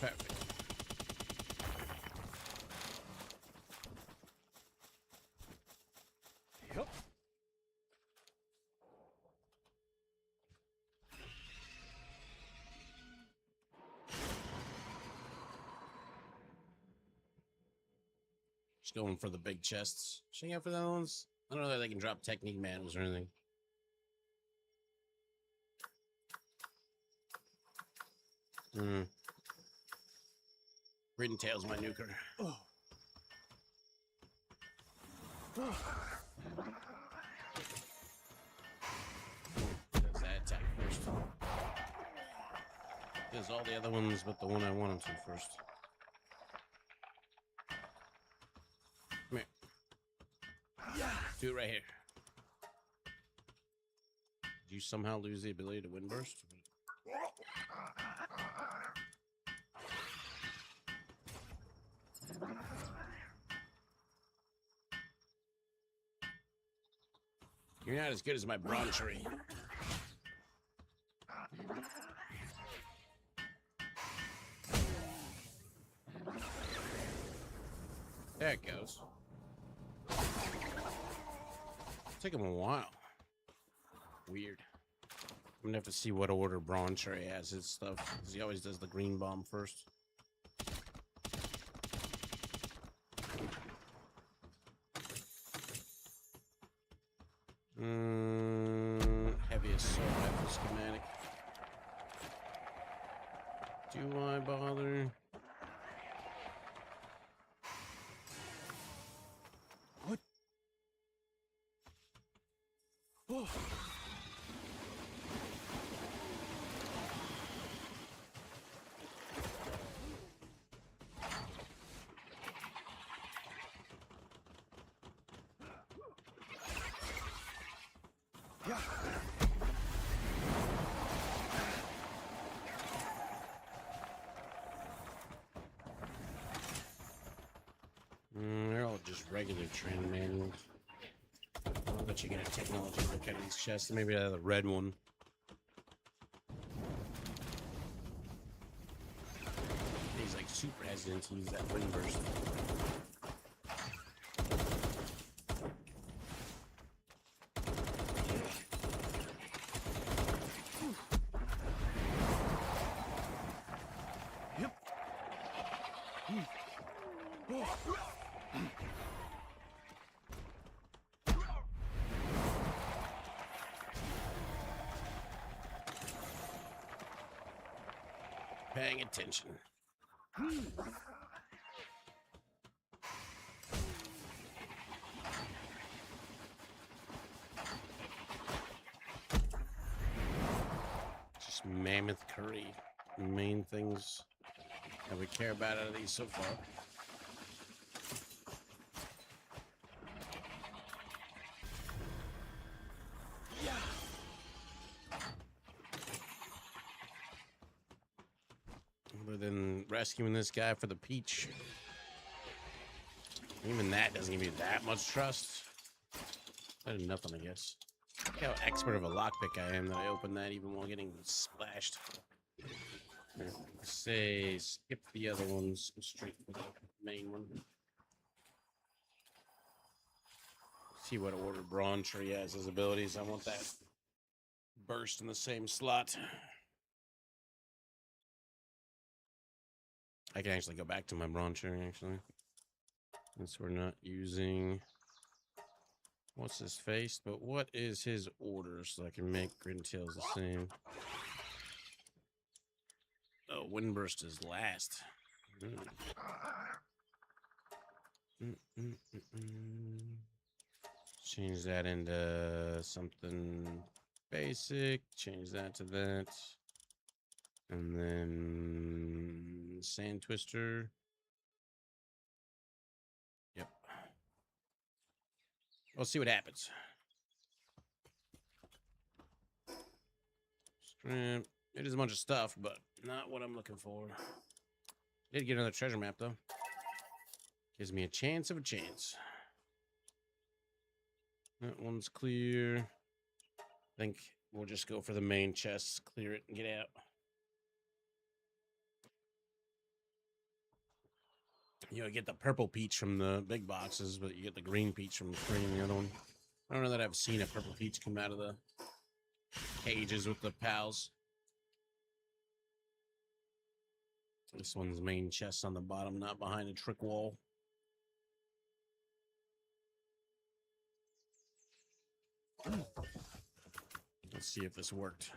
Perfect. Yep. Just going for the big chests. Checking out for the other ones. I don't know that they can drop technique manuals or anything. Ridden Tail's my nuker. Oh. Does that attack first? Does all the other ones, but the one I want him to first. Come here. Do it right here. Did you somehow lose the ability to wind burst? You're not as good as my bronchery. There it goes. Take him a while. Weird. I'm gonna have to see what order bronchery has his stuff, because he always does the green bomb first. Heavy assault rifle schematic. Do I bother? What? Oh. Yeah. They're all just regular training manuals. I'll let you get a technology look at these chests. Maybe the red one. He's like super hesitant to use that wind burst. Paying attention. Just mammoth curry. Main things that we care about out of these so far. Other than rescuing this guy for the peach. Even that doesn't give you that much trust. Better than nothing, I guess. Look how expert of a lockpick I am that I opened that even while getting splashed. Here, say skip the other ones, go straight for the main one. See what order bronchery has his abilities. I want that burst in the same slot. I can actually go back to my bronchery, actually. Since we're not using... What's his face? But what is his order so I can make Grintails the same? Oh, Windburst is last. Change that into something basic. Change that to that. And then Sand Twister. Yep. We'll see what happens. Strip. It is a bunch of stuff, but not what I'm looking for. Did get another treasure map, though. Gives me a chance of a chance. That one's clear. I think we'll just go for the main chest, clear it, and get out. You know, you get the purple peach from the big boxes, but you get the green peach from the other one. I don't know that I've seen a purple peach come out of the cages with the pals. This one's main chest on the bottom, not behind a trick wall. Let's see if this worked.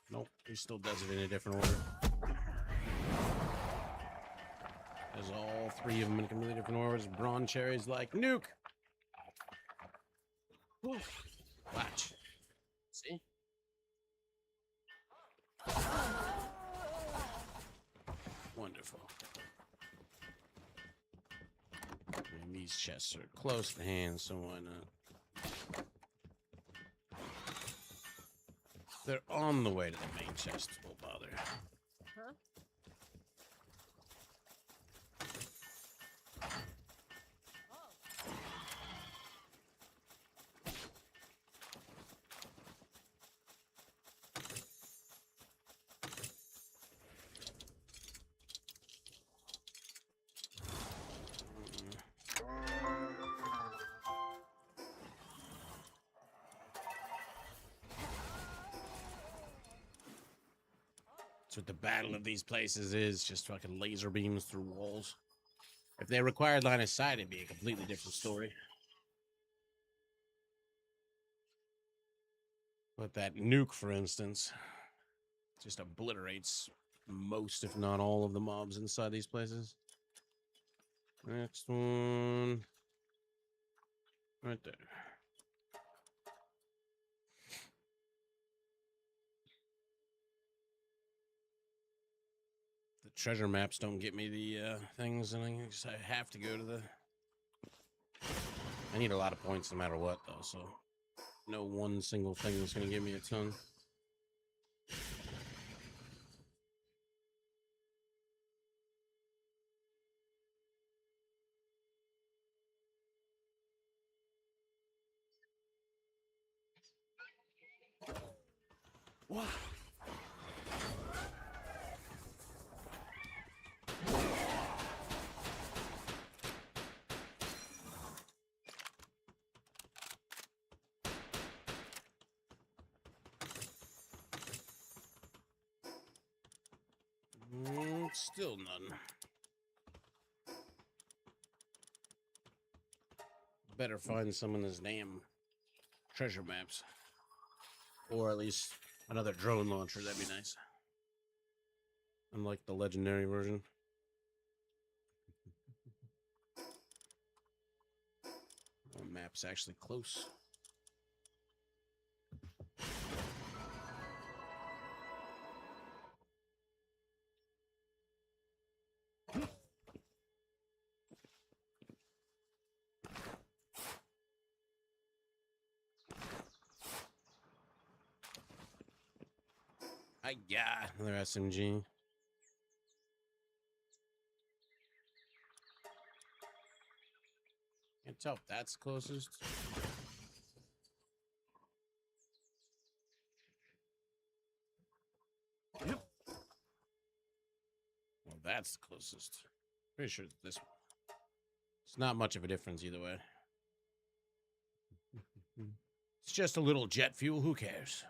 Nope, he still does it in a different order. There's all three of them in completely different orders. Brawn cherries like nuke. Watch. See? Wonderful. And these chests are close to hand, so why not? They're on the way to the main chest. Won't bother. Huh? That's what the battle of these places is, just fucking laser beams through walls. If they required line of sight, it'd be a completely different story. But that nuke, for instance, just obliterates most, if not all, of the mobs inside these places. Next one. Right there. The treasure maps don't get me the things, and I have to go to the... I need a lot of points no matter what, though, so... No one single thing that's going to give me a ton. Wow. Still none. Better find some of this damn treasure maps. Or at least another drone launcher, that'd be nice. Unlike the legendary version. The map's actually close. I got another SMG. Can't tell if that's closest. Yep. Well, that's the closest. Pretty sure it's this one. It's not much of a difference either way. It's just a little jet fuel. Who cares?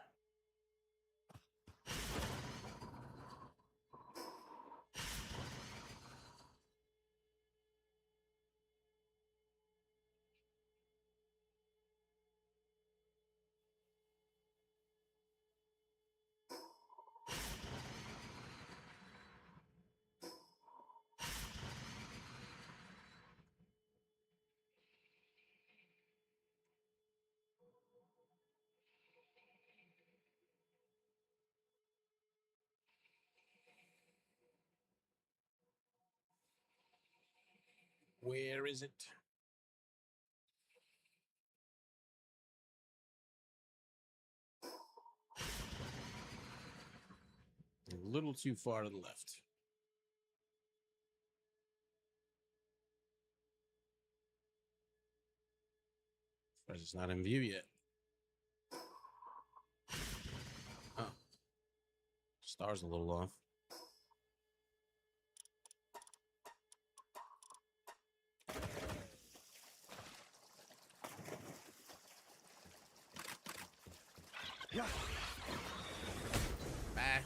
Where is it? A little too far to the left. Because it's not in view yet. Oh. Star's a little off. Yeah. Bye.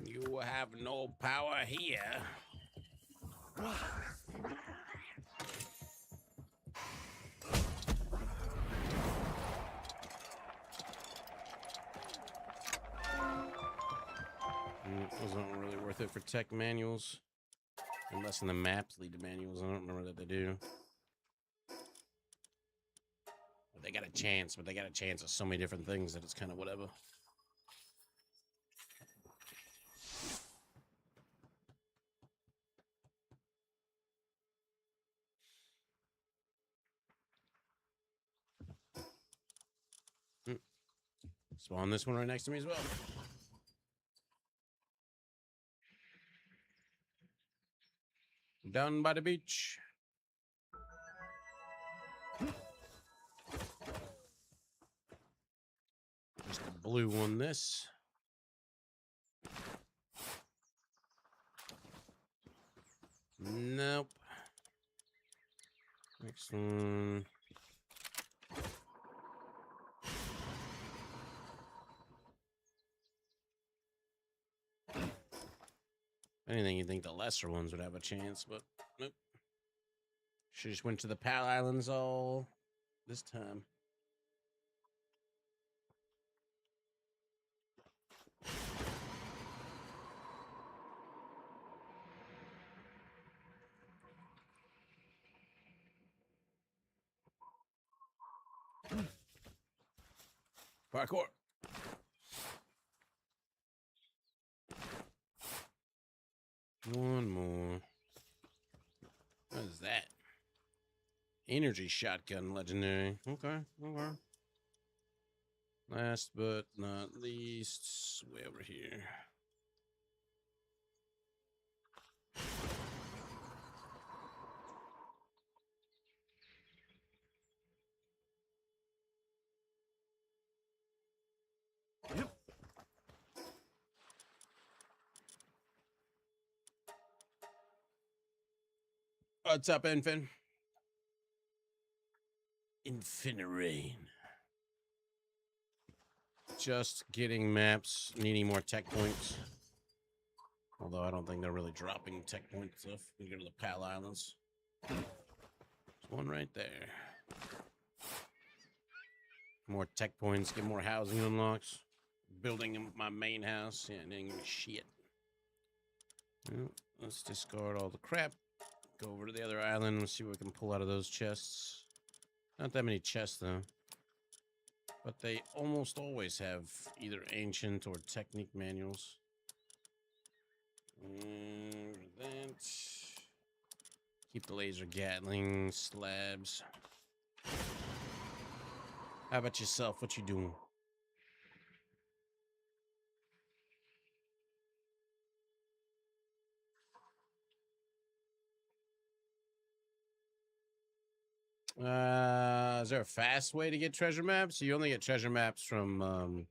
You You have no power here. Wasn't really worth it for tech manuals. Unless in the maps lead to manuals. I don't remember that they do. But they got a chance, but they got a chance of so many different things that it's kind of whatever. Spawn this one right next to me as well. Down by the beach. Just a blue one, this. Nope. Next one. Anything you think the lesser ones would have a chance, but nope. She just went to the Pal Islands all this time. Parkour. One more. What is that? Energy shotgun legendary. Okay, okay. Last but not least, way over here. Yep. What's up, Infin? Infinirain. Just getting maps, needing more tech points. Although I don't think they're really dropping tech point stuff. You go to the Pal Islands. There's one right there. More tech points, get more housing unlocks. Building my main house. Yeah, didn't give me shit. Well, let's discard all the crap. Go over to the other island and see what we can pull out of those chests. Not that many chests, though. But they almost always have either ancient or technique manuals. That. Keep the laser Gatling slabs. How about yourself? What you doing? Is there a fast way to get treasure maps? You only get treasure maps from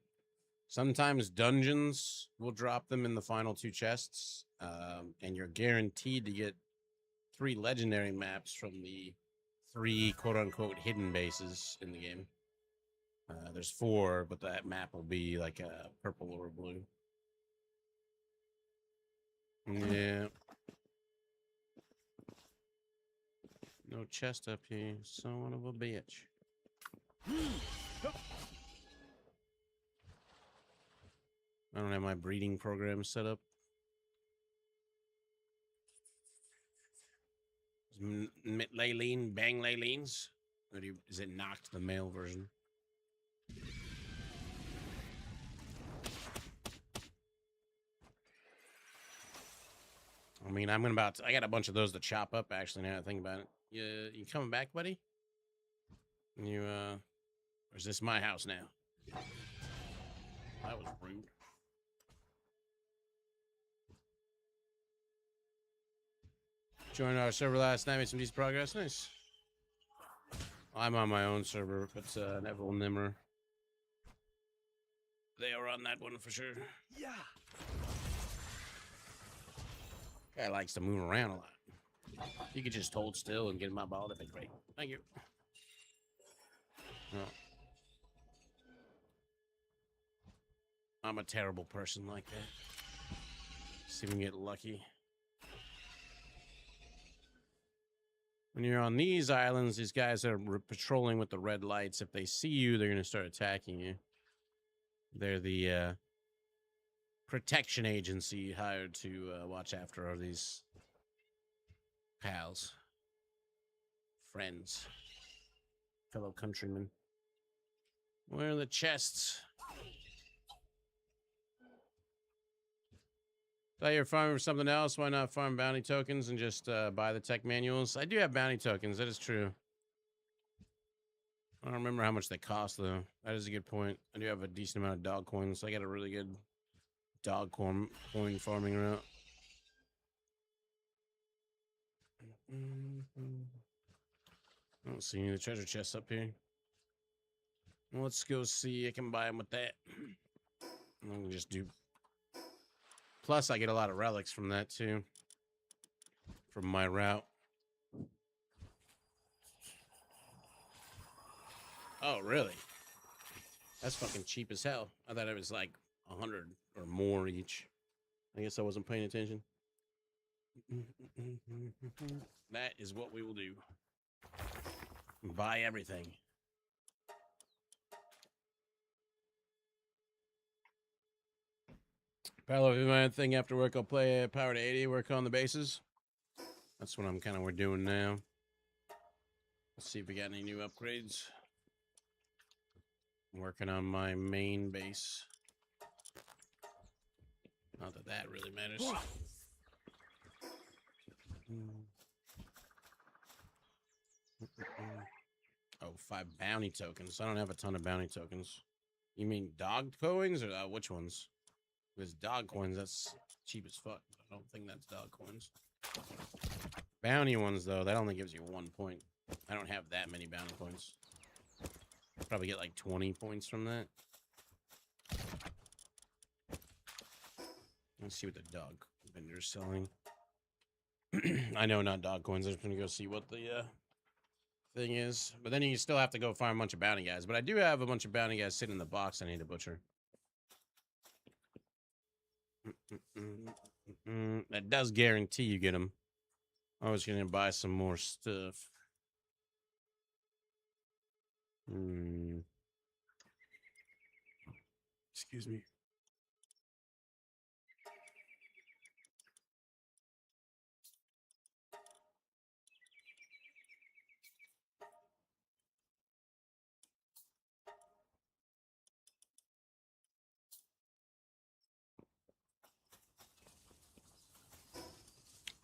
sometimes dungeons will drop them in the final 2 chests. And you're guaranteed to get 3 legendary maps from the 3 quote-unquote hidden bases in the game. There's 4, but that map will be like a purple or blue. Yeah. No chest up here, son of a bitch. I don't have my breeding program set up. Laylene, bang Laylenes? Or is it knocked the male version? I mean, I got a bunch of those to chop up, actually, now I think about it. You coming back, buddy? You, or is this my house now? That was rude. Joined our server last night, made some decent progress. Nice. I'm on my own server, but Neville and Nimmer. They are on that one for sure. Yeah. Guy likes to move around a lot. You could just hold still and get my ball. That'd be great. Thank you. No. I'm a terrible person like that. See if we can get lucky. When you're on these islands, these guys are patrolling with the red lights. If they see you, they're going to start attacking you. They're the protection agency hired to watch after all these pals, friends, fellow countrymen. Where are the chests? Thought you were farming for something else. Why not farm bounty tokens and just buy the tech manuals? I do have bounty tokens. That is true. I don't remember how much they cost, though. That is a good point. I do have a decent amount of dog coins. So I got a really good dog coin farming route. I don't see any of the treasure chests up here. Well, let's go see. I can buy them with that. I can just do. Plus, I get a lot of relics from that too. From my route. Oh, really? That's fucking cheap as hell. I thought it was like 100 or more each. I guess I wasn't paying attention. That is what we will do. Buy everything. Palworld, if my thing after work, I'll play Power to 80, work on the bases. That's what we're doing now. Let's see if we got any new upgrades. I'm working on my main base. Not that that really matters. Oh, 5 bounty tokens. I don't have a ton of bounty tokens. You mean dog coins or which ones? Because dog coins, that's cheap as fuck. I don't think that's dog coins. Bounty ones, though, that only gives you 1 point. I don't have that many bounty points. Probably get like 20 points from that. Let's see what the dog vendor's selling. I know, not dog coins. I'm just gonna go see what the thing is. But then you still have to go find a bunch of bounty guys. But I do have a bunch of bounty guys sitting in the box I need to butcher. That does guarantee you get them. I was gonna buy some more stuff. Excuse me.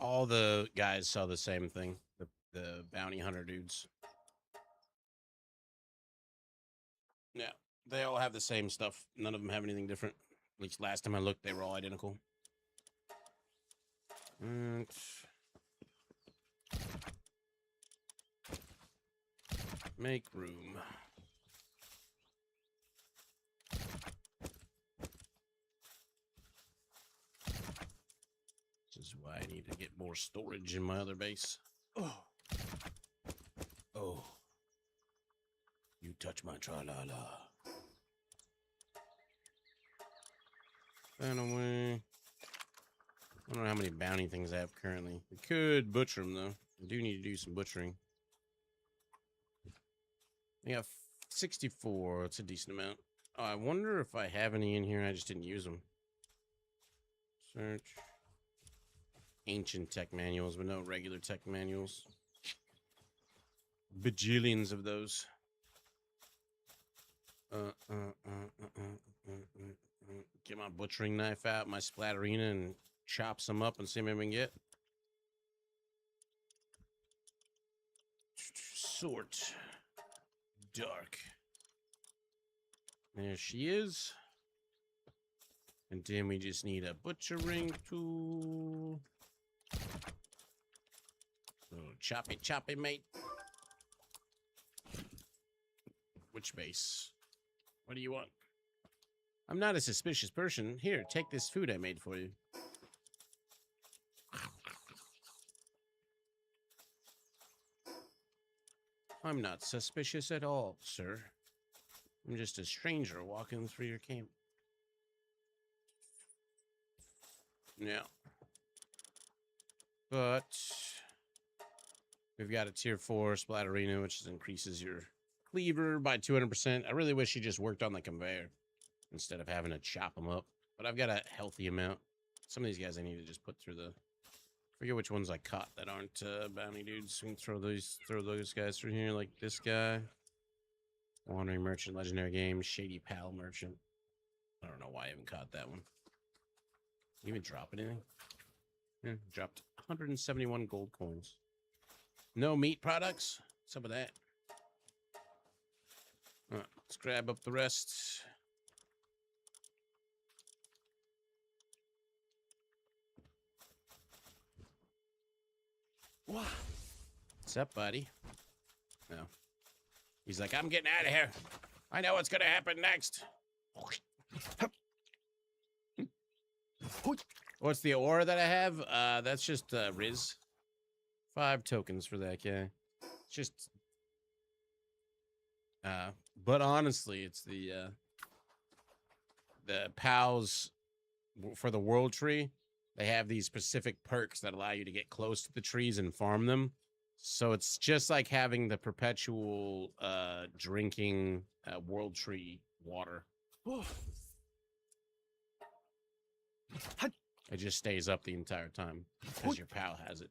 All the guys sell the same thing. The bounty hunter dudes. Yeah, they all have the same stuff. None of them have anything different. At least last time I looked, they were all identical. And make room. This is why I need to get more storage in my other base. Oh. You touch my tra-la-la. Run away. I don't know how many bounty things I have currently. We could butcher them, though. I do need to do some butchering. I got 64. It's a decent amount. Oh, I wonder if I have any in here. I just didn't use them. Search. Ancient tech manuals, but no regular tech manuals. Bajillions of those. Get my butchering knife out, my splatterina, and chop some up and see what we can get. Sort. Dark. There she is. And then we just need a butchering tool. So choppy, choppy, mate. Which base? What do you want? I'm not a suspicious person. Here, take this food I made for you. I'm not suspicious at all, sir. I'm just a stranger walking through your camp. Yeah. But we've got a tier 4 Splatterina, which increases your cleaver by 200%. I really wish he just worked on the conveyor instead of having to chop them up. But I've got a healthy amount. Some of these guys I need to just put through the... forget which ones I caught that aren't bounty dudes. We can throw those guys through here, like this guy. Wandering Merchant, Legendary Game, Shady Pal Merchant. I don't know why I haven't caught that one. Did you even drop anything? Yeah, dropped 171 gold coins. No meat products? Some of that. Let's grab up the rest. What's up, buddy? No. He's like, I'm getting out of here. I know what's gonna happen next. What's the aura that I have? That's just Riz. 5 tokens for that guy. Just but honestly, it's the pals for the world tree. They have these specific perks that allow you to get close to the trees and farm them. So it's just like having the perpetual drinking world tree water. It just stays up the entire time because your pal has it.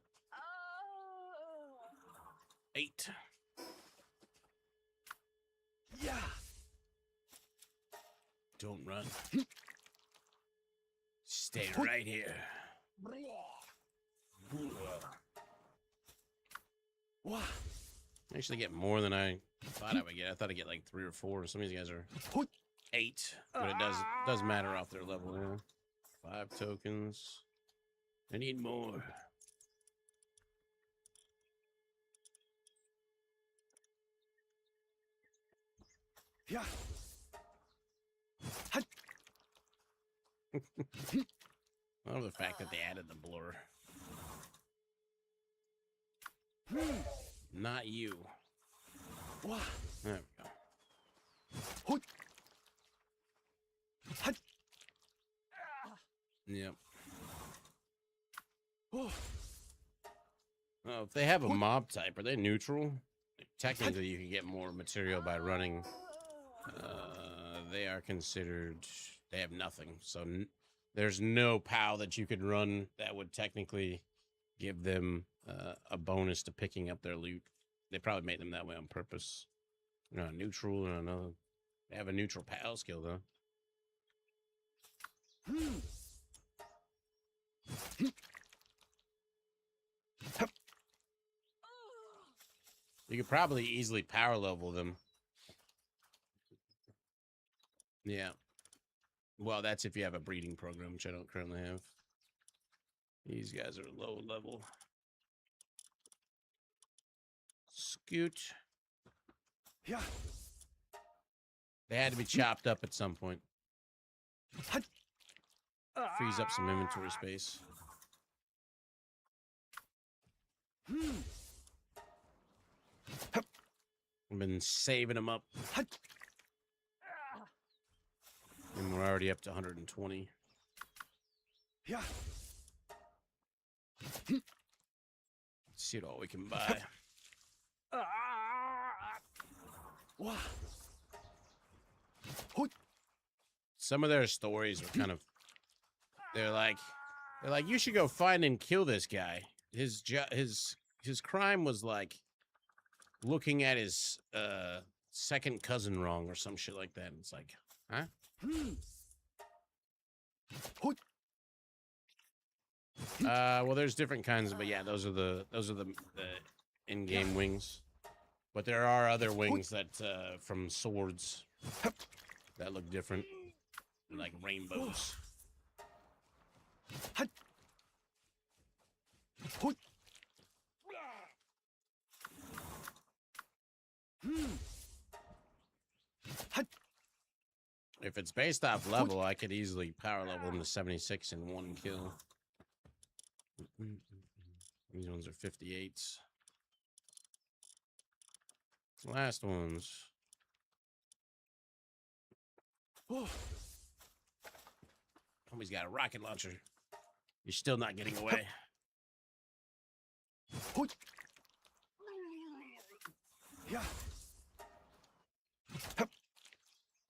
8. Yeah. Don't run. Stay right here. I actually get more than I thought I would get. I thought I'd get like 3 or 4. Some of these guys are 8, but it does matter off their level. Yeah. 5 tokens. I need more. Yeah. I love the fact that they added the blur. Not you. There we go. Yep. Oh, if they have a mob type, are they neutral? Technically, you can get more material by running. They are considered... they have nothing, so there's no POW that you could run that would technically give them a bonus to picking up their loot. They probably made them that way on purpose. They're not neutral or another. They have a neutral POW skill, though. You could probably easily power level them. Yeah. Well, that's if you have a breeding program, which I don't currently have. These guys are low level. Scoot. Yeah. They had to be chopped up at some point. Frees up some inventory space. I've been saving them up. And we're already up to 120. Yeah. Let's see what all we can buy. Some of their stories were kind of... They're like, you should go find and kill this guy. His crime was like looking at his second cousin wrong or some shit like that. And it's like, huh? Well, there's different kinds, but yeah, those are the in-game wings. But there are other wings that from swords that look different, like rainbows. If it's based off level, I could easily power level them to 76 in 1 kill. These ones are 58s. Last ones. Homie's got a rocket launcher. You're still not getting away.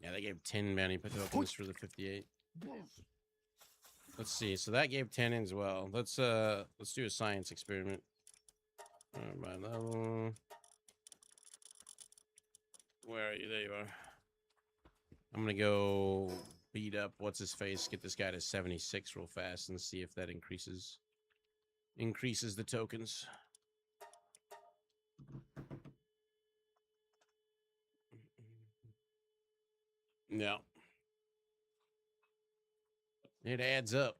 Yeah, they gave 10 bounty tokens for the 58. Let's see. So that gave 10 as well. Let's do a science experiment. By level. Where are you? There you are. I'm gonna go beat up what's his face. Get this guy to 76 real fast and see if that increases the tokens. No. It adds up.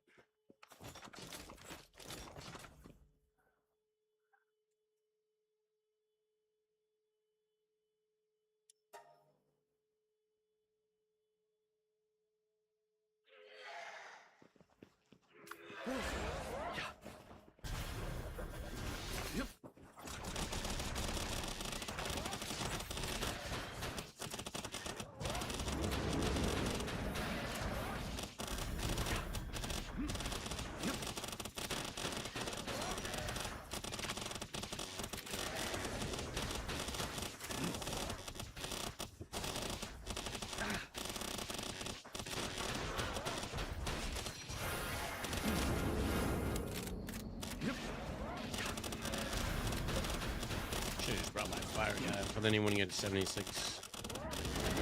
Should've just brought my fire guy, but then he wouldn't get to 76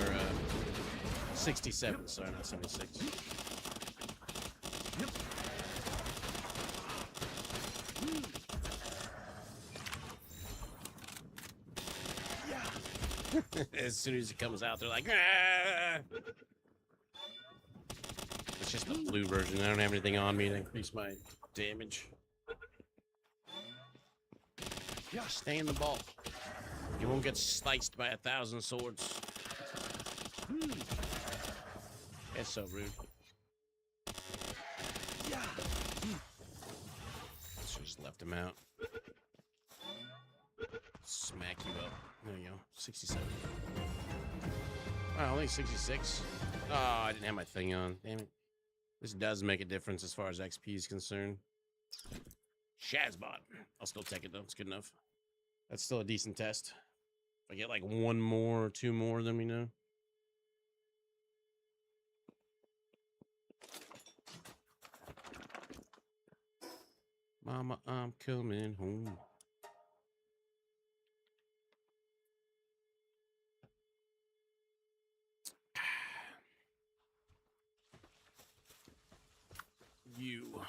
or 67. Sorry, not 76. As soon as it comes out, they're like, ah! It's just the blue version. I don't have anything on me to increase my damage. Stay in the ball. You won't get sliced by 1,000 swords. That's so rude. Should just left him out. Smack you up. There you go. 67. Wow, only 66. Oh, I didn't have my thing on. Damn it. This does make a difference as far as XP is concerned. Shazbot. I'll still take it though. It's good enough. That's still a decent test. If I get like one more or two more, then we know. Mama, I'm coming home. You.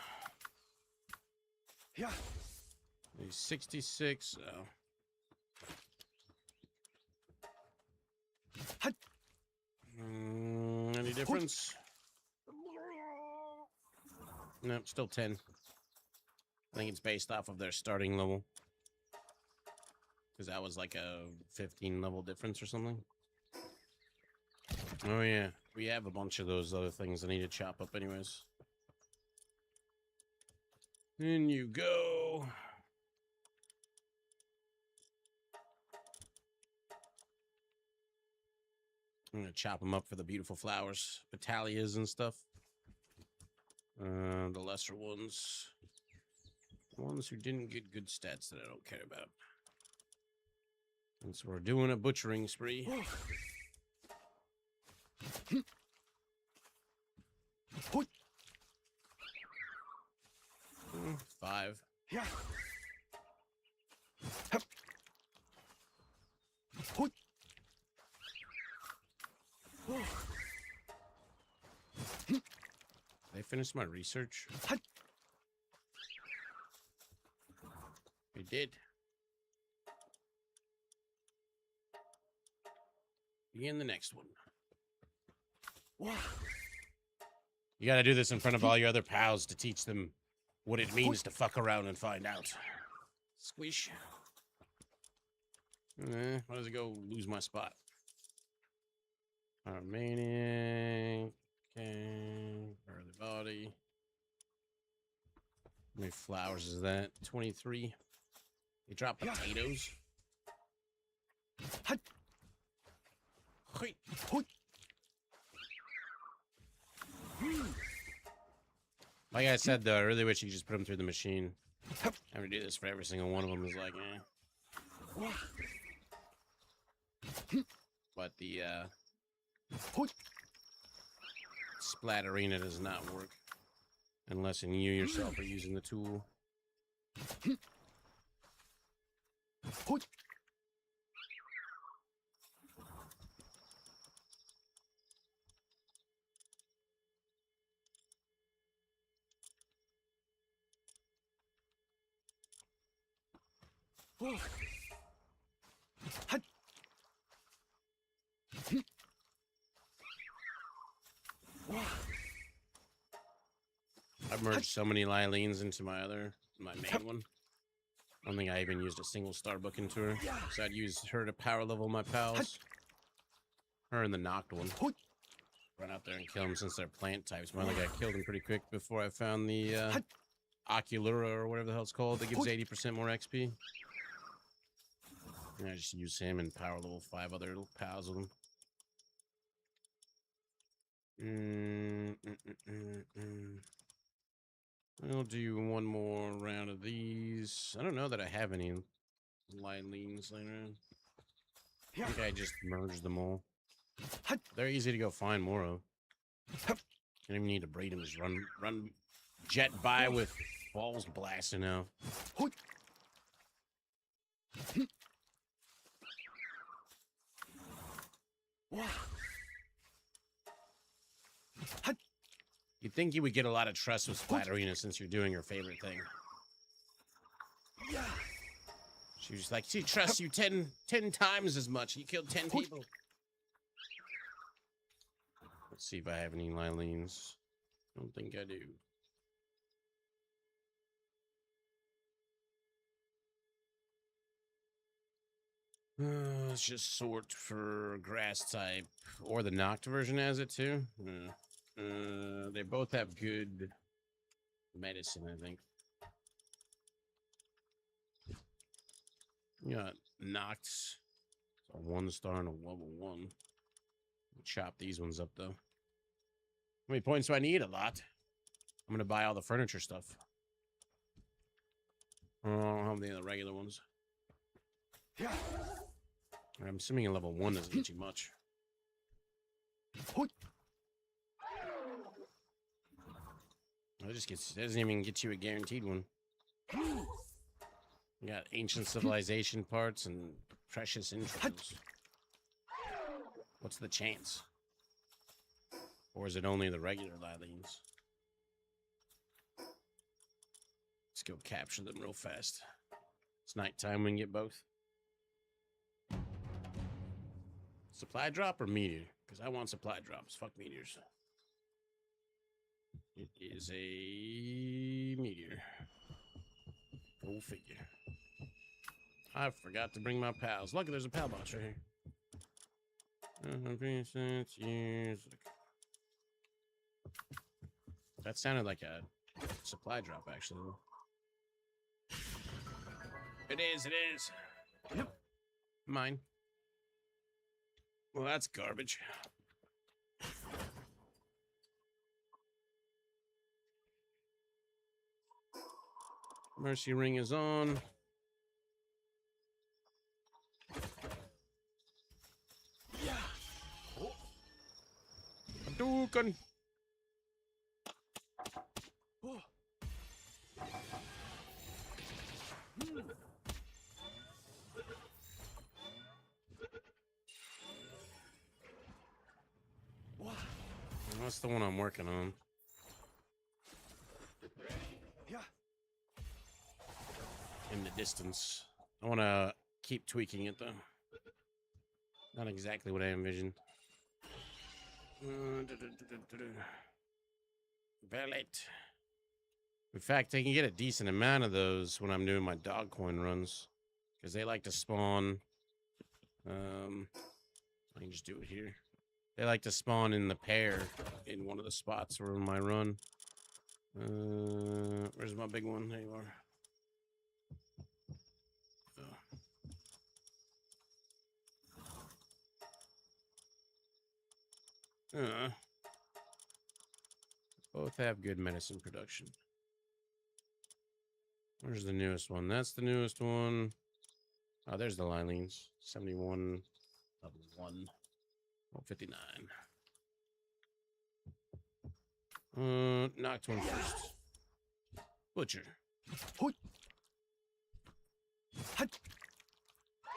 Yeah. 66. Oh. Any difference? Nope, still 10. I think it's based off of their starting level. Because that was like a 15 level difference or something. Oh yeah, we have a bunch of those other things I need to chop up anyways. In you go. I'm gonna chop them up for the beautiful flowers, batalias and stuff. The lesser ones. The ones who didn't get good stats that I don't care about. And so we're doing a butchering spree. 5. Yeah. They finished my research. We did. Begin the next one. You gotta do this in front of all your other pals to teach them what it means to fuck around and find out. Squish. Why does it go lose my spot? Remaining. Okay. Early body. How many flowers is that? 23. They drop potatoes. Like I said, though, I really wish you could just put them through the machine. Having to do this for every single one of them is like, eh. But the Splatterina does not work unless you yourself are using the tool. I've merged so many Lilines into my main one. I don't think I even used a single Starbuck into her. So I'd use her to power level my pals. Her and the knocked one. Run out there and kill them since they're plant types. But I think I killed them pretty quick before I found the Oculura or whatever the hell it's called that gives 80% more XP. And I just use him and power level 5 other little pals with him. I'll do one more round of these. I don't know that I have any Lilines laying around. I think I just merged them all. They're easy to go find more of. Don't even need to breed them. Just run jet by with balls blasting out. You'd think you would get a lot of trust with Splatterina since you're doing your favorite thing. She was like, she trusts you 10 times as much. You killed 10 people. Let's see if I have any Lilines. I don't think I do. Let's just sort for grass type, or the knocked version has it too. They both have good medicine, I think. You got knocked, a 1-star and a level 1. Chop these ones up though. How many points do I need? A lot. I'm gonna buy all the furniture stuff. I don't have any of the regular ones. I'm assuming a level 1 doesn't get you much. It doesn't even get you a guaranteed one. You got ancient civilization parts and precious intros. What's the chance? Or is it only the regular Lilines? Let's go capture them real fast. It's nighttime, we can get both. Supply drop or meteor? Because I want supply drops. Fuck meteors. It is a meteor. Go figure. I forgot to bring my pals. Look, there's a pal box right here. That sounded like a supply drop, actually. It is, it is. Yep. Mine. Well, that's garbage. Mercy ring is on. Yeah. Oh. Hadouken. Oh. That's the one I'm working on. Yeah. In the distance. I want to keep tweaking it though. Not exactly what I envisioned. Velvet. In fact, I can get a decent amount of those when I'm doing my dog coin runs, because they like to spawn. I can just do it here. They like to spawn in the pair in one of the spots where my run. Where's my big one? There you are. Both have good medicine production. Where's the newest one? That's the newest one. Oh, there's the line leans. 71 of 1. 159. Knocked one first. Butcher.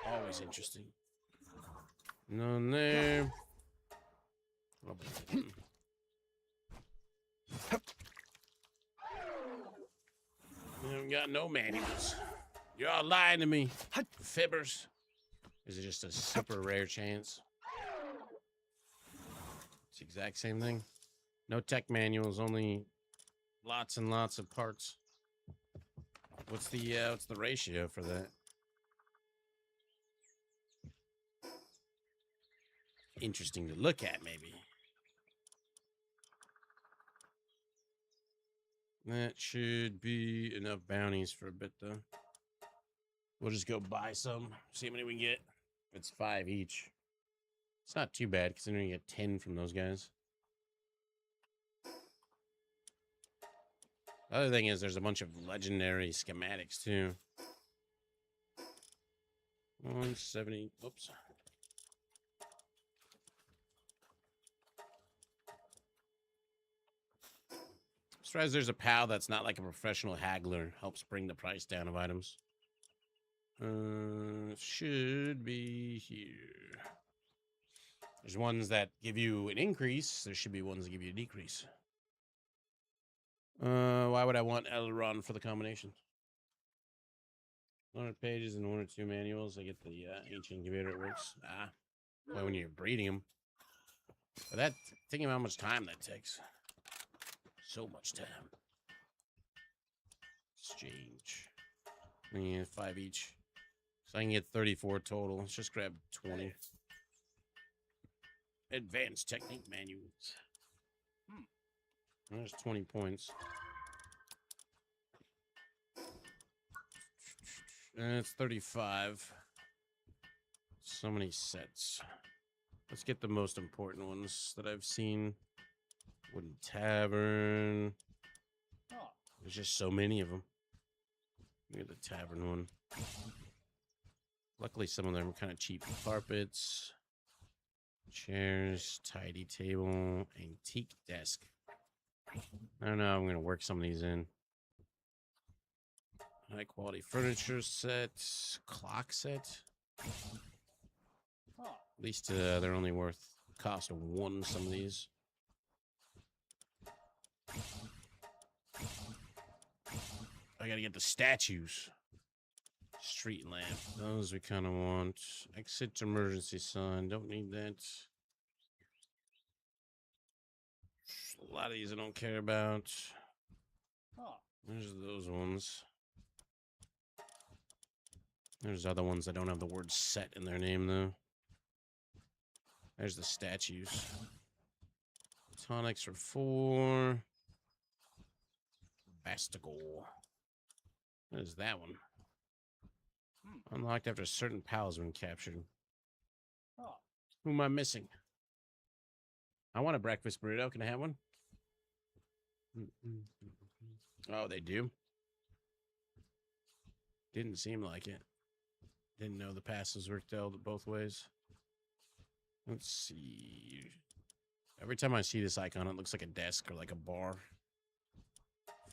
Always interesting. None there. You haven't got no manuals. You're all lying to me. Fibbers. Is it just a super rare chance? It's the exact same thing. No tech manuals, only lots and lots of parts. What's the ratio for that? Interesting to look at, maybe. That should be enough bounties for a bit, though. We'll just go buy some, see how many we can get. It's 5 each. It's not too bad, because then you get 10 from those guys. The other thing is there's a bunch of legendary schematics, too. 170. Oops. Surprised there's a pal that's not like a professional haggler. Helps bring the price down of items. Should be here. There's ones that give you an increase. There should be ones that give you a decrease. Why would I want Elrond for the combination? 100 pages and 1 or 2 manuals. I get the ancient incubator. It works. Well, when you're breeding them. But that, thinking about how much time that takes. So much time. Exchange. Yeah, 5 each. So I can get 34 total. Let's just grab 20. Advanced technique manuals. There's 20 points. And it's 35. So many sets. Let's get the most important ones that I've seen. Wooden Tavern. There's just so many of them. Look at the Tavern one. Luckily, some of them are kind of cheap. Carpets, chairs, tidy table, antique desk. I don't know. I'm going to work some of these in. High quality furniture set, clock set. At least they're only worth cost of 1. Some of these. I gotta get the statues. Street lamp. Those we kind of want. Exit emergency sign. Don't need that. A lot of these I don't care about. There's those ones. There's other ones that don't have the word set in their name, though. There's the statues. Tonics are 4. Basticle. What is that one? Unlocked after certain pals have been captured. Who am I missing? I want a breakfast burrito. Can I have one? Oh, they do? Didn't seem like it. Didn't know the passes worked out both ways. Let's see. Every time I see this icon, it looks like a desk or like a bar.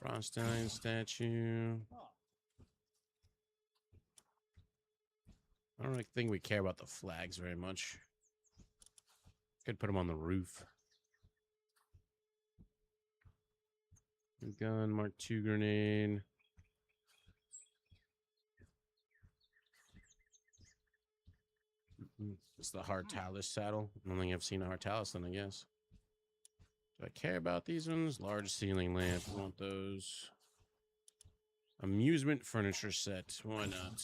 Frostine statue. I don't really think we care about the flags very much. Could put them on the roof. Gun, Mark II grenade. It's the Hartalis saddle. I don't think I've seen a Hartalis then, I guess. Do I care about these ones? Large ceiling lamp. I want those. Amusement furniture set. Why not?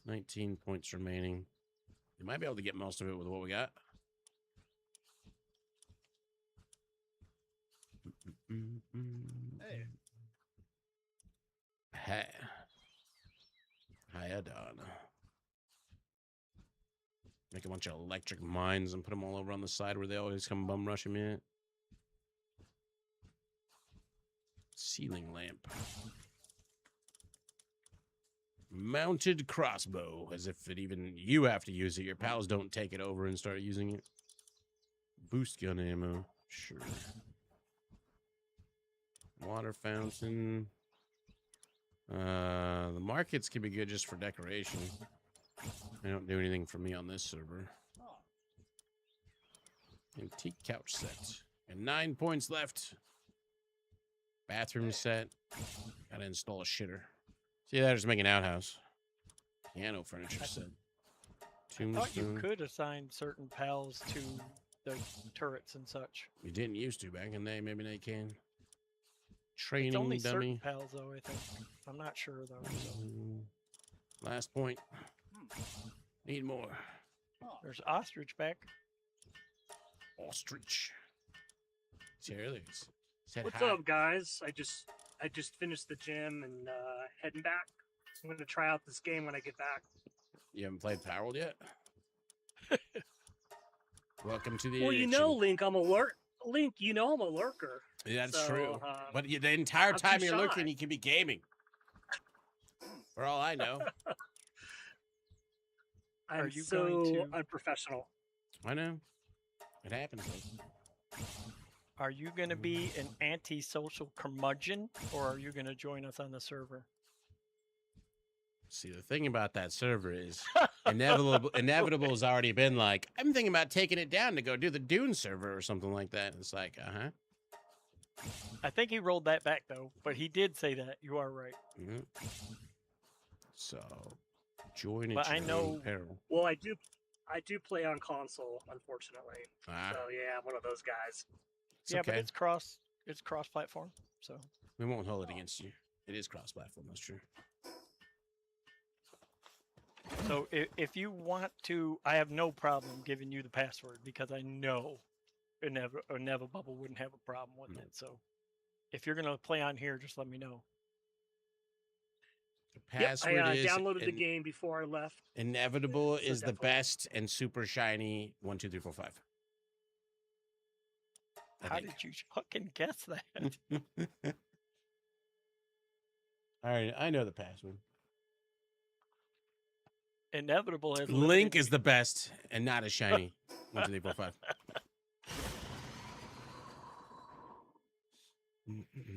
19 points remaining. You might be able to get most of it with what we got. Hey. Hideouts. Make a bunch of electric mines and put them all over on the side where they always come bum rushing me at. Ceiling lamp. Mounted crossbow, as if it even you have to use it. Your pals don't take it over and start using it. Boost gun ammo, sure. Water fountain. The markets can be good just for decoration. They don't do anything for me on this server. Antique couch set. And 9 points left. Bathroom set. Gotta install a shitter. See, that just make an outhouse. Piano furniture set. I thought you could assign certain pals to the turrets and such. You didn't used to back in the day. Maybe they can. It's Training only dummy. certain pals, though, I think. I'm not sure, though. So. Last point. Need more. There's ostrich back. Ostrich. See earlier. Said What's hi. up, guys? I just finished the gym and heading back. I'm gonna try out this game when I get back. You haven't played Palworld yet? Welcome to the Well, you addiction. know, Link, I'm a Link, you know I'm a lurker. Yeah, that's So, true. But the entire I'm too time you're shy. looking, you can be gaming. For all I know. I'm you so going to- unprofessional. I know. It happens. Though. Are you going to be an antisocial curmudgeon, or are you going to join us on the server? See, the thing about that server is Inevitable has already been like, I'm thinking about taking it down to go do the Dune server or something like that. It's like, I think he rolled that back, though, but he did say that. You are right. Mm-hmm. So, join it. But I know- peril. Well, I do play on console, unfortunately. Ah, So yeah, I'm one of those guys. it's yeah, okay. but it's cross-platform, so. We won't hold it against you. It is cross-platform. That's true. So if you want to, I have no problem giving you the password because I know Inevitable wouldn't have a problem with it. So if you're gonna play on here, just let me know. The password I is downloaded the game before I left. Inevitable So is the definitely. best and super shiny 1, 2, 3, 4, 5. How did you fucking guess that? All right, I know the password. Inevitable has Link is the best and not as shiny. 1, 2, 3, 4, 5.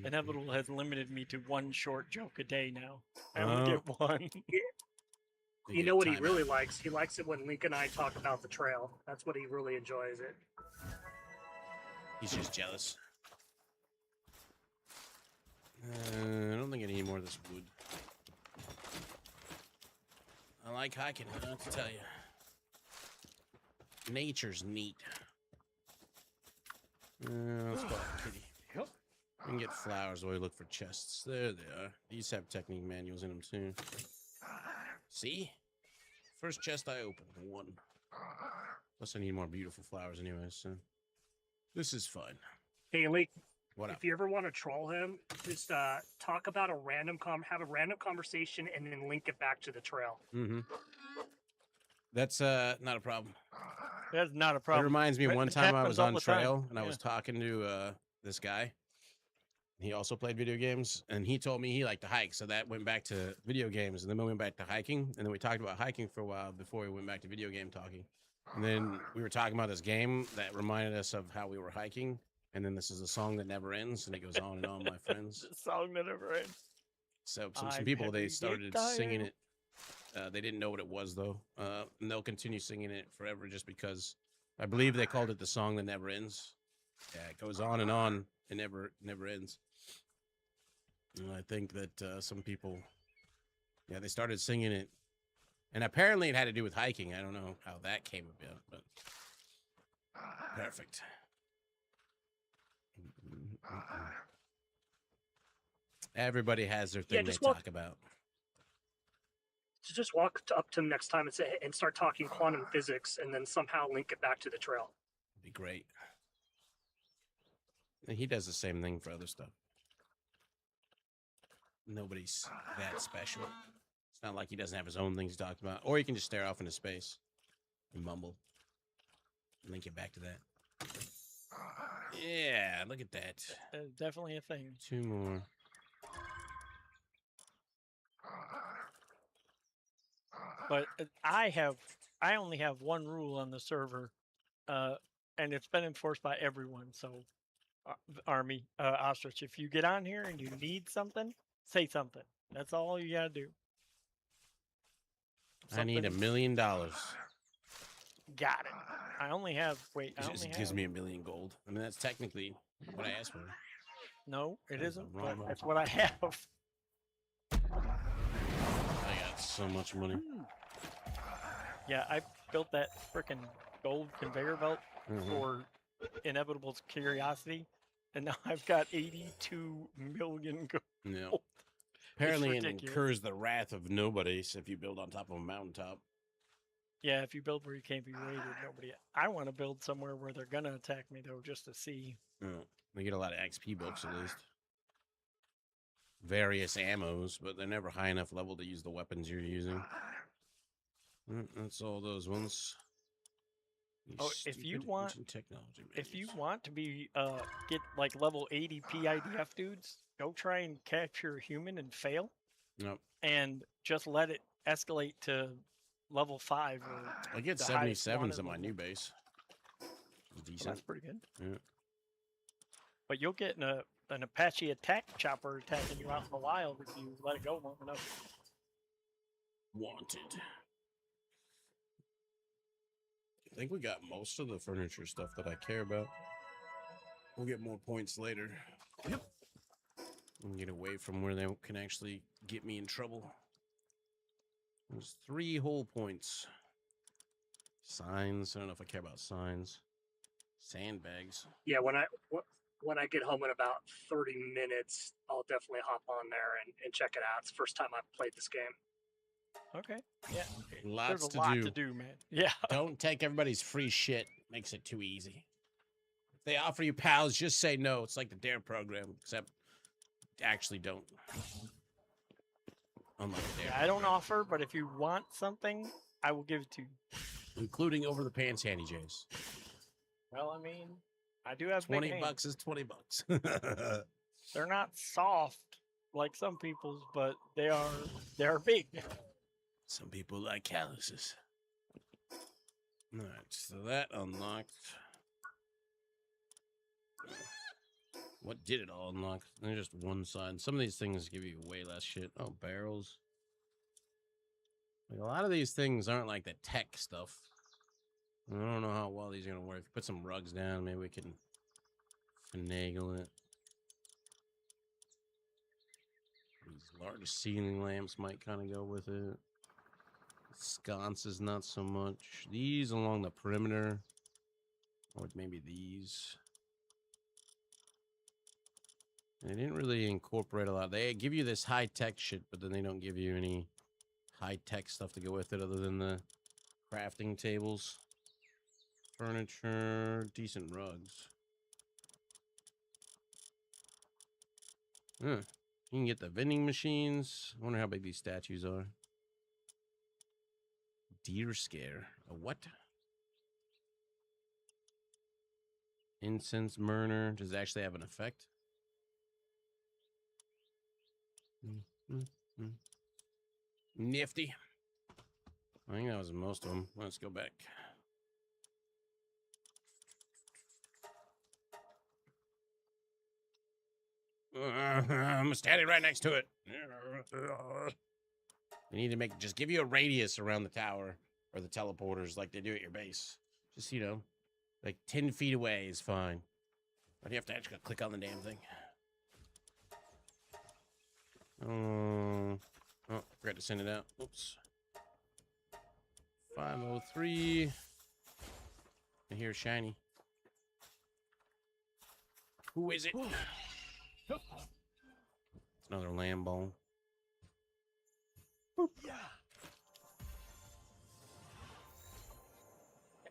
Inevitable has limited me to one short joke a day now. I only get one. You know what he really likes? He likes it when Link and I talk about the trail. That's what he really enjoys it. He's just jealous. I don't think I need more of this wood. I like hiking, I don't have to tell you. Nature's neat. Let's call it kitty. Yep. We can get flowers while we look for chests. There they are. These have technique manuals in them too. See? First chest I opened. 1. Plus I need more beautiful flowers anyway, so this is fun. Hey, Link, What up? if you ever want to troll him, just talk about have a random conversation and then link it back to the trail. Mm-hmm. That's not a problem. That's not a It problem. reminds me of one It time I happens was all on the time. trail and I Yeah. was talking to this guy. He also played video games, and he told me he liked to hike, so that went back to video games, and then we went back to hiking, and then we talked about hiking for a while before we went back to video game talking. And then we were talking about this game that reminded us of how we were hiking, and then this is a song that never ends, and it goes on and on, my friends. The song that never ends. So some I'm people, happy they to started die. singing it. They didn't know what it was, though, and they'll continue singing it forever just because I believe they called it the song that never ends. Yeah, it goes on and on. It never ends. And I think that some people, yeah, they started singing it. And apparently it had to do with hiking. I don't know how that came about, but perfect. Everybody has their thing they just walk- talk about. So just walk up to him next time and start talking quantum physics, and then somehow link it back to the trail. It'd be great. And he does the same thing for other stuff. Nobody's that special. It's not like he doesn't have his own things he talked about. Or you can just stare off into space and mumble. Link it back to that. Yeah, look at that. Definitely a thing. 2 more. But I only have one rule on the server, and it's been enforced by everyone. So, Army, Ostrich, if you get on here and you need something, say something. That's all you gotta do. I need $1 Something- million. Got it. I only have. Wait, I It only just have. gives me $1 million gold. I mean, that's technically what I asked for. No, it That is the isn't. wrong But that's what I have. I got so much money. Yeah, I built that freaking gold conveyor belt Mhm. for inevitable curiosity, and now I've got 82 million gold. Yeah. It's Apparently, it ridiculous. incurs the wrath of nobody if you build on top of a mountaintop. Yeah, if you build where you can't be raided, nobody. I want to build somewhere where they're gonna attack me though, just to see. Yeah. They get a lot of XP books at least. Various ammos, but they're never high enough level to use the weapons you're using. That's all those ones. Oh, if you Stupid want, ancient technology if you menus. want to be get like level 80 PIDF dudes, go try and capture a human and fail, Nope. and just let it escalate to level 5. Or I get the highest 77s wanted at my level. new base. Well, Decent. that's pretty good. Yeah. But you'll get an Apache attack chopper attacking you out in the wild if you let it go long enough. Wanted. I think we got most of the furniture stuff that I care about. We'll get more points later. Yep. And get away from where they can actually get me in trouble. There's 3 whole points. Signs. I don't know if I care about signs. Sandbags. Yeah, when I get home in about 30 minutes, I'll definitely hop on there and check it out. It's the first time I've played this game. Okay. Yeah. Lots There's a to lot do. to do, man. Yeah. Don't take everybody's free shit. Makes it too easy. If they offer you pals, just say no. It's like the DARE program, except actually don't. Unlike DARE. I don't offer, but if you want something, I will give it to you. Including over the pants handy J's. Well, I mean, I do have big 20 hands. bucks is 20 bucks. They're not soft like some people's, but they are big. Some people like calluses. All right, so that unlocked. What did it all unlock? They're just one side. Some of these things give you way less shit. Oh, barrels. Like, a lot of these things aren't like the tech stuff. I don't know how well these are gonna work. Put some rugs down, maybe we can finagle it. These large ceiling lamps might kind of go with it. Sconces, not so much. These along the perimeter. Or maybe these. They didn't really incorporate a lot. They give you this high-tech shit, but then they don't give you any high-tech stuff to go with it other than the crafting tables. Furniture, decent rugs. You can get the vending machines. I wonder how big these statues are. Deer scare. A what? Incense burner. Does it actually have an effect? Nifty. I think that was most of them. Let's go back. I'm standing right next to it. You need to just give you a radius around the tower or the teleporters like they do at your base. Just, like 10 feet away is fine. But you have to actually click on the damn thing. Oh, I forgot to send it out. Oops. 503. I hear shiny. Who is it? It's another lamb bone. Boop. Yeah.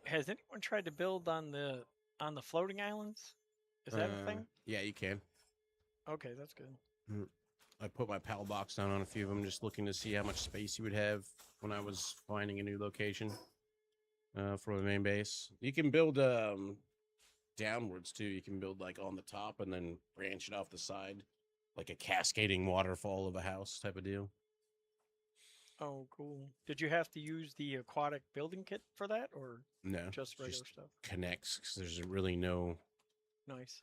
Has anyone tried to build on the floating islands? Is that a thing? Yeah, you can. Okay, that's good. I put my PAL box down on a few of them, just looking to see how much space you would have when I was finding a new location for my main base. You can build downwards too. You can build like on the top and then branch it off the side, like a cascading waterfall of a house type of deal. Oh, cool. Did you have to use the aquatic building kit for that, or No, just regular just stuff? connects because there's really no. Nice.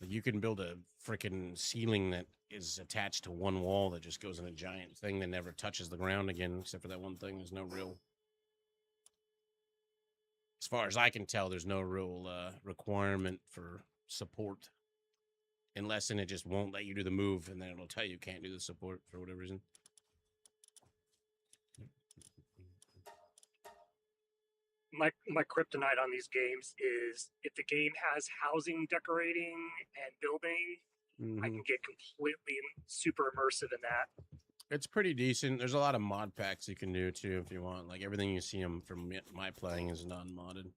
Like you can build a freaking ceiling that is attached to one wall that just goes in a giant thing that never touches the ground again, except for that one thing. There's no real. As far as I can tell, there's no real requirement for support. Unless then it just won't let you do the move, and then it'll tell you can't do the support for whatever reason. My kryptonite on these games is if the game has housing decorating and building, I can get completely super immersive in that. It's pretty decent. There's a lot of mod packs you can do too if you want. Like everything you see them from my playing is non-modded.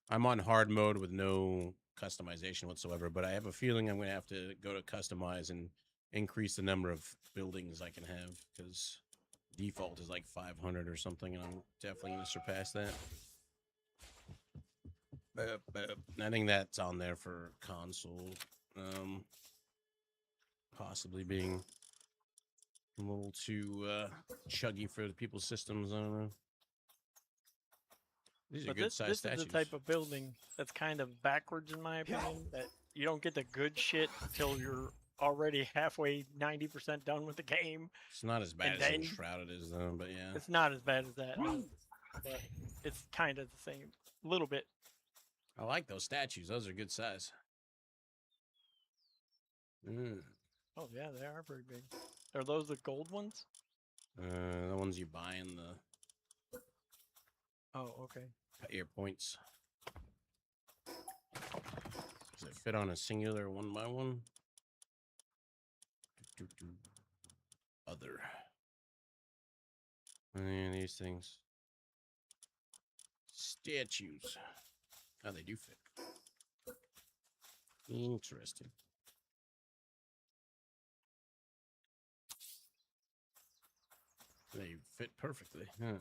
I'm on hard mode with no customization whatsoever, but I have a feeling I'm gonna have to go to customize and increase the number of buildings I can have because default is like 500 or something, and I'm definitely gonna surpass that. But I think that's on there for console. Possibly being a little too chuggy for the people's systems. I don't know. These are good sized statues. This is the type of building that's kind of backwards, in my opinion. That you don't get the good shit till you're already halfway, 90% done with the game. It's not as bad as Shrouded is, though. But yeah, it's not as bad as that. But it's kind of the same, a little bit. I like those statues. Those are good size. Oh yeah, they are pretty big. Are those the gold ones? The ones you buy in the. Oh, okay. Your points. Does it fit on a singular 1x1? Other. And these things. Statues. Oh, they do fit. Interesting. They fit perfectly. Huh.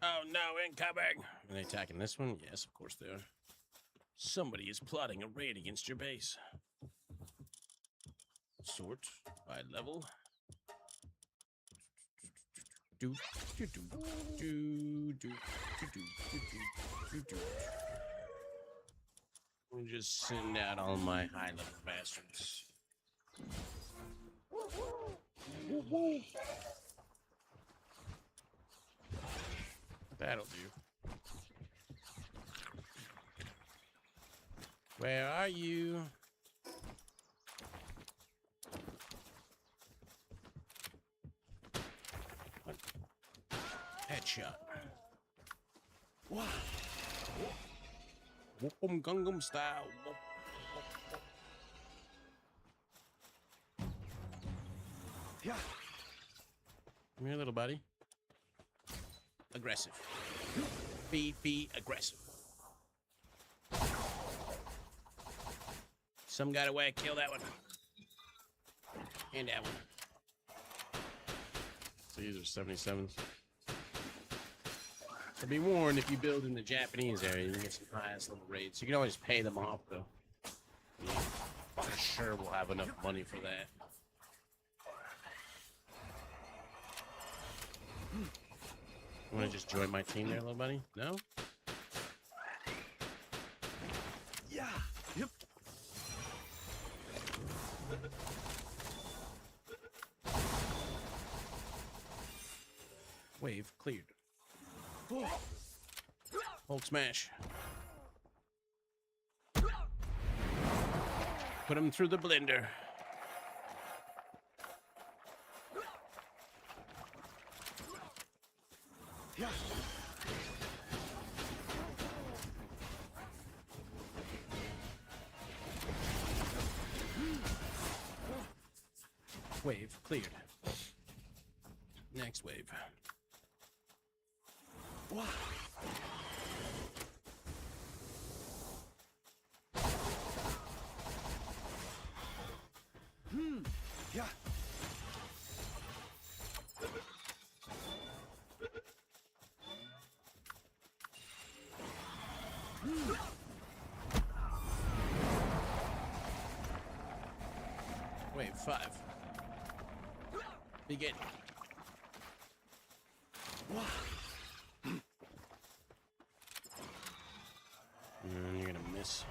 Oh no, incoming! Are they attacking this one? Yes, of course they are. Somebody is plotting a raid against your base. Sort by level. I'm just send out all my high level bastards. That'll do. Where are you? What? Headshot. Wow. Whoop 'em Gangnam style. Yeah. Come here, little buddy. Aggressive. Be aggressive. Some got away. Kill that one. And that one. So these are 77s. So be warned, if you build in the Japanese area, you can get some highest level raids. You can always pay them off, though. Yeah, for sure we'll have enough money for that. You want to just join my team there, little buddy? No? Yeah. Yep. Wave cleared. Hold smash. Put him through the blender. Yeah. Wave cleared. Next wave. Yeah. Wait, 5. Begin. You're gonna miss.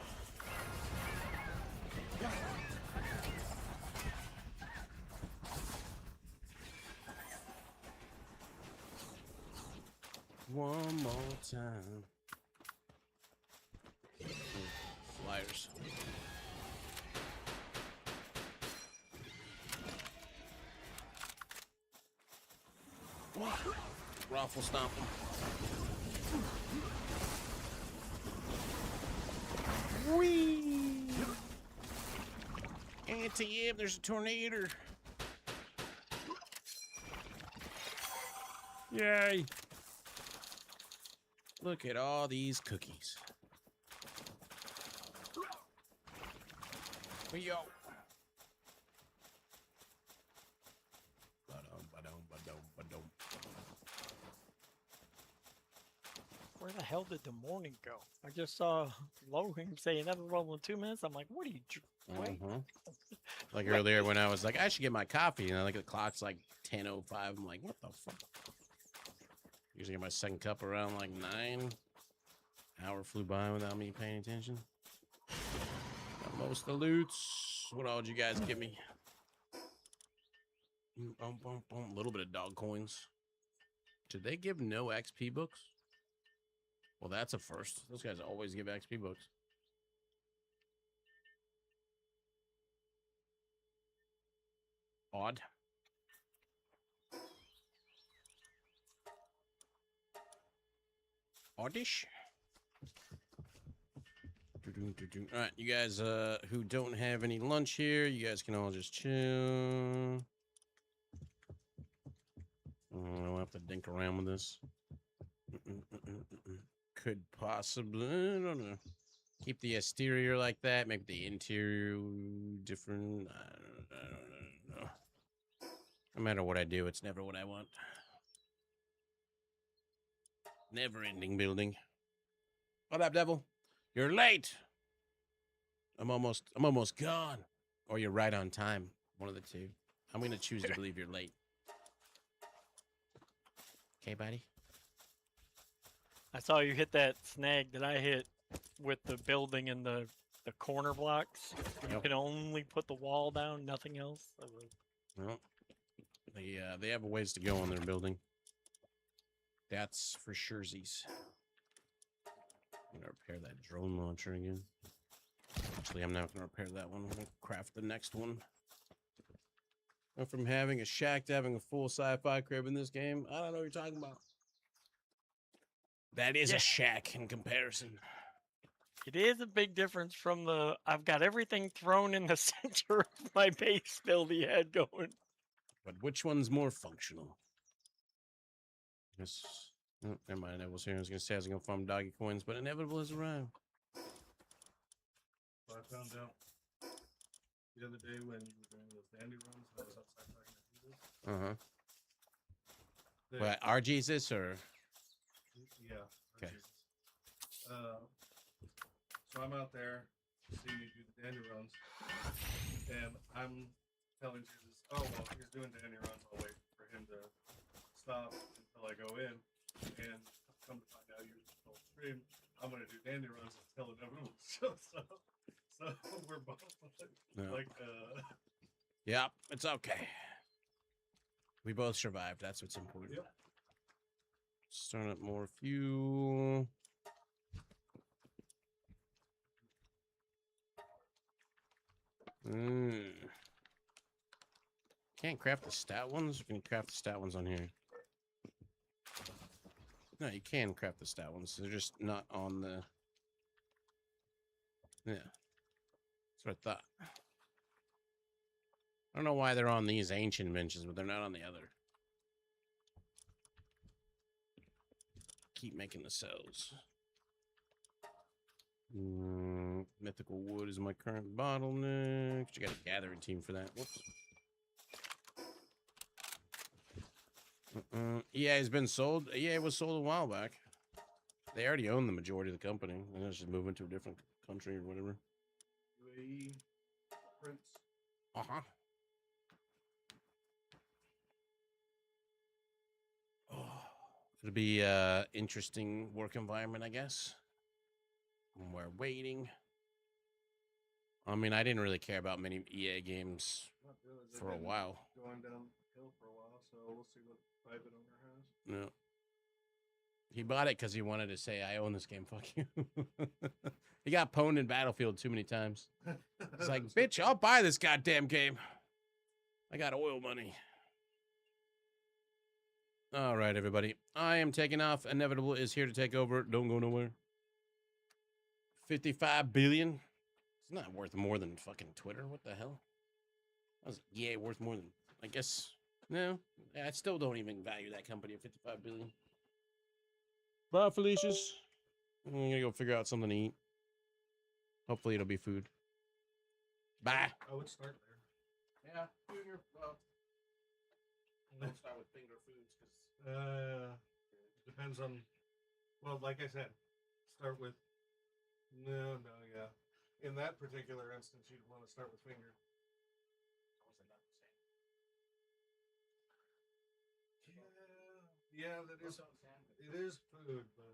One more time. Flyers. Raffle stomp him. Whee! Anti-him, there's a tornado. Yay! Look at all these cookies. Yo. Where the hell did the morning go? I just saw Logan say another roll in 2 minutes. I'm like, what are you doing? Like earlier when I was like, I should get my coffee, and I look at the clock's like 10:05. I'm like, what the fuck? Usually get my second cup around like 9. Hour flew by without me paying attention. Got most of the loots. What all did you guys give me? A little bit of dog coins. Did they give no XP books? Well, that's a first. Those guys always give XP books. Odd. Oddish. All right, you guys who don't have any lunch here, you guys can all just chill. I don't have to dink around with this. Could possibly, I don't know. Keep the exterior like that, make the interior different. I don't know. No matter what I do, it's never what I want. Never-ending building. What up, devil? You're late. I'm almost gone. Or you're right on time. One of the two. I'm gonna choose to believe you're late. Okay, buddy. I saw you hit that snag that I hit with the building and the corner blocks. You can only put the wall down, nothing else. Well, they have a ways to go on their building. That's for surezies. I'm gonna repair that drone launcher again. Actually, I'm not gonna repair that one. I'm gonna craft the next one. Went from having a shack to having a full sci-fi crib in this game. I don't know what you're talking about. That is a shack in comparison. It is a big difference from the, I've got everything thrown in the center of my base build he had going. But which one's more functional? Yes. Oh, never mind, Inevitable's here. I was going to say I was going to farm doggy coins, but Inevitable has arrived. Well, I found out the other day when we were doing those dandy runs, I was outside talking to Jesus. What, our Jesus or? Yeah. Okay. So I'm out there seeing you do the dandy runs, and I'm telling Jesus, oh, well, he's doing dandy runs. I'll wait for him to stop until I go in. And come to find out you're on stream, I'm going to do dandy runs until Inevitable shows up. So we're both like, Yep, it's okay. We both survived. That's what's important. Yep. Start up more fuel. Can't craft the stat ones? Or can you craft the stat ones on here? No, you can craft the stat ones. They're just not on the... Yeah. That's what I thought. I don't know why they're on these ancient benches, but they're not on the other. keep making the cells. Mythical wood is my current bottleneck. You got a gathering team for that. Whoops. EA has been sold. EA was sold a while back. They already own the majority of the company, and it's just moving to a different country or whatever. UAE, Prince. Oh, it'll be interesting work environment, I guess. We're waiting. I mean, I didn't really care about many EA games for a while. Going downhill for a while, so we'll see what private owner has. No. He bought it because he wanted to say, I own this game, fuck you. He got pwned in Battlefield too many times. It's like, bitch, I'll buy this goddamn game. I got oil money. All right, everybody. I am taking off. Inevitable is here to take over. Don't go nowhere. 55 billion. It's not worth more than fucking Twitter. What the hell? How's EA worth more than, I guess, no. I still don't even value that company at 55 billion. Bye, Felicia's. I'm gonna go figure out something to eat. Hopefully it'll be food. Bye. I would start there. Yeah, finger. Well, don't start with finger foods because depends on. Well, like I said, start with. No, yeah. In that particular instance, you'd want to start with finger. Yeah, that is. It is food, but.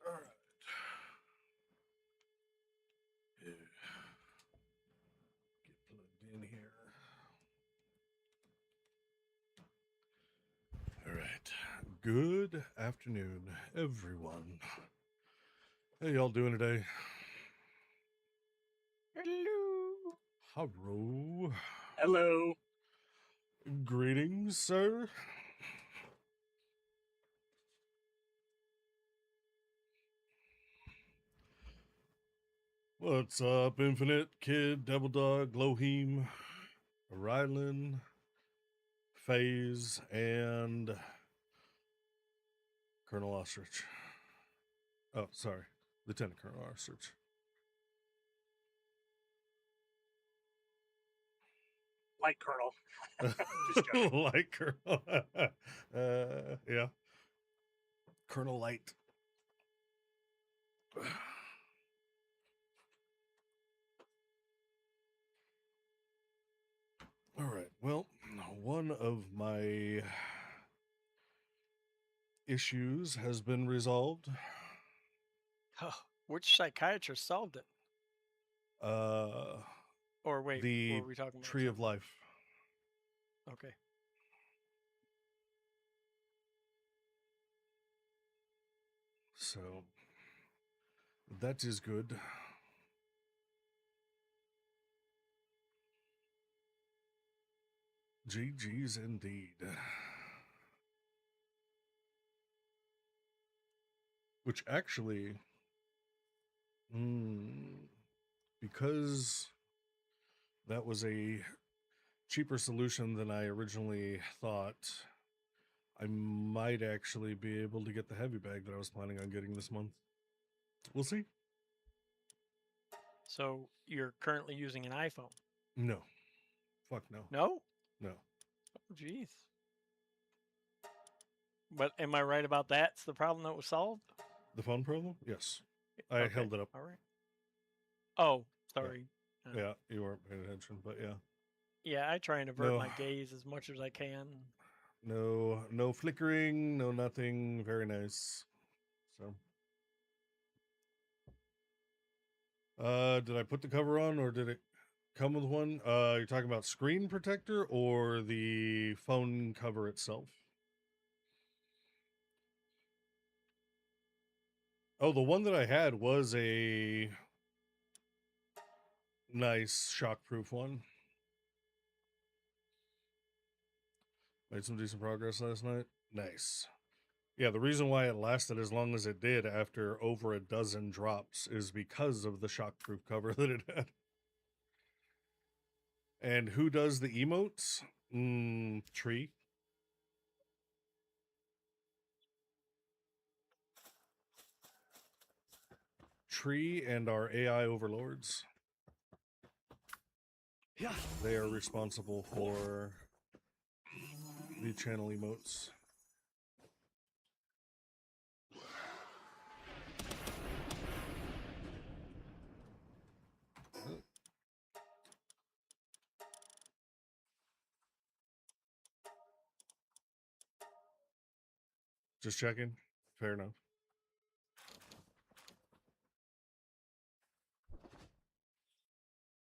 All right. Get plugged in here. All right. Good afternoon, everyone. How y'all doing today? Hello. Hello. Hello. Greetings, sir. What's up, Infinite, Kid, Devil Dog, Glowheem, Rylan, FaZe, and Colonel Ostrich. Oh, sorry. Lieutenant Colonel Ostrich. Like Colonel. Light Colonel. Yeah. Colonel Light. All right. Well, one of my issues has been resolved. Oh, which psychiatrist solved it? Or wait, the what were we talking about? Tree of Life. Okay. So that is good. GG's indeed. Which actually, because that was a cheaper solution than I originally thought, I might actually be able to get the heavy bag that I was planning on getting this month. We'll see. So you're currently using an iPhone? No. Fuck no. No? No. Oh, jeez. But am I right about that's the problem that was solved? The phone problem? Yes. I held it up. All right. Oh, sorry. Yeah, you weren't paying attention, but yeah. Yeah, I try and avert my gaze as much as I can. No flickering, no nothing. Very nice. So. Did I put the cover on or did it come with one? You're talking about screen protector or the phone cover itself? Oh, the one that I had was a nice shockproof one. Made some decent progress last night. Nice. Yeah, the reason why it lasted as long as it did after over a dozen drops is because of the shockproof cover that it had. And who does the emotes? Tree. Tree and our AI overlords. They are responsible for the channel emotes. Just checking. Fair enough.